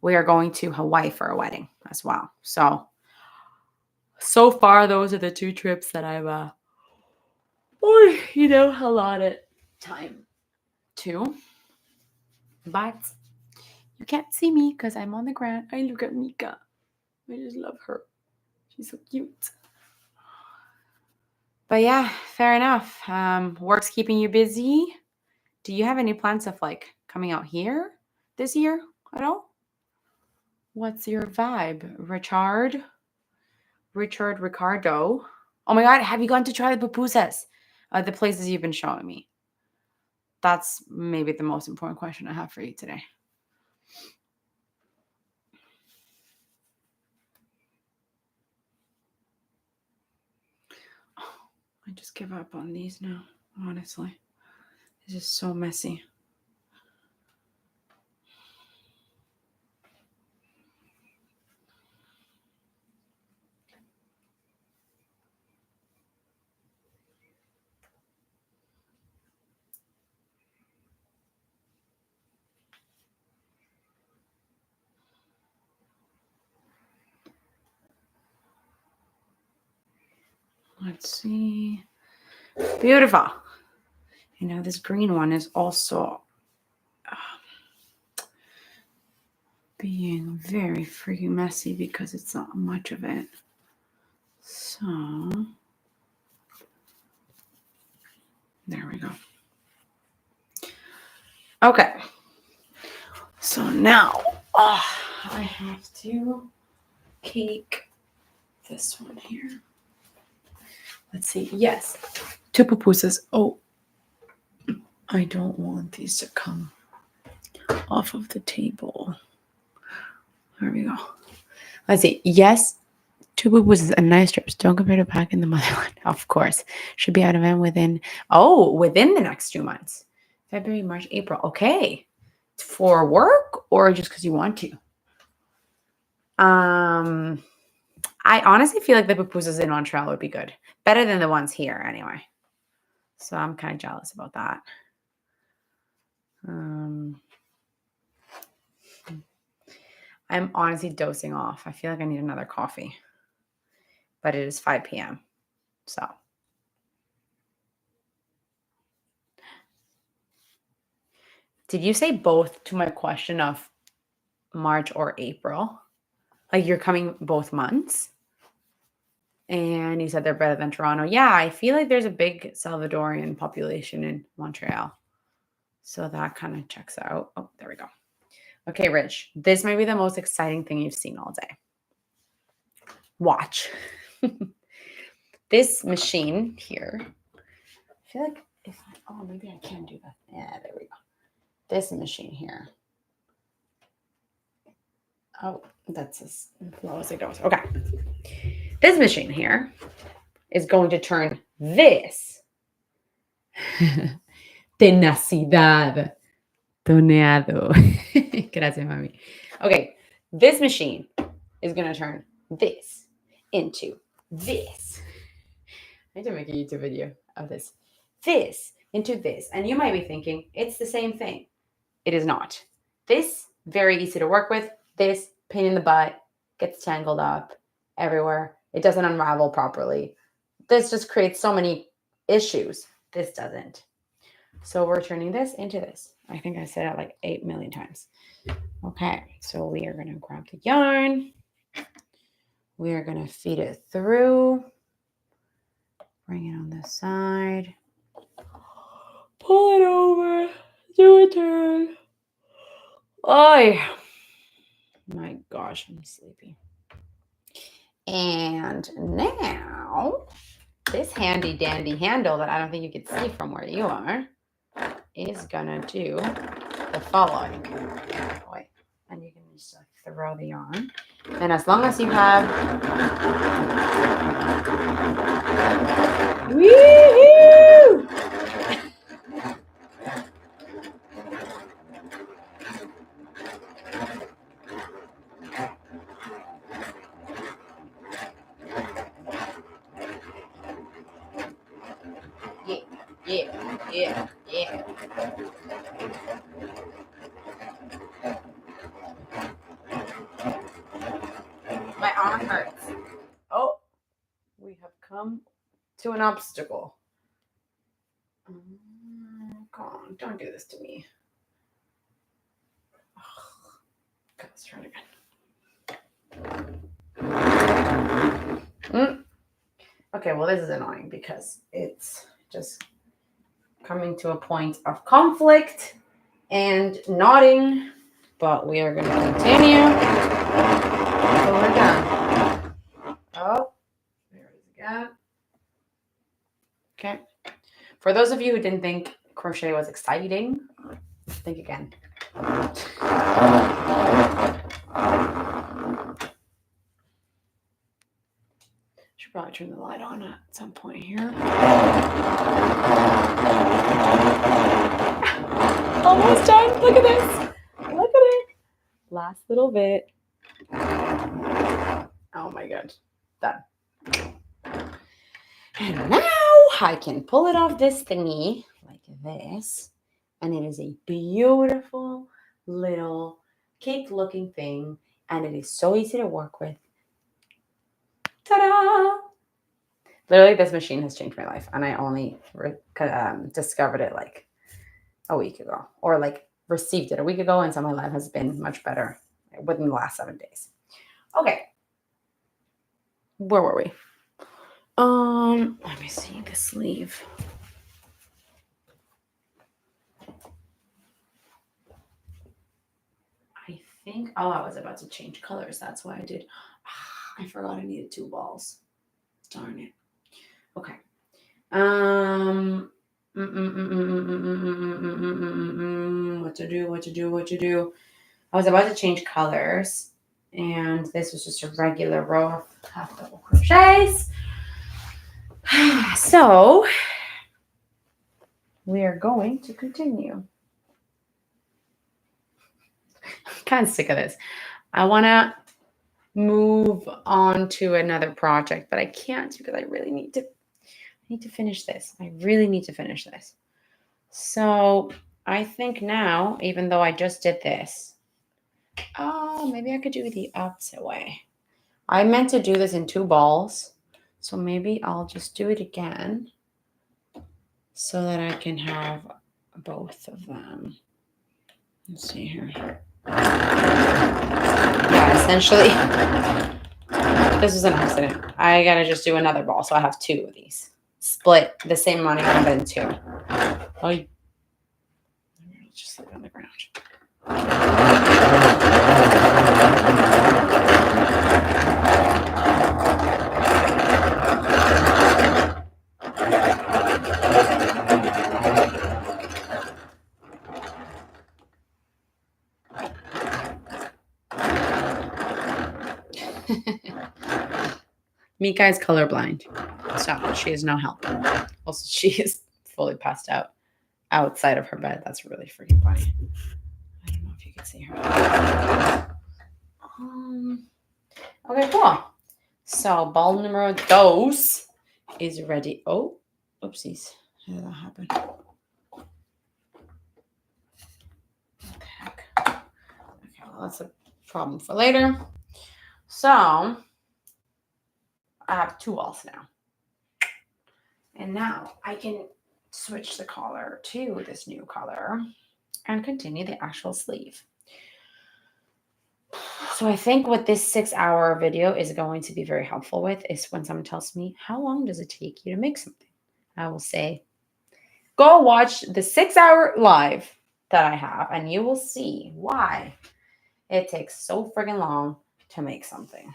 A: we are going to Hawaii for a wedding as well. So far, those are the two trips that I've, allotted time to. But you can't see me because I'm on the ground. I look at Mika. I just love her. She's so cute. But yeah, fair enough. Work's keeping you busy. Do you have any plans of like coming out here this year at all? What's your vibe? Richard Ricardo. Oh my God, have you gone to try the pupusas? The places you've been showing me. That's maybe the most important question I have for you today. I just give up on these now, honestly. This is so messy. Let's see. Beautiful. You know, this green one is also being very freaking messy because it's not much of it. So, there we go. Okay. So now, I have to cake this one here. Let's see. Yes. 2 pupusas. Oh, I don't want these to come off of the table. There we go. Let's see. Yes. 2 pupusas and nice strips. Don't compare to back in the motherland. Of course. Should be out of event within the next 2 months. February, March, April. Okay. For work or just because you want to? I honestly feel like the pupusas in Montreal would be good. Better than the ones here anyway. So I'm kind of jealous about that. I'm honestly dosing off. I feel like I need another coffee. But it is 5 p.m. So did you say both to my question of March or April? Like you're coming both months? And you said they're better than Toronto. Yeah, I feel like there's a big Salvadorian population in Montreal. So that kind of checks out. Oh, there we go. Okay, Rich, this might be the most exciting thing you've seen all day. Watch. This machine here. I feel like maybe I can do that. Yeah, there we go. This machine here. Oh, that's as low as it goes. Okay. This machine here is going to turn this tenacidad tonado. Gracias, mami. Okay, this machine is going to turn this into this. I need to make a YouTube video of this. This into this. And you might be thinking, it's the same thing. It is not. This, very easy to work with. This, pain in the butt, gets tangled up everywhere. It doesn't unravel properly. This just creates so many issues. This doesn't. So we're turning this into this. I think I said it like 8 million times. Okay, so we are going to grab the yarn. We are going to feed it through. Bring it on this side. Pull it over. Do a turn. Oh, my gosh, I'm sleepy. And now, this handy dandy handle that I don't think you can see from where you are is gonna do the following. Wait, and you can just like throw the yarn. And as long as you have, woohoo! Yeah. My arm hurts. Oh, we have come to an obstacle. Come on, don't do this to me. Okay, let's try it again. Okay, well, this is annoying because it's just coming to a point of conflict and knotting, but we are going to continue until we're done. Oh, there it is again. Okay. For those of you who didn't think crochet was exciting, think again. Should probably turn the light on at some point here. Almost done. Look at this. Look at it. Last little bit. Oh my god. Done. And now I can pull it off this thingy like this. And it is a beautiful little cake looking thing. And it is so easy to work with. Ta-da! Literally, this machine has changed my life. And I only discovered it like a week ago. Or like received it a week ago. And so my life has been much better within the last 7 days. Okay. Where were we? Let me see the sleeve. I think, I was about to change colors. That's why I did. I forgot I needed 2 balls. Darn it. Okay. What to do? I was about to change colors, and this was just a regular row of half double crochets. So we are going to continue. I'm kind of sick of this. I want to move on to another project, but I can't because I really need to finish this. I really need to finish this. So I think now, even though I just did this, maybe I could do it the opposite way. I meant to do this in 2 balls. So maybe I'll just do it again so that I can have both of them. Let's see here. Yeah, essentially, this was an accident. I gotta just do another ball, so I have 2 of these. Split the same amount of yarn, but in 2. Oh, just like on the ground. Mika is colorblind, so she is no help. Also, she is fully passed out outside of her bed. That's really freaking funny. I don't know if you can see her. Okay, cool. So ball numero 2 is ready. Oh, oopsies. How did that happen? What the heck? Okay, well, that's a problem for later. So I have 2 balls now. And now I can switch the color to this new color and continue the actual sleeve. So I think what this 6-hour video is going to be very helpful with is when someone tells me, how long does it take you to make something? I will say, go watch the 6-hour live that I have, and you will see why it takes so friggin' long to make something.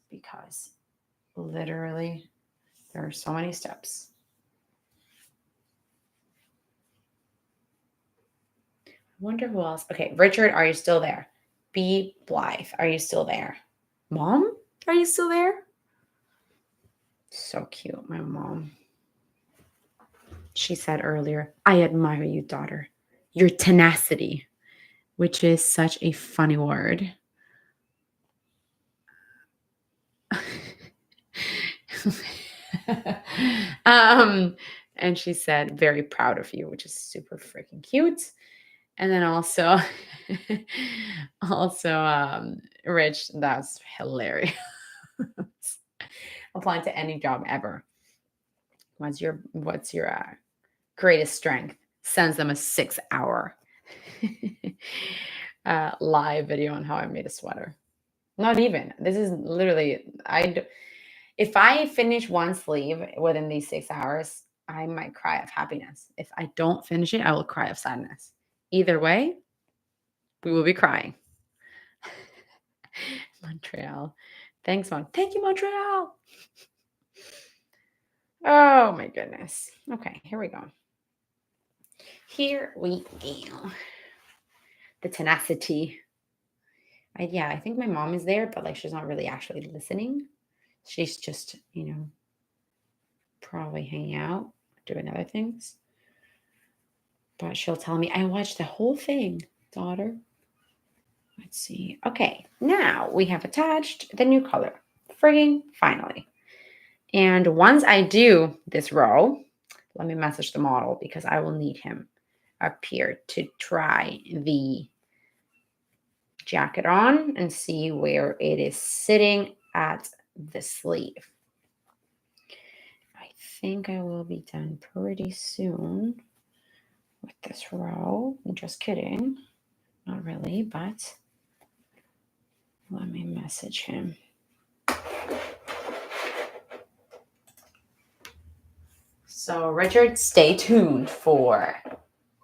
A: Because literally, there are so many steps. I wonder who else. Okay, Richard, are you still there? Be Blythe, are you still there? Mom, are you still there? So cute, my mom. She said earlier, I admire you, daughter. Your tenacity, which is such a funny word. And she said, very proud of you, which is super freaking cute. And then also, Rich, that's hilarious. Applying to any job ever. What's your greatest strength? Sends them a 6-hour live video on how I made a sweater. Not even. This is literally, if I finish one sleeve within these 6 hours, I might cry of happiness. If I don't finish it, I will cry of sadness. Either way, we will be crying. Montreal. Thanks, Mom. Thank you, Montreal. Oh my goodness. Okay, here we go. Here we go. The tenacity. I think my mom is there, but like she's not really actually listening. She's just, probably hanging out, doing other things. But she'll tell me, I watched the whole thing, daughter. Let's see. Okay, now we have attached the new color. Frigging finally. And once I do this row, let me message the model because I will need him up here to try the jacket on and see where it is sitting at the sleeve. I think I will be done pretty soon with this row. I'm just kidding. Not really, but let me message him. So, Richard, stay tuned for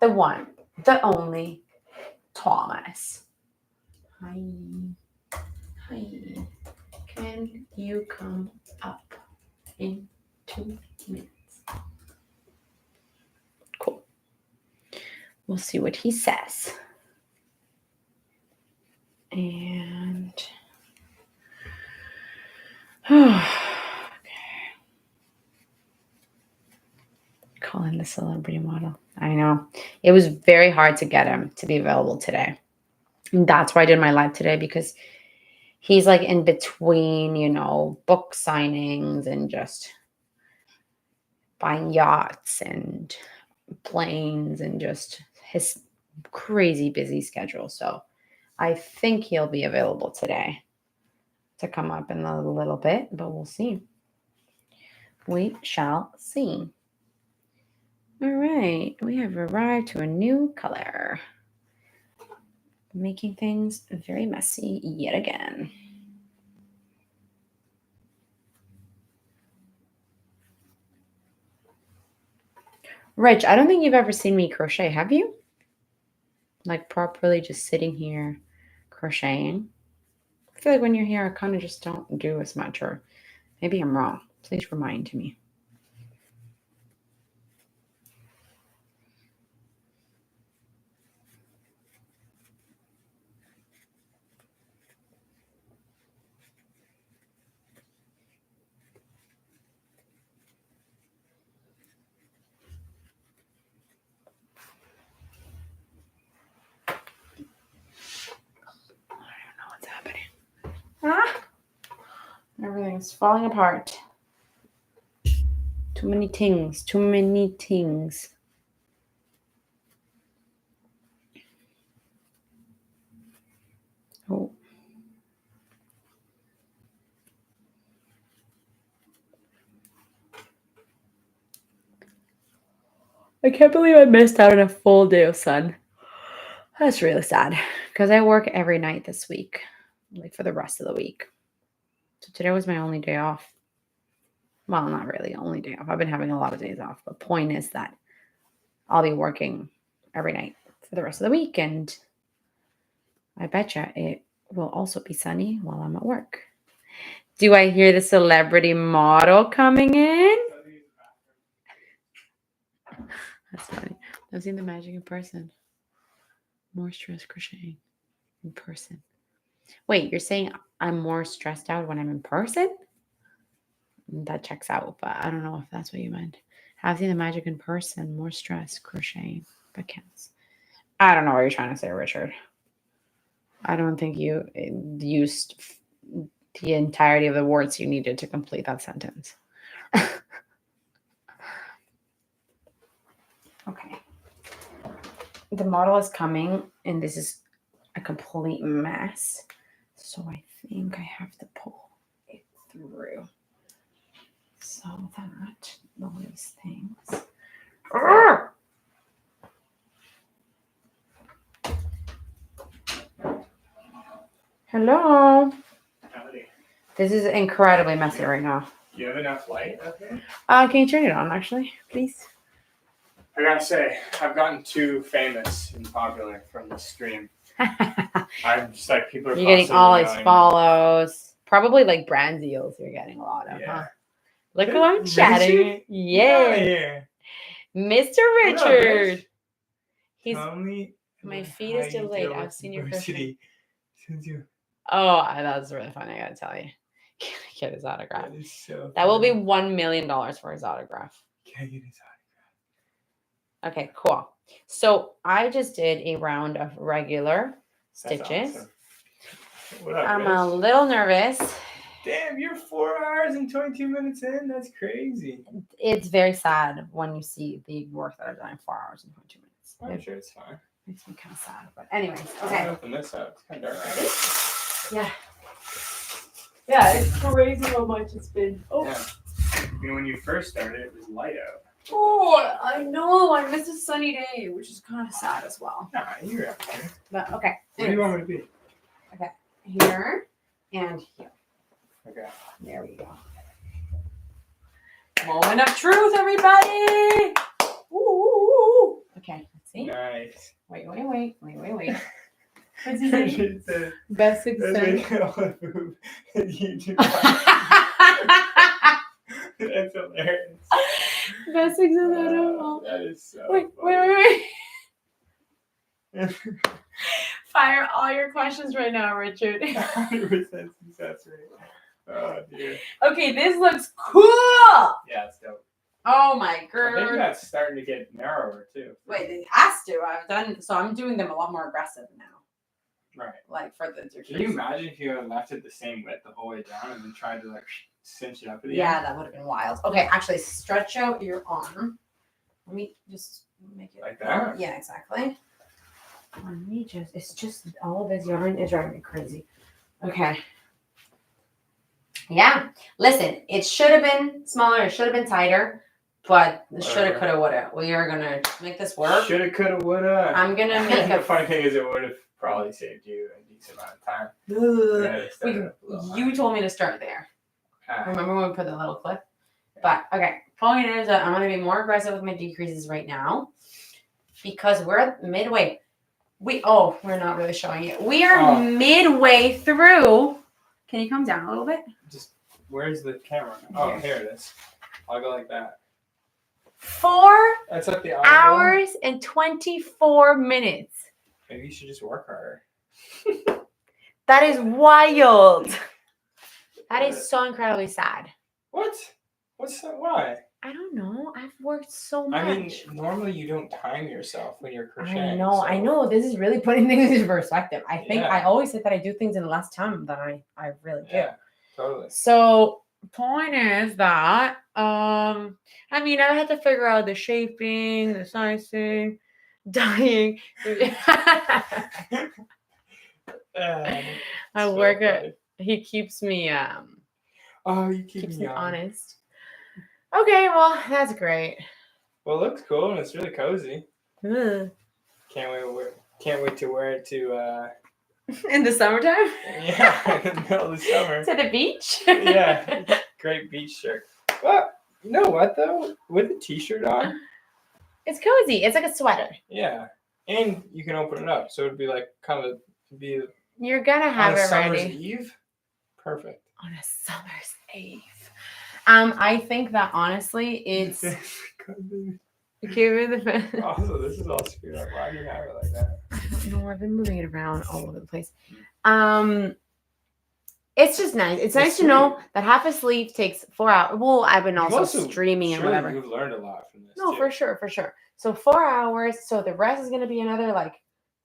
A: the one, the only Thomas. Hi. Can you come up in 2 minutes? Cool. We'll see what he says. And okay. Call him the celebrity model. I know. It was very hard to get him to be available today. And that's why I did my live today, because he's like in between, book signings and just buying yachts and planes and just his crazy busy schedule. So I think he'll be available today to come up in a little bit, but we'll see. We shall see. All right, we have arrived to a new color. making things very messy yet again. Rich, I don't think you've ever seen me crochet, have you? Like properly just sitting here crocheting. I feel like when you're here, I kind of just don't do as much, or maybe I'm wrong. Please remind me. What's happening? Ah! Everything's falling apart. Too many things. Too many things. Oh. I can't believe I missed out on a full day of sun. That's really sad because I work every night this week, like for the rest of the week. So today was my only day off. Well, not really only day off. I've been having a lot of days off. But point is that I'll be working every night for the rest of the week. And I betcha it will also be sunny while I'm at work. Do I hear the celebrity model coming in? That's funny. I've seen the magic in person. More stress crocheting in person. Wait, you're saying I'm more stressed out when I'm in person? That checks out, but I don't know if that's what you meant. Have seen the magic in person, more stress crocheting, but counts. I don't know what you're trying to say, Richard. I don't think you used the entirety of the words you needed to complete that sentence. Okay. The model is coming, and this is a complete mess. So I think I have to pull it through. So that these things. Arrgh! Hello.
B: Howdy.
A: This is incredibly messy right now.
B: You have enough light up here?
A: Can you turn it on, actually, please?
B: I gotta say, I've gotten too famous and popular from this stream. I'm just like, people are
A: You're getting all his
B: constantly
A: follows. Probably like brand deals you're getting a lot of,
B: Yeah.
A: huh? Look who I'm chatting.
B: Yeah.
A: Yeah. Mr.
B: What up,
A: Richard.
B: Rich?
A: He's
B: Tell me
A: my
B: about
A: feet is
B: how you
A: delayed.
B: deal
A: I've
B: with
A: seen your
B: adversity since you.
A: Oh, that's really funny. I gotta tell you. Can I get his autograph?
B: That is so
A: That will be
B: funny.
A: $1 million for his autograph.
B: Can I get his
A: Okay, cool. So I just did a round of regular
B: That's
A: stitches.
B: awesome. What up,
A: I'm
B: Rich?
A: a little nervous.
B: Damn, you're 4 hours and 22 minutes in? That's crazy.
A: It's very sad when you see the work that I've done in 4 hours and 22 minutes.
B: I'm
A: It
B: sure it's fine.
A: makes me kind of sad. But anyways,
B: I'm gonna
A: okay.
B: open this up. It's kind of dark.
A: Yeah. Yeah, it's crazy how much it's been. Oh.
B: Yeah. You know, when you first started, it was light out.
A: Oh, I know. I missed a sunny day, which is kind of sad as well.
B: Nah, you're out there.
A: But okay.
B: Where do you want me to be?
A: Here and here.
B: Okay.
A: There we go. Moment of truth, everybody. Ooh. Okay, let's see.
B: Nice.
A: Wait. What's his name?
B: It's a-
A: Best
B: That's
A: success.
B: making all the food that you do. That's hilarious.
A: Best success out of all.
B: That is so
A: Wait.
B: funny.
A: Fire all your questions right now, Richard.
B: 100% success rate. Oh, dear.
A: Okay, this looks cool.
B: Yeah, it's dope.
A: Oh my
B: I think
A: god.
B: that's starting to get narrower, too.
A: Wait, it has to. I'm doing them a lot more aggressive now.
B: Right.
A: Like for the
B: Can you imagine if you had left it the same width the whole way down and then tried to like cinch it up at the
A: Yeah,
B: end?
A: that would have been wild. Okay, actually stretch out your arm. Let me just make it
B: Like that?
A: Yeah, exactly. Let me just it's just all of this yarn is driving me crazy. Okay. Yeah. Listen, it should have been smaller, it should have been tighter, but shoulda, coulda, woulda. We are gonna make this work.
B: Shoulda, coulda, woulda.
A: I'm gonna make
B: The
A: a
B: funny thing is, it would have probably saved you a decent amount of time.
A: You told me to start there.
B: Ah,
A: Remember when we put the little clip? But okay, point is that I'm going to be more aggressive with my decreases right now because we're midway. We're not really showing it. We are midway through. Can you come down a little bit?
B: just where's the camera? Oh, here it is. I'll go like that.
A: 4
B: That's at the
A: hours and 24 minutes.
B: Maybe you should just work harder.
A: That is wild. That is so incredibly sad.
B: What? What's that? Why?
A: I don't know. I've worked so much.
B: I mean, normally you don't time yourself when you're crocheting.
A: I know. This is really putting things into perspective. I think
B: Yeah.
A: I always say that I do things in less time than I really do.
B: Yeah, totally.
A: So point is that I mean I had to figure out the shaping, the sizing, dyeing. I work at he keeps me
B: you
A: keeps
B: keep
A: me
B: me on.
A: honest. Okay, well that's great.
B: Well, it looks cool and it's really cozy.
A: Ugh.
B: Can't wait to wear it to
A: In the summertime?
B: yeah, in the middle of the summer.
A: To the beach?
B: Yeah, great beach shirt. Well, you know what though? With a t-shirt on.
A: It's cozy. It's like a sweater.
B: Yeah, and you can open it up, so it'd be like
A: You're gonna have
B: on a
A: it
B: summer's
A: ready
B: eve. Perfect.
A: on a summer's eve. I think that honestly, it's give me the.
B: Also, this is all screwed up. Why do you have it like that?
A: I don't know. I've been moving it around all over the place. It's just nice. It's nice to know that half a sleeve takes 4 hours. Well, I've been also streaming and
B: surely
A: whatever.
B: You've learned a lot from this.
A: No,
B: too.
A: for sure. So 4 hours. So the rest is gonna be another like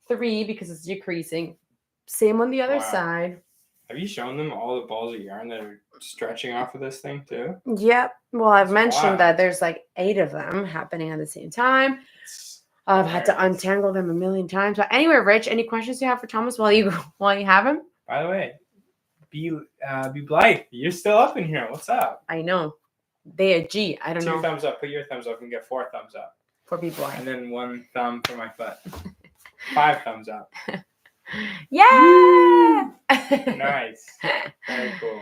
A: 3 because it's decreasing. Same on the other side.
B: Have you shown them all the balls of yarn that are stretching off of this thing too?
A: Yep. Well, I've mentioned
B: wild.
A: that there's like 8 of them happening at the same time. I've had to untangle them a million times. But anyway, Rich, any questions you have for Thomas while you have him?
B: By the way, be blithe. You're still up in here. What's up?
A: I know. They a G. I don't
B: 2
A: know.
B: thumbs up. Put your thumbs up and get 4 thumbs up.
A: For people.
B: And then 1 thumb for my foot. 5 thumbs up.
A: Yeah.
B: Nice. Very cool.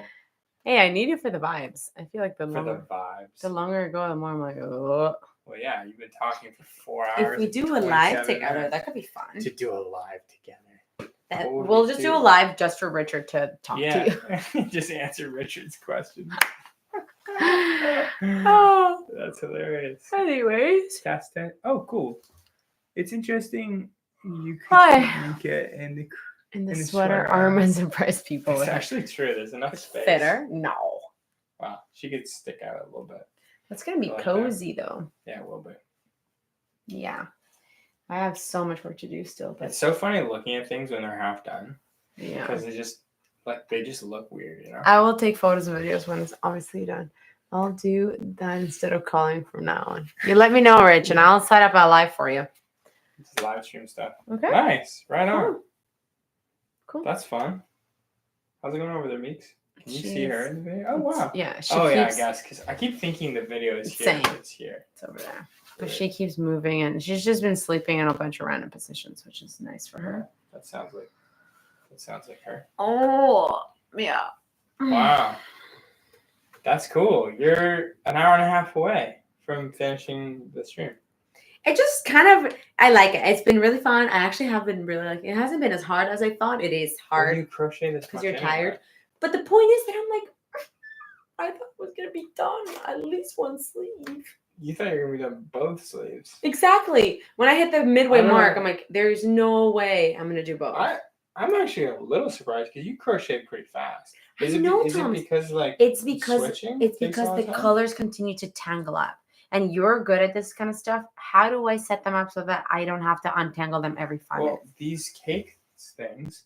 A: Hey, I need it for the vibes. I feel like the
B: For the
A: longer
B: vibes.
A: I go, the more I'm like, oh.
B: Well, yeah, you've been talking for 4 hours.
A: If we do a live together, that could be fun.
B: To do a live together.
A: We'll just do a live just for Richard to talk to you.
B: Just answer Richard's questions.
A: Oh.
B: That's hilarious.
A: Anyways.
B: Test it. Oh, cool. It's interesting. You
A: Hi.
B: could get in the
A: In the
B: in the
A: sweater
B: sweater
A: arm
B: arms.
A: and impress people
B: It's
A: with it.
B: actually true. There's enough space.
A: Fitter? No.
B: Wow, she could stick out a little bit.
A: That's gonna be
B: I like
A: cozy though.
B: Yeah, a little bit.
A: Yeah. I have so much work to do still, but
B: It's so funny looking at things when they're half done
A: yeah.
B: because they just look weird, you know.
A: I will take photos and videos when it's obviously done. I'll do that instead of calling from now on. You let me know, Rich, and I'll set up a live for you.
B: Just live stream stuff.
A: Okay.
B: Nice. Right on.
A: Cool.
B: That's fun. How's it going over there, Meeks? Can you see
A: She's-
B: her in the video? Oh, wow.
A: Yeah.
B: I guess, because I keep thinking the video is here.
A: Same.
B: But it's here.
A: It's over there. But she keeps moving, and she's just been sleeping in a bunch of random positions, which is nice for her.
B: That sounds like her.
A: Oh, yeah.
B: Wow. That's cool. You're an hour and a half away from finishing the stream.
A: It just kind of, I like it. It's been really fun. I actually have been really like, it hasn't been as hard as I thought. It is
B: Why do
A: hard
B: you crochet this
A: because
B: much
A: you're
B: anyway?
A: tired. But the point is that I'm like, I thought it was going to be done at least one sleeve.
B: You thought you were going to be done both sleeves.
A: Exactly. When I hit the midway
B: I don't
A: mark,
B: know.
A: I'm like, there's no way I'm going to do both.
B: I'm actually a little surprised because you crochet pretty fast. Is
A: I
B: it,
A: know,
B: is it
A: Thomas.
B: because like
A: It's because
B: switching
A: it's
B: takes a
A: because
B: long
A: the
B: time?
A: colors continue to tangle up. And you're good at this kind of stuff. How do I set them up so that I don't have to untangle them every 5
B: Well,
A: minutes?
B: these cake things,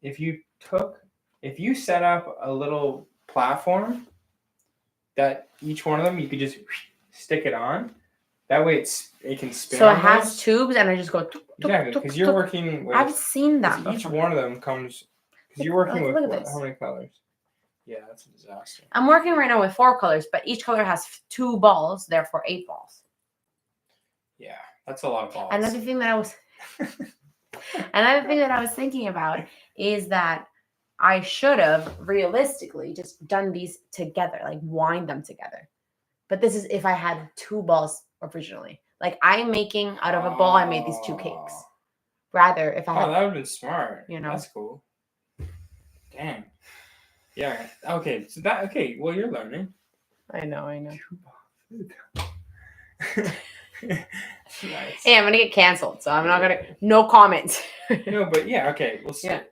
B: if you set up a little platform that each one of them you could just stick it on. That way it can spin.
A: So it
B: on
A: has
B: those.
A: tubes, and I just go. Tuk, tuk,
B: Exactly,
A: tuk,
B: because you're
A: tuk.
B: working with.
A: I've seen that.
B: Each
A: before.
B: one of them comes. Because you're working
A: Look
B: with
A: at
B: what,
A: this.
B: how many colors? Yeah, that's a disaster.
A: I'm working right now with 4 colors, but each color has 2 balls, therefore 8 balls.
B: Yeah, that's a lot of balls.
A: Another thing that I was Another thing that I was thinking about is that I should have realistically just done these together, like wind them together. But this is if I had 2 balls originally. Like I'm making out of a ball, I made these 2 cakes. Rather, if I
B: Oh,
A: had,
B: that would have been smart.
A: You know.
B: That's cool. Damn. Yeah. Okay. So that. Okay. Well, you're learning.
A: I know.
B: Nice.
A: Hey, I'm gonna get canceled, so I'm not gonna. No comments.
B: No, but yeah. Okay. Well,
A: Yeah.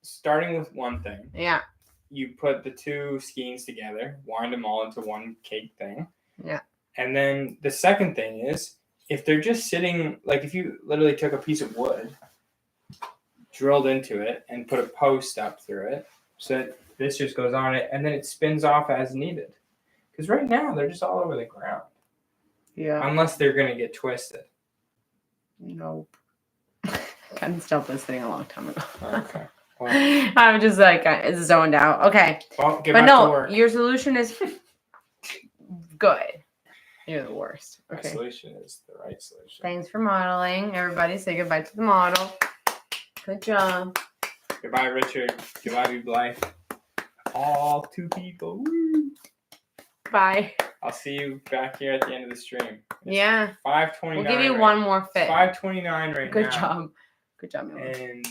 B: starting with one thing.
A: Yeah.
B: You put the 2 skeins together, wind them all into one cake thing.
A: Yeah.
B: And then the second thing is, if they're just sitting, like if you literally took a piece of wood, drilled into it, and put a post up through it, so that this just goes on it, and then it spins off as needed. Because right now they're just all over the ground.
A: Yeah.
B: Unless they're gonna get twisted.
A: Nope. I stopped listening a long time ago.
B: Okay. Well,
A: I'm just like zoned out. Okay.
B: well get
A: But
B: back to
A: no,
B: work.
A: your solution is good. You're the worst.
B: My
A: Okay.
B: solution is the right solution.
A: Thanks for modeling. Everybody say goodbye to the model. Good job.
B: Goodbye, Richard. Goodbye, Be Blythe. All 2 people. Woo.
A: Bye.
B: I'll see you back here at the end of the stream.
A: Yeah.
B: 5:29.
A: We'll give you one more fit.
B: 5:29 right
A: Good
B: now.
A: job. Good job, Mila.
B: And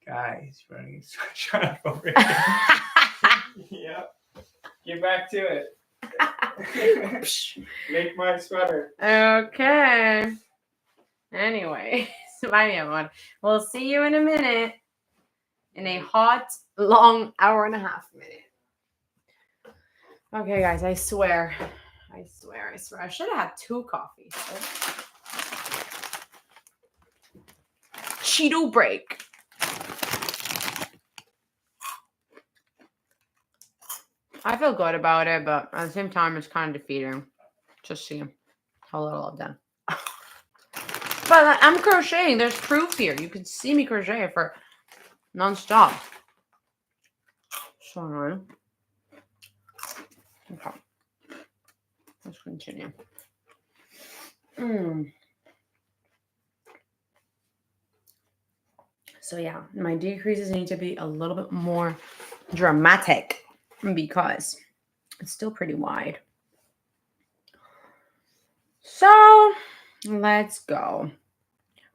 B: guys, running shut up over here. Yep. Get back to it. Make my sweater.
A: Okay. Anyway, bye everyone. We'll see you in a minute. In a hot, long hour and a half minute. Okay, guys, I swear. I should have had 2 coffees. Cheeto break. I feel good about it, but at the same time, it's kind of defeating. Just see how little I've done. But I'm crocheting. There's proof here. You can see me crochet for non-stop. So, okay. Let's continue. So yeah, my decreases need to be a little bit more dramatic because it's still pretty wide. So let's go.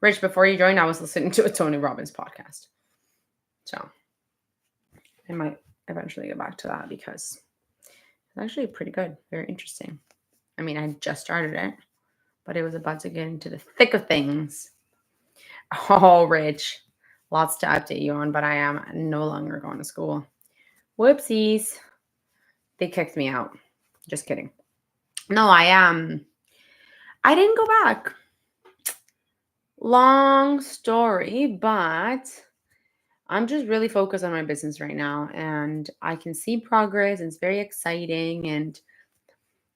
A: Rich, before you joined, I was listening to a Tony Robbins podcast. So I might eventually get back to that because it's actually pretty good. Very interesting. I mean, I just started it, but it was about to get into the thick of things. Oh, Rich, lots to update you on, but I am no longer going to school. Whoopsies. They kicked me out. Just kidding. No, I didn't go back. Long story, but I'm just really focused on my business right now and I can see progress. It's very exciting and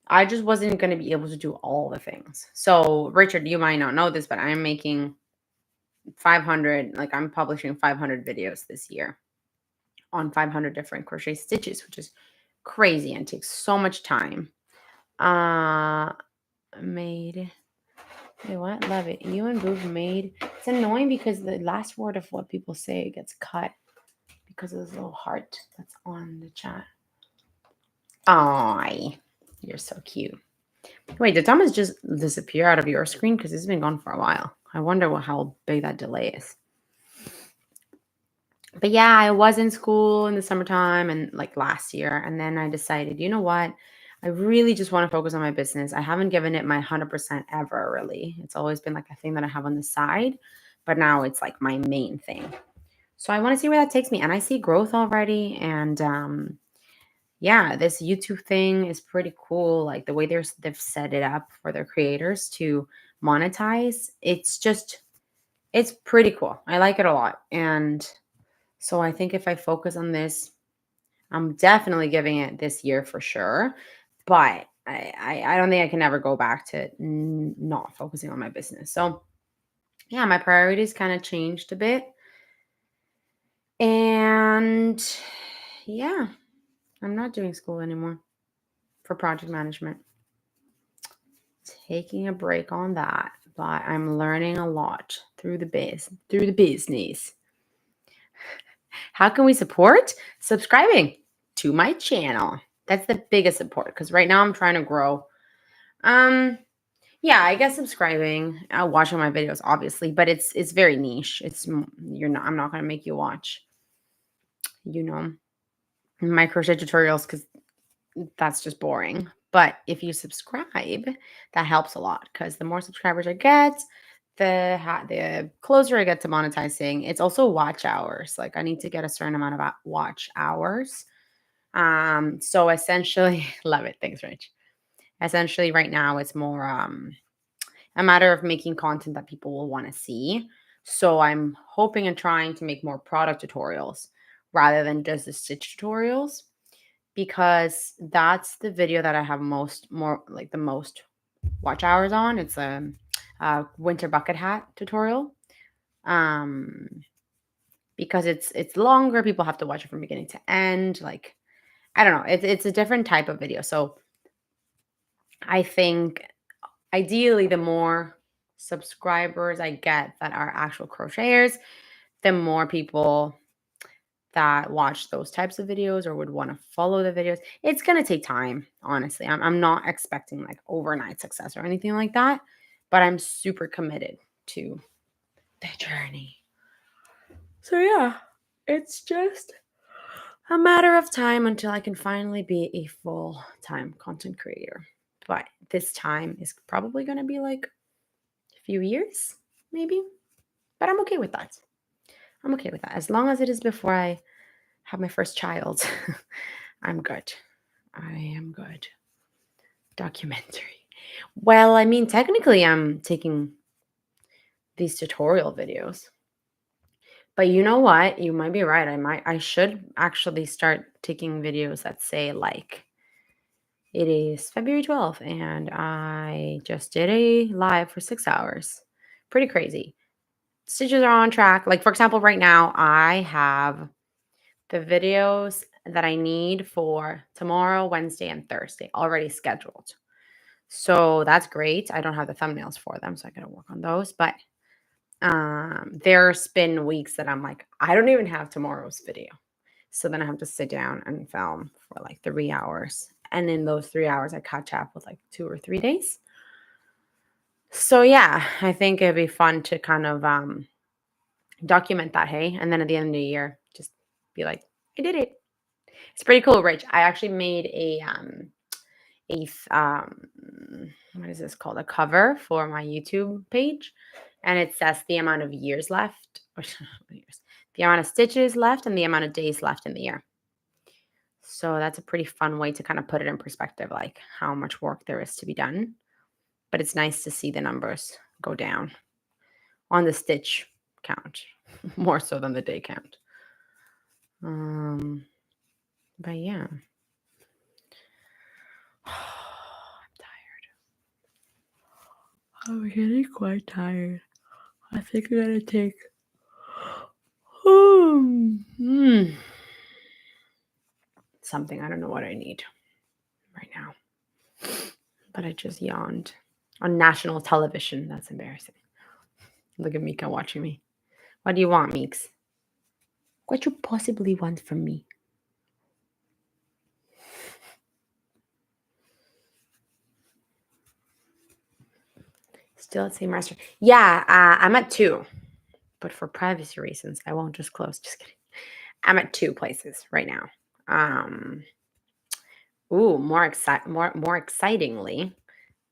A: I just wasn't going to be able to do all the things. So, Richard, you might not know this, but I'm making 500, like I'm publishing 500 videos this year on 500 different crochet stitches, which is crazy and takes so much time. Wait, what? Love it. You and Boob made. It's annoying because the last word of what people say gets cut because of this little heart that's on the chat. Aw, you're so cute. Wait, did Thomas just disappear out of your screen? Because it's been gone for a while. I wonder how big that delay is. But yeah, I was in school in the summertime and like last year. And then I decided, you know what? I really just want to focus on my business. I haven't given it my 100% ever, really. It's always been like a thing that I have on the side, but now it's like my main thing. So I want to see where that takes me. And I see growth already. And yeah, this YouTube thing is pretty cool. Like the way they've set it up for their creators to monetize. It's pretty cool. I like it a lot. And so I think if I focus on this, I'm definitely giving it this year for sure. But I don't think I can ever go back to not focusing on my business. So yeah, my priorities kind of changed a bit. And yeah, I'm not doing school anymore for project management. Taking a break on that but I'm learning a lot through the business. How can we support? Subscribing to my channel. That's the biggest support because right now I'm trying to grow. Yeah, I guess subscribing, watching my videos, obviously, but it's very niche. I'm not gonna make you watch, my crochet tutorials because that's just boring. But if you subscribe, that helps a lot because the more subscribers I get, the closer I get to monetizing. It's also watch hours. Like I need to get a certain amount of watch hours. So essentially, love it. Thanks, Rich. Essentially, right now it's more a matter of making content that people will want to see. So I'm hoping and trying to make more product tutorials rather than just the stitch tutorials because that's the video that I have the most watch hours on. It's a winter bucket hat tutorial. Because it's longer, people have to watch it from beginning to end. Like I don't know, it's a different type of video. So I think ideally the more subscribers I get that are actual crocheters, the more people that watch those types of videos or would want to follow the videos. It's going to take time, honestly. I'm not expecting like overnight success or anything like that, but I'm super committed to the journey. So yeah, it's just a matter of time until I can finally be a full-time content creator. But this time is probably going to be like a few years, maybe. But I'm okay with that. I'm okay with that. As long as it is before I have my first child, I'm good. I am good. Documentary. Well, I mean, technically, I'm taking these tutorial videos. But you know what? You might be right. I should actually start taking videos that say like, it is February 12th and I just did a live for 6 hours. Pretty crazy. Stitches are on track. Like, for example, right now I have the videos that I need for tomorrow, Wednesday, and Thursday already scheduled. So that's great. I don't have the thumbnails for them, so I got to work on those. But there's been weeks that I'm like, I don't even have tomorrow's video. So then I have to sit down and film for like 3 hours. And in those 3 hours, I catch up with like 2 or 3 days. So yeah, I think it'd be fun to kind of document that, hey? And then at the end of the year, just be like, I did it. It's pretty cool, Rich. I actually made what is this called? A cover for my YouTube page. And it says the amount of years left, the amount of stitches left and the amount of days left in the year. So that's a pretty fun way to kind of put it in perspective, like how much work there is to be done. But it's nice to see the numbers go down on the stitch count, more so than the day count. But yeah. I'm tired. I'm getting quite tired. I think I'm gonna take something. I don't know what I need right now. But I just yawned on national television. That's embarrassing. Look at Mika watching me. What do you want, Meeks? What you possibly want from me? Still at same restaurant. Yeah, I'm at 2. But for privacy reasons, I won't disclose. Just kidding. I'm at 2 places right now. More excitingly,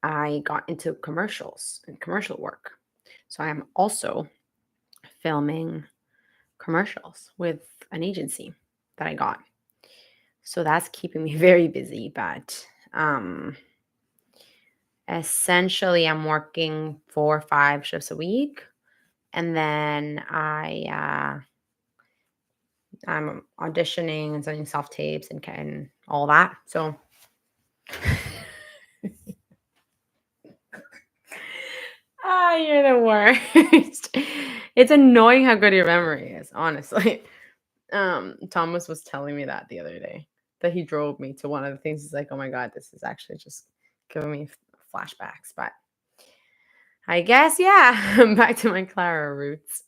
A: I got into commercials and commercial work. So I am also filming commercials with an agency that I got. So that's keeping me very busy, but essentially I'm working 4 or 5 shifts a week. And then I'm auditioning and sending self tapes and all that. So you're the worst. It's annoying how good your memory is, honestly. Thomas was telling me that the other day, that he drove me to one of the things. He's like, oh my God, this is actually just giving me flashbacks. But I guess, yeah. I'm back to my Clara roots.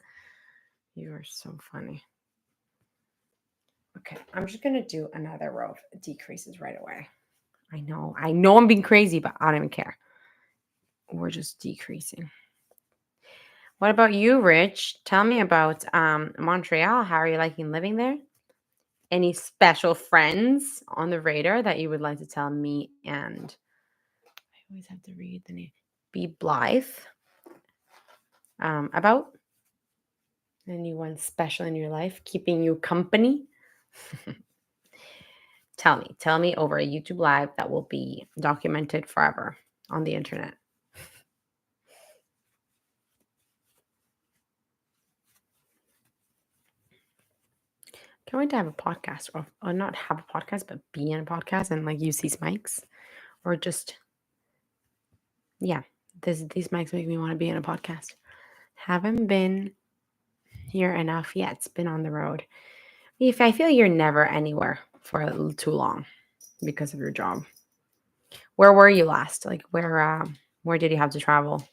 A: You are so funny. Okay, I'm just going to do another row of decreases right away. I know I'm being crazy, but I don't even care. We're just decreasing. What about you, Rich? Tell me about Montreal. How are you liking living there? Any special friends on the radar that you would like to tell me? And I always have to read the name. Be Blythe. About anyone special in your life keeping you company? Tell me over a YouTube live that will be documented forever on the internet. Can't wait to have a podcast, or not have a podcast, but be in a podcast and like use these mics, or just, yeah, these mics make me want to be in a podcast. Haven't been here enough yet. It's been on the road. If I feel you're never anywhere for a little too long because of your job. Where were you last? Like where did you have to travel?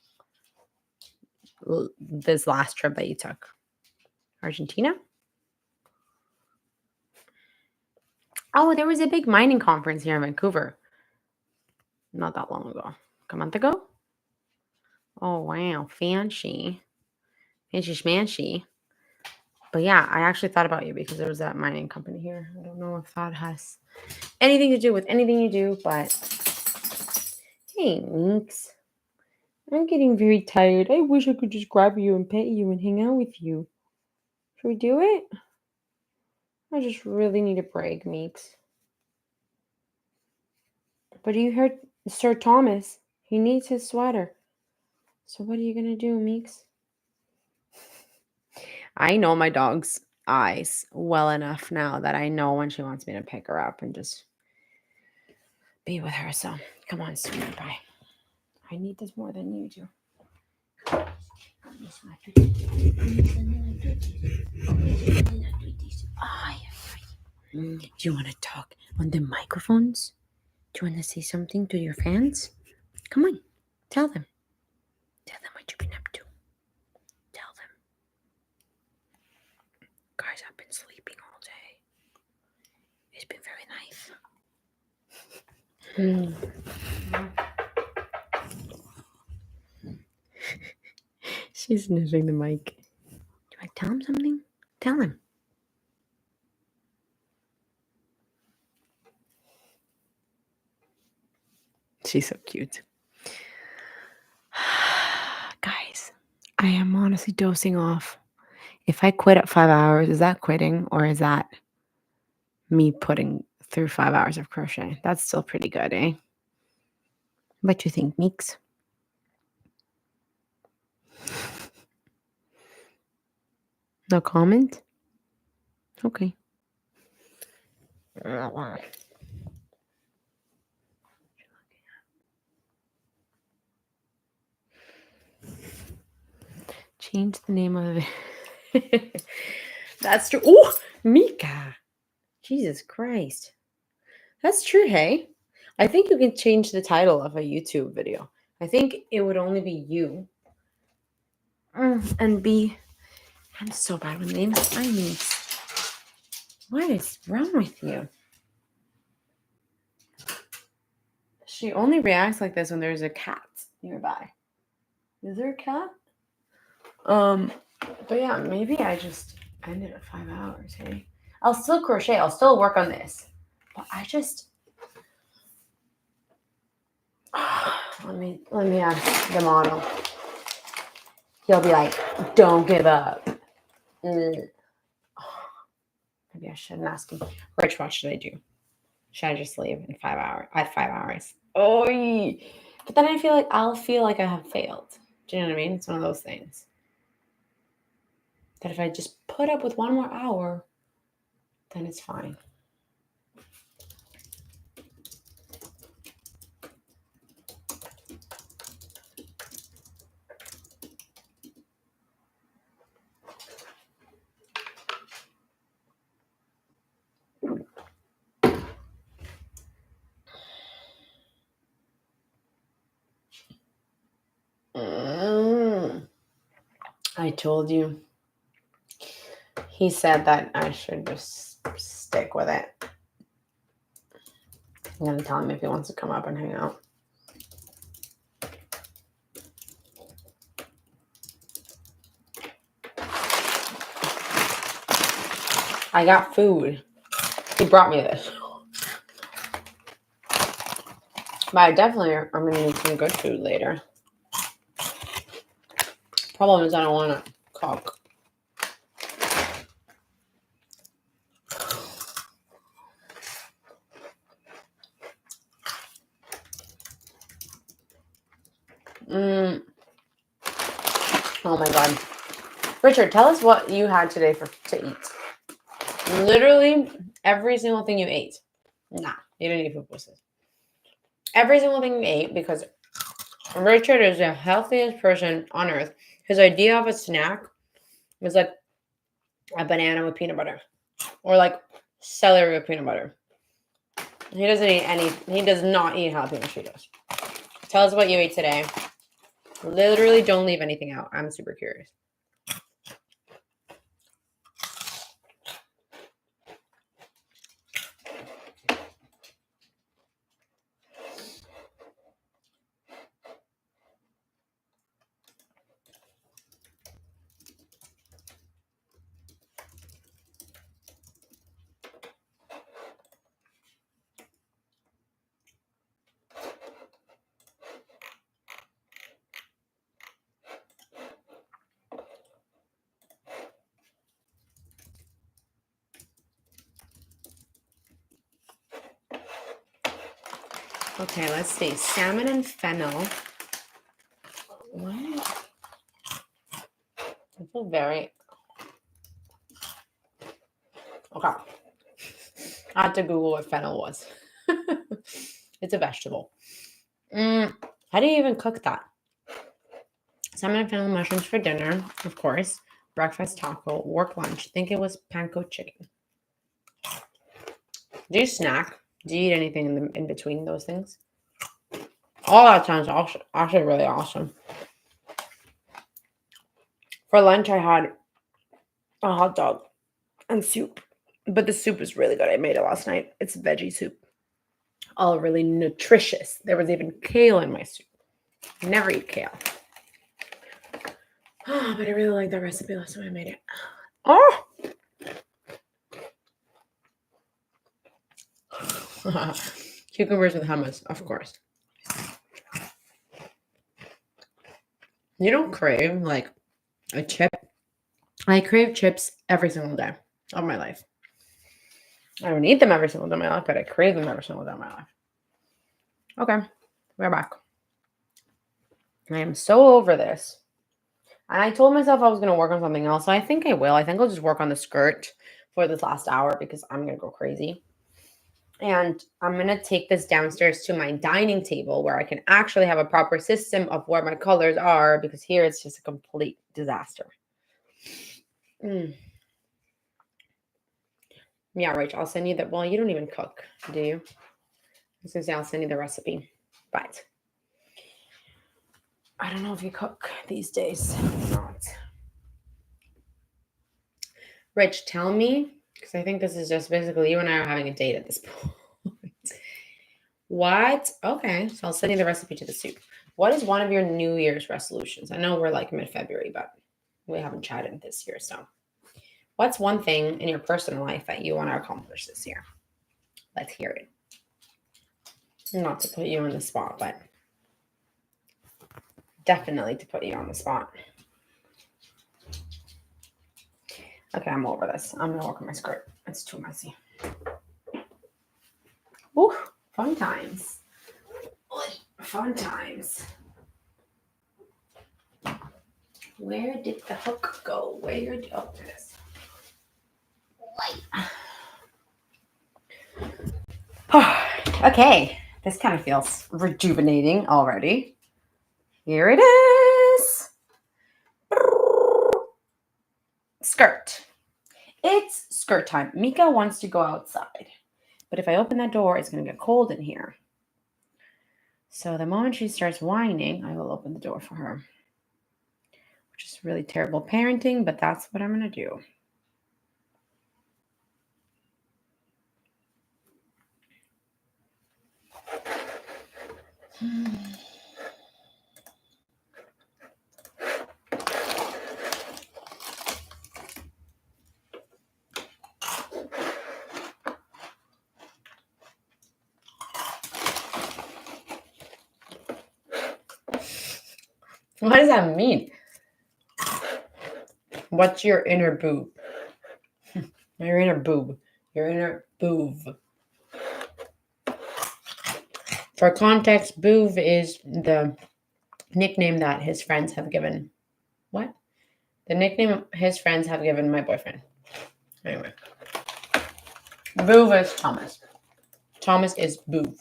A: This last trip that you took? Argentina? Oh, there was a big mining conference here in Vancouver. Not that long ago. A month ago? Oh, wow. Fancy. Fancy schmancy. But yeah, I actually thought about you because there was that mining company here. I don't know if that has anything to do with anything you do, but hey, Minx. I'm getting very tired. I wish I could just grab you and pet you and hang out with you. Should we do it? I just really need a break, Meeks. But you heard Sir Thomas. He needs his sweater. So what are you going to do, Meeks? I know my dog's eyes well enough now that I know when she wants me to pick her up and just be with her. So come on, sweetie pie. I need this more than you do. Do you want to talk on the microphones? Do you want to say something to your fans? Come on, tell them. Tell them what you've been up to. Tell them. Guys, I've been sleeping all day. It's been very nice. She's sniffing the mic. Do I tell him something? Tell him. She's so cute. Guys, I am honestly dosing off. If I quit at 5 hours, is that quitting or is that me putting through 5 hours of crochet? That's still pretty good, eh? What you think, Meeks? No comment? Okay. Change the name of it. That's true. Oh, Mika. Jesus Christ. That's true, hey? I think you can change the title of a YouTube video. I think it would only be you. And be... I'm so bad with names. I mean, what is wrong with you? She only reacts like this when there's a cat nearby. Is there a cat? But yeah, maybe I just ended at 5 hours, hey? I'll still crochet. I'll still work on this. But I just... let me ask the model. He'll be like, don't give up. Maybe I shouldn't ask him. Rich, what should I do? Should I just leave in 5 hours? At 5 hours. Oh, but then I'll feel like I have failed. Do you know what I mean? It's one of those things. That if I just put up with 1 more hour, then it's fine. I told you. He said that I should just stick with it. I'm going to tell him if he wants to come up and hang out. I got food. He brought me this. But I definitely am going to need some good food later. Problem is I don't want to cook. Oh my God. Richard, tell us what you had today to eat. Literally every single thing you ate. Nah, you didn't eat pupusas. Every single thing you ate, because Richard is the healthiest person on earth. His idea of a snack was like a banana with peanut butter. Or like celery with peanut butter. He doesn't eat he does not eat jalapeno Cheetos. Tell us what you ate today. Literally don't leave anything out. I'm super curious. Okay, let's see. Salmon and fennel. What? I feel very... Okay. I had to Google what fennel was. It's a vegetable. How do you even cook that? Salmon and fennel mushrooms for dinner, of course. Breakfast taco, work lunch. Think it was panko chicken. Do you snack? Do you eat anything in between those things? All that sounds actually really awesome. For lunch, I had a hot dog and soup. But the soup is really good. I made it last night. It's veggie soup. All really nutritious. There was even kale in my soup. I never eat kale. Oh, but I really like that recipe. That's why I made it. Oh! Cucumbers with hummus, of course. You don't crave like a chip. I crave chips every single day of my life. I don't eat them every single day of my life, but I crave them every single day of my life. Okay, we're back. I am so over this. And I told myself I was going to work on something else. So I think I will. I think I'll just work on the skirt for this last hour because I'm going to go crazy. And I'm going to take this downstairs to my dining table where I can actually have a proper system of where my colors are, because here it's just a complete disaster. Yeah, Rachel, I'll send you that. Well, you don't even cook, do you? I was going to say I'll send you the recipe, but I don't know if you cook these days or not. Rich, tell me, because I think this is just basically you and I are having a date at this point. What? Okay, so I'll send you the recipe to the soup. What is one of your New Year's resolutions? I know we're like mid-February, but we haven't chatted this year. So what's one thing in your personal life that you want to accomplish this year? Let's hear it. Not to put you on the spot, but definitely to put you on the spot. Okay, I'm over this. I'm going to work on my skirt. It's too messy. Woo, fun times. Fun times. Where did the hook go? Where did this? Okay, this kind of feels rejuvenating already. Here it is. Skirt. It's skirt time. Mika wants to go outside. But if I open that door, it's going to get cold in here. So the moment she starts whining, I will open the door for her. Just really terrible parenting, but that's what I'm going to do. What does that mean? What's your inner boob? Your inner boob. Your inner boob. For context, boob is the nickname that his friends have given. What? The nickname his friends have given my boyfriend. Anyway. Boob is Thomas. Thomas is boob.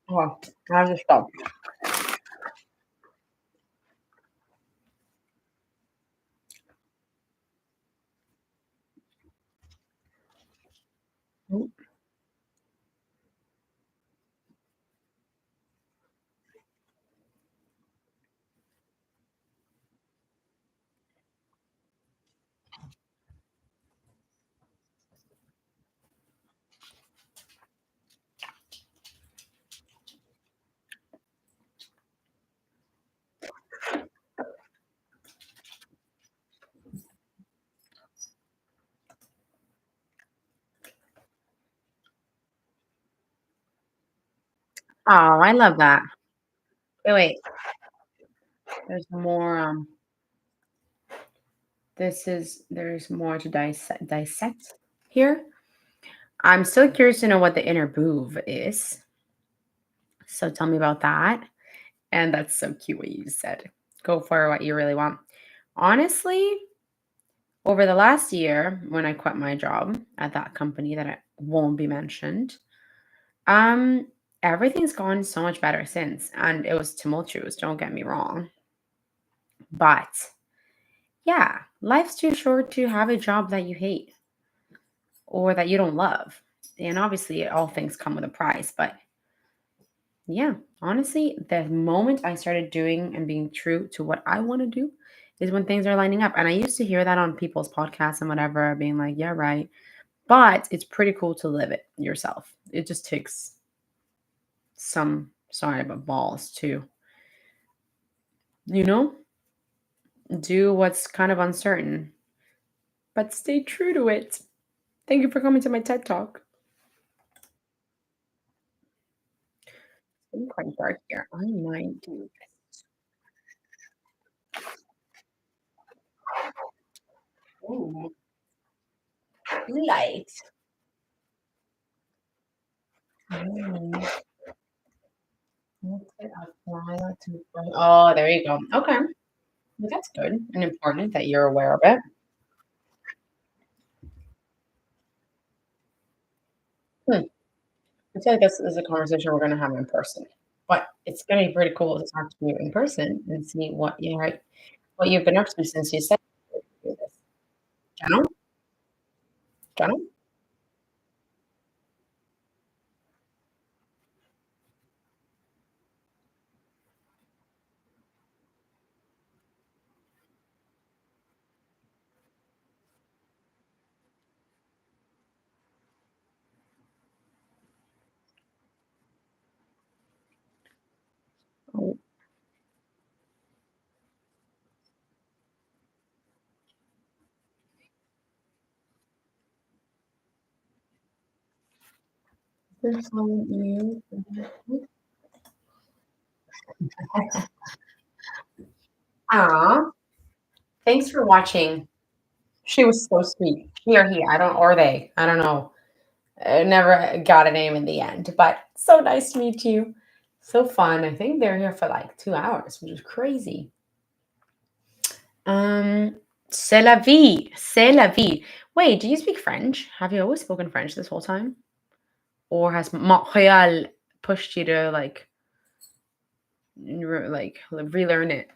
A: Oh, I just stop. Oh, I love that. Wait. There's more. There's more to dissect here. I'm still curious to know what the inner boob is. So tell me about that. And that's so cute what you said. Go for what you really want. Honestly, over the last year, when I quit my job at that company that won't be mentioned, um, everything's gone so much better since. And it was tumultuous, don't get me wrong. But yeah, life's too short to have a job that you hate or that you don't love. And obviously, all things come with a price. But yeah, honestly, the moment I started doing and being true to what I want to do is when things are lining up. And I used to hear that on people's podcasts and whatever, being like, yeah, right. But it's pretty cool to live it yourself. It just takes some, sorry, but balls to, you know, do what's kind of uncertain, but stay true to it. Thank you for coming to my TED Talk. It's quite dark here. I might do this. Ooh, light. Mm, let's apply that to- Oh, there you go. Okay. Well, that's good and important that you're aware of it. Hmm. I feel like this is a conversation we're going to have in person, but it's going to be pretty cool to talk to you in person and see what you right, what you've been up to since you said you would do this. Channel, channel. Oh, this one you. Ah, thanks for watching. She was so sweet. He or he, I don't, or they, I don't know. I never got a name in the end, but so nice to meet you. So fun. I think they're here for like 2 hours, which is crazy. C'est la vie. C'est la vie. Wait, do you speak French? Have you always spoken French this whole time? Or has Montreal pushed you to like relearn it?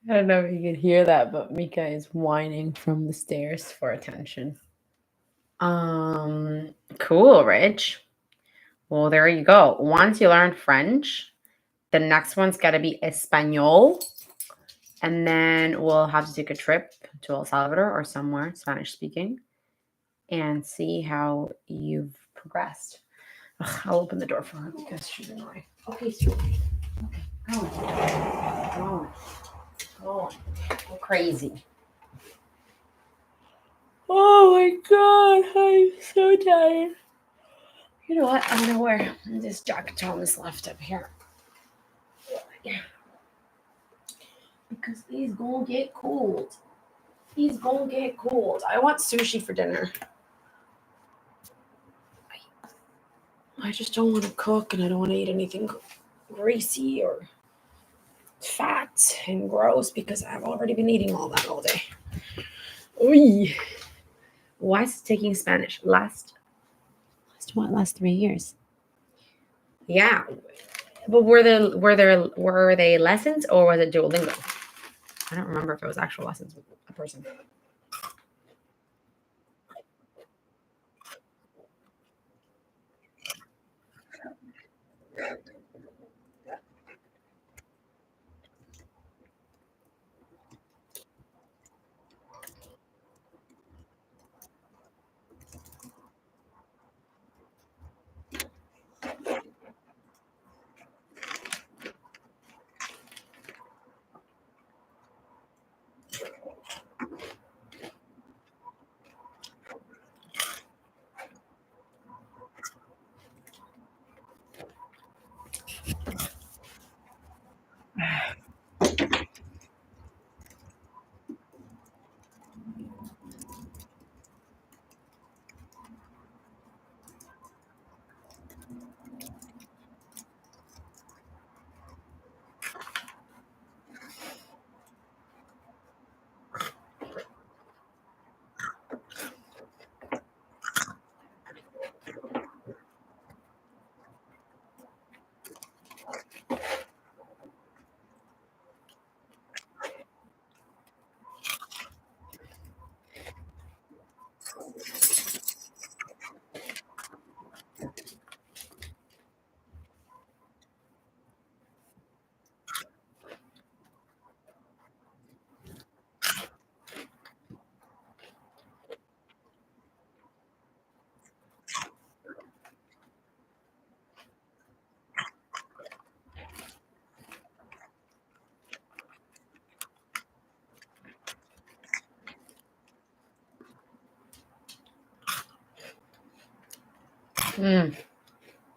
A: I don't know if you can hear that, but Mika is whining from the stairs for attention. Cool, Rich. Well, there you go. Once you learn French, the next one's got to be Espanol. And then we'll have to take a trip to El Salvador or somewhere Spanish speaking and see how you've progressed. Ugh, I'll open the door for her because she's annoying. Okay, sweetie. Okay, go on. Go on. Go crazy. Oh my god, I'm so tired. You know what? I'm gonna wear this jacket Thomas left up here. Yeah. Because he's gonna get cold. He's gonna get cold. I want sushi for dinner. I just don't want to cook and I don't want to eat anything greasy or fat and gross because I've already been eating all that all day. Oy. Why is it taking Spanish? Last 3 years? Yeah. But were they lessons or was it Duolingo? I don't remember if it was actual lessons with a person.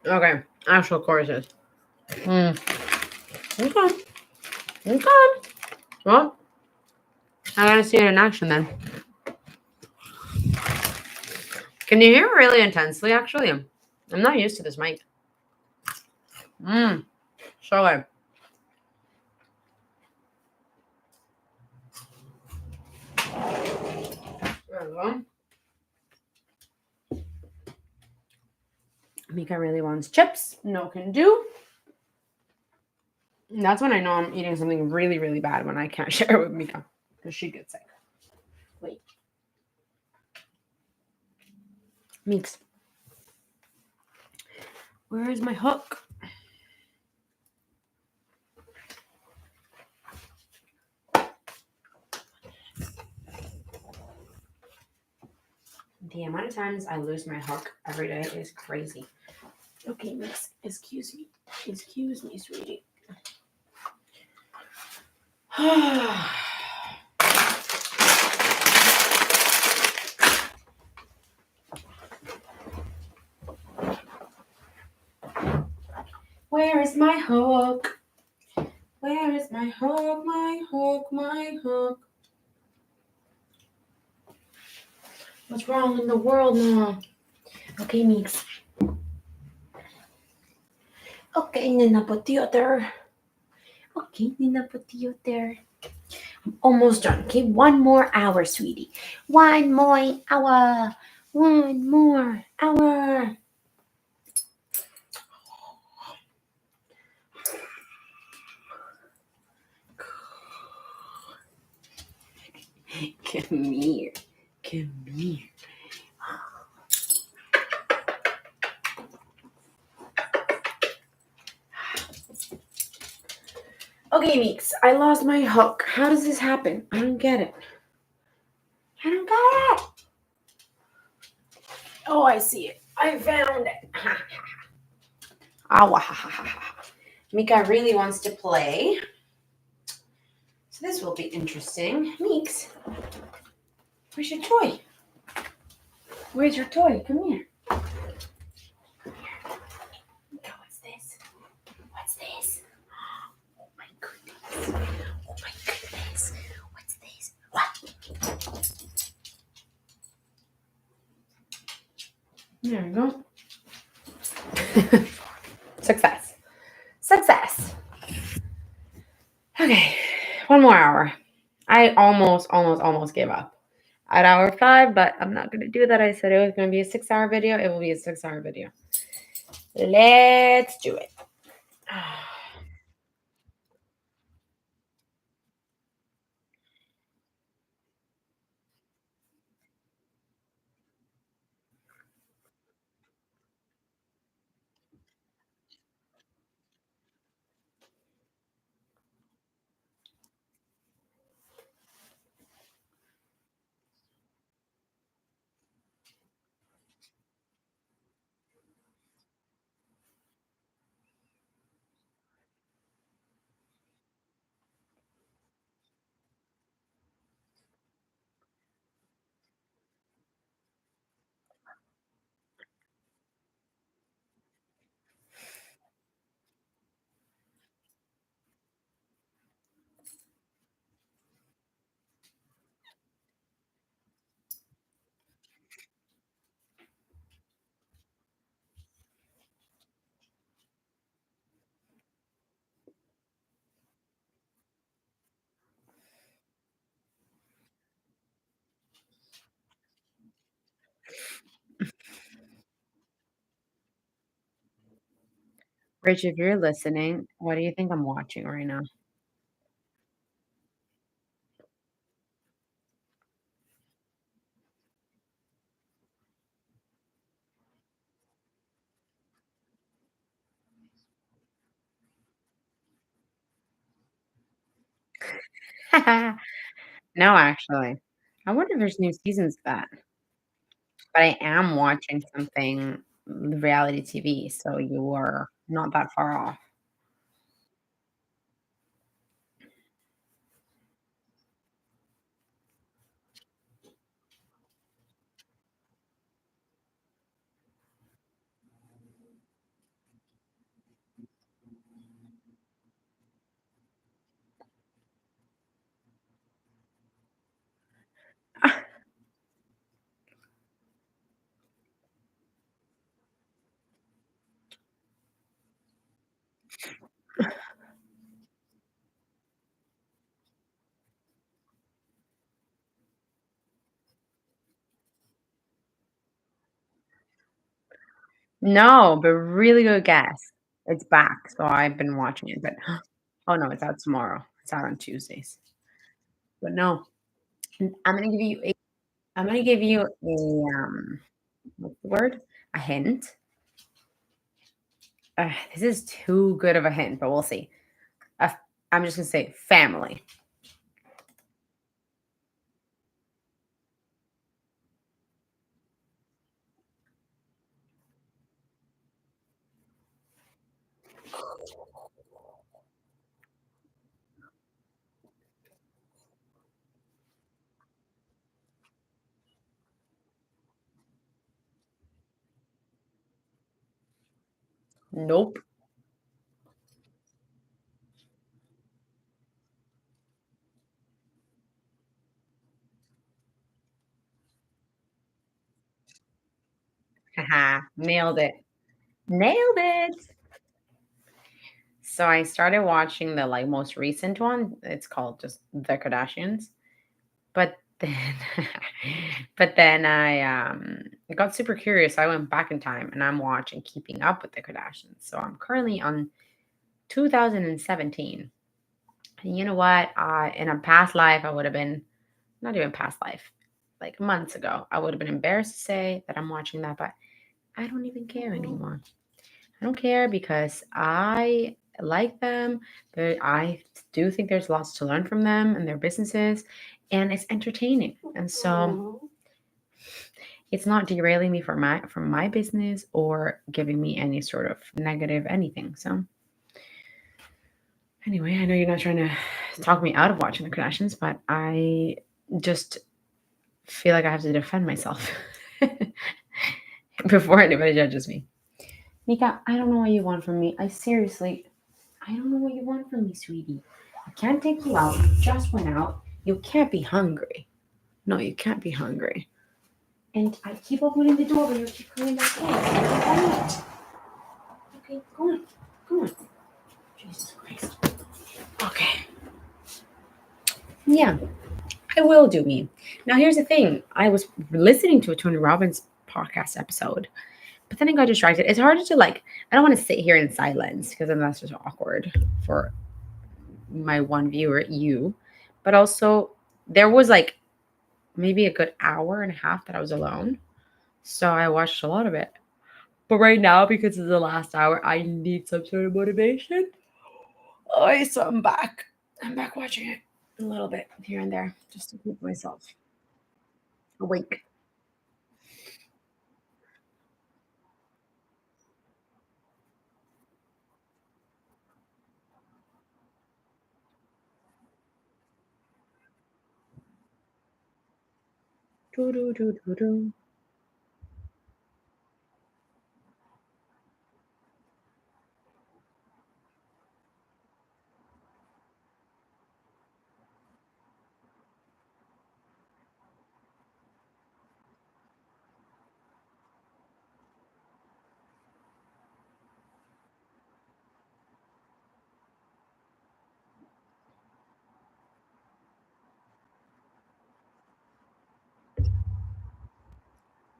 A: Okay. Actual courses. Okay. Well, I gotta see it in action then. Can you hear really intensely, actually? I'm not used to this mic. So good. There we go. Mika really wants chips. No can do. And that's when I know I'm eating something really, really bad, when I can't share it with Mika because she gets sick. Wait. Meeks. Where is my hook? The amount of times I lose my hook every day is crazy. Okay, Mix, excuse me. Excuse me, sweetie. Where is my hook? Where is my hook? My hook, my hook. What's wrong in the world now? Okay, Mix. Okay, Nina there. Okay, Nina there. I'm almost done. Okay, 1 more hour, sweetie. 1 more hour. 1 more hour. Come here. Come here. Okay, Meeks, I lost my hook. How does this happen? I don't get it. I don't get it. Oh, I see it. I found it. Mika really wants to play. So this will be interesting. Meeks, where's your toy? Where's your toy? Come here. Mika, what's this? What's this? Oh my goodness. Oh my goodness. What's this? What? There we go. Success. Success. Okay, 1 more hour. I almost gave up at hour 5, but I'm not going to do that. I said it was going to be a 6-hour video. It will be a 6-hour video. Let's do it. Rich, if you're listening, what do you think I'm watching right now? No, actually. I wonder if there's new seasons of that. But I am watching something reality TV, so you are not that far off. No, but really good guess. It's back, so I've been watching it, but oh no, it's out tomorrow. It's out on Tuesdays. But no, I'm gonna give you a I'm gonna give you a what's the word? A hint. This is too good of a hint, but we'll see. Uh, I'm just gonna say family. Nope. Haha, nailed it. Nailed it. So I started watching the like most recent one. It's called just The Kardashians. But then but then I got super curious. I went back in time and I'm watching Keeping Up with the Kardashians. So I'm currently on 2017. And you know what? In a past life, I would have been not even past life, like months ago, I would have been embarrassed to say that I'm watching that, but I don't even care anymore. I don't care because I like them. I do think there's lots to learn from them and their businesses, and it's entertaining. And so it's not derailing me from my business or giving me any sort of negative anything. So anyway, I know you're not trying to talk me out of watching the Kardashians, but I just feel like I have to defend myself before anybody judges me. Mika, I don't know what you want from me. I don't know what you want from me, sweetie. I can't take you out. You just went out. You can't be hungry. No, you can't be hungry. And I keep opening the door, but you keep coming back in. Okay, go on. Go on. Jesus Christ. Okay. Yeah, I will do me. Now, here's the thing. I was listening to a Tony Robbins podcast episode, but then I got distracted. It's harder to like, I don't want to sit here in silence because then that's just awkward for my one viewer, you. But also, there was like maybe a good hour and a half that I was alone. So I watched a lot of it. But right now, because it's the last hour, I need some sort of motivation. Oh, so I'm back. I'm back watching it a little bit here and there just to keep myself awake. Doo, doo, doo, doo, doo.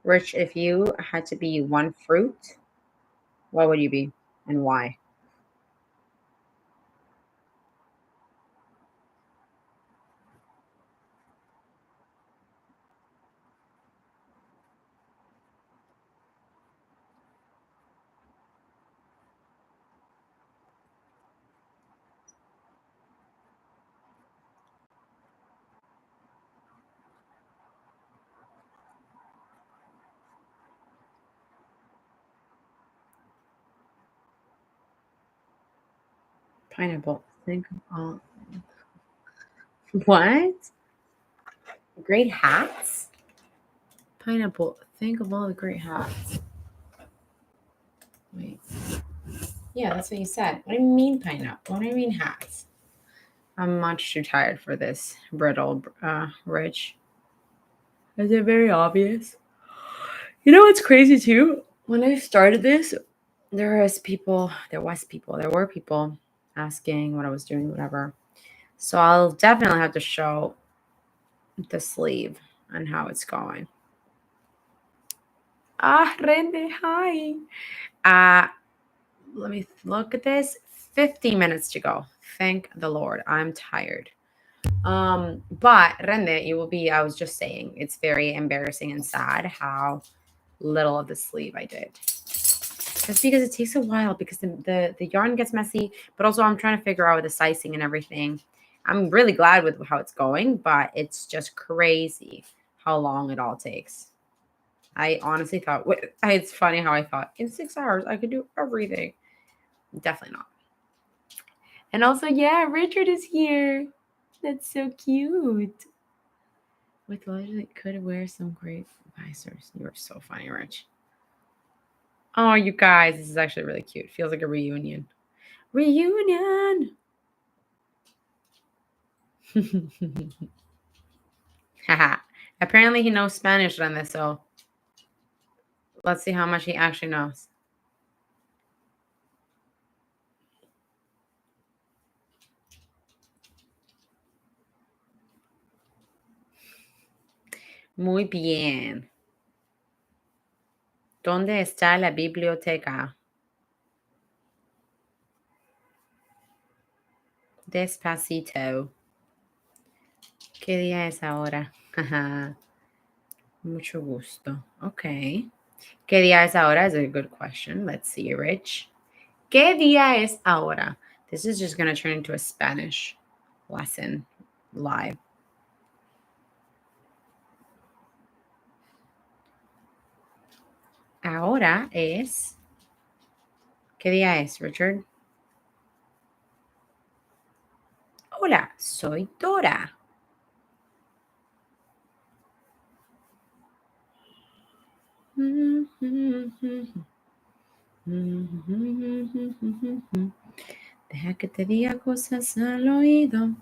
A: Rich, if you had to be one fruit, what would you be and why? Pineapple. Think of all. What? Great hats? Pineapple. Think of all the great hats. Wait. Yeah, that's what you said. What do you mean pineapple? What do you mean hats? I'm much too tired for this brittle, Rich. Is it very obvious? You know what's crazy too? When I started this, there were people asking what I was doing, whatever. So I'll definitely have to show the sleeve and how it's going. Rende, hi. Let me look at this. 50 minutes to go. Thank the Lord. I'm tired. But Rende, I was just saying, it's very embarrassing and sad how little of the sleeve I did. Just because it takes a while, because the yarn gets messy, but also I'm trying to figure out the sizing and everything. I'm really glad with how it's going, but it's just crazy how long it all takes. I honestly thought, it's funny how I thought in 6 hours I could do everything. Definitely not. And also, yeah, Richard is here. That's so cute. With logic, could wear some great visors. You are so funny, Rich. Oh, you guys, this is actually really cute. Feels like a reunion. Reunion. Haha. Apparently he knows Spanish on this, so let's see how much he actually knows. Muy bien. ¿Dónde está la biblioteca? Despacito. ¿Qué día es ahora? Mucho gusto. Okay. ¿Qué día es ahora is a good question. Let's see, Rich. ¿Qué día es ahora? This is just going to turn into a Spanish lesson live. Ahora es... ¿Qué día es, Richard? Hola, soy Dora. Deja que te diga cosas al oído.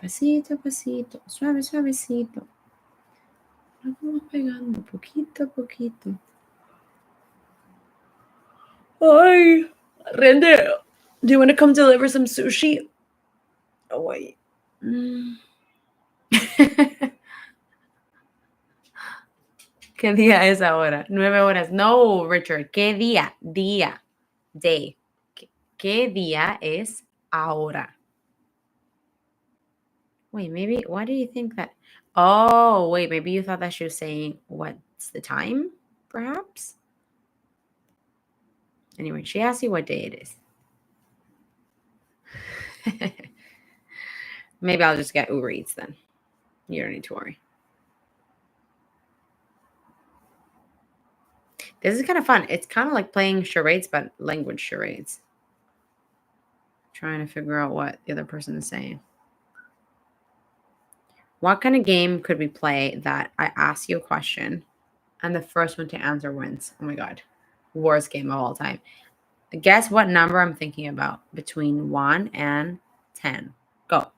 A: Pasito a pasito, suave, suavecito. Nos vamos pegando poquito a poquito. Ay, Rende, do you want to come deliver some sushi? Oh, wait. ¿Qué día es ahora? 9 horas. No, Richard. ¿Qué día? Día. Day. ¿Qué día es ahora? Wait, maybe, why do you think that? Oh, wait, maybe you thought that she was saying what's the time, perhaps? Anyway, she asked you what day it is. Maybe I'll just get Uber Eats then. You don't need to worry. This is kind of fun. It's kind of like playing charades, but language charades. Trying to figure out what the other person is saying. What kind of game could we play that I ask you a question and the first one to answer wins? Oh my God. Worst game of all time. Guess what number I'm thinking about between 1 and 10. Go.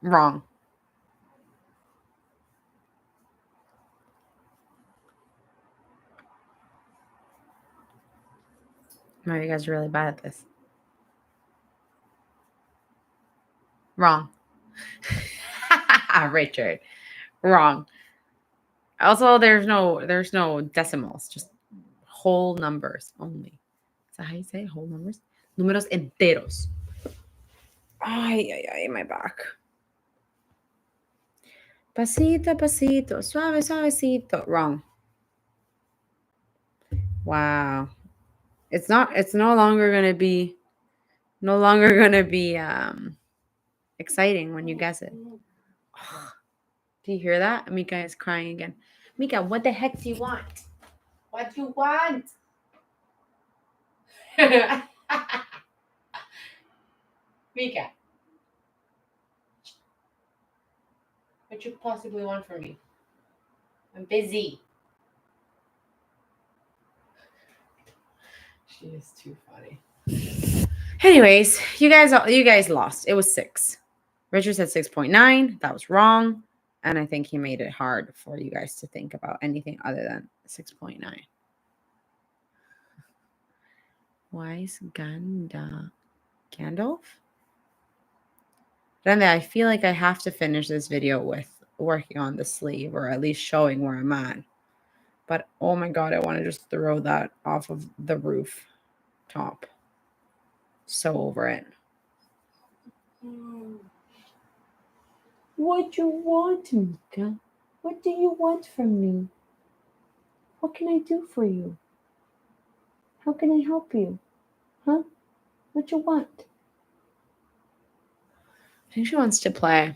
A: Wrong. No, you guys are really bad at this. Wrong. Richard. Wrong. Also, there's no decimals, just whole numbers only. Is that how you say it? Whole numbers? Números enteros. Ay, my back. Pasito, pasito, suave, suavecito. Wrong. Wow. It's no longer gonna be exciting when you guess it. Do you hear that? Mika is crying again. Mika, what the heck do you want? What do you want? Mika. What you possibly want from me? I'm busy. She is too funny. Anyways, you guys lost. It was 6. Richard said 6.9. That was wrong. And I think he made it hard for you guys to think about anything other than 6.9. Wise Gandalf? Then I feel like I have to finish this video with working on the sleeve, or at least showing where I'm at. But oh my god, I want to just throw that off of the roof top. So over it. What do you want, Mika? What do you want from me? What can I do for you? How can I help you? Huh? What you want? I think she wants to play.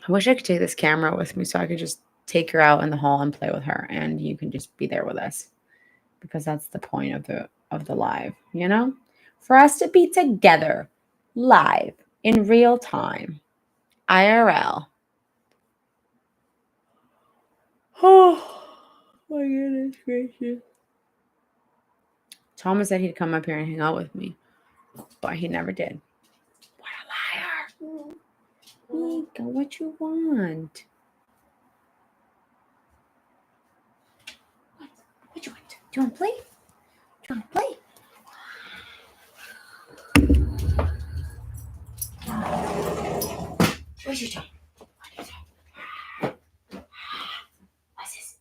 A: I wish I could take this camera with me so I could just take her out in the hall and play with her, and you can just be there with us, because that's the point of the live, you know? For us to be together live in real time, IRL. Oh my goodness gracious. Thomas said he'd come up here and hang out with me, but he never did. What a liar. Mika, what you want? What you want? Do you want to play? Do you want to play? What's your turn? What's this? What's this?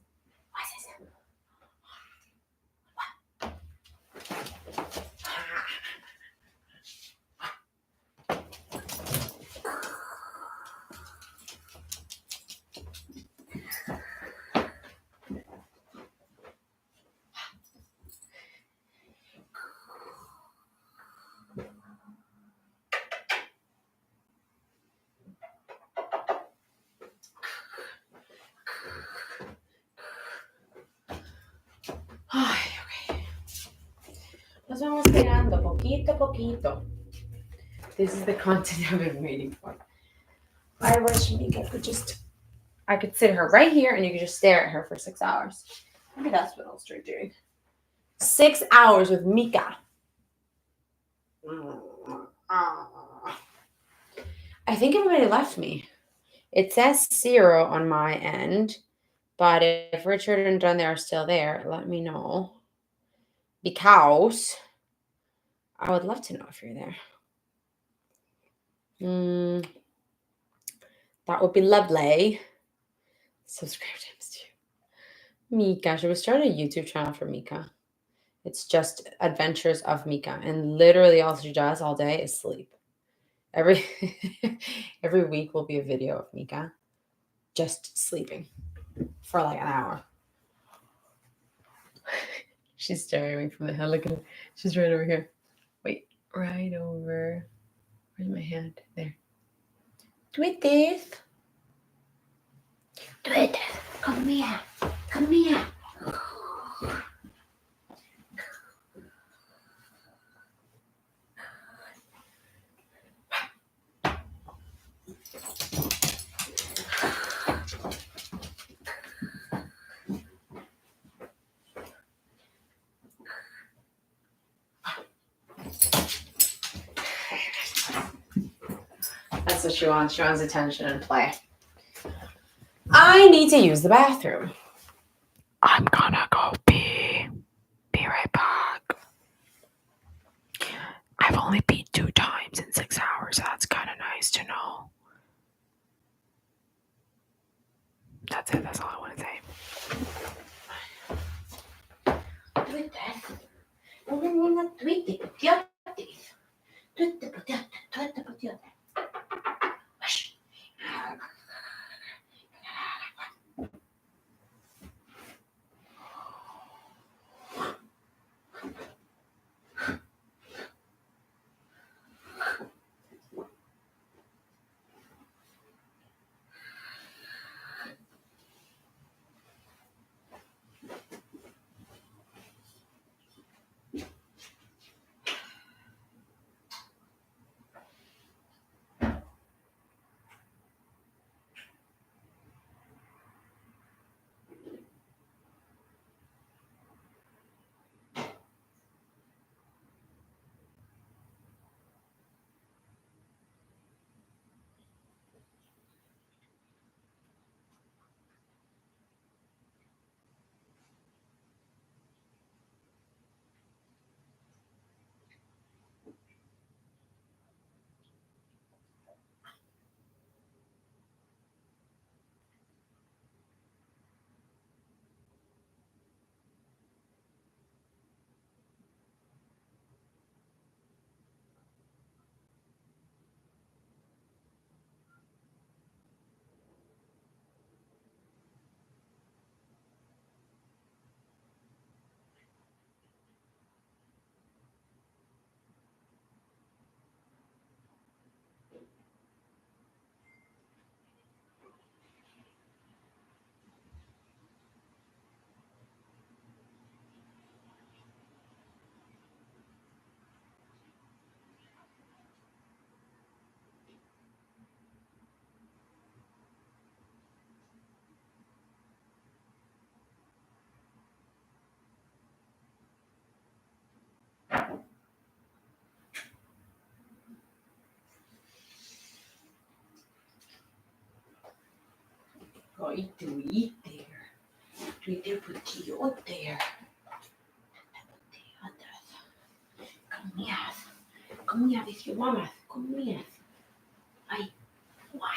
A: Ay, okay. Nos vamos quedando poquito a poquito. This is the content I've been waiting for. I wish Mika I could sit her right here and you could just stare at her for 6 hours. Maybe that's what I'll start doing. 6 hours with Mika. I think everybody left me. It says 0 on my end, but if Richard and John are still there, let me know. Because I would love to know if you're there. That would be lovely. Subscribe to him too. Mika. Should we start a YouTube channel for Mika? It's just adventures of Mika. And literally all she does all day is sleep. Every week will be a video of Mika just sleeping for like an hour. She's staring at me from the head. Look at her. She's right over here. Wait, right over. Where's my hand? There. Do it, Dave. Do it. Come here. Come here. That's what she wants. She wants attention and play. I need to use the bathroom. I'm gonna go pee. Be right back. I've only peed 2 times in 6 hours. That's kind of nice to know. That's it. That's all I want to say. Tweet that. Tweet it. Right, do eat there. We do put you out there. Come here. Come here with your mama. Come here. Ay. Why?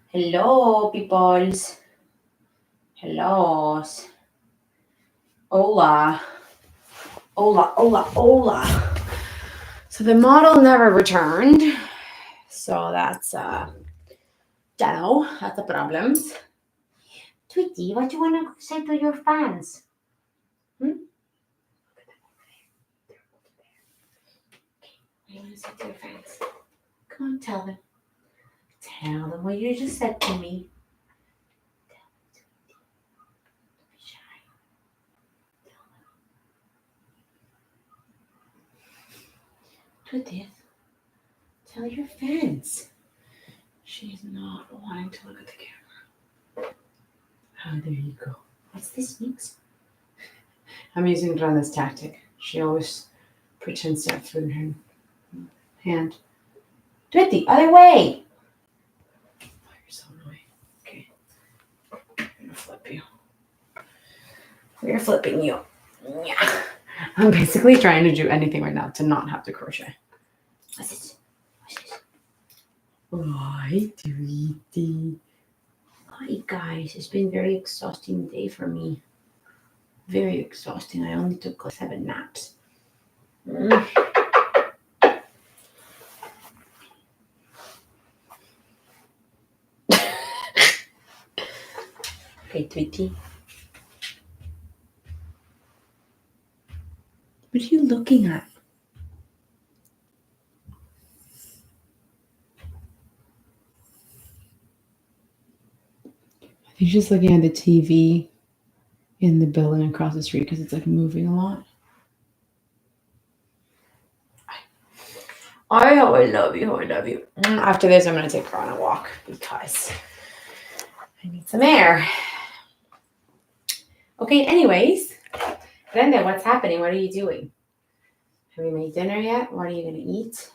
A: Hello, peoples. Hello. Hola. Hola, hola, hola. So the model never returned. So that's Dano, that's a problem. Tweety, what do you want to say to your fans? What do you want to say to your fans? Come on, tell them. Tell them what you just said to me. Don't be shy. Tweety, tell your fans. She's not wanting to look at the camera. Oh, there you go. What's this mix? I'm using it on this tactic. She always pretends to have food in her hand. Do it the other way. Oh, you're so annoying. Okay. I'm gonna flip you. We're flipping you. Yeah. I'm basically trying to do anything right now to not have to crochet. What's this? What's this? Hi, Tweety. Hi, guys. It's been a very exhausting day for me. Very exhausting. I only took 7 naps. Okay, Tweety. What are you looking at? I think she's looking at the TV in the building across the street because it's like moving a lot. I love you. I love you. After this, I'm going to take her on a walk because I need some air. Okay, anyways. Brenda, what's happening? What are you doing? Have you made dinner yet? What are you going to eat?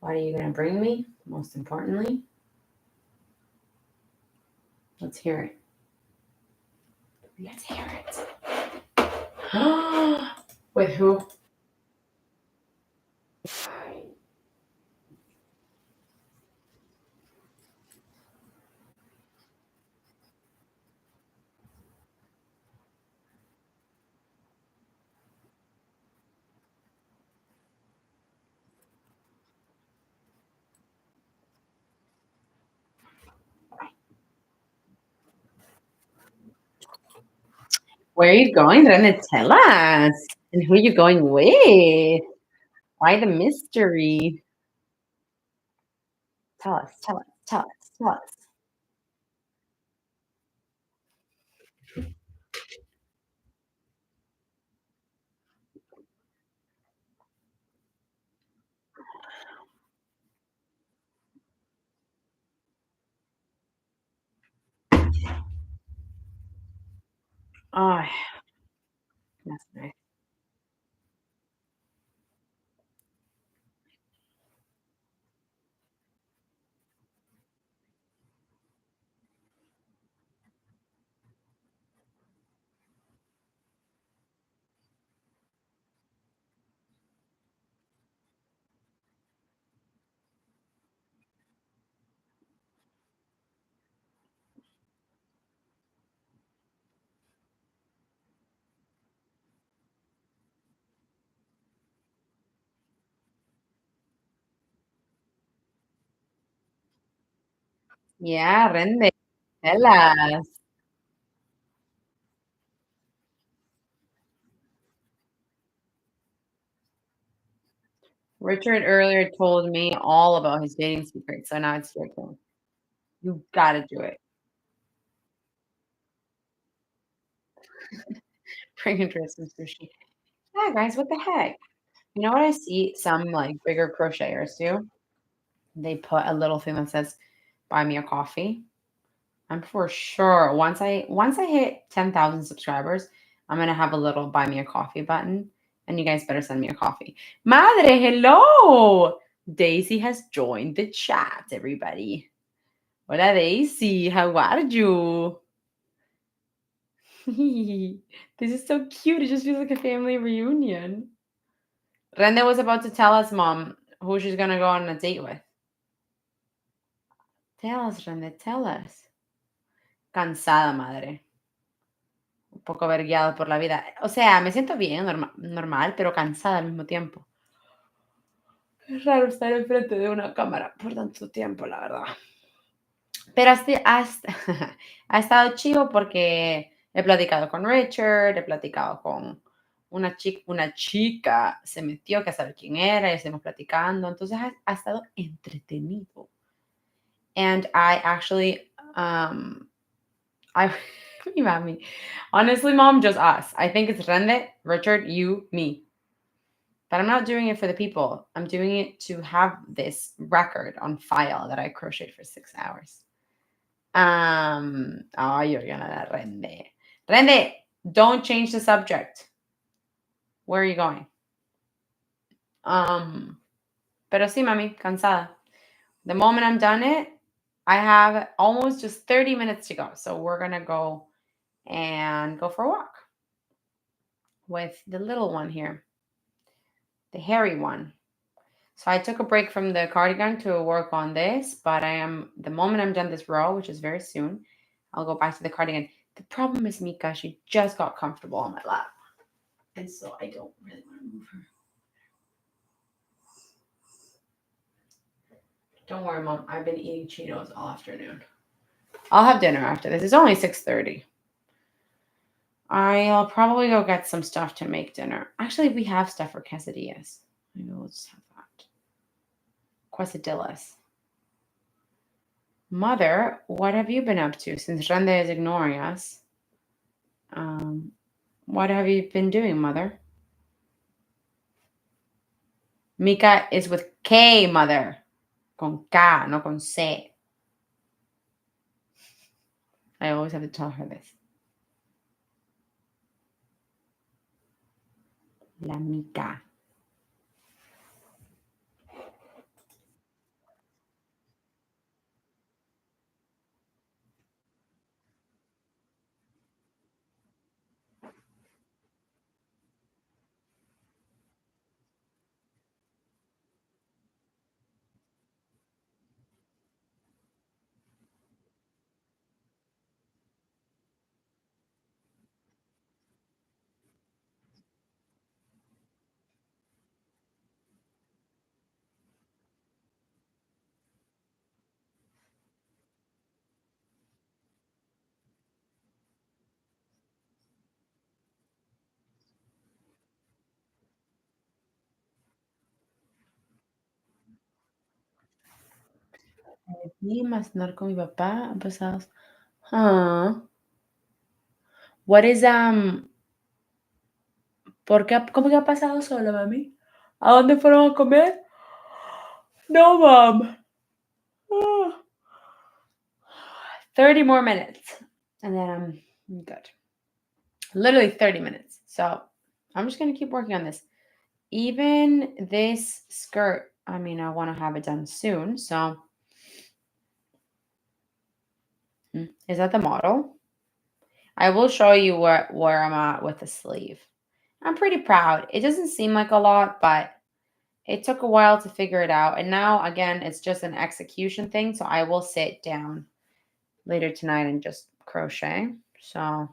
A: What are you going to bring me? Most importantly. Let's hear it. Let's hear it. With who? Where are you going? Then tell us. And who are you going with? Why the mystery? Tell us, tell us, tell us, tell us. Oh, that's nice. Yeah, Rende, tell us. Richard earlier told me all about his dating secrets, so now it's your turn. You gotta do it. Bring interest in sushi. Yeah, guys, what the heck? You know what I see some like bigger crocheters do? They put a little thing that says buy me a coffee. I'm for sure once I hit 10,000 subscribers, I'm going to have a little buy me a coffee button. And you guys better send me a coffee. Madre, hello. Daisy has joined the chat, everybody. Hola, Daisy. How are you? This is so cute. It just feels like a family reunion. Rende was about to tell us, Mom, who she's going to go on a date with. Tell us, Rende, tell us. Cansada, madre. Un poco vergueada por la vida. O sea, me siento bien, normal, pero cansada al mismo tiempo. Es raro estar enfrente de una cámara por tanto tiempo, la verdad. Pero ha estado chido porque he platicado con Richard, he platicado con una chica se metió que a saber quién era y estuvimos platicando. Entonces ha estado entretenido. And I actually, Mami. Honestly, Mom, just us. I think it's Rende, Richard, you, me. But I'm not doing it for the people. I'm doing it to have this record on file that I crocheted for 6 hours. Oh, you're gonna Rende. Rende, don't change the subject. Where are you going? Pero sí, Mami, cansada. The moment I'm done it, I have almost just 30 minutes to go. So we're gonna go and go for a walk with the little one here, the hairy one. So I took a break from the cardigan to work on this, but the moment I'm done this row, which is very soon, I'll go back to the cardigan. The problem is Mika, she just got comfortable on my lap. And so I don't really want to move her. Don't worry, Mom. I've been eating Cheetos all afternoon. I'll have dinner after this. It's only 6:30. I'll probably go get some stuff to make dinner. Actually, we have stuff for quesadillas. Maybe we'll just have that. Quesadillas. Mother, what have you been up to since Rende is ignoring us? What have you been doing, Mother? Mika is with K, Mother. Con K, no con C. I always have to tell her this. La Mika. Más cenar con mi papá, pasados. What is ¿Por qué? ¿Cómo que ha pasado solo, mami? ¿A dónde fueron a comer? No, Mom. 30 more minutes. And then I'm good. Literally 30 minutes. So I'm just going to keep working on this. Even this skirt, I mean, I want to have it done soon. So is that the model? I will show you where I'm at with the sleeve. I'm pretty proud. It doesn't seem like a lot, but it took a while to figure it out. And now, again, it's just an execution thing. So I will sit down later tonight and just crochet. So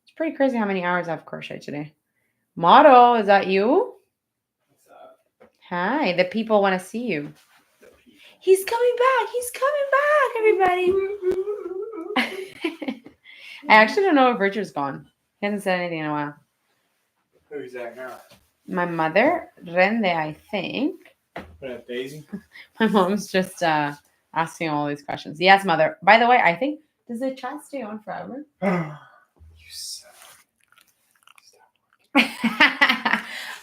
A: it's pretty crazy how many hours I've crocheted today. Motto, is that you?
B: What's up?
A: Hi, the people want to see you. He's coming back. He's coming back, everybody. I actually don't know if Richard's gone. He hasn't said anything in a while.
B: Who's that now?
A: My mother, Rende, I think.
B: What up, Daisy?
A: My mom's just asking all these questions. Yes, Mother. By the way, I think, does the chat stay on forever?
B: You suck.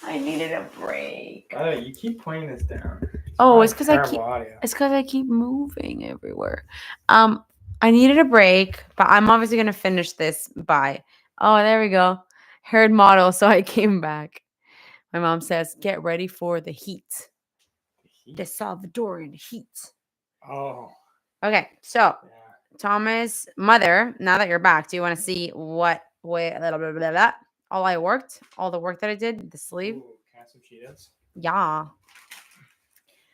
A: I needed a break.
B: By the way, you keep pointing this down.
A: Oh, it's because I keep moving everywhere. I needed a break, but I'm obviously gonna finish this by Oh, there we go. Heard model, so I came back. My mom says, get ready for the heat. The Salvadorian heat.
B: Oh.
A: Okay, so
B: Yeah.
A: Thomas, mother, now that you're back, do you want to see what way blah, blah, blah, blah, all I worked, all the work that I did, the sleeve?
B: Ooh, can I have some Cheetos?
A: Yeah.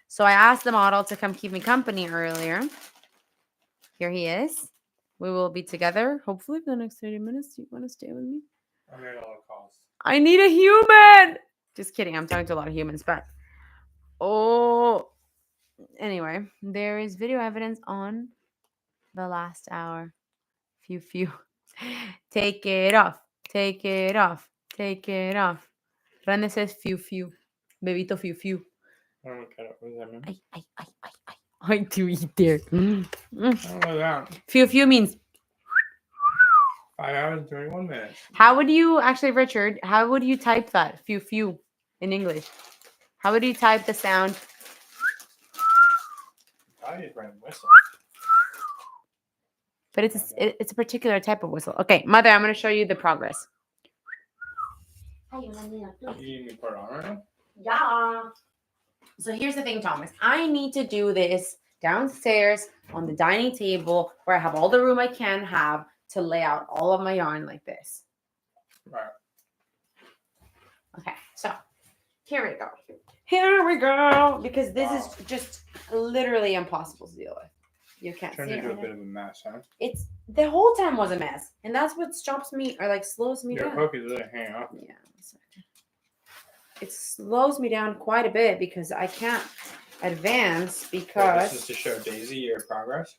A: So I asked the model to come keep me company earlier. Here he is. We will be together, hopefully, for the next 30 minutes. Do you want to stay with me?
B: I made all the calls.
A: I need a human. Just kidding. I'm talking to a lot of humans, but oh, anyway, there is video evidence on the last hour. Few. Take it off. Take it off. Take it off. Rande says few. Bebito few.
B: I don't get it. What does that mean?
A: I do eat there.
B: I don't know that.
A: Few means
B: 5 hours and 21 minutes.
A: how would you actually, Richard? How would you type that? Few in English. How would you type the sound?
B: I just ran a whistle.
A: But it's a particular type of whistle. Okay, mother, I'm going to show you the progress.
B: You need me to put it on right now?
A: Yeah. So here's the thing, Thomas. I need to do this downstairs on the dining table where I have all the room I can have to lay out all of my yarn like this.
B: Right.
A: Okay, so here we go. Here we go. Because this is just literally impossible to deal with. You can't
B: Turned
A: see it
B: into a
A: right
B: bit
A: now.
B: of a mess, huh?
A: It's the whole time was a mess. And that's what stops me or like slows me
B: Your
A: down.
B: hook is really hanging off.
A: Yeah. It slows me down quite a bit because I can't advance because
B: This is to show Daisy your progress.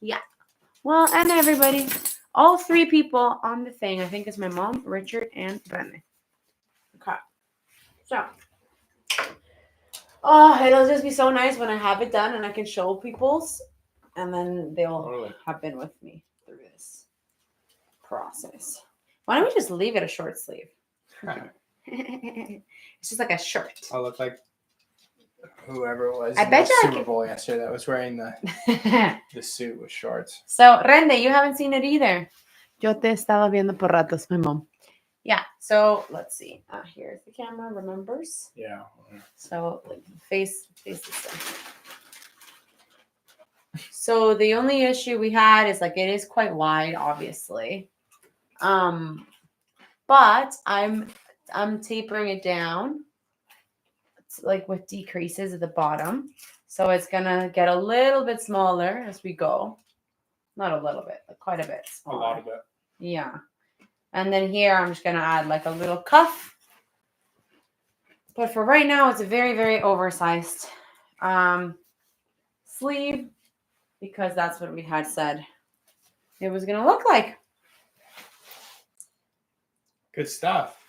A: well, and everybody, all three people on the thing, I think is my mom, Richard, and Brennan. Okay. So it'll just be so nice when I have it done and I can show people's and then they'll
B: Totally.
A: have been with me through this process. Why don't we just leave it a short sleeve? It's just like a shirt.
B: I look like whoever it was
A: I
B: in
A: bet
B: the
A: you I
B: Super
A: could-
B: Bowl yesterday that was wearing the suit with shorts.
A: So, Rende, you haven't seen it either. Yo te estaba viendo por ratos, my mom. Yeah, so let's see. Here's the camera, remembers?
B: Yeah.
A: So, like, face this way. So, the only issue we had is, like, it is quite wide, obviously. But I'm tapering it down. It's like with decreases at the bottom. So it's gonna get a little bit smaller as we go. Not a little bit, but quite a bit
B: A
A: smaller.
B: lot of it.
A: Yeah. And then here I'm just gonna add like a little cuff. But for right now, it's a very, very oversized sleeve because that's what we had said it was gonna look like.
B: Good stuff.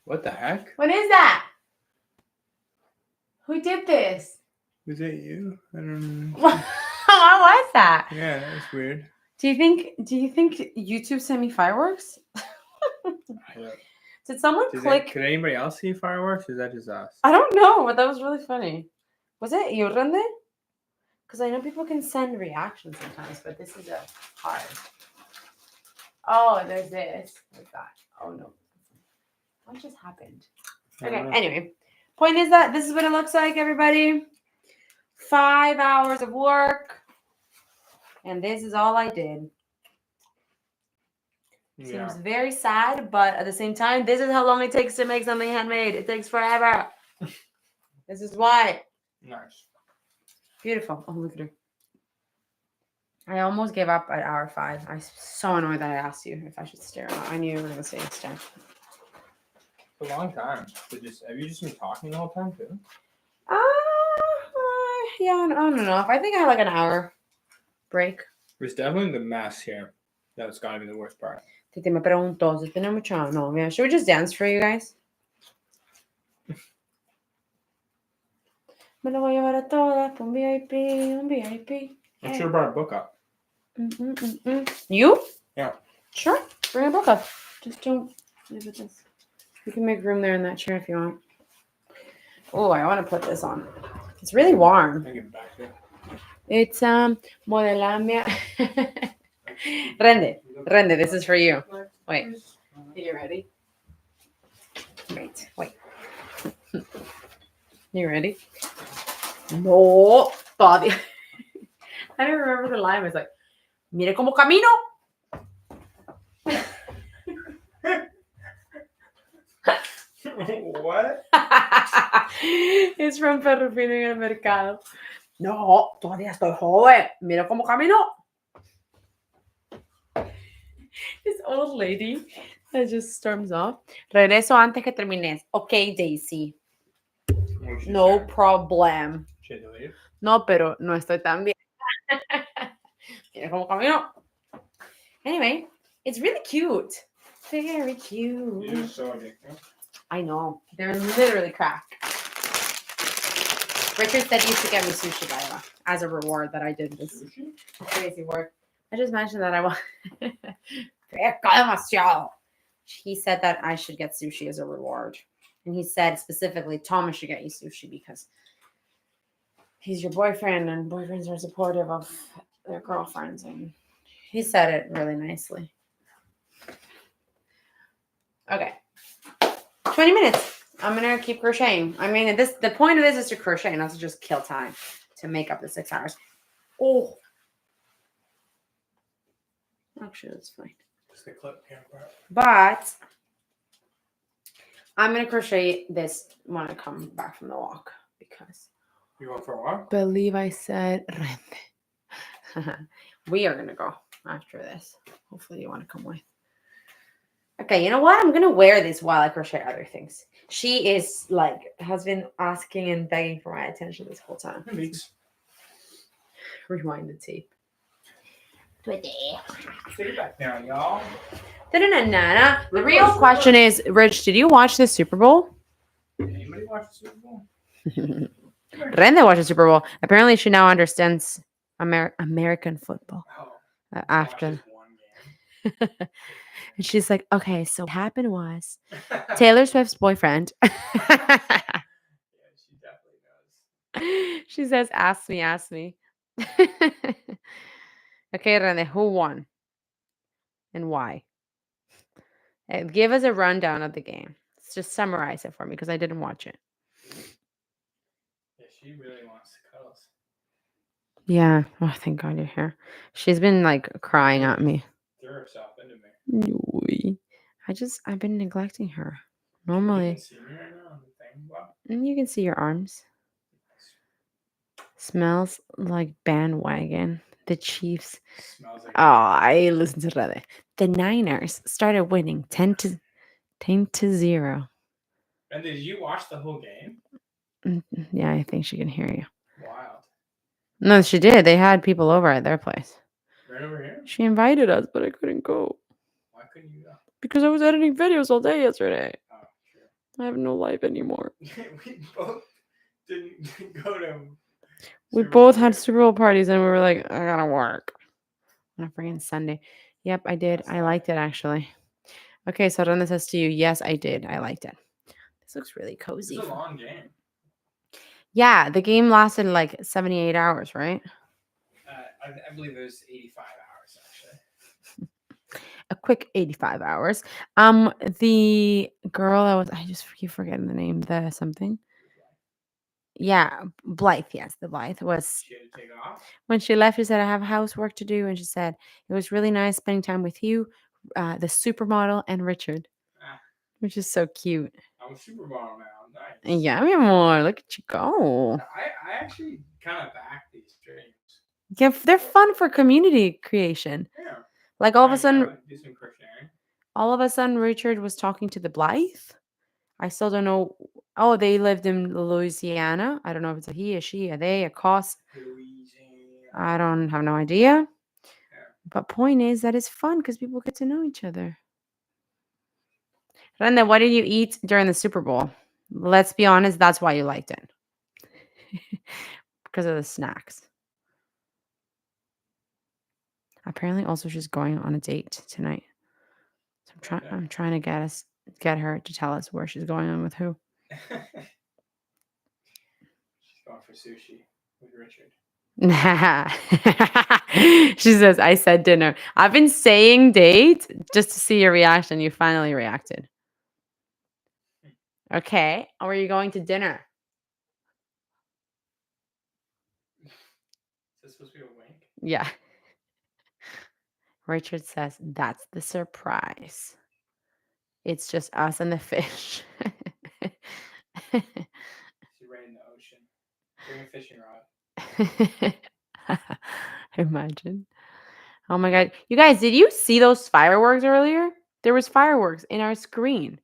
B: What the heck?
A: What is that? Who did this?
B: Was it you? I don't know.
A: What was that?
B: Yeah, that was weird.
A: Do you think YouTube sent me fireworks? Did someone click?
B: Could anybody else see fireworks? Or is that just us?
A: I don't know, but that was really funny. Was it you, Rende? Because I know people can send reactions sometimes, but this is a hard. Oh, there's this. Like that. Oh no. What just happened?
B: I
A: Okay,
B: don't know.
A: anyway. Point is that this is what it looks like, everybody. 5 hours of work. And this is all I did.
B: Yeah.
A: Seems very sad, but at the same time, this is how long it takes to make something handmade. It takes forever. This is why.
B: Nice.
A: Beautiful. Oh, look at her. I almost gave up at hour 5. I was so annoyed that I asked you if I should stare or not. I knew you were going to say stare.
B: It's a long time. Have you just been talking the whole time too?
A: Yeah, I don't know. I think I had like an hour break.
B: There's definitely the mess here. That's gotta be the worst part.
A: Titi me preguntó si tenemos mucha novia. Should we just dance for you guys? Me lo voy a llevar a todas pa un VIP, un VIP.
B: I should have brought a book up.
A: You?
B: Yeah.
A: Sure. Bring a book up. Just don't leave it this. You can make room there in that chair if you want. Oh, I want to put this on. It's really warm.
B: I'll give it back to you.
A: It's Modelamia. Rende, this is for you. Wait. You ready? Wait. You ready? No, todavía. I don't remember the line. It was like, mire como camino.
B: What?
A: It's from Perro Fino en el Mercado. No, todavía estoy joven. Mira cómo camino. This old lady that just storms off. Regreso antes que termines. Okay, Daisy. No problem.
B: Should I leave?
A: No, pero no estoy tan bien. Mira cómo camino. Anyway, it's really cute. Very cute.
B: You're so addictive.
A: I know. They're literally crack. Richard said he used to get me sushi, by the way, as a reward that I did this
B: Sushi?
A: crazy work. I just mentioned that I want. Demasiado. He said that I should get sushi as a reward. And he said specifically, Thomas should get you sushi because he's your boyfriend and boyfriends are supportive of their girlfriends. And he said it really nicely. Okay. 20 minutes. I'm going to keep crocheting. I mean, the point of this is to crochet, not to just kill time to make up the 6 hours. Oh. Actually, that's fine.
B: Just the clip here.
A: But I'm going to crochet this when I come back from the walk because
B: You going for a walk?
A: believe I said rente. We are going to go after this. Hopefully you want to come with. Okay, you know what? I'm going to wear this while I crochet other things. She is has been asking and begging for my attention this whole time.
B: Weeks.
A: Rewind the tape.
B: Stay back now, y'all.
A: The real question is, Rich, did you watch the Super Bowl?
B: Anybody watch the Super Bowl?
A: Rende watched the Super Bowl. Apparently, she now understands American football
B: Oh,
A: after.
B: watched one game.
A: And she's like, okay, so what happened was Taylor Swift's boyfriend.
B: Yeah, she definitely does.
A: She says, ask me. Okay, Rende, who won? And why? Give us a rundown of the game. Let's just summarize it for me because I didn't watch it.
B: Yeah, she really wants to cuddles.
A: Yeah. Oh, thank God you're here. She's been crying at me.
B: Threw herself into me.
A: I've been neglecting her.
B: You
A: Normally,
B: can see me right now on the thing. Wow.
A: and you can see your arms. Smells like bandwagon. The Chiefs.
B: Smells like.
A: Oh, I listened to Rede. The Niners started winning 10-0.
B: And did you watch the whole game?
A: Yeah, I think she can hear you.
B: Wild.
A: No, she did. They had people over at their place.
B: Right over here?
A: She invited us, but I couldn't go
B: Why couldn't you go?
A: because I was editing videos all day yesterday.
B: Oh, sure.
A: I have no life anymore.
B: We both didn't go to.
A: We
B: Super
A: both
B: Bowl.
A: had Super Bowl parties and we were like, I gotta work on a freaking Sunday. Yep, I did. I liked it actually. Okay, so Randa says to you, yes, I did. I liked it. This looks really
B: It's
A: cozy.
B: a long game.
A: Yeah, the game lasted 78 hours, right?
B: I believe it was 85 hours actually.
A: A quick 85 hours. The girl I just keep forgetting the name, the something. Yeah, Blythe. Yes, the Blythe was.
B: She had to take off.
A: When she left, she said, I have housework to do. And she said, it was really nice spending time with you, the supermodel, and Richard,
B: Ah,
A: which is so cute.
B: I'm a supermodel now. Nice.
A: Yeah, mi amor, look at you go.
B: I actually kind of back these streams.
A: Yeah, they're fun for community creation.
B: Yeah.
A: Like all of a
B: I
A: sudden,
B: do some crocheting.
A: Richard was talking to the Blythe. I still don't know. Oh, they lived in Louisiana. I don't know if it's a he, a she, a they, a cos.
B: Louisiana.
A: I don't have no idea.
B: Yeah.
A: But point is that it's fun because people get to know each other. Randa, what did you eat during the Super Bowl? Let's be honest, that's why you liked it. Because of the snacks. Apparently, also she's going on a date tonight. So I'm trying to get her to tell us where she's going on with who.
B: She's going for sushi with Richard.
A: She says, I said dinner. I've been saying date just to see your reaction. You finally reacted. Okay. Or are you going to dinner?
B: Is this supposed to be a wink?
A: Yeah. Richard says, that's the surprise. It's just us and the fish.
B: She's right in the ocean. Bring a fishing rod.
A: Imagine. Oh my God. You guys, did you see those fireworks earlier? There was fireworks in our screen.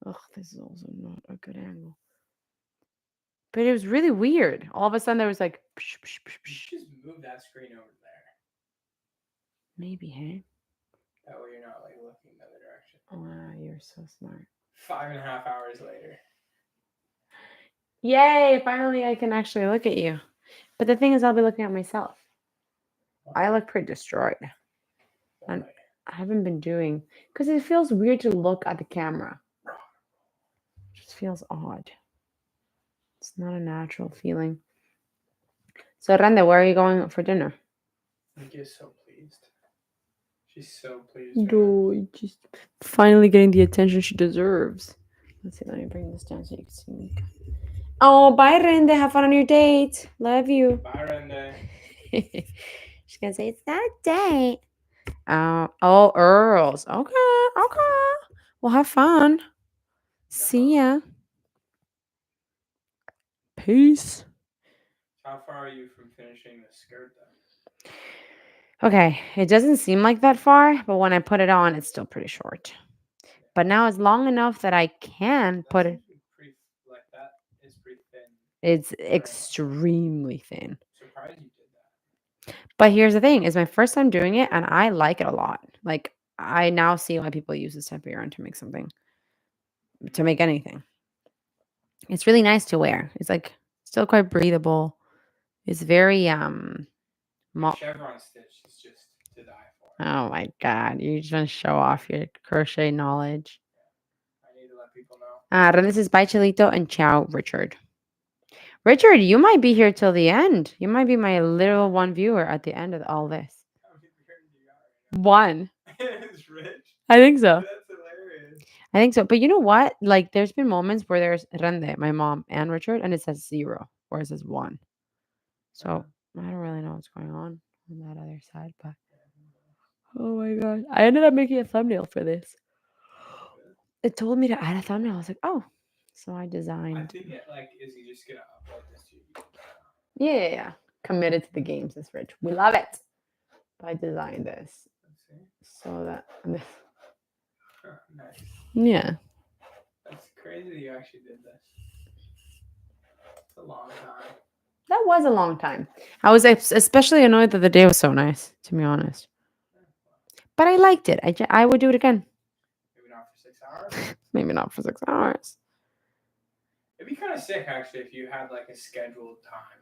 A: Ugh, this is also not a good angle. But it was really weird. All of a sudden there was like psh, psh, psh,
B: You
A: psh.
B: should just move that screen over there.
A: Maybe, hey?
B: That way you're not like looking the other direction.
A: Wow, you're so smart.
B: 5.5 hours later.
A: Yay, finally I can actually look at you. But the thing is, I'll be looking at myself. I look pretty destroyed. And
B: Why?
A: I haven't been doing, because it feels weird to look at the camera. It just feels odd. It's not a natural feeling. So, Randa, where are you going for dinner?
B: Nikki is so pleased. She's so pleased. right now.
A: No, just finally getting the attention she deserves. Let's see, let me bring this down so you can see me. Oh, bye, Randa. Have fun on your date. Love you.
B: Bye, Renda.
A: She's gonna say it's not a date. Oh, Earls. Okay. Well, have fun. See ya. Peace.
B: How far are you from finishing the skirt then?
A: Okay, it doesn't seem like that far, but when I put it on, it's still pretty short. But now it's long enough that I can
B: That
A: put it.
B: seems to be pretty like that is pretty thin.
A: It's extremely thin.
B: Surprised you did that.
A: But here's the thing: it's my first time doing it, and I like it a lot. Like I now see why people use this type of yarn to make something, to make anything. It's really nice to wear. It's like still quite breathable. It's very
B: The chevron stitch is just to die for.
A: Oh my God! You just want to show off your crochet knowledge.
B: I need to let people know.
A: Ren, this is bye Chalito and ciao Richard. Richard, you might be here till the end. You might be my little one viewer at the end of all this.
B: How many viewers do you got right
A: One.
B: now? It's Rich.
A: I think so.
B: That's hilarious.
A: I think so. But you know what? Like, there's been moments where there's Rende, my mom, and Richard, and it says 0, or it says 1. So I don't really know what's going on that other side, but oh my God. I ended up making a thumbnail for this. It told me to add a thumbnail. I was like, oh. So I
B: I
A: designed.
B: think it like is he just gonna upload this to you?
A: Yeah. Committed to the games, this Rich. We love it. I designed this
B: Let's see.
A: so that
B: Huh, nice.
A: yeah.
B: That's crazy that you actually did this. It's a long time.
A: That was a long time. I was especially annoyed that the day was so nice, to be honest. But I liked it. I would do it again.
B: Maybe not for 6 hours.
A: Maybe not for 6 hours.
B: It'd be kind of sick actually if you had like a scheduled time,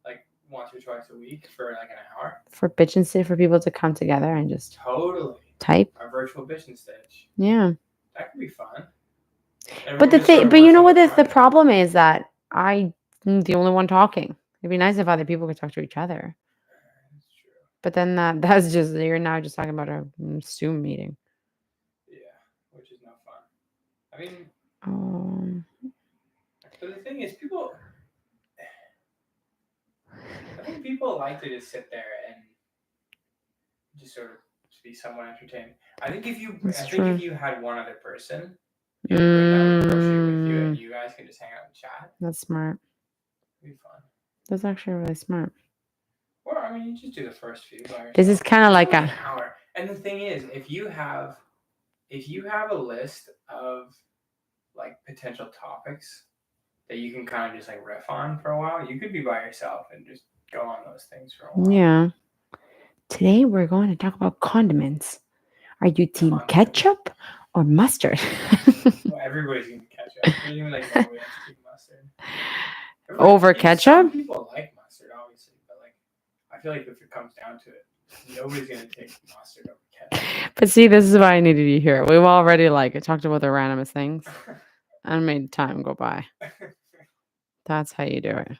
B: like once or twice a week for like an hour.
A: For bitch and stitch, for people to come together and just
B: Totally.
A: type.
B: A virtual bitch and stitch.
A: Yeah.
B: That could be fun.
A: But the thing, but you know what the problem is that I'm the only one talking. It'd be nice if other people could talk to each other.
B: That's true.
A: But then that's just, you're now just talking about a Zoom meeting.
B: Yeah, which is no fun. I mean, but the thing is, I think people like to just sit there and just sort of be somewhat entertained. I think if you had one other person, that would crochet with you, and you guys can just hang out and chat.
A: That's smart.
B: It'd be fun.
A: That's actually really smart.
B: Or I mean, you just do the first few.
A: This is kind of like
B: an hour. And the thing is, if you have a list of like potential topics that you can kind of just like riff on for a while, you could be by yourself and just go on those things for a while.
A: Yeah. Today we're going to talk about condiments. Are you team ketchup or mustard?
B: Well, everybody's eating ketchup. There's even like nobody else eating mustard.
A: Over ketchup?
B: Some people like mustard, obviously, but like I feel like if it comes down to it, nobody's gonna take mustard over ketchup.
A: But see, this is why I needed you here. We've already talked about the randomest things and made time go by. That's how you do it.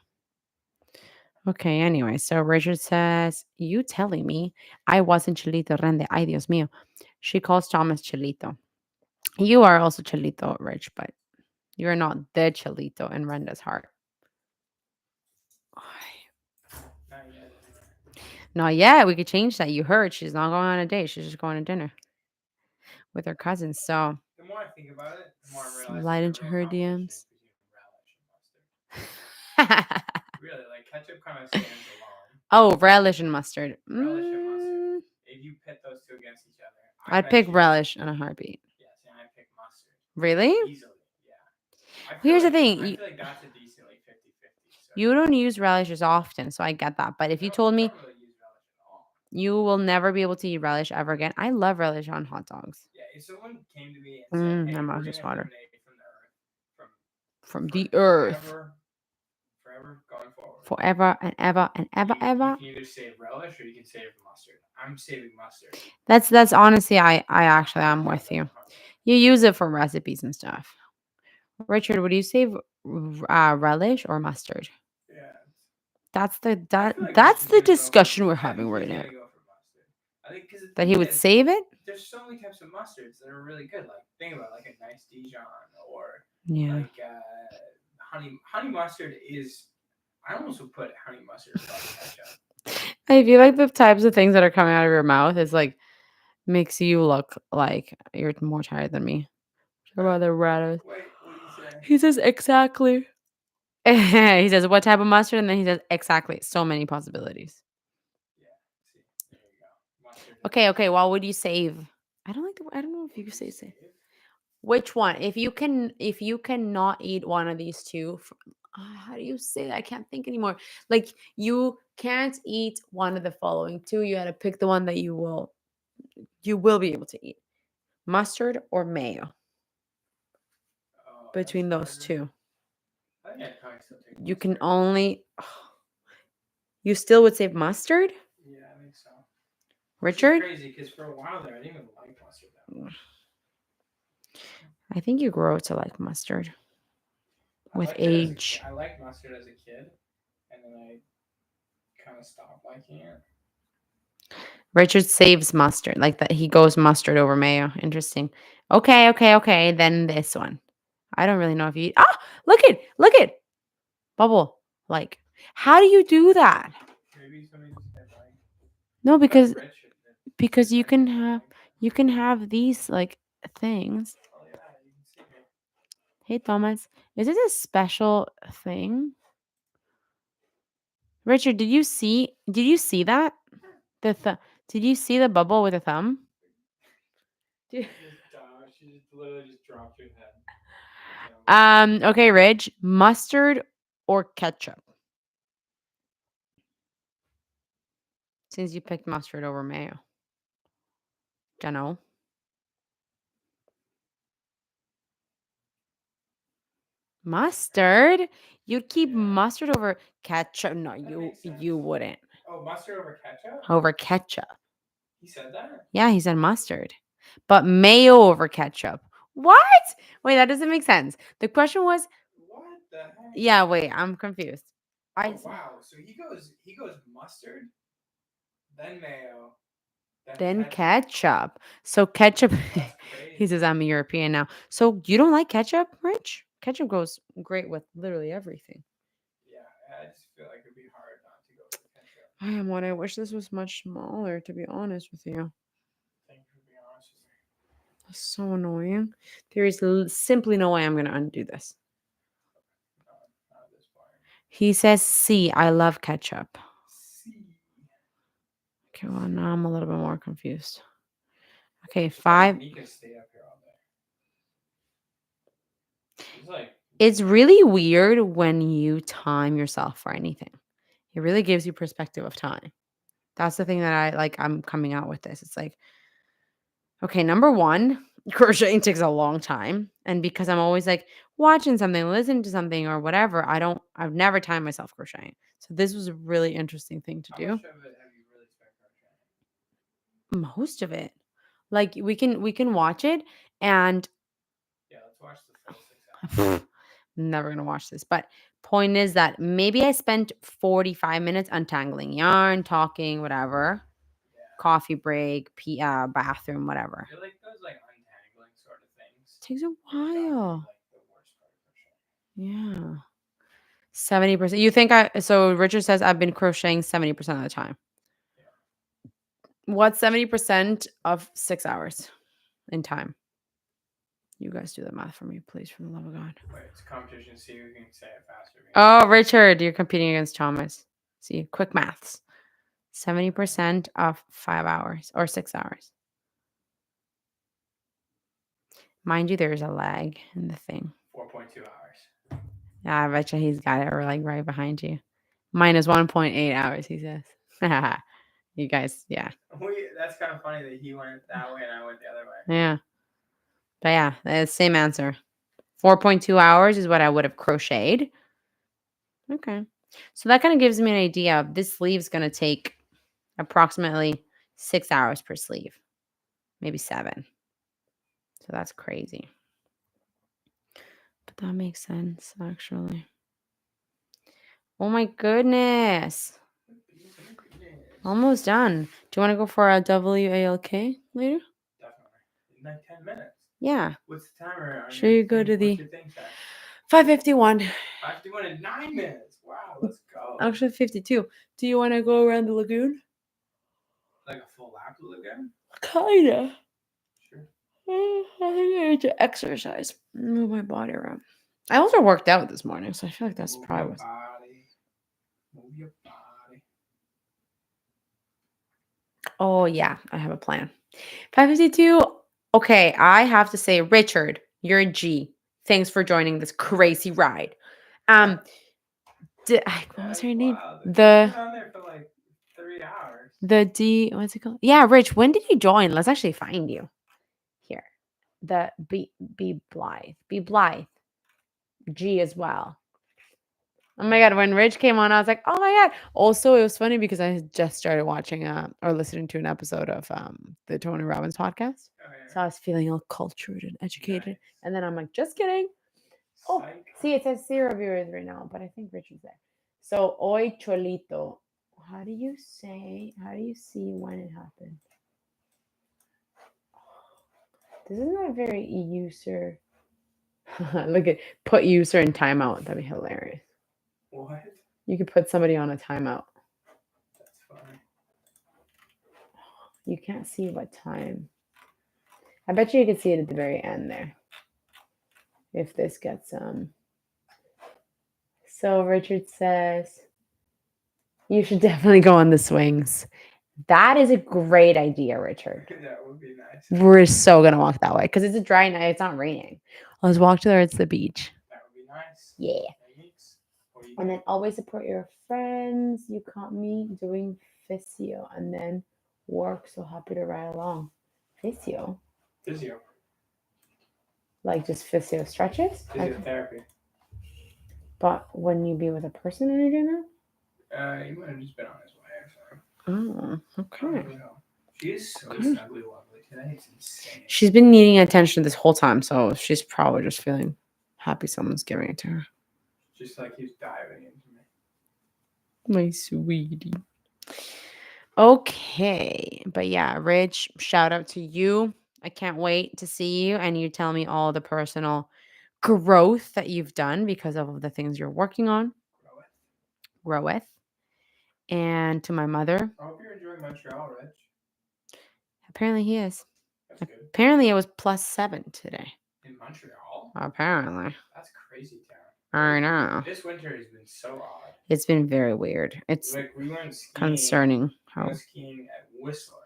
A: Okay, anyway, so Richard says, "You telling me I wasn't Chelito Rende? Ay, Dios mío." She calls Thomas Chelito. You are also Chelito, Rich, but you're not the Chelito in Renda's heart.
B: Not yet.
A: Not yet. We could change that. You heard she's not going on a date. She's just going to dinner with her cousins. So
B: The more I think about it, the more I realize
A: slide
B: there's
A: into
B: a real
A: her
B: competition
A: DMs.
B: between relish and mustard. Really, like ketchup kind of stands alone.
A: Oh, relish and mustard.
B: Relish and mustard.
A: Mm,
B: If you pit those two against each other,
A: I'd pick relish in a heartbeat.
B: Yes, and I pick mustard.
A: Really?
B: Easily, yeah.
A: Here's the thing.
B: I feel like that's a decently 50-50. So
A: You don't use relish as often, so I get that. But if you told me
B: I don't really use relish at all.
A: you will never be able to eat relish ever again, I love relish on hot dogs.
B: Yeah, if someone came to me and said, "Hey,
A: My
B: we're
A: mouth
B: gonna
A: is watering.
B: eliminate from the earth,
A: From the earth.
B: forever going forward.
A: Forever and ever and ever,
B: You
A: ever.
B: can either save relish or you can save mustard. I'm saving mustard.
A: That's honestly, I actually I'm with you. You use it for recipes and stuff. Richard, would you save relish or mustard?
B: Yeah.
A: That's
B: I feel like
A: that's
B: Richard's
A: the
B: gonna go
A: discussion we're
B: I think
A: having
B: he's
A: right
B: gonna
A: now.
B: go for mustard. I think because
A: That he would save it?
B: There's so many types of mustards that are really good. Like think about like a nice Dijon or
A: Yeah.
B: like honey mustard is. I almost would put honey mustard above ketchup.
A: I feel like the types of things that are coming out of your mouth is like makes you look like you're more tired than me. What about the relish?
B: Wait, what do you say?
A: He says exactly. He says what type of mustard, and then he says exactly. So many possibilities.
B: Yeah. See, there you go. Mustard.
A: Okay. What would you save? I don't know if you could say save. Which one? If you cannot eat one of these two, how do you say that? I can't think anymore. Like you can't eat one of the following two. You had to pick the one that you will be able to eat. Mustard or mayo.
B: Oh,
A: Between
B: that's
A: those
B: harder.
A: two.
B: I think I'd probably still take
A: You can
B: mustard.
A: only you still would save mustard?
B: Yeah, I think so. Which is
A: Richard?
B: crazy because for a while there, I didn't even like mustard that much.
A: I think you grow to like mustard with age.
B: I liked mustard as a kid, and then I kind of stopped liking it.
A: Richard saves mustard, like that he goes mustard over mayo. Interesting. Okay. Then this one. I don't really know if you look it. Bubble. Like, how do you do that?
B: Maybe somebody just didn't like.
A: No, because
B: Richard,
A: you can have these like things.
B: Oh yeah, you can see it.
A: Hey Thomas, is it a special thing? Richard, did you see that? Did you see the bubble with a thumb?
B: She just literally just dropped her head.
A: Okay, Rich, mustard or ketchup? Since you picked mustard over mayo. Dunno. Mustard? You'd keep mustard over ketchup? No, you wouldn't.
B: Oh, mustard over ketchup?
A: Over ketchup.
B: He said that?
A: Yeah, he said mustard. But mayo over ketchup. What? Wait, that doesn't make sense. The question was,
B: What the heck?
A: yeah, wait, I'm confused.
B: Oh, wow. So he goes mustard, then mayo,
A: Then ketchup. So ketchup. He says I'm a European now. So you don't like ketchup, Rich? Ketchup goes great with literally everything.
B: Yeah, I just feel like it'd be hard not to go with ketchup.
A: I am what I wish this was much smaller, to be honest with you.
B: Thank you for being honest with me.
A: That's so annoying. There is simply no way I'm going to undo this.
B: Not at this point.
A: He says, "See, I love ketchup."
B: See.
A: Okay, well, now I'm a little bit more confused. Okay, 5.
B: You can stay up here all day.
A: It's really weird when you time yourself for anything. It really gives you perspective of time. That's the thing that I'm coming out with this. It's like, okay, number one, crocheting takes a long time. And because I'm always like watching something, listening to something or whatever, I've never timed myself crocheting. So this was a really interesting thing to do.
B: How much of it have you really spent crocheting?
A: Most of it. Like we can watch it and
B: yeah, let's watch the full 6 hours.
A: never going to watch this. But point is that maybe I spent 45 minutes untangling yarn, talking, whatever.
B: Yeah.
A: Coffee break, bathroom, whatever.
B: I feel like those like untangling sort of things.
A: Takes a
B: gotta be,
A: while.
B: like the worst part of crochet.
A: Yeah. 70%. You think so Richard says I've been crocheting 70% of the time. What's 70% of 6 hours in time? You guys do the math for me, please, for the love of God.
B: Wait, it's a competition. See who can say it faster.
A: Oh, Richard, you're competing against Thomas. See, quick maths. 70% of 5 hours or 6 hours. Mind you, there's a lag in the thing.
B: 4.2 hours.
A: Yeah, I bet you he's got it like right behind you. Minus 1.8 hours, he says. You guys, yeah.
B: That's kind of funny that he went that way and I went the other way.
A: Yeah. But yeah, it's same answer. 4.2 hours is what I would have crocheted. Okay. So that kind of gives me an idea of this sleeve's going to take approximately 6 hours per sleeve. Maybe 7. So that's crazy. But that makes sense, actually. Oh my goodness. Almost done. Do you want to go for a WALK later?
B: Definitely. In like 10 minutes.
A: Yeah.
B: What's the timer?
A: Should you go to the
B: What's your thing set?
A: 5:51?
B: 5:51 in 9 minutes. Wow, let's go.
A: Actually, 52. Do you want to go around the lagoon?
B: Like a full lap of the lagoon?
A: Kinda.
B: Sure.
A: I think I need to exercise, move my body around. I also worked out this morning, so I feel like that's
B: Move
A: probably
B: your
A: what's.
B: body. Move your body.
A: Oh yeah, I have a plan. 5:52. Okay, I have to say, Richard, you're a G. Thanks for joining this crazy ride. What was her name?
B: Wow, they've been on there for like 3 hours.
A: The D. What's it called? Yeah, Rich. When did you join? Let's actually find you. Here, the be Blythe. Be Blythe. G as well. Oh my God, when Rich came on, I was like, oh my God. Also, it was funny because I had just started watching or listening to an episode of the Tony Robbins podcast.
B: Oh, yeah.
A: So I was feeling all cultured and educated.
B: Nice.
A: And then I'm like, just kidding. Oh,
B: Psych.
A: see, it says 0 viewers right now, but I think Richard's there. So, hoy cholito. How do you see when it happened? This is not very user. Look at put user in timeout. That'd be hilarious.
B: What?
A: You could put somebody on a timeout.
B: That's funny.
A: You can't see what time. I bet you can see it at the very end there. If this gets So Richard says you should definitely go on the swings. That is a great idea, Richard.
B: That would be nice.
A: We're so gonna walk that way because it's a dry night. It's not raining. Let's walk to there. It's the beach.
B: That would be nice.
A: Yeah.
B: Thanks. What do you
A: And then always support your friends. You caught me doing physio and then work. So happy to ride along. Physio?
B: Physio.
A: Like just physio stretches?
B: Physiotherapy.
A: But wouldn't you be with a person when you're doing that?
B: He might have just been on his way. So.
A: Oh,
B: I
A: okay.
B: don't really know. She is so snugly lovely today. It's insane.
A: She's been needing attention this whole time, so she's probably just feeling happy someone's giving it to her.
B: Just like he's diving into me.
A: My sweetie. Okay. But yeah, Rich, shout out to you. I can't wait to see you and you tell me all the personal growth that you've done because of the things you're working on. Growth. And to my mother.
B: I hope you're enjoying Montreal, Rich.
A: Apparently he is.
B: That's good.
A: Apparently it was +7 today.
B: In Montreal?
A: Apparently.
B: That's crazy town.
A: I know.
B: This winter has been so odd.
A: It's been very weird. It's
B: like we went skiing.
A: concerning.
B: We went skiing at Whistler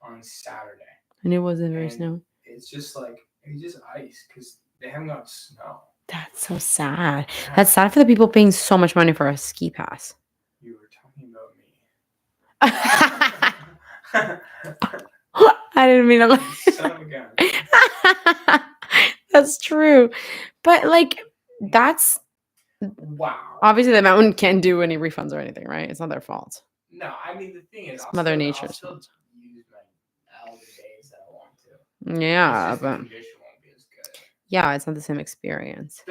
B: on Saturday.
A: And it wasn't very snow.
B: It's just like, it's just ice because they haven't got snow.
A: That's so sad. Yeah. That's sad for the people paying so much money for a ski pass.
B: You were talking about me.
A: I didn't mean to laugh.
B: Son of a gun.
A: That's true. But like, that's...
B: Wow.
A: Obviously, the mountain can't do any refunds or anything, right? It's not their fault.
B: No, I mean, the thing is,
A: Mother Nature's
B: I'll still
A: fault.
B: use my elder days that I want to.
A: Yeah,
B: It's just
A: but...
B: the condition won't be as good.
A: Yeah, it's not the same experience.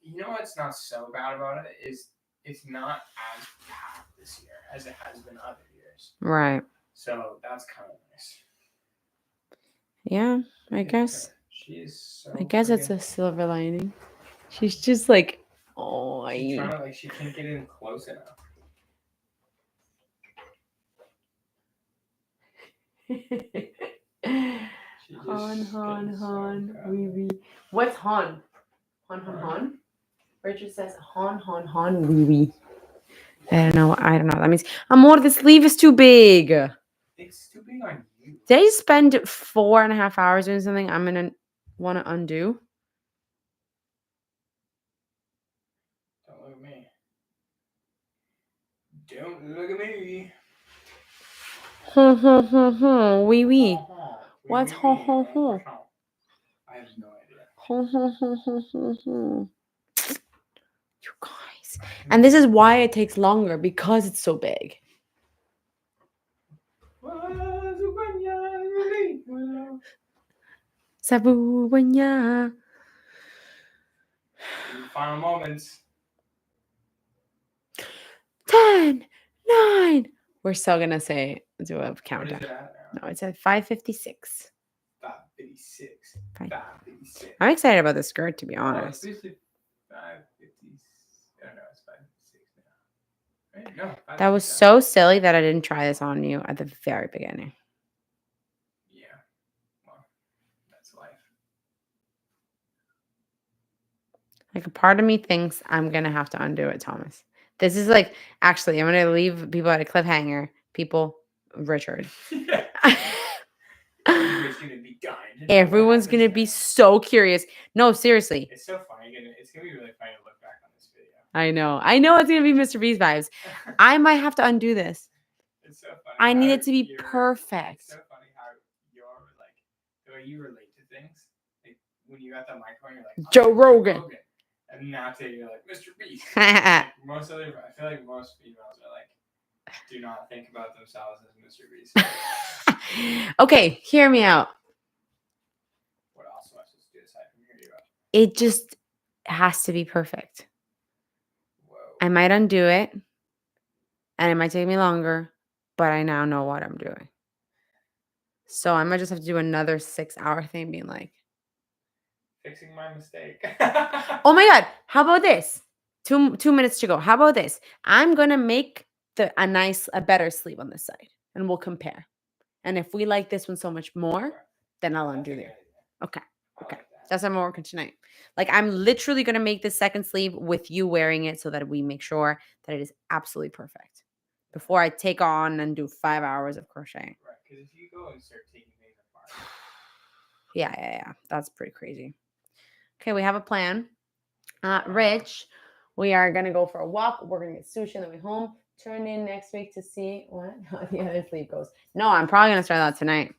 B: You know what's not so bad about it is it's not as packed this year as it has been other years.
A: Right.
B: So that's kind of nice.
A: Yeah, I
B: Look at
A: guess.
B: her. She is so.
A: I guess it's a
B: friggin-
A: silver lining. She's just like, oh,
B: She's trying to she can't get in close enough. She just
A: Han,
B: is so
A: Han,
B: proud.
A: wee wee. What's Han? Han? Richard says Han, wee wee. I don't know. That means Amor, the sleeve is too big.
B: It's too big on you.
A: Did I spend 4.5 hours doing something I'm gonna want to undo?
B: Don't look at me. Don't look at me.
A: Wee wee.
B: Uh-huh.
A: What's
B: Wee,
A: ho,
B: wee,
A: ho,
B: wee.
A: ho?
B: I have no idea.
A: You guys. And this is why it takes longer, because it's so big. Sabuanya.
B: Final moments.
A: 10, 9. We're still gonna do a
B: What is
A: countdown.
B: it at now?
A: No, it's at 5:56.
B: 5:56.
A: Fine.
B: 5:56.
A: I'm excited about the skirt, to be
B: Oh,
A: honest.
B: it's basically 5:50. I don't know. It's 5:56 now. Right? No.
A: That was
B: 5:57.
A: so silly that I didn't try this on you at the very beginning.
B: Yeah. Well, that's life.
A: Like, a part of me thinks I'm gonna have to undo it, Thomas. This is like, actually, I'm gonna leave people at a cliffhanger. People, Richard.
B: Everybody's gonna be dying. to know what
A: Everyone's gonna
B: happens
A: be
B: next.
A: so curious. No, seriously.
B: It's so funny. It's gonna be really funny to look back on this video.
A: I know it's gonna be Mr. Beast vibes. I might have to undo this.
B: It's so funny.
A: I need
B: how
A: it to be
B: you're-
A: perfect.
B: It's so funny how you're like the way you relate to things. Like when you got the microphone, you're like
A: Joe Rogan.
B: And now today you're like Mr. Beast. Like, I feel like most females are like do not think about themselves as Mr. Beast.
A: Okay, hear me out.
B: What else am I supposed to do aside from hear you out?
A: It just has to be perfect.
B: Whoa.
A: I might undo it, and it might take me longer, but I now know what I'm doing. So I might just have to do another 6-hour thing, being like,
B: Fixing my mistake.
A: oh my god, how about this? 2 minutes to go. How about this? I'm gonna make a better sleeve on this side, and we'll compare. And if we like this one so much more, then I'll undo there. Okay. That's what I'm working tonight. Like, I'm literally gonna make this second sleeve with you wearing it so that we make sure that it is absolutely perfect before I take on and do 5 hours of crocheting.
B: Right, because if you go and start taking things apart.
A: Yeah. That's pretty crazy. Okay, we have a plan. Rich, we are gonna go for a walk. We're gonna get sushi on the way home. Turn in next week to see what the other sleeve goes. No, I'm probably gonna start that tonight.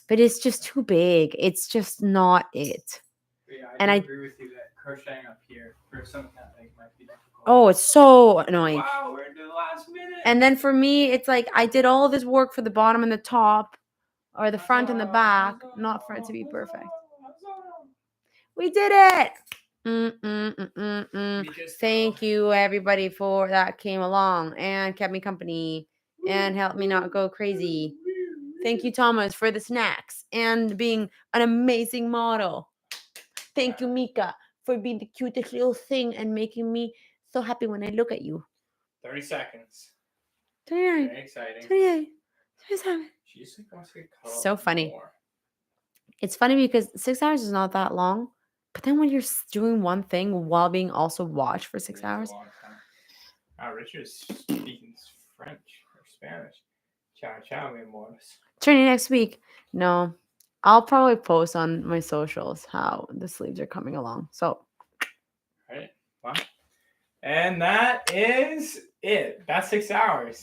A: But it's just too big. It's just not it.
B: Yeah,
A: And I
B: agree with you that crocheting up here for something that big might be difficult.
A: Oh, it's so annoying.
B: Wow, we're into the last minute.
A: And then for me, it's like I did all this work for the bottom and the top, or the front and the back, not for it to be perfect. We did it. Thank you, everybody, for that came along and kept me company and helped me not go crazy. Thank you, Thomas, for the snacks and being an amazing model. Thank you, Mika, for being the cutest little thing and making me so happy when I look at you.
B: 30 seconds.
A: 29,
B: Very exciting.
A: 28, 27.
B: She just wants to get cuddled
A: So funny.
B: more.
A: It's funny because 6 hours is not that long, but then when you're doing one thing while being also watched for 6
B: It's a
A: hours.
B: long time. Wow, Richard's speaking French or Spanish. Ciao, ciao, mi amores.
A: Turn in next week. No, I'll probably post on my socials how the sleeves are coming along. So,
B: All right. Wow. And that is it. That's 6 hours.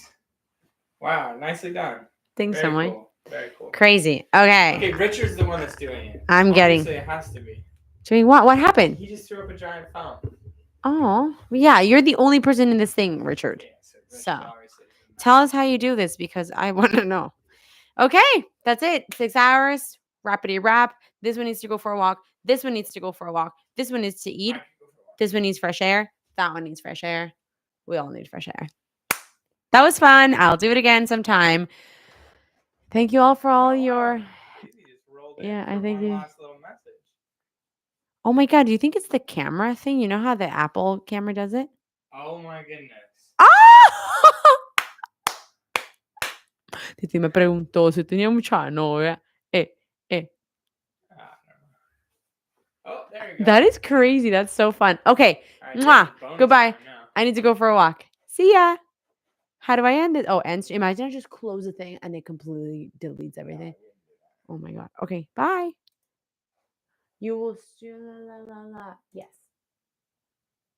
B: Wow, nicely done.
A: thanks,
B: Very
A: Emily.
B: cool. Very cool.
A: Crazy. Okay.
B: Okay, Richard's the one that's doing it.
A: I'm getting-
B: Obviously, it has to be.
A: Doing what? What happened?
B: He just threw up a giant fountain.
A: Oh, yeah. You're the only person in this thing, Richard.
B: Yeah, Richard
A: So,
B: obviously doesn't
A: Tell
B: know.
A: us how you do this because I want to know. Okay, that's it. 6 hours. Rappity rap. This one needs to go for a walk. This one needs to go for a walk. This one needs to eat.
B: I could go for a walk.
A: This one needs fresh air. That one needs fresh air. We all need fresh air. That was fun. I'll do it again sometime. Thank you all for all your.
B: Daisy just rolled in
A: Yeah, I
B: for
A: think
B: one
A: you-
B: last little message.
A: Oh my God. Do you think it's the camera thing? You know how the Apple camera does it?
B: Oh my goodness.
A: ¡Ah! Titi me preguntó si tenía mucha novia.
B: I don't know. Oh, there you go.
A: That is crazy. That's so fun. Okay.
B: All right, this
A: Mwah.
B: is bonus
A: Goodbye.
B: time now.
A: I need to go for a walk. See ya. How do I end it? Oh, end. Imagine I just close the thing and it completely deletes everything. Oh my God. Okay. Bye. You will. La, la, la, la. Yes.